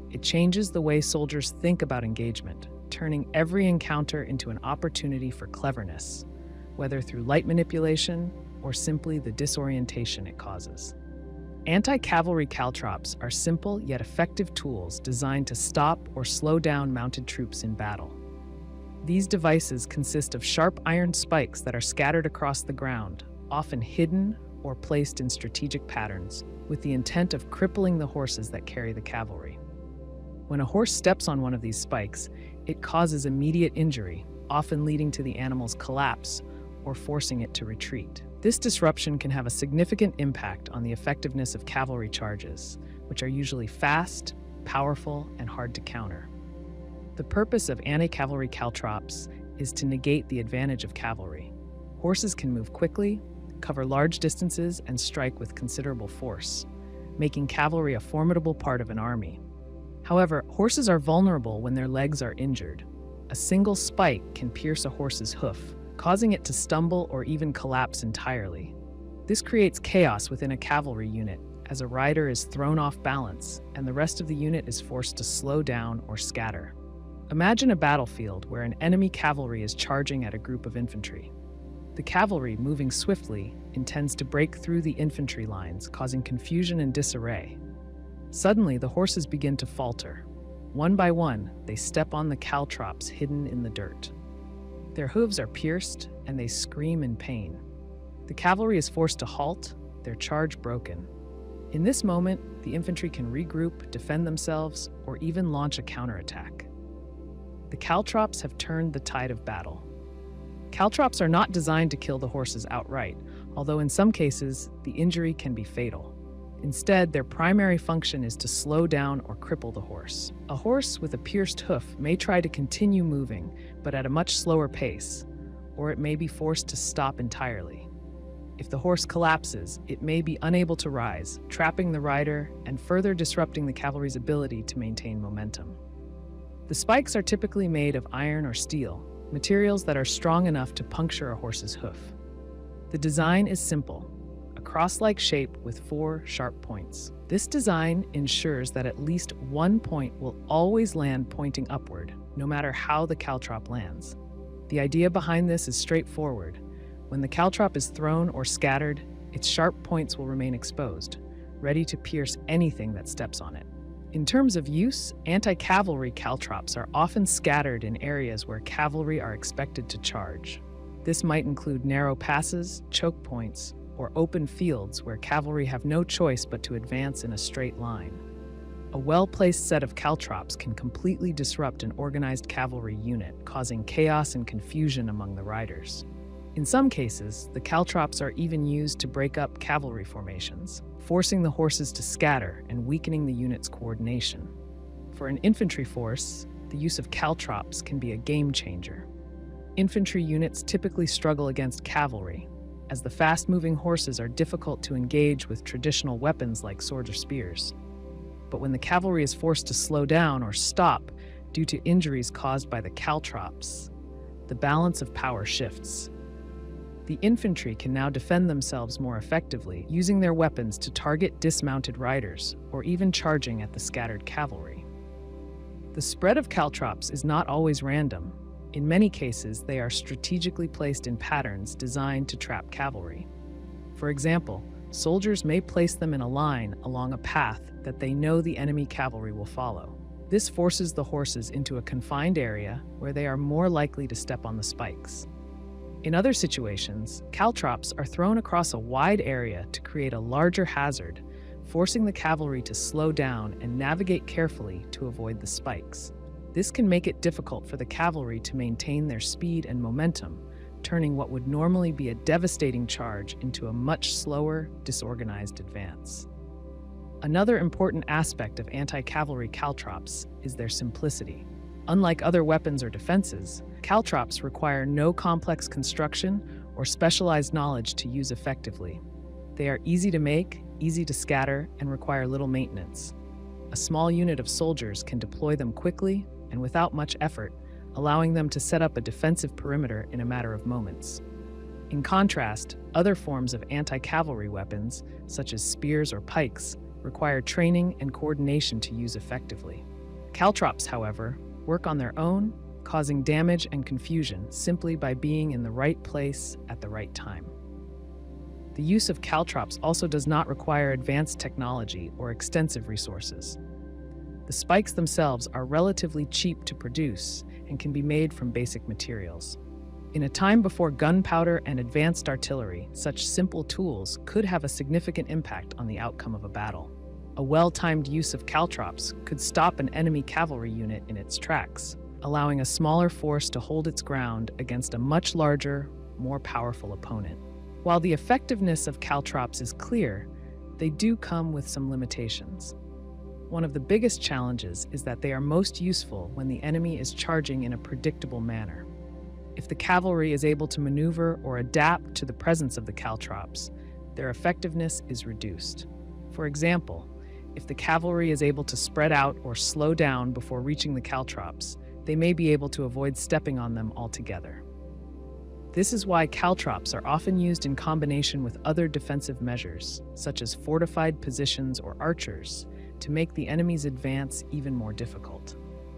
[SPEAKER 1] It changes the way soldiers think about engagement, turning every encounter into an opportunity for cleverness, whether through light manipulation or simply the disorientation it causes. Anti-Cavalry Caltrops are simple yet effective tools designed to stop or slow down mounted troops in battle. These devices consist of sharp iron spikes that are scattered across the ground, often hidden or placed in strategic patterns, with the intent of crippling the horses that carry the cavalry. When a horse steps on one of these spikes, it causes immediate injury, often leading to the animal's collapse or forcing it to retreat. This disruption can have a significant impact on the effectiveness of cavalry charges, which are usually fast, powerful, and hard to counter. The purpose of anti-cavalry caltrops is to negate the advantage of cavalry. Horses can move quickly, cover large distances, and strike with considerable force, making cavalry a formidable part of an army. However, horses are vulnerable when their legs are injured. A single spike can pierce a horse's hoof, causing it to stumble or even collapse entirely. This creates chaos within a cavalry unit, as a rider is thrown off balance and the rest of the unit is forced to slow down or scatter. Imagine a battlefield where an enemy cavalry is charging at a group of infantry. The cavalry, moving swiftly, intends to break through the infantry lines, causing confusion and disarray. Suddenly, the horses begin to falter. One by one, they step on the caltrops hidden in the dirt. Their hooves are pierced, and they scream in pain. The cavalry is forced to halt, their charge broken. In this moment, the infantry can regroup, defend themselves, or even launch a counterattack. The caltrops have turned the tide of battle. Caltrops are not designed to kill the horses outright, although in some cases, the injury can be fatal. Instead, their primary function is to slow down or cripple the horse. A horse with a pierced hoof may try to continue moving, but at a much slower pace, or it may be forced to stop entirely. If the horse collapses, it may be unable to rise, trapping the rider and further disrupting the cavalry's ability to maintain momentum. The spikes are typically made of iron or steel, materials that are strong enough to puncture a horse's hoof. The design is simple. A cross-like shape with 4 sharp points. This design ensures that at least one point will always land pointing upward, no matter how the caltrop lands. The idea behind this is straightforward. When the caltrop is thrown or scattered, its sharp points will remain exposed, ready to pierce anything that steps on it. In terms of use, anti-cavalry caltrops are often scattered in areas where cavalry are expected to charge. This might include narrow passes, choke points, or open fields where cavalry have no choice but to advance in a straight line. A well-placed set of caltrops can completely disrupt an organized cavalry unit, causing chaos and confusion among the riders. In some cases, the caltrops are even used to break up cavalry formations, forcing the horses to scatter and weakening the unit's coordination. For an infantry force, the use of caltrops can be a game changer. Infantry units typically struggle against cavalry, as the fast-moving horses are difficult to engage with traditional weapons like swords or spears. But when the cavalry is forced to slow down or stop due to injuries caused by the caltrops, the balance of power shifts. The infantry can now defend themselves more effectively, using their weapons to target dismounted riders or even charging at the scattered cavalry. The spread of caltrops is not always random. In many cases, they are strategically placed in patterns designed to trap cavalry. For example, soldiers may place them in a line along a path that they know the enemy cavalry will follow. This forces the horses into a confined area where they are more likely to step on the spikes. In other situations, caltrops are thrown across a wide area to create a larger hazard, forcing the cavalry to slow down and navigate carefully to avoid the spikes. This can make it difficult for the cavalry to maintain their speed and momentum, turning what would normally be a devastating charge into a much slower, disorganized advance. Another important aspect of anti-cavalry caltrops is their simplicity. Unlike other weapons or defenses, caltrops require no complex construction or specialized knowledge to use effectively. They are easy to make, easy to scatter, and require little maintenance. A small unit of soldiers can deploy them quickly and without much effort, allowing them to set up a defensive perimeter in a matter of moments. In contrast, other forms of anti-cavalry weapons, such as spears or pikes, require training and coordination to use effectively. Caltrops, however, work on their own, causing damage and confusion simply by being in the right place at the right time. The use of caltrops also does not require advanced technology or extensive resources. The spikes themselves are relatively cheap to produce and can be made from basic materials. In a time before gunpowder and advanced artillery, such simple tools could have a significant impact on the outcome of a battle. A well-timed use of caltrops could stop an enemy cavalry unit in its tracks, allowing a smaller force to hold its ground against a much larger, more powerful opponent. While the effectiveness of caltrops is clear, they do come with some limitations. One of the biggest challenges is that they are most useful when the enemy is charging in a predictable manner. If the cavalry is able to maneuver or adapt to the presence of the caltrops, their effectiveness is reduced. For example, if the cavalry is able to spread out or slow down before reaching the caltrops, they may be able to avoid stepping on them altogether. This is why caltrops are often used in combination with other defensive measures, such as fortified positions or archers, to make the enemy's advance even more difficult.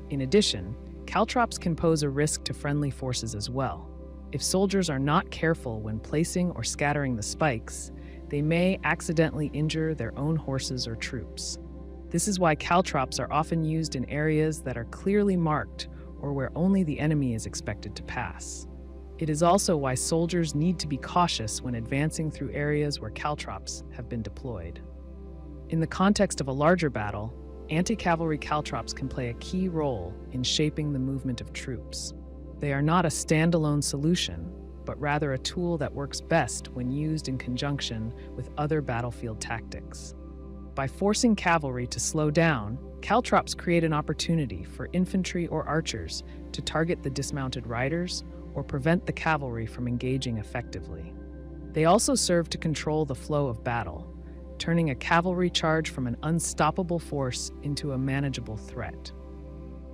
[SPEAKER 1] In addition, caltrops can pose a risk to friendly forces as well. If soldiers are not careful when placing or scattering the spikes, they may accidentally injure their own horses or troops. This is why caltrops are often used in areas that are clearly marked or where only the enemy is expected to pass. It is also why soldiers need to be cautious when advancing through areas where caltrops have been deployed. In the context of a larger battle, anti-cavalry caltrops can play a key role in shaping the movement of troops. They are not a standalone solution, but rather a tool that works best when used in conjunction with other battlefield tactics. By forcing cavalry to slow down, caltrops create an opportunity for infantry or archers to target the dismounted riders or prevent the cavalry from engaging effectively. They also serve to control the flow of battle, turning a cavalry charge from an unstoppable force into a manageable threat.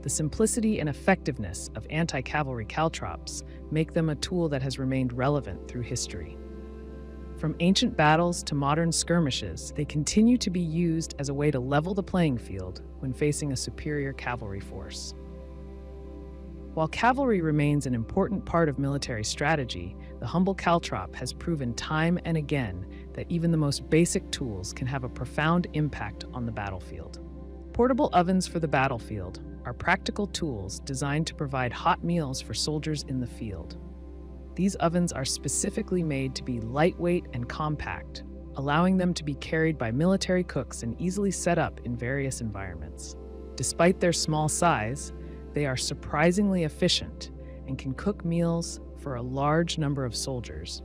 [SPEAKER 1] The simplicity and effectiveness of anti-cavalry caltrops make them a tool that has remained relevant through history. From ancient battles to modern skirmishes, they continue to be used as a way to level the playing field when facing a superior cavalry force. While cavalry remains an important part of military strategy, the humble caltrop has proven time and again that even the most basic tools can have a profound impact on the battlefield. Portable ovens for the battlefield are practical tools designed to provide hot meals for soldiers in the field. These ovens are specifically made to be lightweight and compact, allowing them to be carried by military cooks and easily set up in various environments. Despite their small size, they are surprisingly efficient and can cook meals for a large number of soldiers,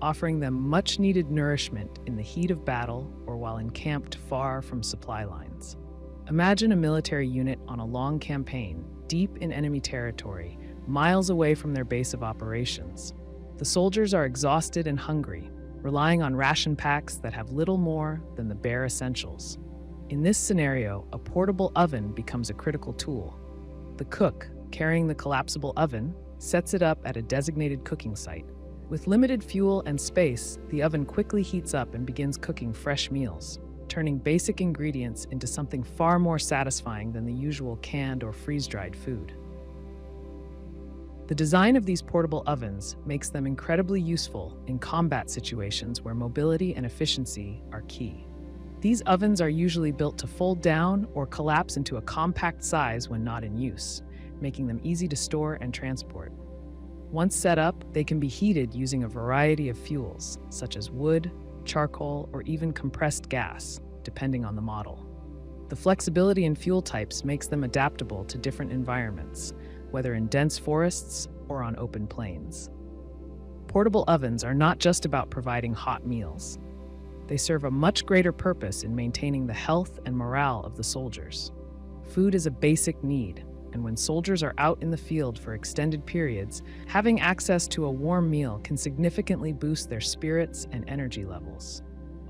[SPEAKER 1] offering them much-needed nourishment in the heat of battle or while encamped far from supply lines. Imagine a military unit on a long campaign, deep in enemy territory, miles away from their base of operations. The soldiers are exhausted and hungry, relying on ration packs that have little more than the bare essentials. In this scenario, a portable oven becomes a critical tool. The cook, carrying the collapsible oven, sets it up at a designated cooking site. With limited fuel and space, the oven quickly heats up and begins cooking fresh meals, turning basic ingredients into something far more satisfying than the usual canned or freeze-dried food. The design of these portable ovens makes them incredibly useful in combat situations where mobility and efficiency are key. These ovens are usually built to fold down or collapse into a compact size when not in use, making them easy to store and transport. Once set up, they can be heated using a variety of fuels, such as wood, charcoal, or even compressed gas, depending on the model. The flexibility in fuel types makes them adaptable to different environments, whether in dense forests or on open plains. Portable ovens are not just about providing hot meals. They serve a much greater purpose in maintaining the health and morale of the soldiers. Food is a basic need, and when soldiers are out in the field for extended periods, having access to a warm meal can significantly boost their spirits and energy levels.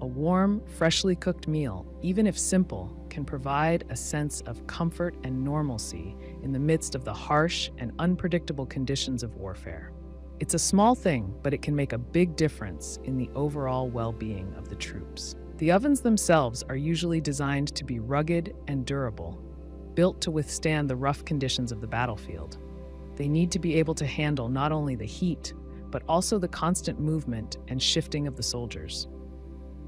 [SPEAKER 1] A warm, freshly cooked meal, even if simple, can provide a sense of comfort and normalcy in the midst of the harsh and unpredictable conditions of warfare. It's a small thing, but it can make a big difference in the overall well-being of the troops. The ovens themselves are usually designed to be rugged and durable, built to withstand the rough conditions of the battlefield. They need to be able to handle not only the heat, but also the constant movement and shifting of the soldiers.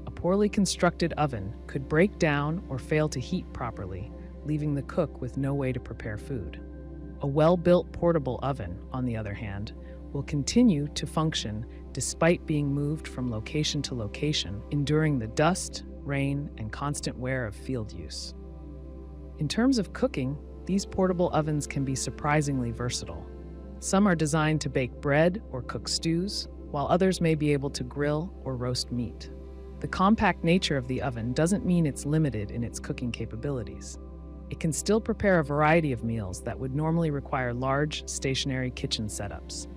[SPEAKER 1] A poorly constructed oven could break down or fail to heat properly, leaving the cook with no way to prepare food. A well-built portable oven, on the other hand, will continue to function despite being moved from location to location, enduring the dust, rain, and constant wear of field use. In terms of cooking, these portable ovens can be surprisingly versatile. Some are designed to bake bread or cook stews, while others may be able to grill or roast meat. The compact nature of the oven doesn't mean it's limited in its cooking capabilities. It can still prepare a variety of meals that would normally require large, stationary kitchen setups.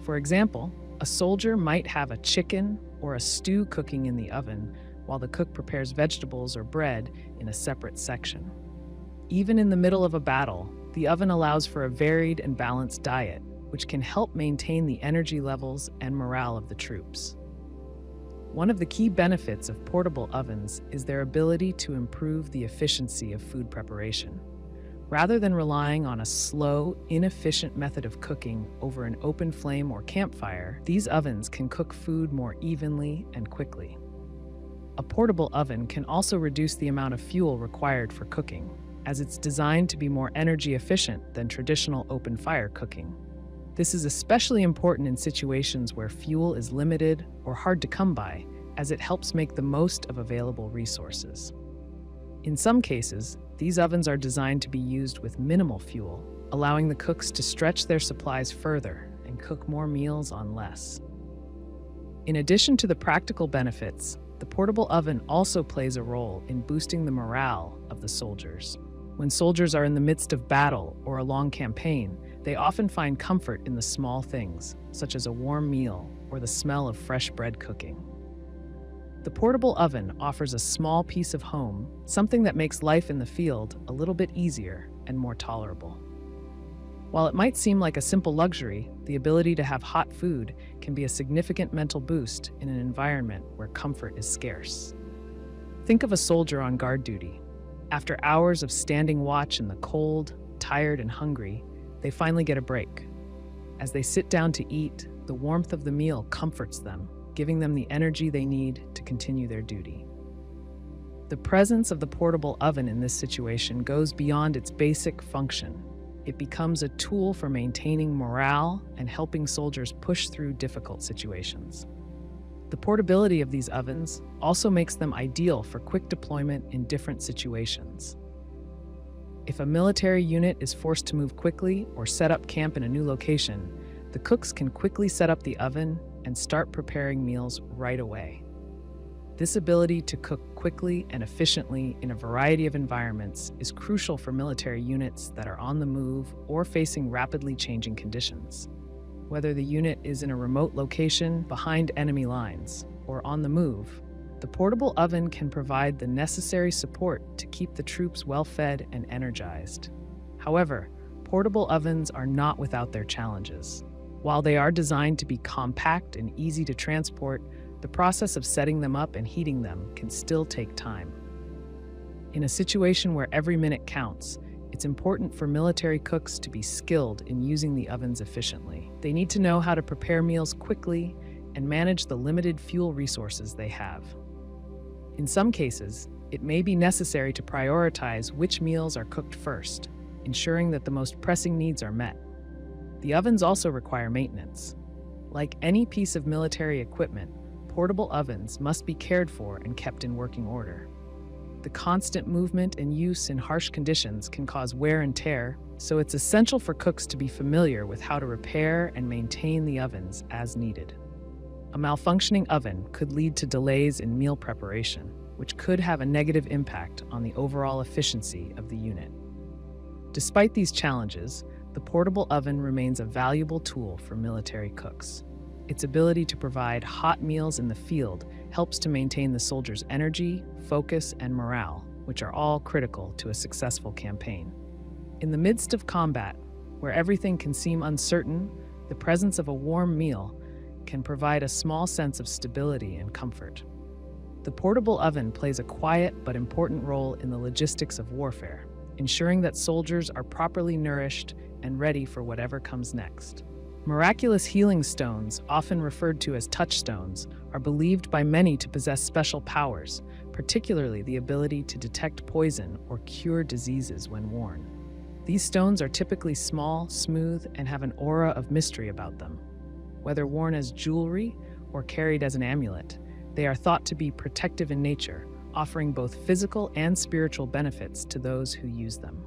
[SPEAKER 1] For example, a soldier might have a chicken or a stew cooking in the oven while the cook prepares vegetables or bread in a separate section. Even in the middle of a battle, the oven allows for a varied and balanced diet, which can help maintain the energy levels and morale of the troops. One of the key benefits of portable ovens is their ability to improve the efficiency of food preparation. Rather than relying on a slow, inefficient method of cooking over an open flame or campfire, these ovens can cook food more evenly and quickly. A portable oven can also reduce the amount of fuel required for cooking, as it's designed to be more energy efficient than traditional open fire cooking. This is especially important in situations where fuel is limited or hard to come by, as it helps make the most of available resources. In some cases, these ovens are designed to be used with minimal fuel, allowing the cooks to stretch their supplies further and cook more meals on less. In addition to the practical benefits, the portable oven also plays a role in boosting the morale of the soldiers. When soldiers are in the midst of battle or a long campaign, they often find comfort in the small things, such as a warm meal or the smell of fresh bread cooking. The portable oven offers a small piece of home, something that makes life in the field a little bit easier and more tolerable. While it might seem like a simple luxury, the ability to have hot food can be a significant mental boost in an environment where comfort is scarce. Think of a soldier on guard duty. After hours of standing watch in the cold, tired and hungry, they finally get a break. As they sit down to eat, the warmth of the meal comforts them, giving them the energy they need to continue their duty. The presence of the portable oven in this situation goes beyond its basic function. It becomes a tool for maintaining morale and helping soldiers push through difficult situations. The portability of these ovens also makes them ideal for quick deployment in different situations. If a military unit is forced to move quickly or set up camp in a new location, the cooks can quickly set up the oven and start preparing meals right away. This ability to cook quickly and efficiently in a variety of environments is crucial for military units that are on the move or facing rapidly changing conditions. Whether the unit is in a remote location behind enemy lines or on the move, the portable oven can provide the necessary support to keep the troops well-fed and energized. However, portable ovens are not without their challenges. While they are designed to be compact and easy to transport, the process of setting them up and heating them can still take time. In a situation where every minute counts, it's important for military cooks to be skilled in using the ovens efficiently. They need to know how to prepare meals quickly and manage the limited fuel resources they have. In some cases, it may be necessary to prioritize which meals are cooked first, ensuring that the most pressing needs are met. The ovens also require maintenance. Like any piece of military equipment, portable ovens must be cared for and kept in working order. The constant movement and use in harsh conditions can cause wear and tear, so it's essential for cooks to be familiar with how to repair and maintain the ovens as needed. A malfunctioning oven could lead to delays in meal preparation, which could have a negative impact on the overall efficiency of the unit. Despite these challenges, the portable oven remains a valuable tool for military cooks. Its ability to provide hot meals in the field helps to maintain the soldiers' energy, focus, and morale, which are all critical to a successful campaign. In the midst of combat, where everything can seem uncertain, the presence of a warm meal can provide a small sense of stability and comfort. The portable oven plays a quiet but important role in the logistics of warfare, ensuring that soldiers are properly nourished and ready for whatever comes next. Miraculous healing stones, often referred to as touchstones, are believed by many to possess special powers, particularly the ability to detect poison or cure diseases when worn. These stones are typically small, smooth, and have an aura of mystery about them. Whether worn as jewelry or carried as an amulet, they are thought to be protective in nature, offering both physical and spiritual benefits to those who use them.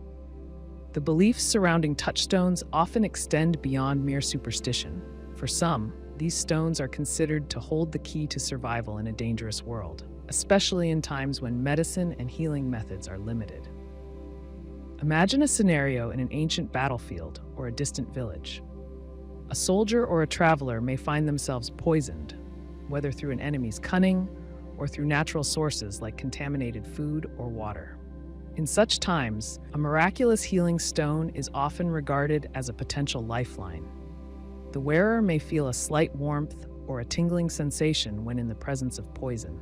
[SPEAKER 1] The beliefs surrounding touchstones often extend beyond mere superstition. For some, these stones are considered to hold the key to survival in a dangerous world, especially in times when medicine and healing methods are limited. Imagine a scenario in an ancient battlefield or a distant village. A soldier or a traveler may find themselves poisoned, whether through an enemy's cunning or through natural sources like contaminated food or water. In such times, a miraculous healing stone is often regarded as a potential lifeline. The wearer may feel a slight warmth or a tingling sensation when in the presence of poison.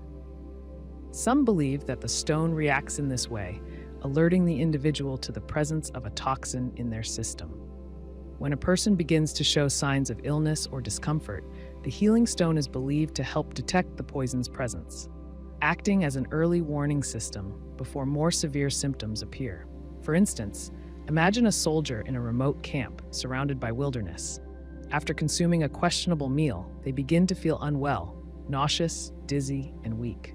[SPEAKER 1] Some believe that the stone reacts in this way, alerting the individual to the presence of a toxin in their system. When a person begins to show signs of illness or discomfort, the healing stone is believed to help detect the poison's presence, acting as an early warning system before more severe symptoms appear. For instance, imagine a soldier in a remote camp surrounded by wilderness. After consuming a questionable meal, they begin to feel unwell, nauseous, dizzy, and weak.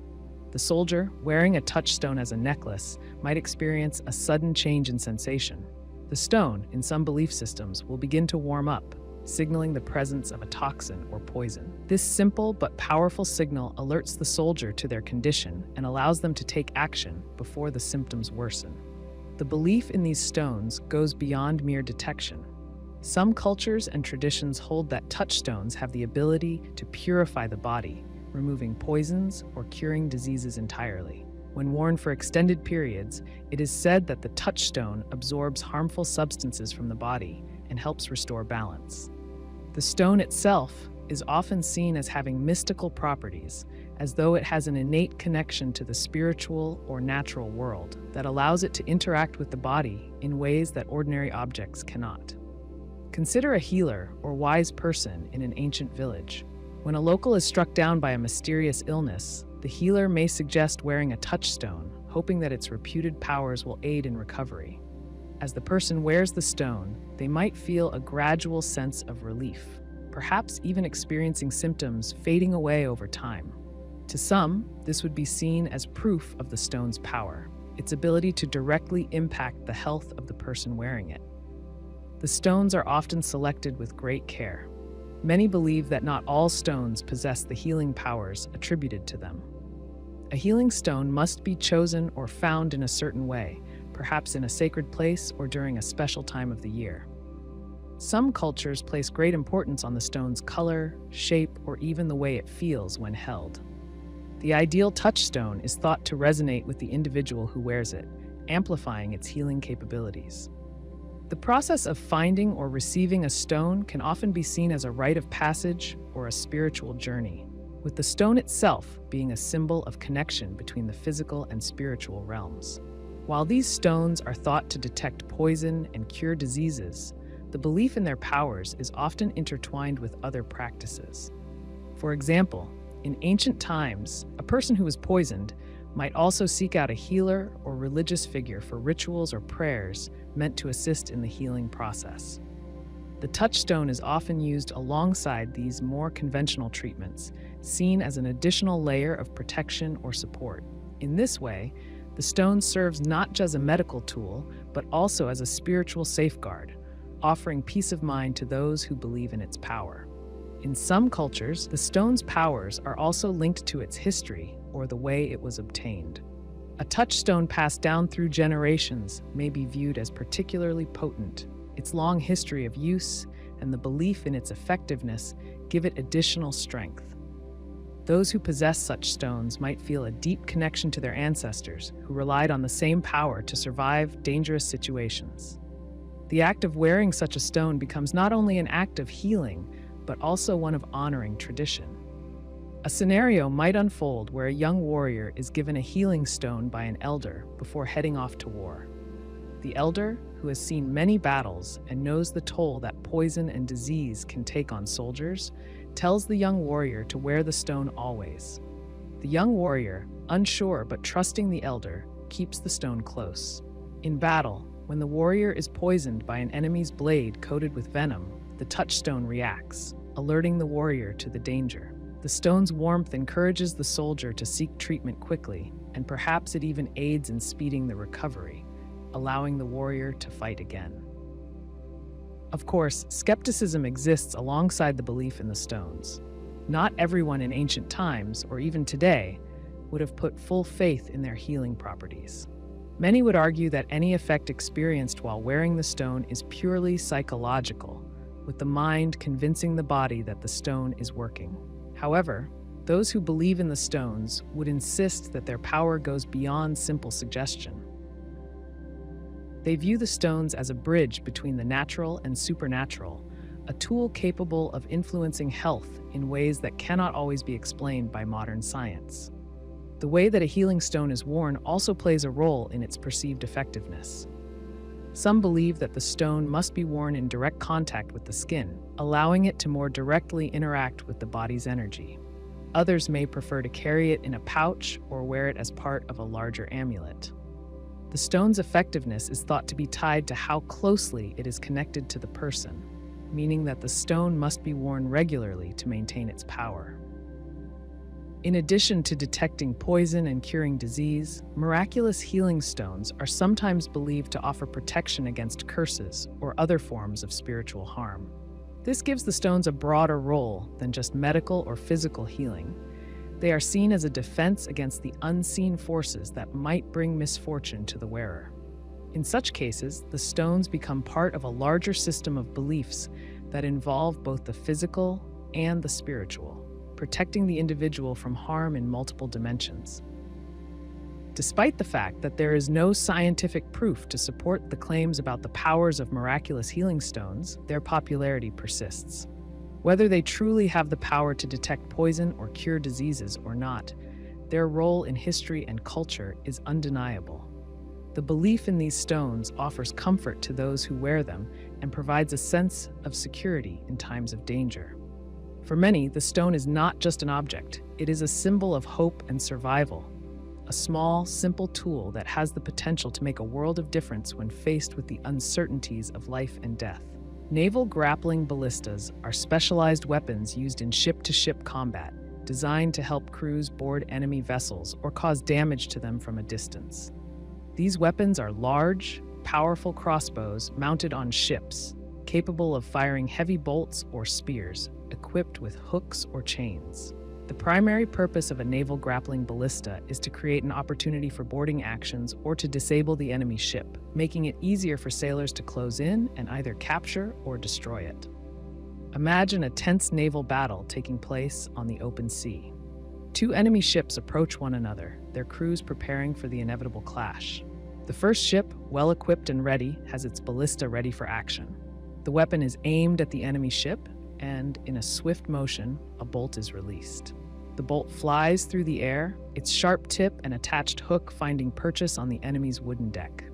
[SPEAKER 1] The soldier, wearing a touchstone as a necklace, might experience a sudden change in sensation. The stone, in some belief systems, will begin to warm up, signaling the presence of a toxin or poison. This simple but powerful signal alerts the soldier to their condition and allows them to take action before the symptoms worsen. The belief in these stones goes beyond mere detection. Some cultures and traditions hold that touchstones have the ability to purify the body, removing poisons or curing diseases entirely. When worn for extended periods, it is said that the touchstone absorbs harmful substances from the body and helps restore balance. The stone itself is often seen as having mystical properties, as though it has an innate connection to the spiritual or natural world that allows it to interact with the body in ways that ordinary objects cannot. Consider a healer or wise person in an ancient village. When a local is struck down by a mysterious illness, the healer may suggest wearing a touchstone, hoping that its reputed powers will aid in recovery. As the person wears the stone, they might feel a gradual sense of relief, perhaps even experiencing symptoms fading away over time. To some, this would be seen as proof of the stone's power, its ability to directly impact the health of the person wearing it. The stones are often selected with great care. Many believe that not all stones possess the healing powers attributed to them. A healing stone must be chosen or found in a certain way, perhaps in a sacred place or during a special time of the year. Some cultures place great importance on the stone's color, shape, or even the way it feels when held. The ideal touchstone is thought to resonate with the individual who wears it, amplifying its healing capabilities. The process of finding or receiving a stone can often be seen as a rite of passage or a spiritual journey, with the stone itself being a symbol of connection between the physical and spiritual realms. While these stones are thought to detect poison and cure diseases, the belief in their powers is often intertwined with other practices. For example, in ancient times, a person who was poisoned might also seek out a healer or religious figure for rituals or prayers meant to assist in the healing process. The touchstone is often used alongside these more conventional treatments, seen as an additional layer of protection or support. In this way, the stone serves not just as a medical tool, but also as a spiritual safeguard, offering peace of mind to those who believe in its power. In some cultures, the stone's powers are also linked to its history or the way it was obtained. A touchstone passed down through generations may be viewed as particularly potent. Its long history of use and the belief in its effectiveness give it additional strength. Those who possess such stones might feel a deep connection to their ancestors who relied on the same power to survive dangerous situations. The act of wearing such a stone becomes not only an act of healing, but also one of honoring tradition. A scenario might unfold where a young warrior is given a healing stone by an elder before heading off to war. The elder, who has seen many battles and knows the toll that poison and disease can take on soldiers, tells the young warrior to wear the stone always. The young warrior, unsure but trusting the elder, keeps the stone close. In battle, when the warrior is poisoned by an enemy's blade coated with venom, the touchstone reacts, alerting the warrior to the danger. The stone's warmth encourages the soldier to seek treatment quickly, and perhaps it even aids in speeding the recovery, allowing the warrior to fight again. Of course, skepticism exists alongside the belief in the stones. Not everyone in ancient times, or even today, would have put full faith in their healing properties. Many would argue that any effect experienced while wearing the stone is purely psychological, with the mind convincing the body that the stone is working. However, those who believe in the stones would insist that their power goes beyond simple suggestion. They view the stones as a bridge between the natural and supernatural, a tool capable of influencing health in ways that cannot always be explained by modern science. The way that a healing stone is worn also plays a role in its perceived effectiveness. Some believe that the stone must be worn in direct contact with the skin, allowing it to more directly interact with the body's energy. Others may prefer to carry it in a pouch or wear it as part of a larger amulet. The stone's effectiveness is thought to be tied to how closely it is connected to the person, meaning that the stone must be worn regularly to maintain its power. In addition to detecting poison and curing disease, miraculous healing stones are sometimes believed to offer protection against curses or other forms of spiritual harm. This gives the stones a broader role than just medical or physical healing. They are seen as a defense against the unseen forces that might bring misfortune to the wearer. In such cases, the stones become part of a larger system of beliefs that involve both the physical and the spiritual, protecting the individual from harm in multiple dimensions. Despite the fact that there is no scientific proof to support the claims about the powers of miraculous healing stones, their popularity persists. Whether they truly have the power to detect poison or cure diseases or not, their role in history and culture is undeniable. The belief in these stones offers comfort to those who wear them and provides a sense of security in times of danger. For many, the stone is not just an object, it is a symbol of hope and survival. A small, simple tool that has the potential to make a world of difference when faced with the uncertainties of life and death. Naval grappling ballistas are specialized weapons used in ship-to-ship combat, designed to help crews board enemy vessels or cause damage to them from a distance. These weapons are large, powerful crossbows mounted on ships, capable of firing heavy bolts or spears, equipped with hooks or chains. The primary purpose of a naval grappling ballista is to create an opportunity for boarding actions or to disable the enemy ship, making it easier for sailors to close in and either capture or destroy it. Imagine a tense naval battle taking place on the open sea. Two enemy ships approach one another, their crews preparing for the inevitable clash. The first ship, well equipped and ready, has its ballista ready for action. The weapon is aimed at the enemy ship, and in a swift motion, a bolt is released. The bolt flies through the air, its sharp tip and attached hook finding purchase on the enemy's wooden deck.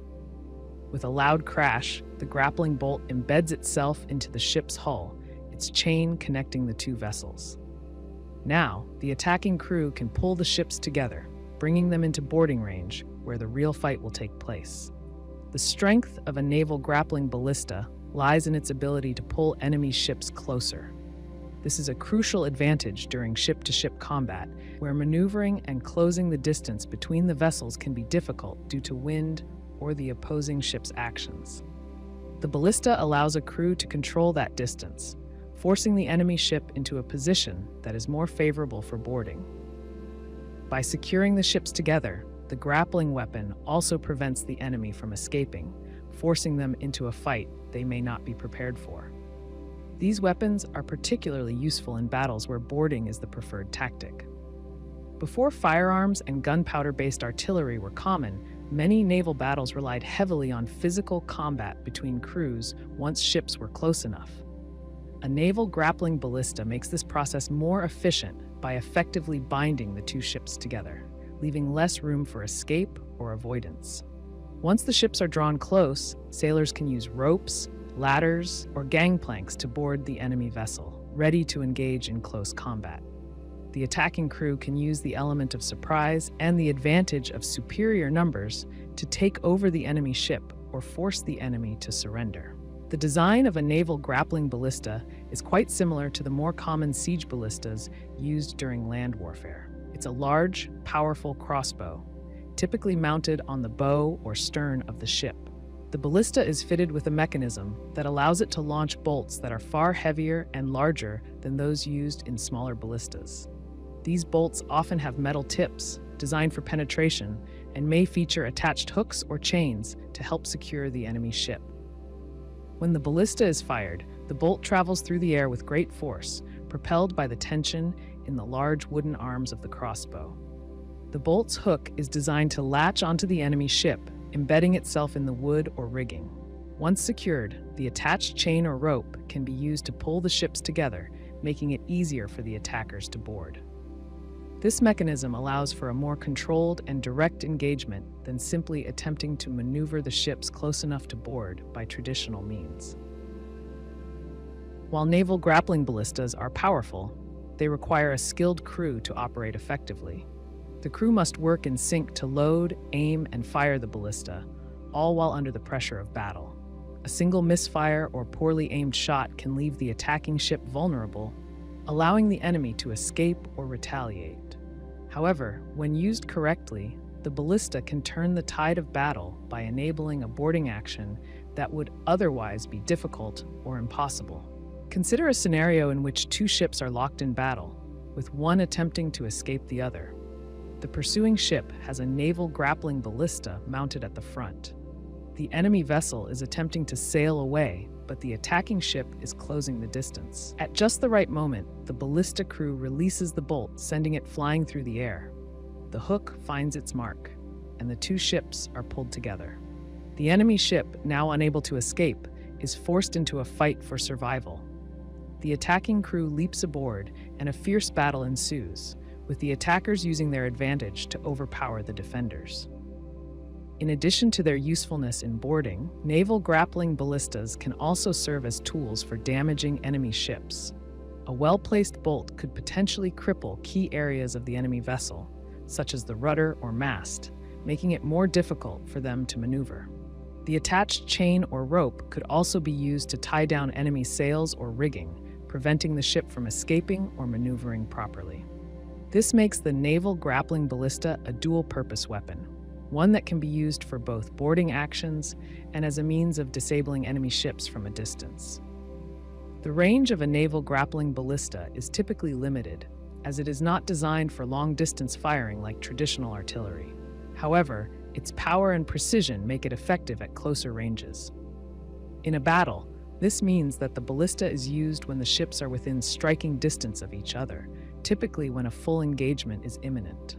[SPEAKER 1] With a loud crash, the grappling bolt embeds itself into the ship's hull, its chain connecting the two vessels. Now, the attacking crew can pull the ships together, bringing them into boarding range, where the real fight will take place. The strength of a naval grappling ballista lies in its ability to pull enemy ships closer. This is a crucial advantage during ship-to-ship combat, where maneuvering and closing the distance between the vessels can be difficult due to wind or the opposing ship's actions. The ballista allows a crew to control that distance, forcing the enemy ship into a position that is more favorable for boarding. By securing the ships together, the grappling weapon also prevents the enemy from escaping, forcing them into a fight they may not be prepared for. These weapons are particularly useful in battles where boarding is the preferred tactic. Before firearms and gunpowder-based artillery were common, many naval battles relied heavily on physical combat between crews once ships were close enough. A naval grappling ballista makes this process more efficient by effectively binding the two ships together, leaving less room for escape or avoidance. Once the ships are drawn close, sailors can use ropes, ladders, or gangplanks to board the enemy vessel, ready to engage in close combat. The attacking crew can use the element of surprise and the advantage of superior numbers to take over the enemy ship or force the enemy to surrender. The design of a naval grappling ballista is quite similar to the more common siege ballistas used during land warfare. It's a large, powerful crossbow, typically mounted on the bow or stern of the ship. The ballista is fitted with a mechanism that allows it to launch bolts that are far heavier and larger than those used in smaller ballistas. These bolts often have metal tips, designed for penetration, and may feature attached hooks or chains to help secure the enemy ship. When the ballista is fired, the bolt travels through the air with great force, propelled by the tension in the large wooden arms of the crossbow. The bolt's hook is designed to latch onto the enemy ship, embedding itself in the wood or rigging. Once secured, the attached chain or rope can be used to pull the ships together, making it easier for the attackers to board. This mechanism allows for a more controlled and direct engagement than simply attempting to maneuver the ships close enough to board by traditional means. While naval grappling ballistas are powerful, they require a skilled crew to operate effectively. The crew must work in sync to load, aim, and fire the ballista, all while under the pressure of battle. A single misfire or poorly aimed shot can leave the attacking ship vulnerable, allowing the enemy to escape or retaliate. However, when used correctly, the ballista can turn the tide of battle by enabling a boarding action that would otherwise be difficult or impossible. Consider a scenario in which two ships are locked in battle, with one attempting to escape the other. The pursuing ship has a naval grappling ballista mounted at the front. The enemy vessel is attempting to sail away, but the attacking ship is closing the distance. At just the right moment, the ballista crew releases the bolt, sending it flying through the air. The hook finds its mark, and the two ships are pulled together. The enemy ship, now unable to escape, is forced into a fight for survival. The attacking crew leaps aboard, and a fierce battle ensues, with the attackers using their advantage to overpower the defenders. In addition to their usefulness in boarding, naval grappling ballistas can also serve as tools for damaging enemy ships. A well-placed bolt could potentially cripple key areas of the enemy vessel, such as the rudder or mast, making it more difficult for them to maneuver. The attached chain or rope could also be used to tie down enemy sails or rigging, preventing the ship from escaping or maneuvering properly. This makes the naval grappling ballista a dual-purpose weapon, one that can be used for both boarding actions and as a means of disabling enemy ships from a distance. The range of a naval grappling ballista is typically limited, as it is not designed for long-distance firing like traditional artillery. However, its power and precision make it effective at closer ranges. In a battle, this means that the ballista is used when the ships are within striking distance of each other, typically when a full engagement is imminent.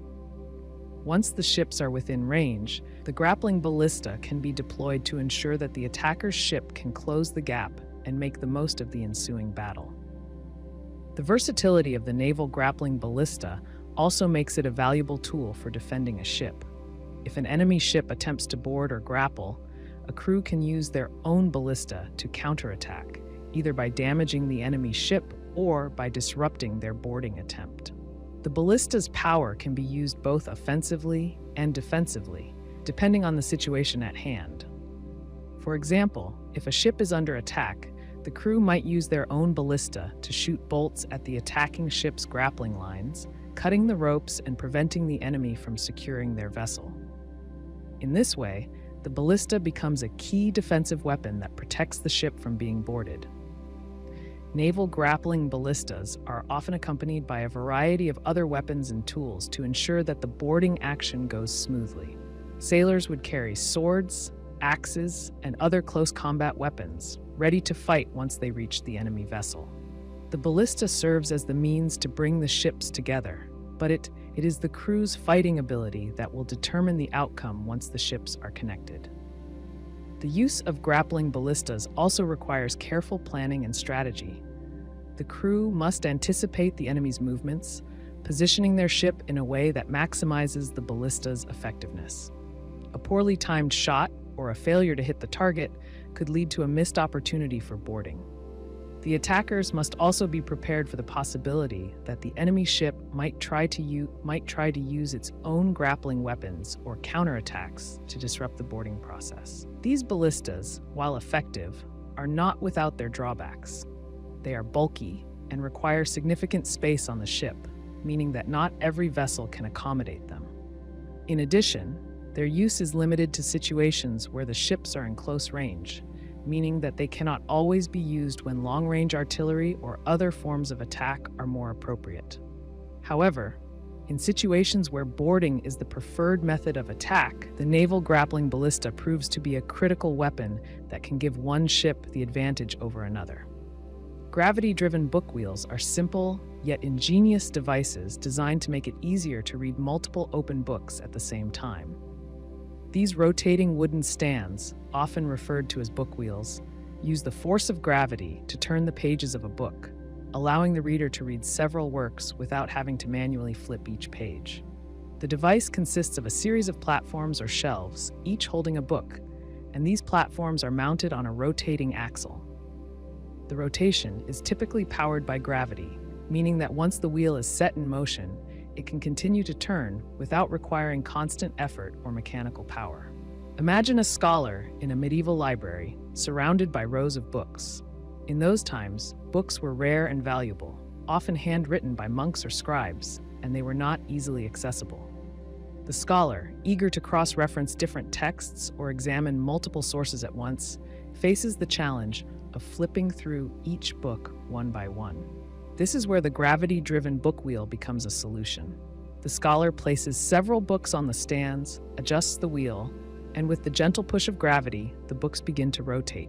[SPEAKER 1] Once the ships are within range, the grappling ballista can be deployed to ensure that the attacker's ship can close the gap and make the most of the ensuing battle. The versatility of the naval grappling ballista also makes it a valuable tool for defending a ship. If an enemy ship attempts to board or grapple, a crew can use their own ballista to counterattack, either by damaging the enemy ship or by disrupting their boarding attempt. The ballista's power can be used both offensively and defensively, depending on the situation at hand. For example, if a ship is under attack, the crew might use their own ballista to shoot bolts at the attacking ship's grappling lines, cutting the ropes and preventing the enemy from securing their vessel. In this way, the ballista becomes a key defensive weapon that protects the ship from being boarded. Naval grappling ballistas are often accompanied by a variety of other weapons and tools to ensure that the boarding action goes smoothly. Sailors would carry swords, axes, and other close combat weapons, ready to fight once they reach the enemy vessel. The ballista serves as the means to bring the ships together, but it is the crew's fighting ability that will determine the outcome once the ships are connected. The use of grappling ballistas also requires careful planning and strategy. The crew must anticipate the enemy's movements, positioning their ship in a way that maximizes the ballista's effectiveness. A poorly timed shot or a failure to hit the target could lead to a missed opportunity for boarding. The attackers must also be prepared for the possibility that the enemy ship might try to use its own grappling weapons or counterattacks to disrupt the boarding process. These ballistas, while effective, are not without their drawbacks. They are bulky and require significant space on the ship, meaning that not every vessel can accommodate them. In addition, their use is limited to situations where the ships are in close range, meaning that they cannot always be used when long-range artillery or other forms of attack are more appropriate. However, in situations where boarding is the preferred method of attack, the naval grappling ballista proves to be a critical weapon that can give one ship the advantage over another. Gravity-driven book wheels are simple, yet ingenious devices designed to make it easier to read multiple open books at the same time. These rotating wooden stands, often referred to as book wheels, use the force of gravity to turn the pages of a book, allowing the reader to read several works without having to manually flip each page. The device consists of a series of platforms or shelves, each holding a book, and these platforms are mounted on a rotating axle. The rotation is typically powered by gravity, meaning that once the wheel is set in motion, it can continue to turn without requiring constant effort or mechanical power. Imagine a scholar in a medieval library surrounded by rows of books. In those times, books were rare and valuable, often handwritten by monks or scribes, and they were not easily accessible. The scholar, eager to cross-reference different texts or examine multiple sources at once, faces the challenge of flipping through each book one by one. This is where the gravity-driven book wheel becomes a solution. The scholar places several books on the stands, adjusts the wheel, and with the gentle push of gravity, the books begin to rotate.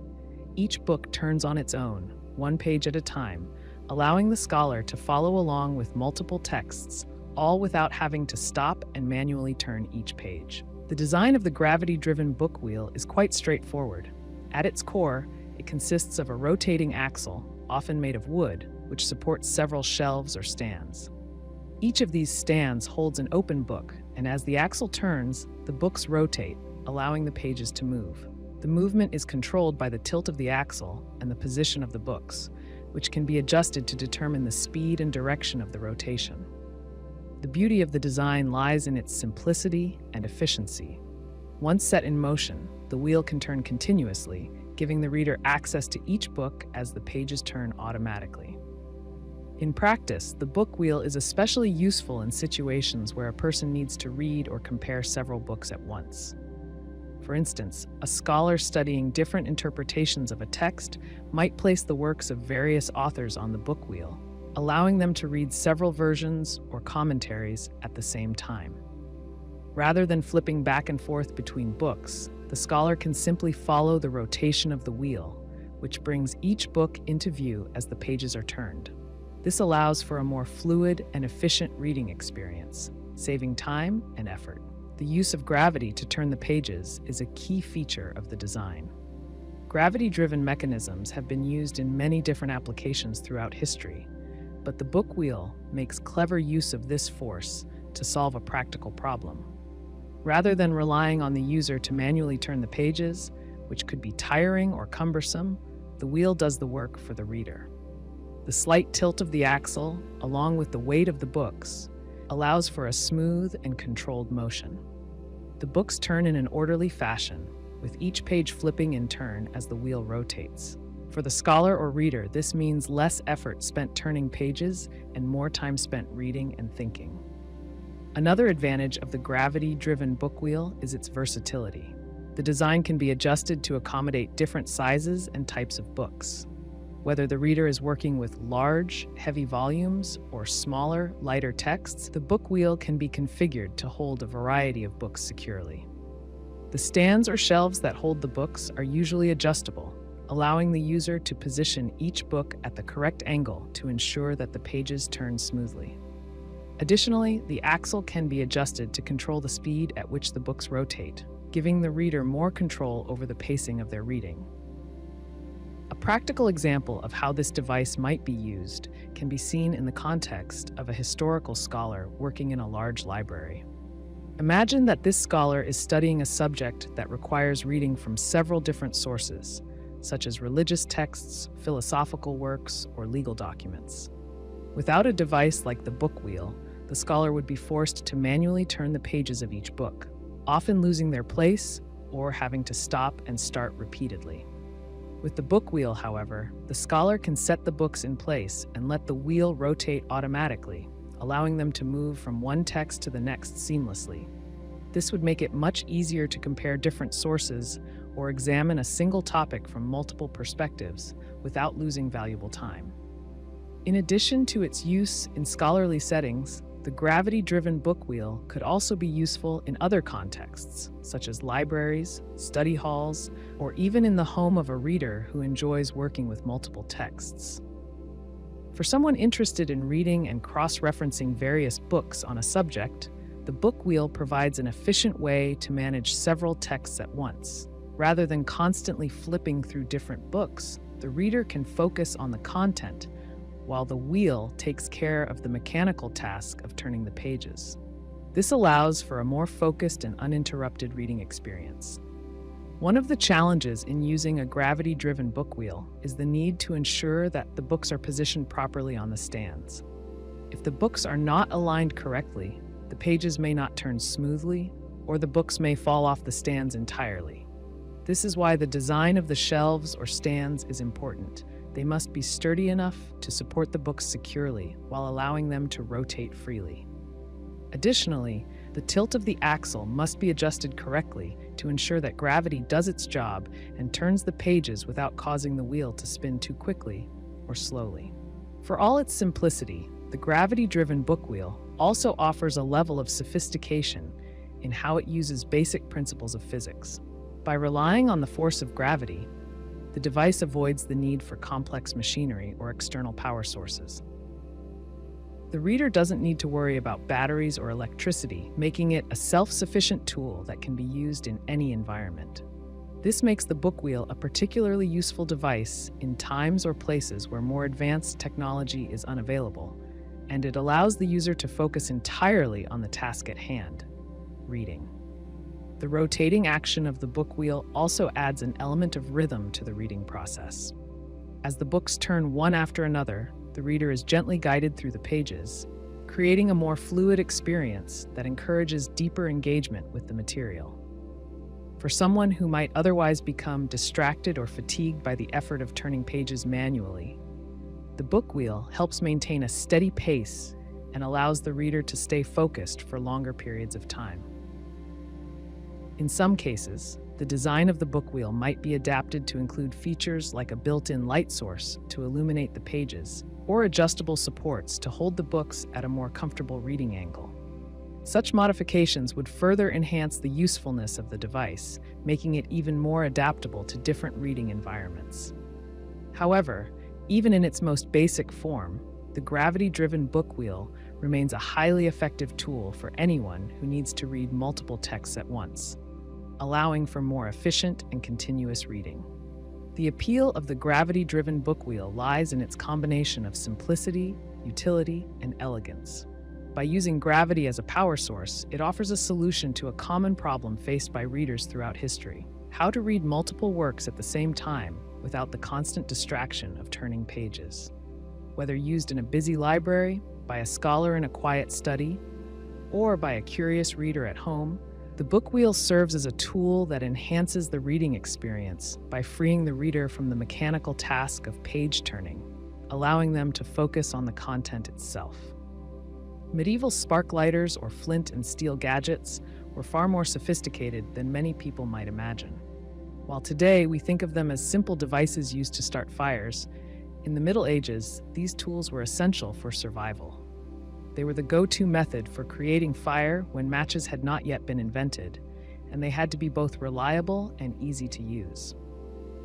[SPEAKER 1] Each book turns on its own, one page at a time, allowing the scholar to follow along with multiple texts, all without having to stop and manually turn each page. The design of the gravity-driven book wheel is quite straightforward. At its core, it consists of a rotating axle, often made of wood, which supports several shelves or stands. Each of these stands holds an open book, and as the axle turns, the books rotate, allowing the pages to move. The movement is controlled by the tilt of the axle and the position of the books, which can be adjusted to determine the speed and direction of the rotation. The beauty of the design lies in its simplicity and efficiency. Once set in motion, the wheel can turn continuously, giving the reader access to each book as the pages turn automatically. In practice, the book wheel is especially useful in situations where a person needs to read or compare several books at once. For instance, a scholar studying different interpretations of a text might place the works of various authors on the book wheel, allowing them to read several versions or commentaries at the same time. Rather than flipping back and forth between books, the scholar can simply follow the rotation of the wheel, which brings each book into view as the pages are turned. This allows for a more fluid and efficient reading experience, saving time and effort. The use of gravity to turn the pages is a key feature of the design. Gravity-driven mechanisms have been used in many different applications throughout history, but the book wheel makes clever use of this force to solve a practical problem. Rather than relying on the user to manually turn the pages, which could be tiring or cumbersome, the wheel does the work for the reader. The slight tilt of the axle, along with the weight of the books, allows for a smooth and controlled motion. The books turn in an orderly fashion, with each page flipping in turn as the wheel rotates. For the scholar or reader, this means less effort spent turning pages and more time spent reading and thinking. Another advantage of the gravity-driven book wheel is its versatility. The design can be adjusted to accommodate different sizes and types of books. Whether the reader is working with large, heavy volumes or smaller, lighter texts, the book wheel can be configured to hold a variety of books securely. The stands or shelves that hold the books are usually adjustable, allowing the user to position each book at the correct angle to ensure that the pages turn smoothly. Additionally, the axle can be adjusted to control the speed at which the books rotate, giving the reader more control over the pacing of their reading. A practical example of how this device might be used can be seen in the context of a historical scholar working in a large library. Imagine that this scholar is studying a subject that requires reading from several different sources, such as religious texts, philosophical works, or legal documents. Without a device like the book wheel, the scholar would be forced to manually turn the pages of each book, often losing their place or having to stop and start repeatedly. With the book wheel, however, the scholar can set the books in place and let the wheel rotate automatically, allowing them to move from one text to the next seamlessly. This would make it much easier to compare different sources or examine a single topic from multiple perspectives without losing valuable time. In addition to its use in scholarly settings, the gravity-driven book wheel could also be useful in other contexts, such as libraries, study halls, or even in the home of a reader who enjoys working with multiple texts. For someone interested in reading and cross-referencing various books on a subject, the book wheel provides an efficient way to manage several texts at once. Rather than constantly flipping through different books, the reader can focus on the content, while the wheel takes care of the mechanical task of turning the pages. This allows for a more focused and uninterrupted reading experience. One of the challenges in using a gravity-driven book wheel is the need to ensure that the books are positioned properly on the stands. If the books are not aligned correctly, the pages may not turn smoothly, or the books may fall off the stands entirely. This is why the design of the shelves or stands is important. They must be sturdy enough to support the books securely while allowing them to rotate freely. Additionally, the tilt of the axle must be adjusted correctly to ensure that gravity does its job and turns the pages without causing the wheel to spin too quickly or slowly. For all its simplicity, the gravity-driven book wheel also offers a level of sophistication in how it uses basic principles of physics. By relying on the force of gravity, the device avoids the need for complex machinery or external power sources. The reader doesn't need to worry about batteries or electricity, making it a self-sufficient tool that can be used in any environment. This makes the book wheel a particularly useful device in times or places where more advanced technology is unavailable, and it allows the user to focus entirely on the task at hand, reading. The rotating action of the book wheel also adds an element of rhythm to the reading process. As the books turn one after another, the reader is gently guided through the pages, creating a more fluid experience that encourages deeper engagement with the material. For someone who might otherwise become distracted or fatigued by the effort of turning pages manually, the book wheel helps maintain a steady pace and allows the reader to stay focused for longer periods of time. In some cases, the design of the book wheel might be adapted to include features like a built-in light source to illuminate the pages, or adjustable supports to hold the books at a more comfortable reading angle. Such modifications would further enhance the usefulness of the device, making it even more adaptable to different reading environments. However, even in its most basic form, the gravity-driven book wheel remains a highly effective tool for anyone who needs to read multiple texts at once, allowing for more efficient and continuous reading. The appeal of the gravity-driven book wheel lies in its combination of simplicity, utility, and elegance. By using gravity as a power source, it offers a solution to a common problem faced by readers throughout history: how to read multiple works at the same time without the constant distraction of turning pages. Whether used in a busy library, by a scholar in a quiet study, or by a curious reader at home, the book wheel serves as a tool that enhances the reading experience by freeing the reader from the mechanical task of page turning, allowing them to focus on the content itself. Medieval spark lighters or flint and steel gadgets were far more sophisticated than many people might imagine. While today we think of them as simple devices used to start fires, in the Middle Ages, these tools were essential for survival. They were the go-to method for creating fire when matches had not yet been invented, and they had to be both reliable and easy to use.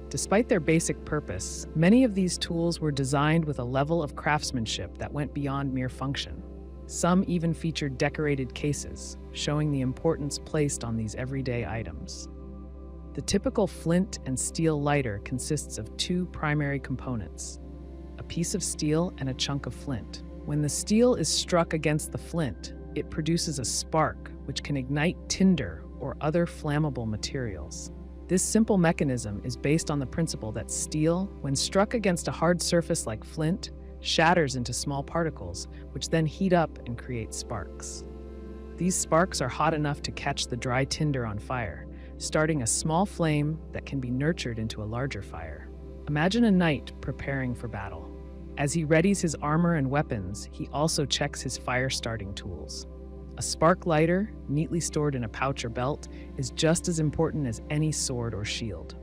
[SPEAKER 1] Despite their basic purpose, many of these tools were designed with a level of craftsmanship that went beyond mere function. Some even featured decorated cases, showing the importance placed on these everyday items. The typical flint and steel lighter consists of two primary components: a piece of steel and a chunk of flint. When the steel is struck against the flint, it produces a spark which can ignite tinder or other flammable materials. This simple mechanism is based on the principle that steel, when struck against a hard surface like flint, shatters into small particles, which then heat up and create sparks. These sparks are hot enough to catch the dry tinder on fire, starting a small flame that can be nurtured into a larger fire. Imagine a knight preparing for battle. As he readies his armor and weapons, he also checks his fire-starting tools. A spark lighter, neatly stored in a pouch or belt, is just as important as any sword or shield.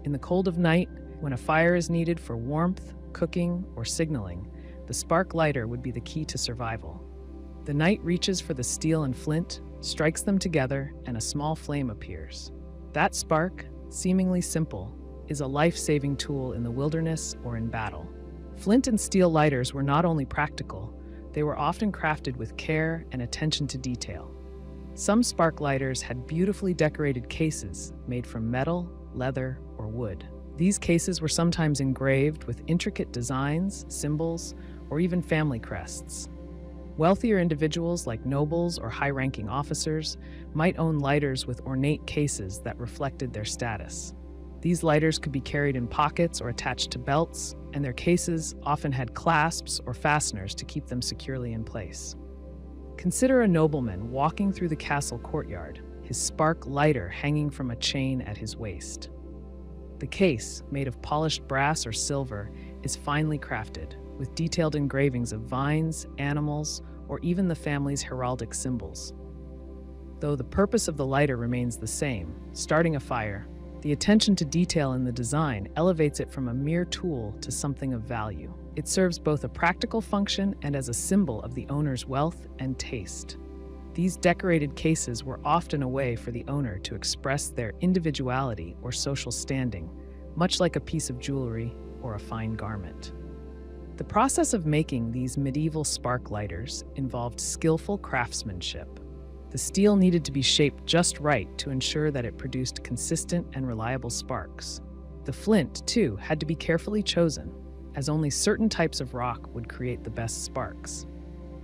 [SPEAKER 1] In the cold of night, when a fire is needed for warmth, cooking, or signaling, the spark lighter would be the key to survival. The knight reaches for the steel and flint, strikes them together, and a small flame appears. That spark, seemingly simple, is a life-saving tool in the wilderness or in battle. Flint and steel lighters were not only practical, they were often crafted with care and attention to detail. Some spark lighters had beautifully decorated cases made from metal, leather, or wood. These cases were sometimes engraved with intricate designs, symbols, or even family crests. Wealthier individuals like nobles or high-ranking officers might own lighters with ornate cases that reflected their status. These lighters could be carried in pockets or attached to belts, and their cases often had clasps or fasteners to keep them securely in place. Consider a nobleman walking through the castle courtyard, his spark lighter hanging from a chain at his waist. The case, made of polished brass or silver, is finely crafted, with detailed engravings of vines, animals, or even the family's heraldic symbols. Though the purpose of the lighter remains the same, starting a fire, the attention to detail in the design elevates it from a mere tool to something of value. It serves both a practical function and as a symbol of the owner's wealth and taste. These decorated cases were often a way for the owner to express their individuality or social standing, much like a piece of jewelry or a fine garment. The process of making these medieval spark lighters involved skillful craftsmanship. The steel needed to be shaped just right to ensure that it produced consistent and reliable sparks. The flint, too, had to be carefully chosen, as only certain types of rock would create the best sparks.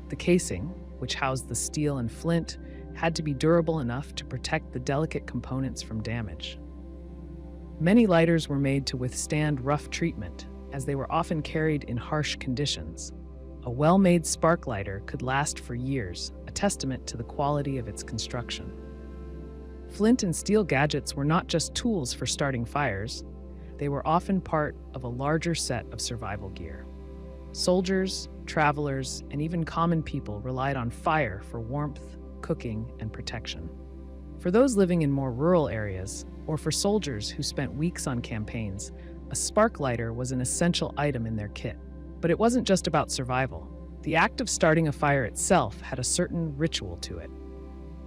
[SPEAKER 1] The casing, which housed the steel and flint, had to be durable enough to protect the delicate components from damage. Many lighters were made to withstand rough treatment, as they were often carried in harsh conditions. A well-made spark lighter could last for years, a testament to the quality of its construction. Flint and steel gadgets were not just tools for starting fires, they were often part of a larger set of survival gear. Soldiers, travelers, and even common people relied on fire for warmth, cooking, and protection. For those living in more rural areas, or for soldiers who spent weeks on campaigns, a spark lighter was an essential item in their kit. But it wasn't just about survival. The act of starting a fire itself had a certain ritual to it.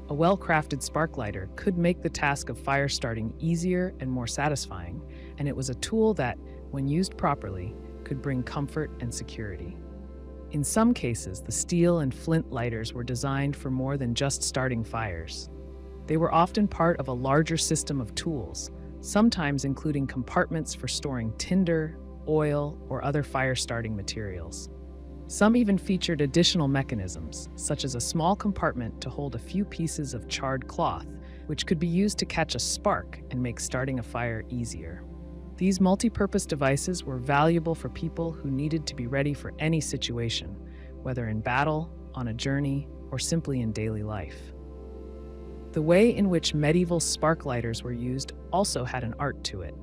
[SPEAKER 1] A well-crafted spark lighter could make the task of fire starting easier and more satisfying, and it was a tool that, when used properly, could bring comfort and security. In some cases, the steel and flint lighters were designed for more than just starting fires. They were often part of a larger system of tools, sometimes including compartments for storing tinder, oil, or other fire-starting materials. Some even featured additional mechanisms, such as a small compartment to hold a few pieces of charred cloth, which could be used to catch a spark and make starting a fire easier. These multi-purpose devices were valuable for people who needed to be ready for any situation, whether in battle, on a journey, or simply in daily life. The way in which medieval spark lighters were used also had an art to it.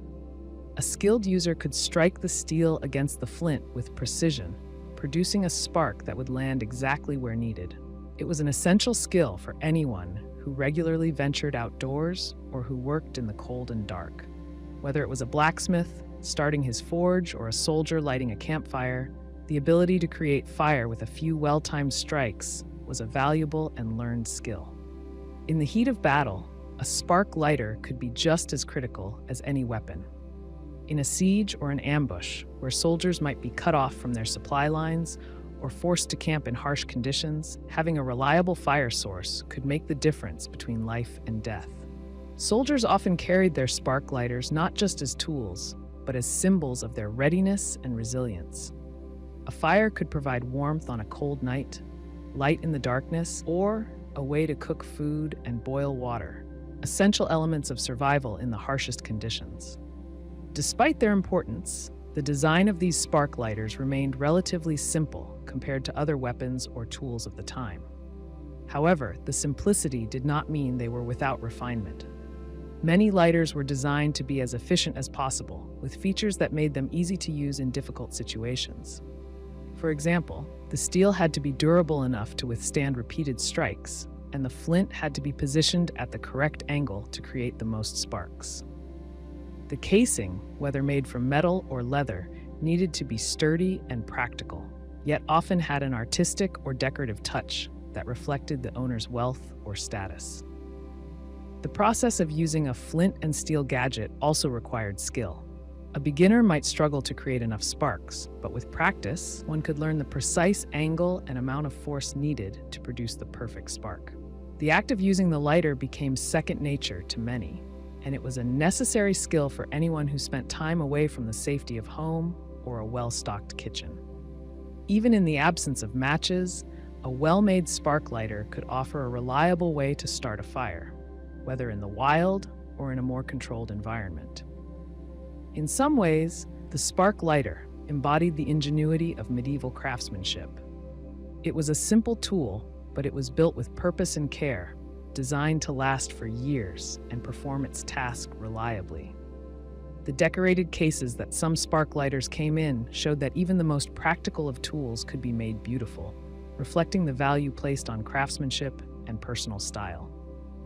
[SPEAKER 1] A skilled user could strike the steel against the flint with precision, producing a spark that would land exactly where needed. It was an essential skill for anyone who regularly ventured outdoors or who worked in the cold and dark. Whether it was a blacksmith starting his forge or a soldier lighting a campfire, the ability to create fire with a few well-timed strikes was a valuable and learned skill. In the heat of battle, a spark lighter could be just as critical as any weapon. In a siege or an ambush, where soldiers might be cut off from their supply lines or forced to camp in harsh conditions, having a reliable fire source could make the difference between life and death. Soldiers often carried their spark lighters not just as tools, but as symbols of their readiness and resilience. A fire could provide warmth on a cold night, light in the darkness, or a way to cook food and boil water, essential elements of survival in the harshest conditions. Despite their importance, the design of these spark lighters remained relatively simple compared to other weapons or tools of the time. However, the simplicity did not mean they were without refinement. Many lighters were designed to be as efficient as possible, with features that made them easy to use in difficult situations. For example, the steel had to be durable enough to withstand repeated strikes, and the flint had to be positioned at the correct angle to create the most sparks. The casing, whether made from metal or leather, needed to be sturdy and practical, yet often had an artistic or decorative touch that reflected the owner's wealth or status. The process of using a flint and steel gadget also required skill. A beginner might struggle to create enough sparks, but with practice, one could learn the precise angle and amount of force needed to produce the perfect spark. The act of using the lighter became second nature to many, and it was a necessary skill for anyone who spent time away from the safety of home or a well-stocked kitchen. Even in the absence of matches, a well-made spark lighter could offer a reliable way to start a fire, whether in the wild or in a more controlled environment. In some ways, the spark lighter embodied the ingenuity of medieval craftsmanship. It was a simple tool, but it was built with purpose and care, designed to last for years and perform its task reliably. The decorated cases that some spark lighters came in showed that even the most practical of tools could be made beautiful, reflecting the value placed on craftsmanship and personal style.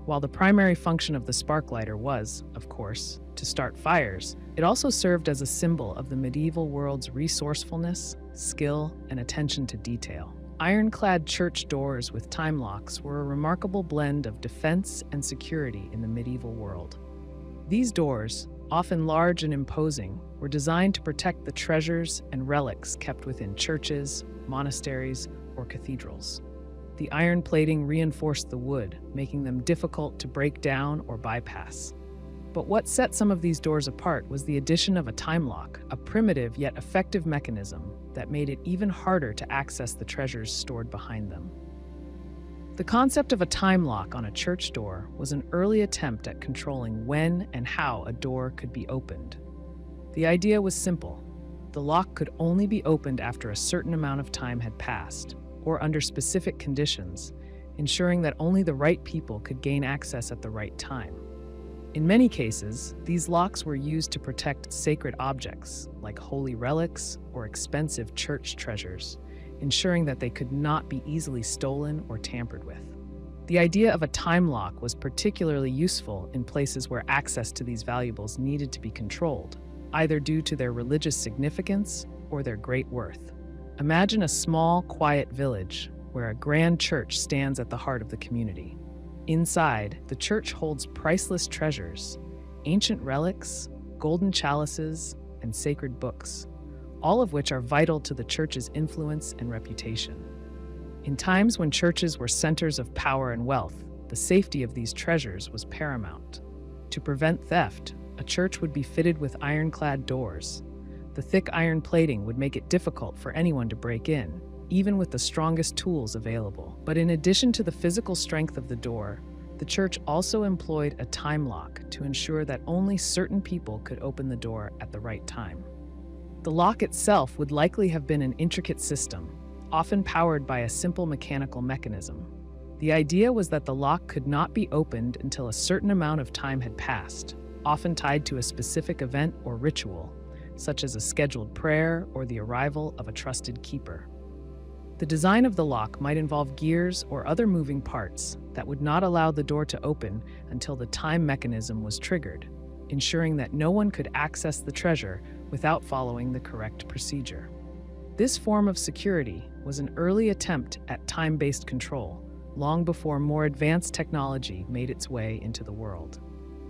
[SPEAKER 1] While the primary function of the spark lighter was, of course, to start fires, it also served as a symbol of the medieval world's resourcefulness, skill, and attention to detail. Iron-clad church doors with time locks were a remarkable blend of defense and security in the medieval world. These doors, often large and imposing, were designed to protect the treasures and relics kept within churches, monasteries, or cathedrals. The iron plating reinforced the wood, making them difficult to break down or bypass. But what set some of these doors apart was the addition of a time lock, a primitive yet effective mechanism that made it even harder to access the treasures stored behind them. The concept of a time lock on a church door was an early attempt at controlling when and how a door could be opened. The idea was simple. The lock could only be opened after a certain amount of time had passed, or under specific conditions, ensuring that only the right people could gain access at the right time. In many cases, these locks were used to protect sacred objects, like holy relics or expensive church treasures, ensuring that they could not be easily stolen or tampered with. The idea of a time lock was particularly useful in places where access to these valuables needed to be controlled, either due to their religious significance or their great worth. Imagine a small, quiet village where a grand church stands at the heart of the community. Inside, the church holds priceless treasures, ancient relics, golden chalices, and sacred books, all of which are vital to the church's influence and reputation. In times when churches were centers of power and wealth, the safety of these treasures was paramount. To prevent theft, a church would be fitted with iron-clad doors. The thick iron plating would make it difficult for anyone to break in, even with the strongest tools available. But in addition to the physical strength of the door, the church also employed a time lock to ensure that only certain people could open the door at the right time. The lock itself would likely have been an intricate system, often powered by a simple mechanical mechanism. The idea was that the lock could not be opened until a certain amount of time had passed, often tied to a specific event or ritual, such as a scheduled prayer or the arrival of a trusted keeper. The design of the lock might involve gears or other moving parts that would not allow the door to open until the time mechanism was triggered, ensuring that no one could access the treasure without following the correct procedure. This form of security was an early attempt at time-based control, long before more advanced technology made its way into the world.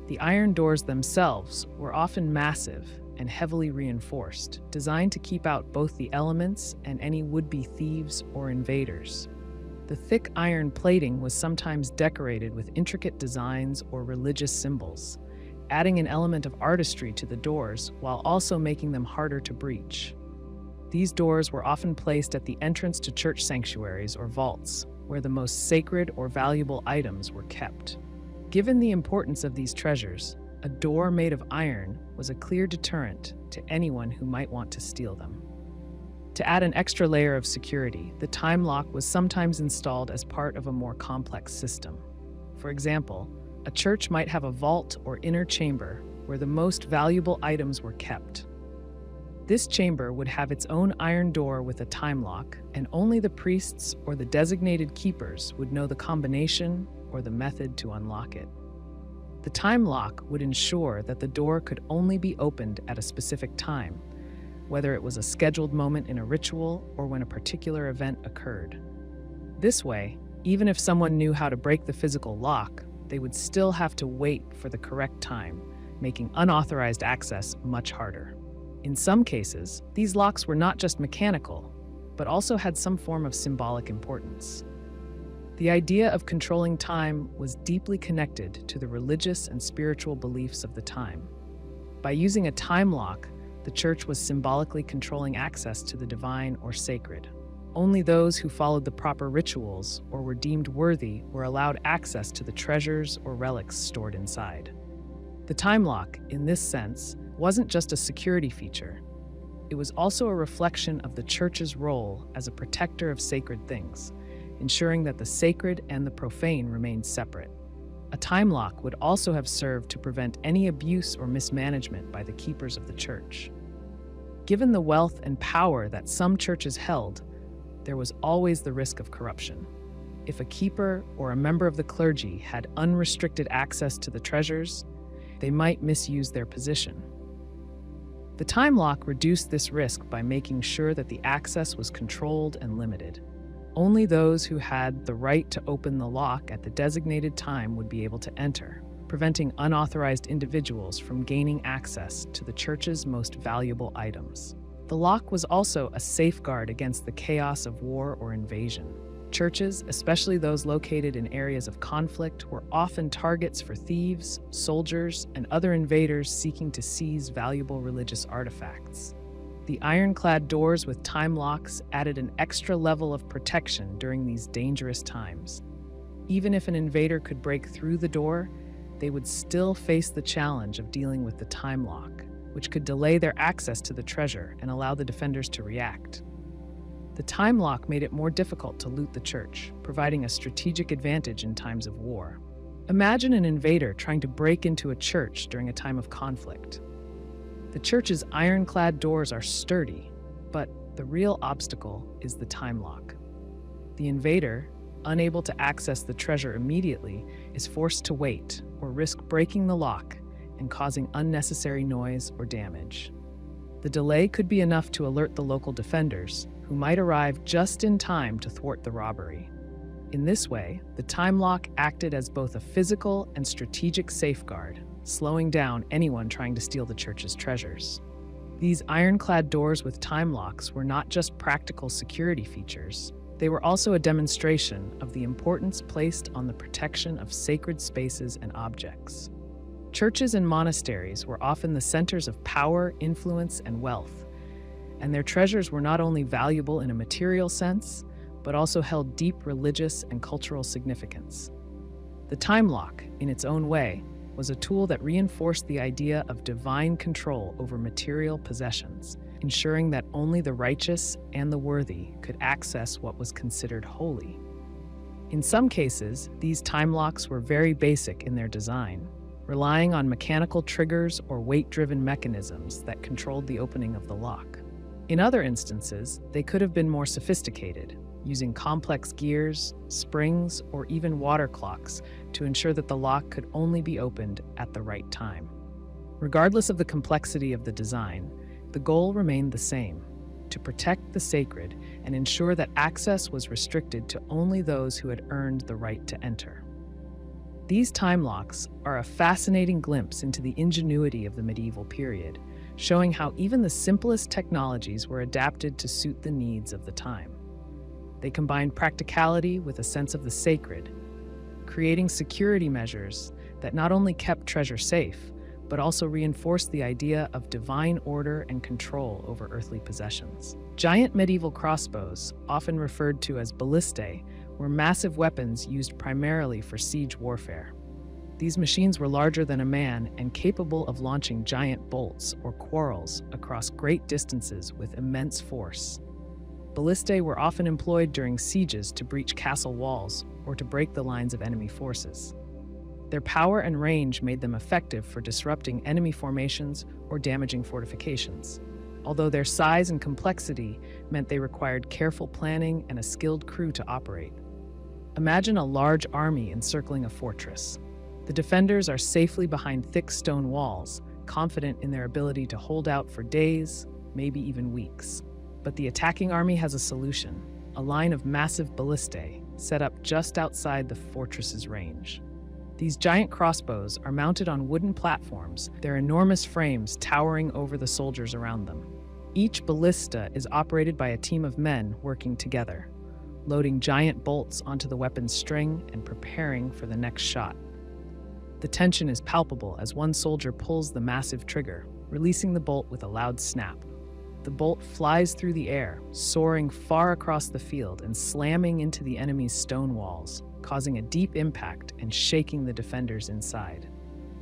[SPEAKER 1] The iron doors themselves were often massive and heavily reinforced, designed to keep out both the elements and any would-be thieves or invaders. The thick iron plating was sometimes decorated with intricate designs or religious symbols, adding an element of artistry to the doors while also making them harder to breach. These doors were often placed at the entrance to church sanctuaries or vaults, where the most sacred or valuable items were kept. Given the importance of these treasures, a door made of iron was a clear deterrent to anyone who might want to steal them. To add an extra layer of security, the time lock was sometimes installed as part of a more complex system. For example, a church might have a vault or inner chamber where the most valuable items were kept. This chamber would have its own iron door with a time lock, and only the priests or the designated keepers would know the combination or the method to unlock it. The time lock would ensure that the door could only be opened at a specific time, whether it was a scheduled moment in a ritual or when a particular event occurred. This way, even if someone knew how to break the physical lock, they would still have to wait for the correct time, making unauthorized access much harder. In some cases, these locks were not just mechanical, but also had some form of symbolic importance. The idea of controlling time was deeply connected to the religious and spiritual beliefs of the time. By using a time lock, the church was symbolically controlling access to the divine or sacred. Only those who followed the proper rituals or were deemed worthy were allowed access to the treasures or relics stored inside. The time lock, in this sense, wasn't just a security feature. It was also a reflection of the church's role as a protector of sacred things, ensuring that the sacred and the profane remained separate. A time lock would also have served to prevent any abuse or mismanagement by the keepers of the church. Given the wealth and power that some churches held, there was always the risk of corruption. If a keeper or a member of the clergy had unrestricted access to the treasures, they might misuse their position. The time lock reduced this risk by making sure that the access was controlled and limited. Only those who had the right to open the lock at the designated time would be able to enter, preventing unauthorized individuals from gaining access to the church's most valuable items. The lock was also a safeguard against the chaos of war or invasion. Churches, especially those located in areas of conflict, were often targets for thieves, soldiers, and other invaders seeking to seize valuable religious artifacts. The iron-clad doors with time locks added an extra level of protection during these dangerous times. Even if an invader could break through the door, they would still face the challenge of dealing with the time lock, which could delay their access to the treasure and allow the defenders to react. The time lock made it more difficult to loot the church, providing a strategic advantage in times of war. Imagine an invader trying to break into a church during a time of conflict. The church's iron-clad doors are sturdy, but the real obstacle is the time lock. The invader, unable to access the treasure immediately, is forced to wait or risk breaking the lock and causing unnecessary noise or damage. The delay could be enough to alert the local defenders, who might arrive just in time to thwart the robbery. In this way, the time lock acted as both a physical and strategic safeguard, slowing down anyone trying to steal the church's treasures. These ironclad doors with time locks were not just practical security features, they were also a demonstration of the importance placed on the protection of sacred spaces and objects. Churches and monasteries were often the centers of power, influence, and wealth, and their treasures were not only valuable in a material sense, but also held deep religious and cultural significance. The time lock, in its own way, was a tool that reinforced the idea of divine control over material possessions, ensuring that only the righteous and the worthy could access what was considered holy. In some cases, these time locks were very basic in their design, relying on mechanical triggers or weight-driven mechanisms that controlled the opening of the lock. In other instances, they could have been more sophisticated, using complex gears, springs, or even water clocks to ensure that the lock could only be opened at the right time. Regardless of the complexity of the design, the goal remained the same: to protect the sacred and ensure that access was restricted to only those who had earned the right to enter. These time locks are a fascinating glimpse into the ingenuity of the medieval period, showing how even the simplest technologies were adapted to suit the needs of the time. They combined practicality with a sense of the sacred, creating security measures that not only kept treasure safe, but also reinforced the idea of divine order and control over earthly possessions. Giant medieval crossbows, often referred to as ballistae, were massive weapons used primarily for siege warfare. These machines were larger than a man and capable of launching giant bolts or quarrels across great distances with immense force. Ballistae were often employed during sieges to breach castle walls or to break the lines of enemy forces. Their power and range made them effective for disrupting enemy formations or damaging fortifications, although their size and complexity meant they required careful planning and a skilled crew to operate. Imagine a large army encircling a fortress. The defenders are safely behind thick stone walls, confident in their ability to hold out for days, maybe even weeks. But the attacking army has a solution: a line of massive ballistae set up just outside the fortress's range. These giant crossbows are mounted on wooden platforms, their enormous frames towering over the soldiers around them. Each ballista is operated by a team of men working together, loading giant bolts onto the weapon's string and preparing for the next shot. The tension is palpable as one soldier pulls the massive trigger, releasing the bolt with a loud snap. The bolt flies through the air, soaring far across the field and slamming into the enemy's stone walls, causing a deep impact and shaking the defenders inside.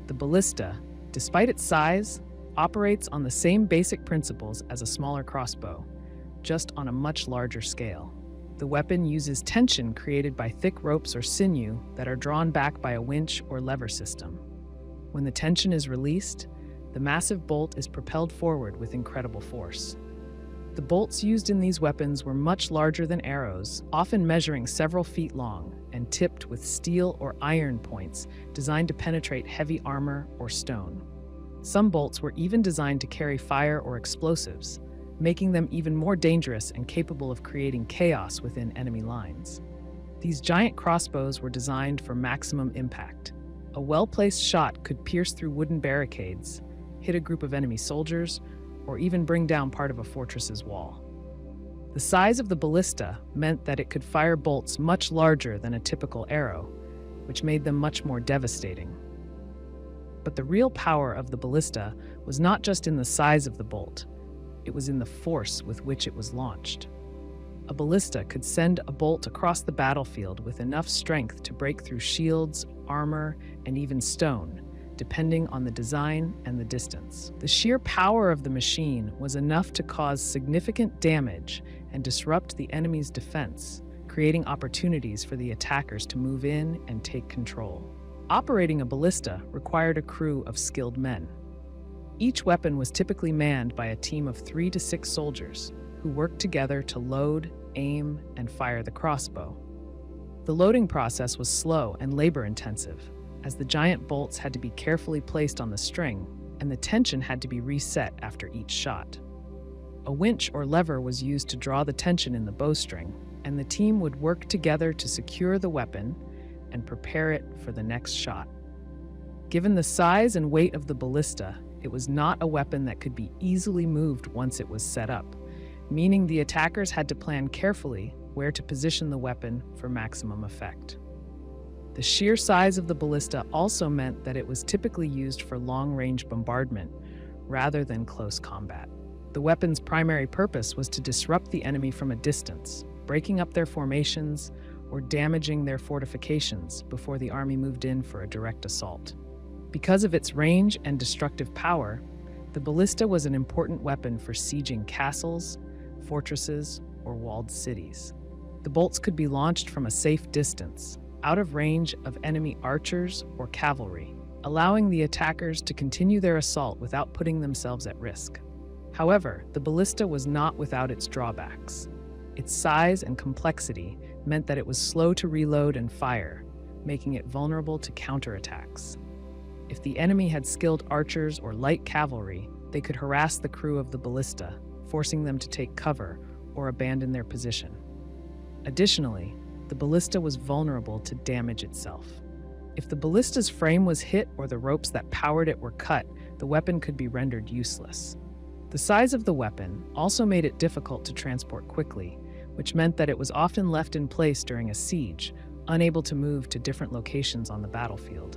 [SPEAKER 1] The ballista, despite its size, operates on the same basic principles as a smaller crossbow, just on a much larger scale. The weapon uses tension created by thick ropes or sinew that are drawn back by a winch or lever system. When the tension is released, the massive bolt is propelled forward with incredible force. The bolts used in these weapons were much larger than arrows, often measuring several feet long, and tipped with steel or iron points designed to penetrate heavy armor or stone. Some bolts were even designed to carry fire or explosives, making them even more dangerous and capable of creating chaos within enemy lines. These giant crossbows were designed for maximum impact. A well-placed shot could pierce through wooden barricades, hit a group of enemy soldiers, or even bring down part of a fortress's wall. The size of the ballista meant that it could fire bolts much larger than a typical arrow, which made them much more devastating. But the real power of the ballista was not just in the size of the bolt, it was in the force with which it was launched. A ballista could send a bolt across the battlefield with enough strength to break through shields, armor, and even stone, depending on the design and the distance. The sheer power of the machine was enough to cause significant damage and disrupt the enemy's defense, creating opportunities for the attackers to move in and take control. Operating a ballista required a crew of skilled men. Each weapon was typically manned by a team of 3 to 6 soldiers who worked together to load, aim, and fire the crossbow. The loading process was slow and labor-intensive, as the giant bolts had to be carefully placed on the string and the tension had to be reset after each shot. A winch or lever was used to draw the tension in the bowstring, and the team would work together to secure the weapon and prepare it for the next shot. Given the size and weight of the ballista, it was not a weapon that could be easily moved once it was set up, meaning the attackers had to plan carefully where to position the weapon for maximum effect. The sheer size of the ballista also meant that it was typically used for long-range bombardment rather than close combat. The weapon's primary purpose was to disrupt the enemy from a distance, breaking up their formations or damaging their fortifications before the army moved in for a direct assault. Because of its range and destructive power, the ballista was an important weapon for sieging castles, fortresses, or walled cities. The bolts could be launched from a safe distance, out of range of enemy archers or cavalry, allowing the attackers to continue their assault without putting themselves at risk. However, the ballista was not without its drawbacks. Its size and complexity meant that it was slow to reload and fire, making it vulnerable to counterattacks. If the enemy had skilled archers or light cavalry, they could harass the crew of the ballista, forcing them to take cover or abandon their position. Additionally, the ballista was vulnerable to damage itself. If the ballista's frame was hit or the ropes that powered it were cut, the weapon could be rendered useless. The size of the weapon also made it difficult to transport quickly, which meant that it was often left in place during a siege, unable to move to different locations on the battlefield.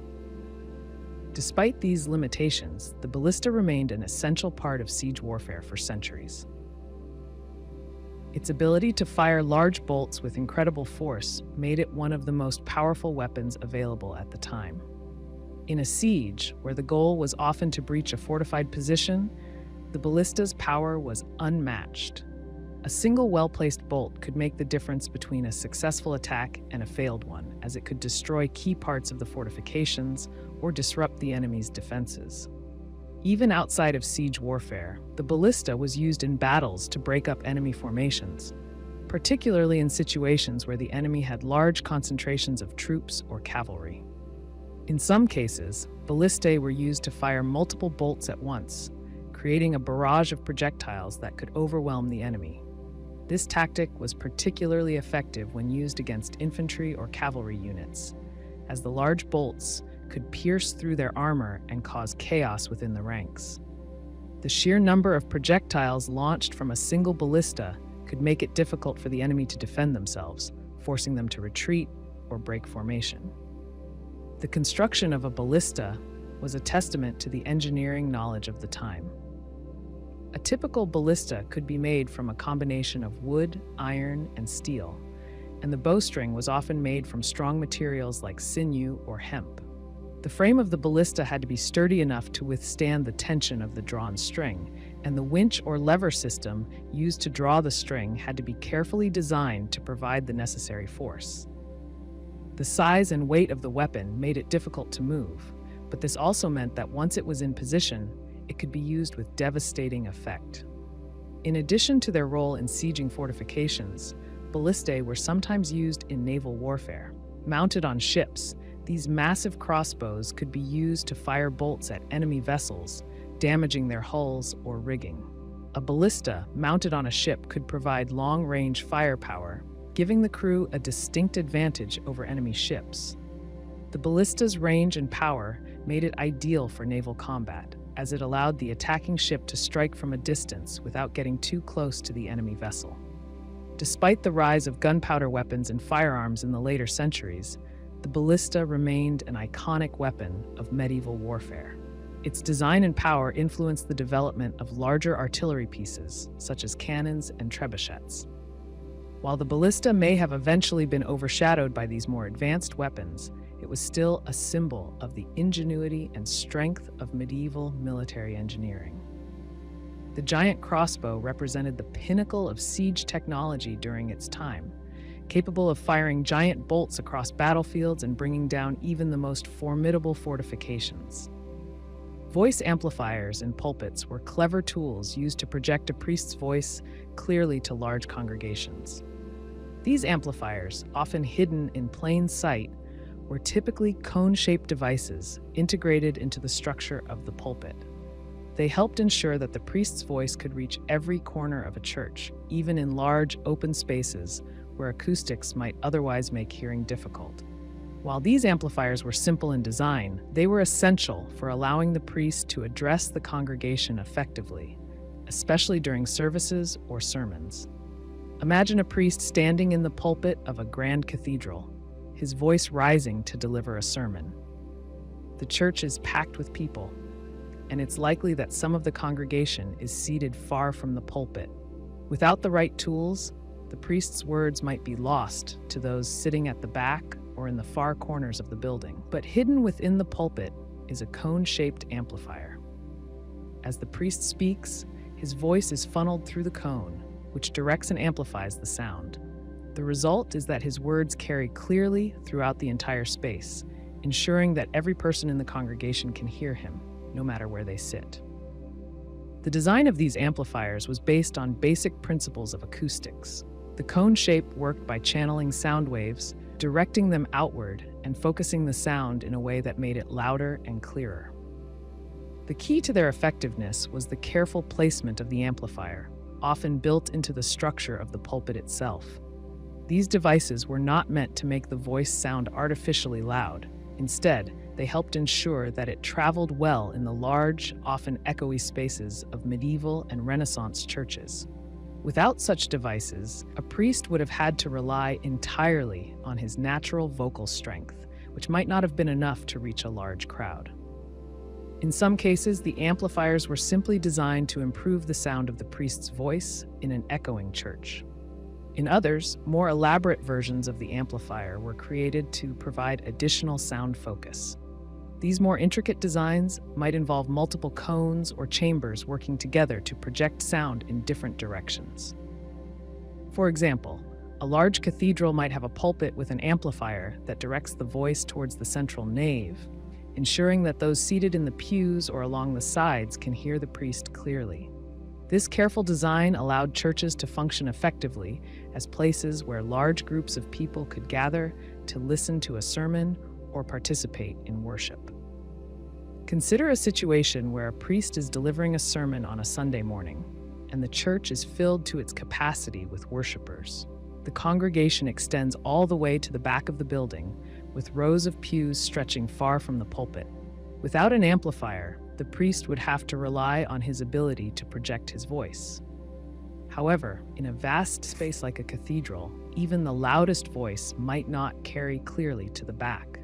[SPEAKER 1] Despite these limitations, the ballista remained an essential part of siege warfare for centuries. Its ability to fire large bolts with incredible force made it one of the most powerful weapons available at the time. In a siege, where the goal was often to breach a fortified position, the ballista's power was unmatched. A single well-placed bolt could make the difference between a successful attack and a failed one, as it could destroy key parts of the fortifications or disrupt the enemy's defenses. Even outside of siege warfare, the ballista was used in battles to break up enemy formations, particularly in situations where the enemy had large concentrations of troops or cavalry. In some cases, ballistae were used to fire multiple bolts at once, creating a barrage of projectiles that could overwhelm the enemy. This tactic was particularly effective when used against infantry or cavalry units, as the large bolts could pierce through their armor and cause chaos within the ranks. The sheer number of projectiles launched from a single ballista could make it difficult for the enemy to defend themselves, forcing them to retreat or break formation. The construction of a ballista was a testament to the engineering knowledge of the time. A typical ballista could be made from a combination of wood, iron, and steel, and the bowstring was often made from strong materials like sinew or hemp. The frame of the ballista had to be sturdy enough to withstand the tension of the drawn string, and the winch or lever system used to draw the string had to be carefully designed to provide the necessary force. The size and weight of the weapon made it difficult to move, but this also meant that once it was in position, it could be used with devastating effect. In addition to their role in sieging fortifications, ballistae were sometimes used in naval warfare. Mounted on ships, these massive crossbows could be used to fire bolts at enemy vessels, damaging their hulls or rigging. A ballista mounted on a ship could provide long-range firepower, giving the crew a distinct advantage over enemy ships. The ballista's range and power made it ideal for naval combat, as it allowed the attacking ship to strike from a distance without getting too close to the enemy vessel. Despite the rise of gunpowder weapons and firearms in the later centuries, the ballista remained an iconic weapon of medieval warfare. Its design and power influenced the development of larger artillery pieces, such as cannons and trebuchets. While the ballista may have eventually been overshadowed by these more advanced weapons, it was still a symbol of the ingenuity and strength of medieval military engineering. The giant crossbow represented the pinnacle of siege technology during its time, capable of firing giant bolts across battlefields and bringing down even the most formidable fortifications. Voice amplifiers in pulpits were clever tools used to project a priest's voice clearly to large congregations. These amplifiers, often hidden in plain sight, were typically cone-shaped devices integrated into the structure of the pulpit. They helped ensure that the priest's voice could reach every corner of a church, even in large, open spaces where acoustics might otherwise make hearing difficult. While these amplifiers were simple in design, they were essential for allowing the priest to address the congregation effectively, especially during services or sermons. Imagine a priest standing in the pulpit of a grand cathedral, his voice rising to deliver a sermon. The church is packed with people, and it's likely that some of the congregation is seated far from the pulpit. Without the right tools, the priest's words might be lost to those sitting at the back or in the far corners of the building. But hidden within the pulpit is a cone-shaped amplifier. As the priest speaks, his voice is funneled through the cone, which directs and amplifies the sound. The result is that his words carry clearly throughout the entire space, ensuring that every person in the congregation can hear him, no matter where they sit. The design of these amplifiers was based on basic principles of acoustics. The cone shape worked by channeling sound waves, directing them outward, and focusing the sound in a way that made it louder and clearer. The key to their effectiveness was the careful placement of the amplifier, often built into the structure of the pulpit itself. These devices were not meant to make the voice sound artificially loud. Instead, they helped ensure that it traveled well in the large, often echoey spaces of medieval and Renaissance churches. Without such devices, a priest would have had to rely entirely on his natural vocal strength, which might not have been enough to reach a large crowd. In some cases, the amplifiers were simply designed to improve the sound of the priest's voice in an echoing church. In others, more elaborate versions of the amplifier were created to provide additional sound focus. These more intricate designs might involve multiple cones or chambers working together to project sound in different directions. For example, a large cathedral might have a pulpit with an amplifier that directs the voice towards the central nave, ensuring that those seated in the pews or along the sides can hear the priest clearly. This careful design allowed churches to function effectively as places where large groups of people could gather to listen to a sermon or participate in worship. Consider a situation where a priest is delivering a sermon on a Sunday morning, and the church is filled to its capacity with worshipers. The congregation extends all the way to the back of the building, with rows of pews stretching far from the pulpit. Without an amplifier, the priest would have to rely on his ability to project his voice. However, in a vast space like a cathedral, even the loudest voice might not carry clearly to the back.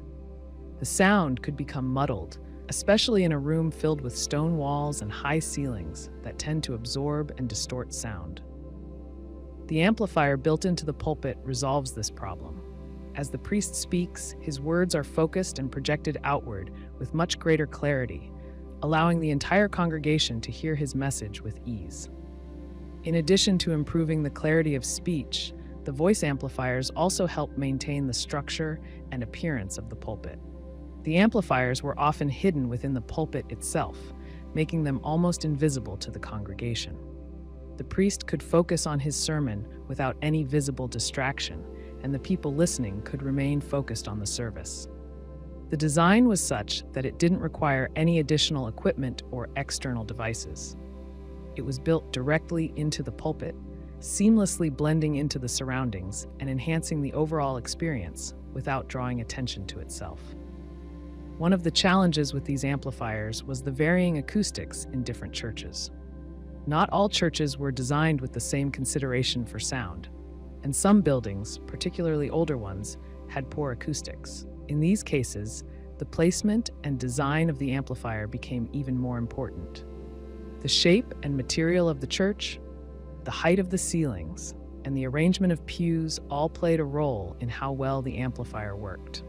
[SPEAKER 1] The sound could become muddled, especially in a room filled with stone walls and high ceilings that tend to absorb and distort sound. The amplifier built into the pulpit resolves this problem. As the priest speaks, his words are focused and projected outward with much greater clarity, allowing the entire congregation to hear his message with ease. In addition to improving the clarity of speech, the voice amplifiers also help maintain the structure and appearance of the pulpit. The amplifiers were often hidden within the pulpit itself, making them almost invisible to the congregation. The priest could focus on his sermon without any visible distraction, and the people listening could remain focused on the service. The design was such that it didn't require any additional equipment or external devices. It was built directly into the pulpit, seamlessly blending into the surroundings and enhancing the overall experience without drawing attention to itself. One of the challenges with these amplifiers was the varying acoustics in different churches. Not all churches were designed with the same consideration for sound, and some buildings, particularly older ones, had poor acoustics. In these cases, the placement and design of the amplifier became even more important. The shape and material of the church, the height of the ceilings, and the arrangement of pews all played a role in how well the amplifier worked.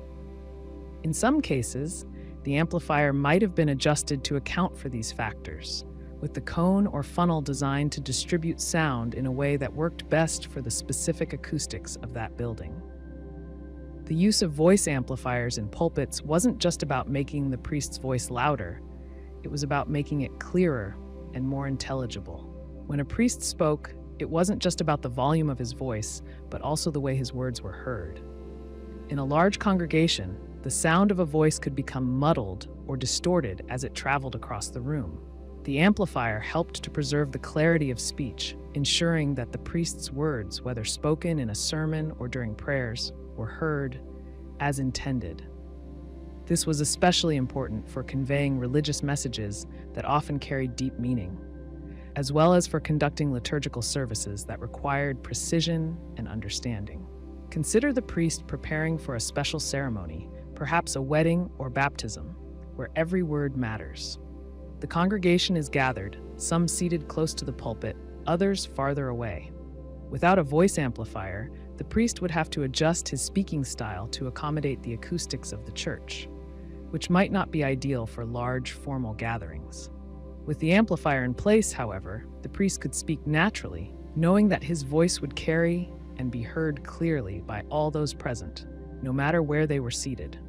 [SPEAKER 1] In some cases, the amplifier might have been adjusted to account for these factors, with the cone or funnel designed to distribute sound in a way that worked best for the specific acoustics of that building. The use of voice amplifiers in pulpits wasn't just about making the priest's voice louder, it was about making it clearer and more intelligible. When a priest spoke, it wasn't just about the volume of his voice, but also the way his words were heard. In a large congregation, the sound of a voice could become muddled or distorted as it traveled across the room. The amplifier helped to preserve the clarity of speech, ensuring that the priest's words, whether spoken in a sermon or during prayers, were heard as intended. This was especially important for conveying religious messages that often carried deep meaning, as well as for conducting liturgical services that required precision and understanding. Consider the priest preparing for a special ceremony, perhaps a wedding or baptism, where every word matters. The congregation is gathered, some seated close to the pulpit, others farther away. Without a voice amplifier, the priest would have to adjust his speaking style to accommodate the acoustics of the church, which might not be ideal for large, formal gatherings. With the amplifier in place, however, the priest could speak naturally, knowing that his voice would carry and be heard clearly by all those present, no matter where they were seated.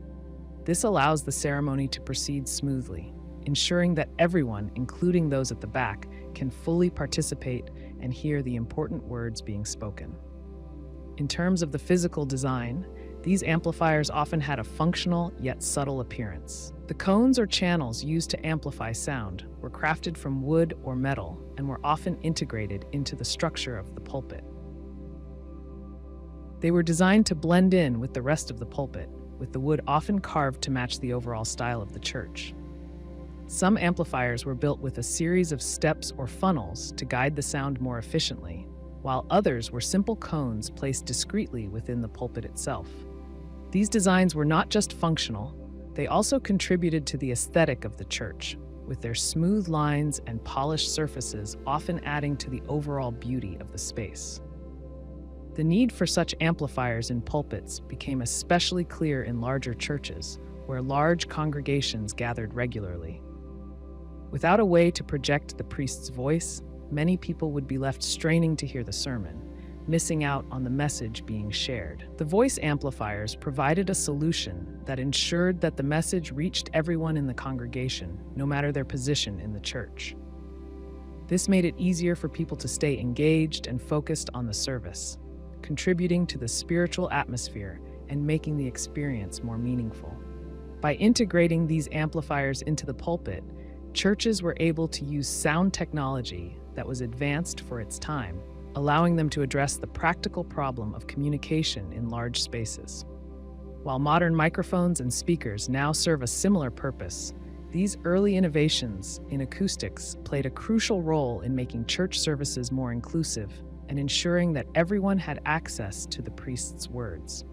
[SPEAKER 1] This allows the ceremony to proceed smoothly, ensuring that everyone, including those at the back, can fully participate and hear the important words being spoken. In terms of the physical design, these amplifiers often had a functional yet subtle appearance. The cones or channels used to amplify sound were crafted from wood or metal and were often integrated into the structure of the pulpit. They were designed to blend in with the rest of the pulpit, with the wood often carved to match the overall style of the church. Some amplifiers were built with a series of steps or funnels to guide the sound more efficiently, while others were simple cones placed discreetly within the pulpit itself. These designs were not just functional, they also contributed to the aesthetic of the church, with their smooth lines and polished surfaces often adding to the overall beauty of the space. The need for such amplifiers in pulpits became especially clear in larger churches, where large congregations gathered regularly. Without a way to project the priest's voice, many people would be left straining to hear the sermon, missing out on the message being shared. The voice amplifiers provided a solution that ensured that the message reached everyone in the congregation, no matter their position in the church. This made it easier for people to stay engaged and focused on the service, contributing to the spiritual atmosphere and making the experience more meaningful. By integrating these amplifiers into the pulpit, churches were able to use sound technology that was advanced for its time, allowing them to address the practical problem of communication in large spaces. While modern microphones and speakers now serve a similar purpose, these early innovations in acoustics played a crucial role in making church services more inclusive and ensuring that everyone had access to the priest's words.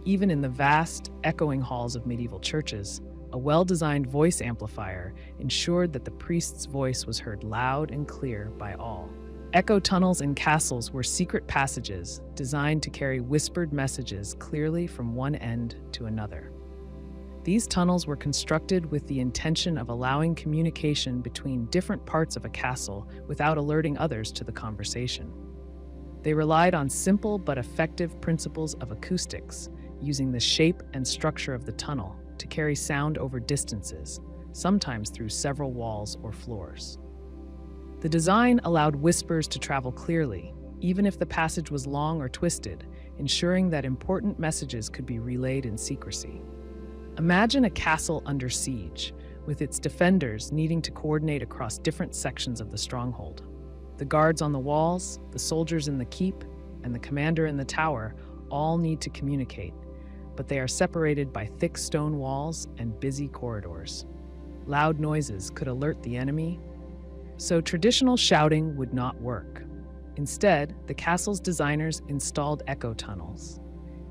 [SPEAKER 1] Even in the vast, echoing halls of medieval churches, a well-designed voice amplifier ensured that the priest's voice was heard loud and clear by all. Echo tunnels in castles were secret passages designed to carry whispered messages clearly from one end to another. These tunnels were constructed with the intention of allowing communication between different parts of a castle without alerting others to the conversation. They relied on simple but effective principles of acoustics, using the shape and structure of the tunnel to carry sound over distances, sometimes through several walls or floors. The design allowed whispers to travel clearly, even if the passage was long or twisted, ensuring that important messages could be relayed in secrecy. Imagine a castle under siege, with its defenders needing to coordinate across different sections of the stronghold. The guards on the walls, the soldiers in the keep, and the commander in the tower all need to communicate, but they are separated by thick stone walls and busy corridors. Loud noises could alert the enemy, so traditional shouting would not work. Instead, the castle's designers installed echo tunnels,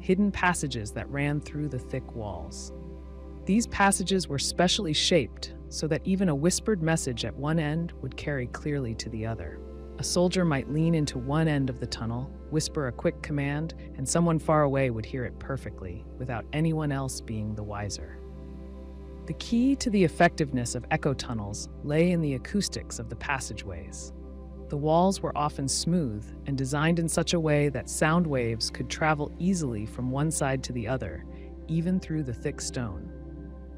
[SPEAKER 1] hidden passages that ran through the thick walls. These passages were specially shaped so that even a whispered message at one end would carry clearly to the other. A soldier might lean into one end of the tunnel, whisper a quick command, and someone far away would hear it perfectly, without anyone else being the wiser. The key to the effectiveness of echo tunnels lay in the acoustics of the passageways. The walls were often smooth and designed in such a way that sound waves could travel easily from one side to the other, even through the thick stone.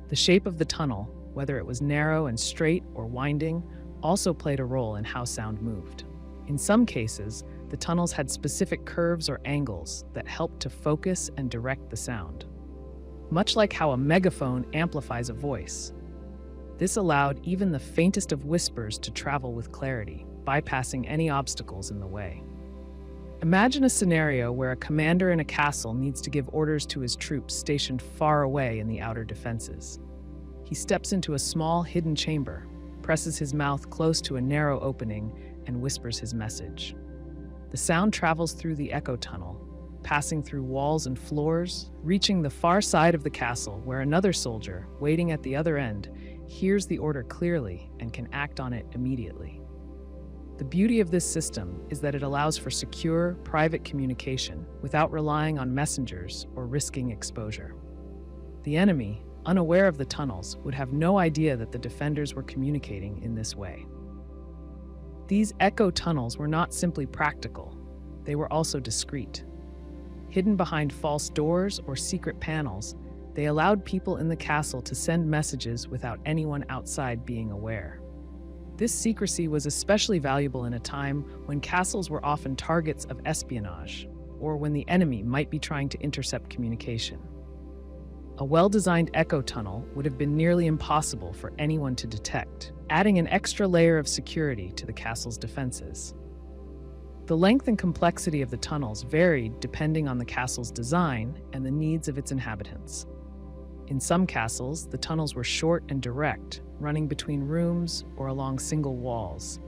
[SPEAKER 1] The shape of the tunnel, whether it was narrow and straight or winding, also played a role in how sound moved. In some cases, the tunnels had specific curves or angles that helped to focus and direct the sound. Much like how a megaphone amplifies a voice, this allowed even the faintest of whispers to travel with clarity, bypassing any obstacles in the way. Imagine a scenario where a commander in a castle needs to give orders to his troops stationed far away in the outer defenses. He steps into a small hidden chamber, presses his mouth close to a narrow opening, and whispers his message. The sound travels through the echo tunnel, passing through walls and floors, reaching the far side of the castle where another soldier, waiting at the other end, hears the order clearly and can act on it immediately. The beauty of this system is that it allows for secure, private communication without relying on messengers or risking exposure. The enemy, unaware of the tunnels, would have no idea that the defenders were communicating in this way. These echo tunnels were not simply practical, they were also discreet. Hidden behind false doors or secret panels, they allowed people in the castle to send messages without anyone outside being aware. This secrecy was especially valuable in a time when castles were often targets of espionage, or when the enemy might be trying to intercept communication. A well-designed echo tunnel would have been nearly impossible for anyone to detect, adding an extra layer of security to the castle's defenses. The length and complexity of the tunnels varied depending on the castle's design and the needs of its inhabitants. In some castles, the tunnels were short and direct, running between rooms or along single walls.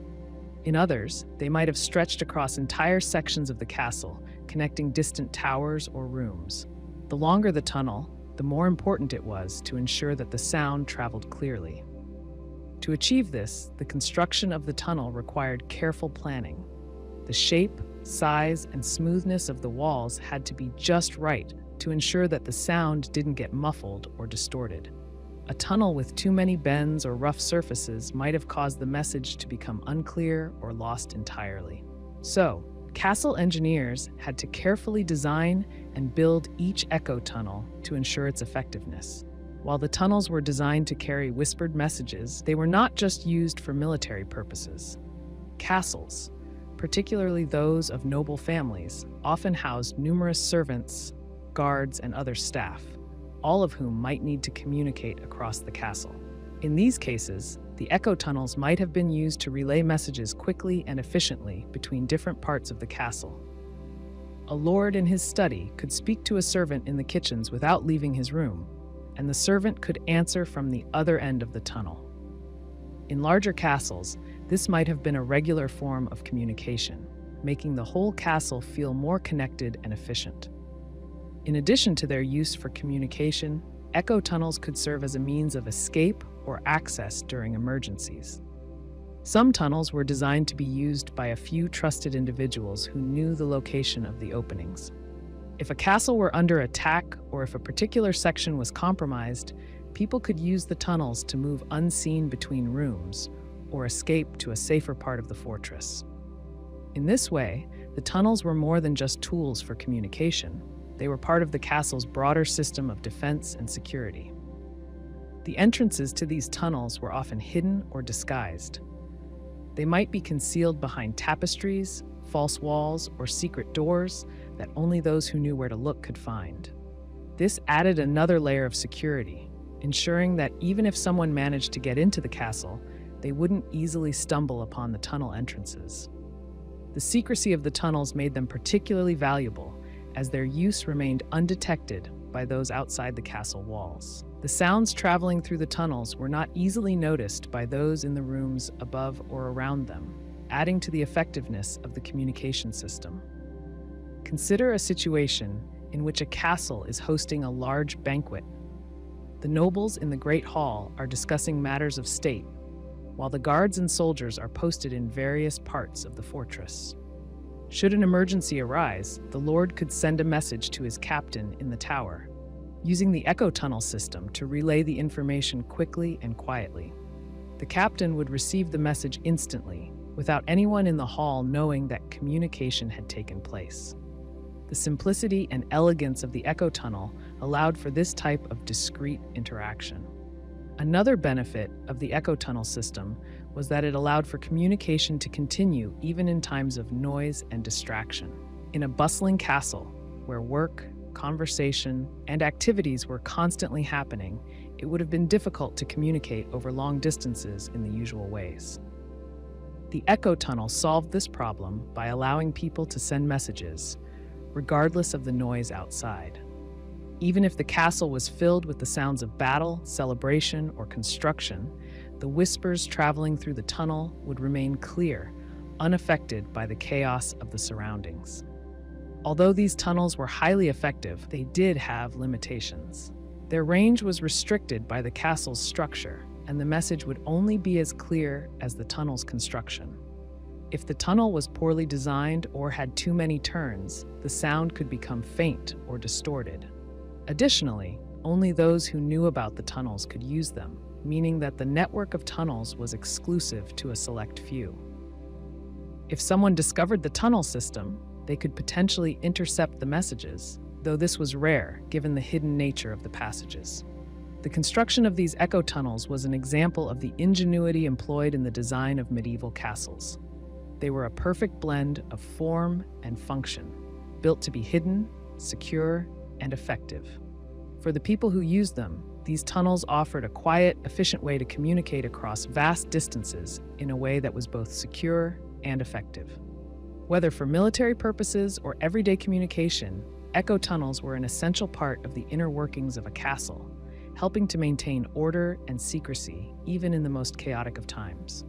[SPEAKER 1] In others, they might have stretched across entire sections of the castle, connecting distant towers or rooms. The longer the tunnel, the more important it was to ensure that the sound traveled clearly. To achieve this, the construction of the tunnel required careful planning. The shape, size, and smoothness of the walls had to be just right to ensure that the sound didn't get muffled or distorted. A tunnel with too many bends or rough surfaces might have caused the message to become unclear or lost entirely. So, castle engineers had to carefully design and build each echo tunnel to ensure its effectiveness. While the tunnels were designed to carry whispered messages, they were not just used for military purposes. Castles, particularly those of noble families, often housed numerous servants, guards, and other staff, all of whom might need to communicate across the castle. In these cases, the echo tunnels might have been used to relay messages quickly and efficiently between different parts of the castle. A lord in his study could speak to a servant in the kitchens without leaving his room, and the servant could answer from the other end of the tunnel. In larger castles, this might have been a regular form of communication, making the whole castle feel more connected and efficient. In addition to their use for communication, echo tunnels could serve as a means of escape or access during emergencies. Some tunnels were designed to be used by a few trusted individuals who knew the location of the openings. If a castle were under attack or if a particular section was compromised, people could use the tunnels to move unseen between rooms or escape to a safer part of the fortress. In this way, the tunnels were more than just tools for communication. They were part of the castle's broader system of defense and security. The entrances to these tunnels were often hidden or disguised. They might be concealed behind tapestries, false walls, or secret doors that only those who knew where to look could find. This added another layer of security, ensuring that even if someone managed to get into the castle, they wouldn't easily stumble upon the tunnel entrances. The secrecy of the tunnels made them particularly valuable, as their use remained undetected by those outside the castle walls. The sounds traveling through the tunnels were not easily noticed by those in the rooms above or around them, adding to the effectiveness of the communication system. Consider a situation in which a castle is hosting a large banquet. The nobles in the Great Hall are discussing matters of state, while the guards and soldiers are posted in various parts of the fortress. Should an emergency arise, the lord could send a message to his captain in the tower, using the echo tunnel system to relay the information quickly and quietly. The captain would receive the message instantly, without anyone in the hall knowing that communication had taken place. The simplicity and elegance of the echo tunnel allowed for this type of discreet interaction. Another benefit of the echo tunnel system was that it allowed for communication to continue even in times of noise and distraction. In a bustling castle, where work, conversation, and activities were constantly happening, it would have been difficult to communicate over long distances in the usual ways. The echo tunnel solved this problem by allowing people to send messages, regardless of the noise outside. Even if the castle was filled with the sounds of battle, celebration, or construction, the whispers traveling through the tunnel would remain clear, unaffected by the chaos of the surroundings. Although these tunnels were highly effective, they did have limitations. Their range was restricted by the castle's structure, and the message would only be as clear as the tunnel's construction. If the tunnel was poorly designed or had too many turns, the sound could become faint or distorted. Additionally, only those who knew about the tunnels could use them, meaning that the network of tunnels was exclusive to a select few. If someone discovered the tunnel system, they could potentially intercept the messages, though this was rare given the hidden nature of the passages. The construction of these echo tunnels was an example of the ingenuity employed in the design of medieval castles. They were a perfect blend of form and function, built to be hidden, secure, and effective. For the people who used them, these tunnels offered a quiet, efficient way to communicate across vast distances in a way that was both secure and effective. Whether for military purposes or everyday communication, echo tunnels were an essential part of the inner workings of a castle, helping to maintain order and secrecy even in the most chaotic of times.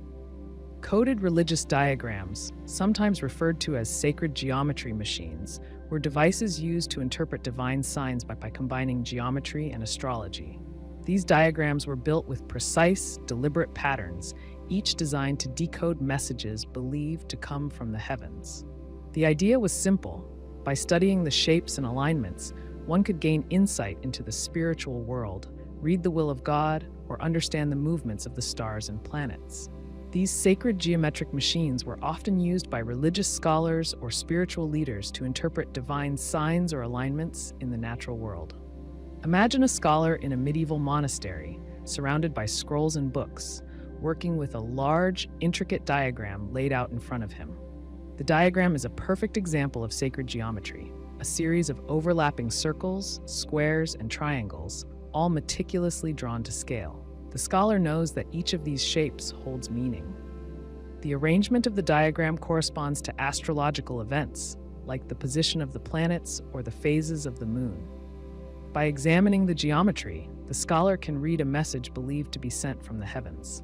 [SPEAKER 1] Coded religious diagrams, sometimes referred to as sacred geometry machines, were devices used to interpret divine signs by combining geometry and astrology. These diagrams were built with precise, deliberate patterns, each designed to decode messages believed to come from the heavens. The idea was simple. By studying the shapes and alignments, one could gain insight into the spiritual world, read the will of God, or understand the movements of the stars and planets. These sacred geometric machines were often used by religious scholars or spiritual leaders to interpret divine signs or alignments in the natural world. Imagine a scholar in a medieval monastery, surrounded by scrolls and books, working with a large, intricate diagram laid out in front of him. The diagram is a perfect example of sacred geometry, a series of overlapping circles, squares, and triangles, all meticulously drawn to scale. The scholar knows that each of these shapes holds meaning. The arrangement of the diagram corresponds to astrological events, like the position of the planets or the phases of the moon. By examining the geometry, the scholar can read a message believed to be sent from the heavens.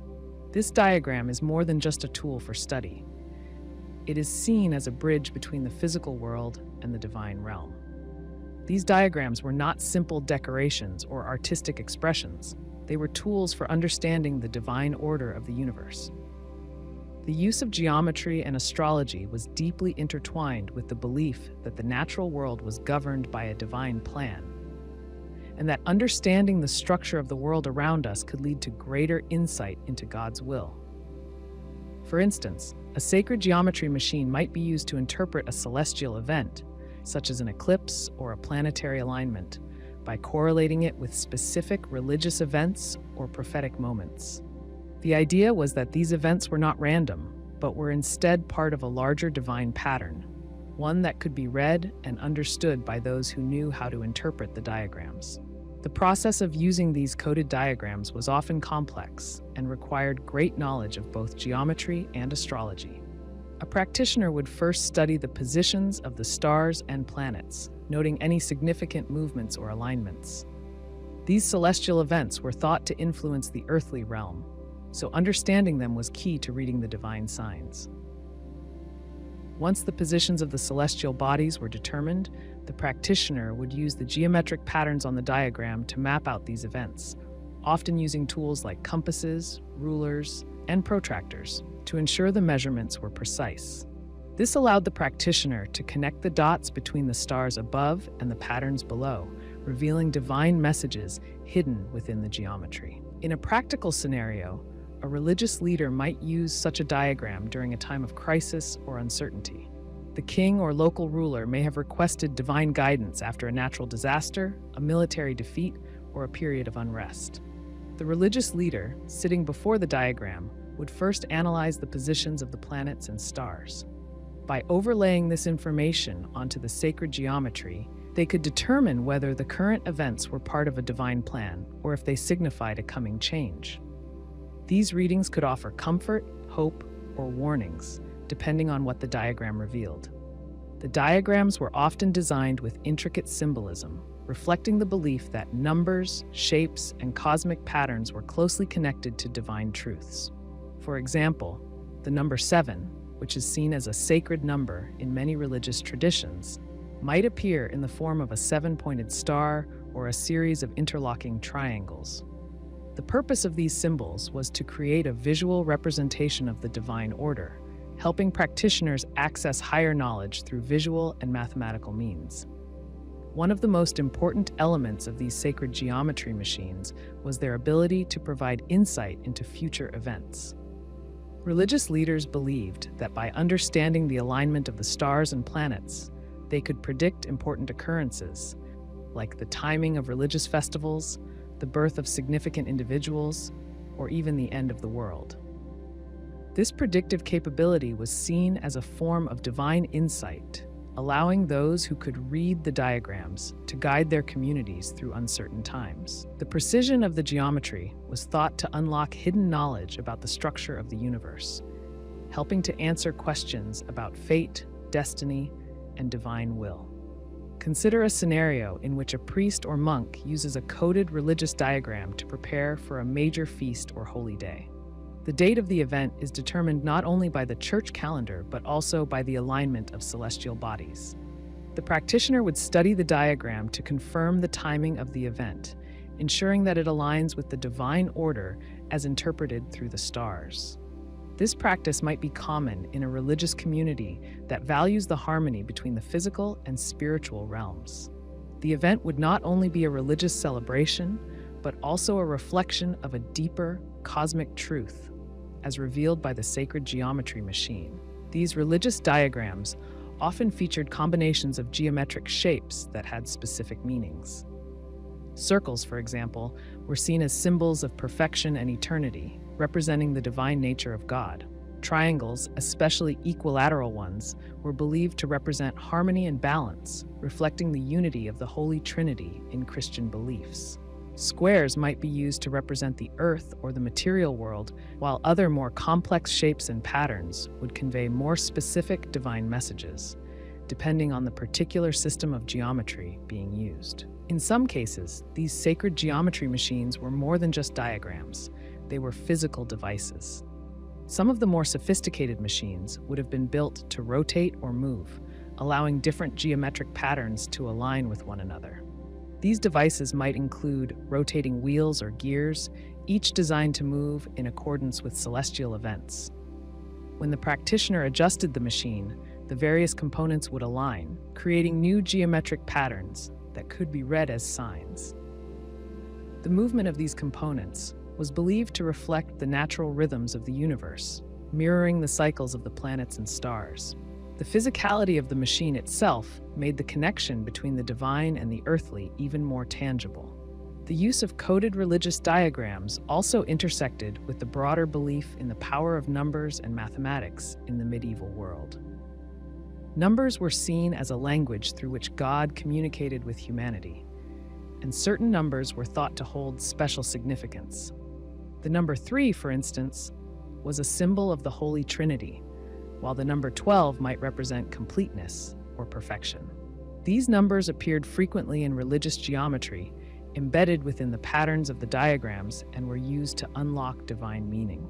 [SPEAKER 1] This diagram is more than just a tool for study. It is seen as a bridge between the physical world and the divine realm. These diagrams were not simple decorations or artistic expressions. They were tools for understanding the divine order of the universe. The use of geometry and astrology was deeply intertwined with the belief that the natural world was governed by a divine plan, and that understanding the structure of the world around us could lead to greater insight into God's will. For instance, a sacred geometry machine might be used to interpret a celestial event, such as an eclipse or a planetary alignment, by correlating it with specific religious events or prophetic moments. The idea was that these events were not random, but were instead part of a larger divine pattern, one that could be read and understood by those who knew how to interpret the diagrams. The process of using these coded diagrams was often complex and required great knowledge of both geometry and astrology. A practitioner would first study the positions of the stars and planets, noting any significant movements or alignments. These celestial events were thought to influence the earthly realm, so understanding them was key to reading the divine signs. Once the positions of the celestial bodies were determined, the practitioner would use the geometric patterns on the diagram to map out these events, often using tools like compasses, rulers, and protractors to ensure the measurements were precise. This allowed the practitioner to connect the dots between the stars above and the patterns below, revealing divine messages hidden within the geometry. In a practical scenario, a religious leader might use such a diagram during a time of crisis or uncertainty. The king or local ruler may have requested divine guidance after a natural disaster, a military defeat, or a period of unrest. The religious leader, sitting before the diagram, would first analyze the positions of the planets and stars. By overlaying this information onto the sacred geometry, they could determine whether the current events were part of a divine plan or if they signified a coming change. These readings could offer comfort, hope, or warnings, depending on what the diagram revealed. The diagrams were often designed with intricate symbolism, reflecting the belief that numbers, shapes, and cosmic patterns were closely connected to divine truths. For example, the number 7, which is seen as a sacred number in many religious traditions, might appear in the form of a 7-pointed star or a series of interlocking triangles. The purpose of these symbols was to create a visual representation of the divine order, helping practitioners access higher knowledge through visual and mathematical means. One of the most important elements of these sacred geometry machines was their ability to provide insight into future events. Religious leaders believed that by understanding the alignment of the stars and planets, they could predict important occurrences, like the timing of religious festivals, the birth of significant individuals, or even the end of the world. This predictive capability was seen as a form of divine insight, allowing those who could read the diagrams to guide their communities through uncertain times. The precision of the geometry was thought to unlock hidden knowledge about the structure of the universe, helping to answer questions about fate, destiny, and divine will. Consider a scenario in which a priest or monk uses a coded religious diagram to prepare for a major feast or holy day. The date of the event is determined not only by the church calendar, but also by the alignment of celestial bodies. The practitioner would study the diagram to confirm the timing of the event, ensuring that it aligns with the divine order as interpreted through the stars. This practice might be common in a religious community that values the harmony between the physical and spiritual realms. The event would not only be a religious celebration, but also a reflection of a deeper cosmic truth, as revealed by the sacred geometry machine. These religious diagrams often featured combinations of geometric shapes that had specific meanings. Circles, for example, were seen as symbols of perfection and eternity, representing the divine nature of God. Triangles, especially equilateral ones, were believed to represent harmony and balance, reflecting the unity of the Holy Trinity in Christian beliefs. Squares might be used to represent the earth or the material world, while other more complex shapes and patterns would convey more specific divine messages, depending on the particular system of geometry being used. In some cases, these sacred geometry machines were more than just diagrams. They were physical devices. Some of the more sophisticated machines would have been built to rotate or move, allowing different geometric patterns to align with one another. These devices might include rotating wheels or gears, each designed to move in accordance with celestial events. When the practitioner adjusted the machine, the various components would align, creating new geometric patterns that could be read as signs. The movement of these components was believed to reflect the natural rhythms of the universe, mirroring the cycles of the planets and stars. The physicality of the machine itself made the connection between the divine and the earthly even more tangible. The use of coded religious diagrams also intersected with the broader belief in the power of numbers and mathematics in the medieval world. Numbers were seen as a language through which God communicated with humanity, and certain numbers were thought to hold special significance. The number 3, for instance, was a symbol of the Holy Trinity, while the number 12 might represent completeness or perfection. These numbers appeared frequently in religious geometry, embedded within the patterns of the diagrams, and were used to unlock divine meaning.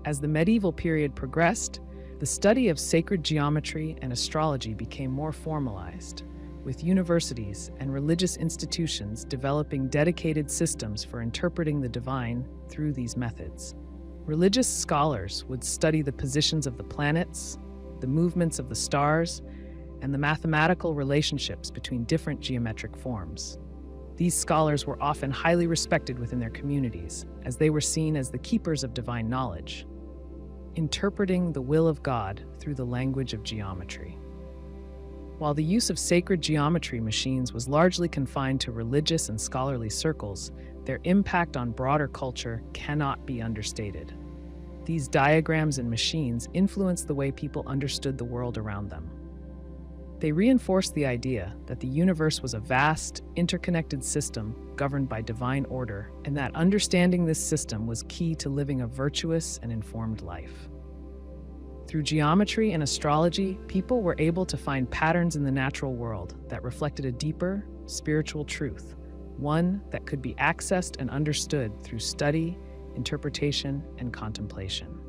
[SPEAKER 1] As the medieval period progressed, the study of sacred geometry and astrology became more formalized, with universities and religious institutions developing dedicated systems for interpreting the divine through these methods. Religious scholars would study the positions of the planets, the movements of the stars, and the mathematical relationships between different geometric forms. These scholars were often highly respected within their communities, as they were seen as the keepers of divine knowledge, interpreting the will of God through the language of geometry. While the use of sacred geometry machines was largely confined to religious and scholarly circles, their impact on broader culture cannot be understated. These diagrams and machines influenced the way people understood the world around them. They reinforced the idea that the universe was a vast, interconnected system governed by divine order, and that understanding this system was key to living a virtuous and informed life. Through geometry and astrology, people were able to find patterns in the natural world that reflected a deeper, spiritual truth, one that could be accessed and understood through study, interpretation, and contemplation.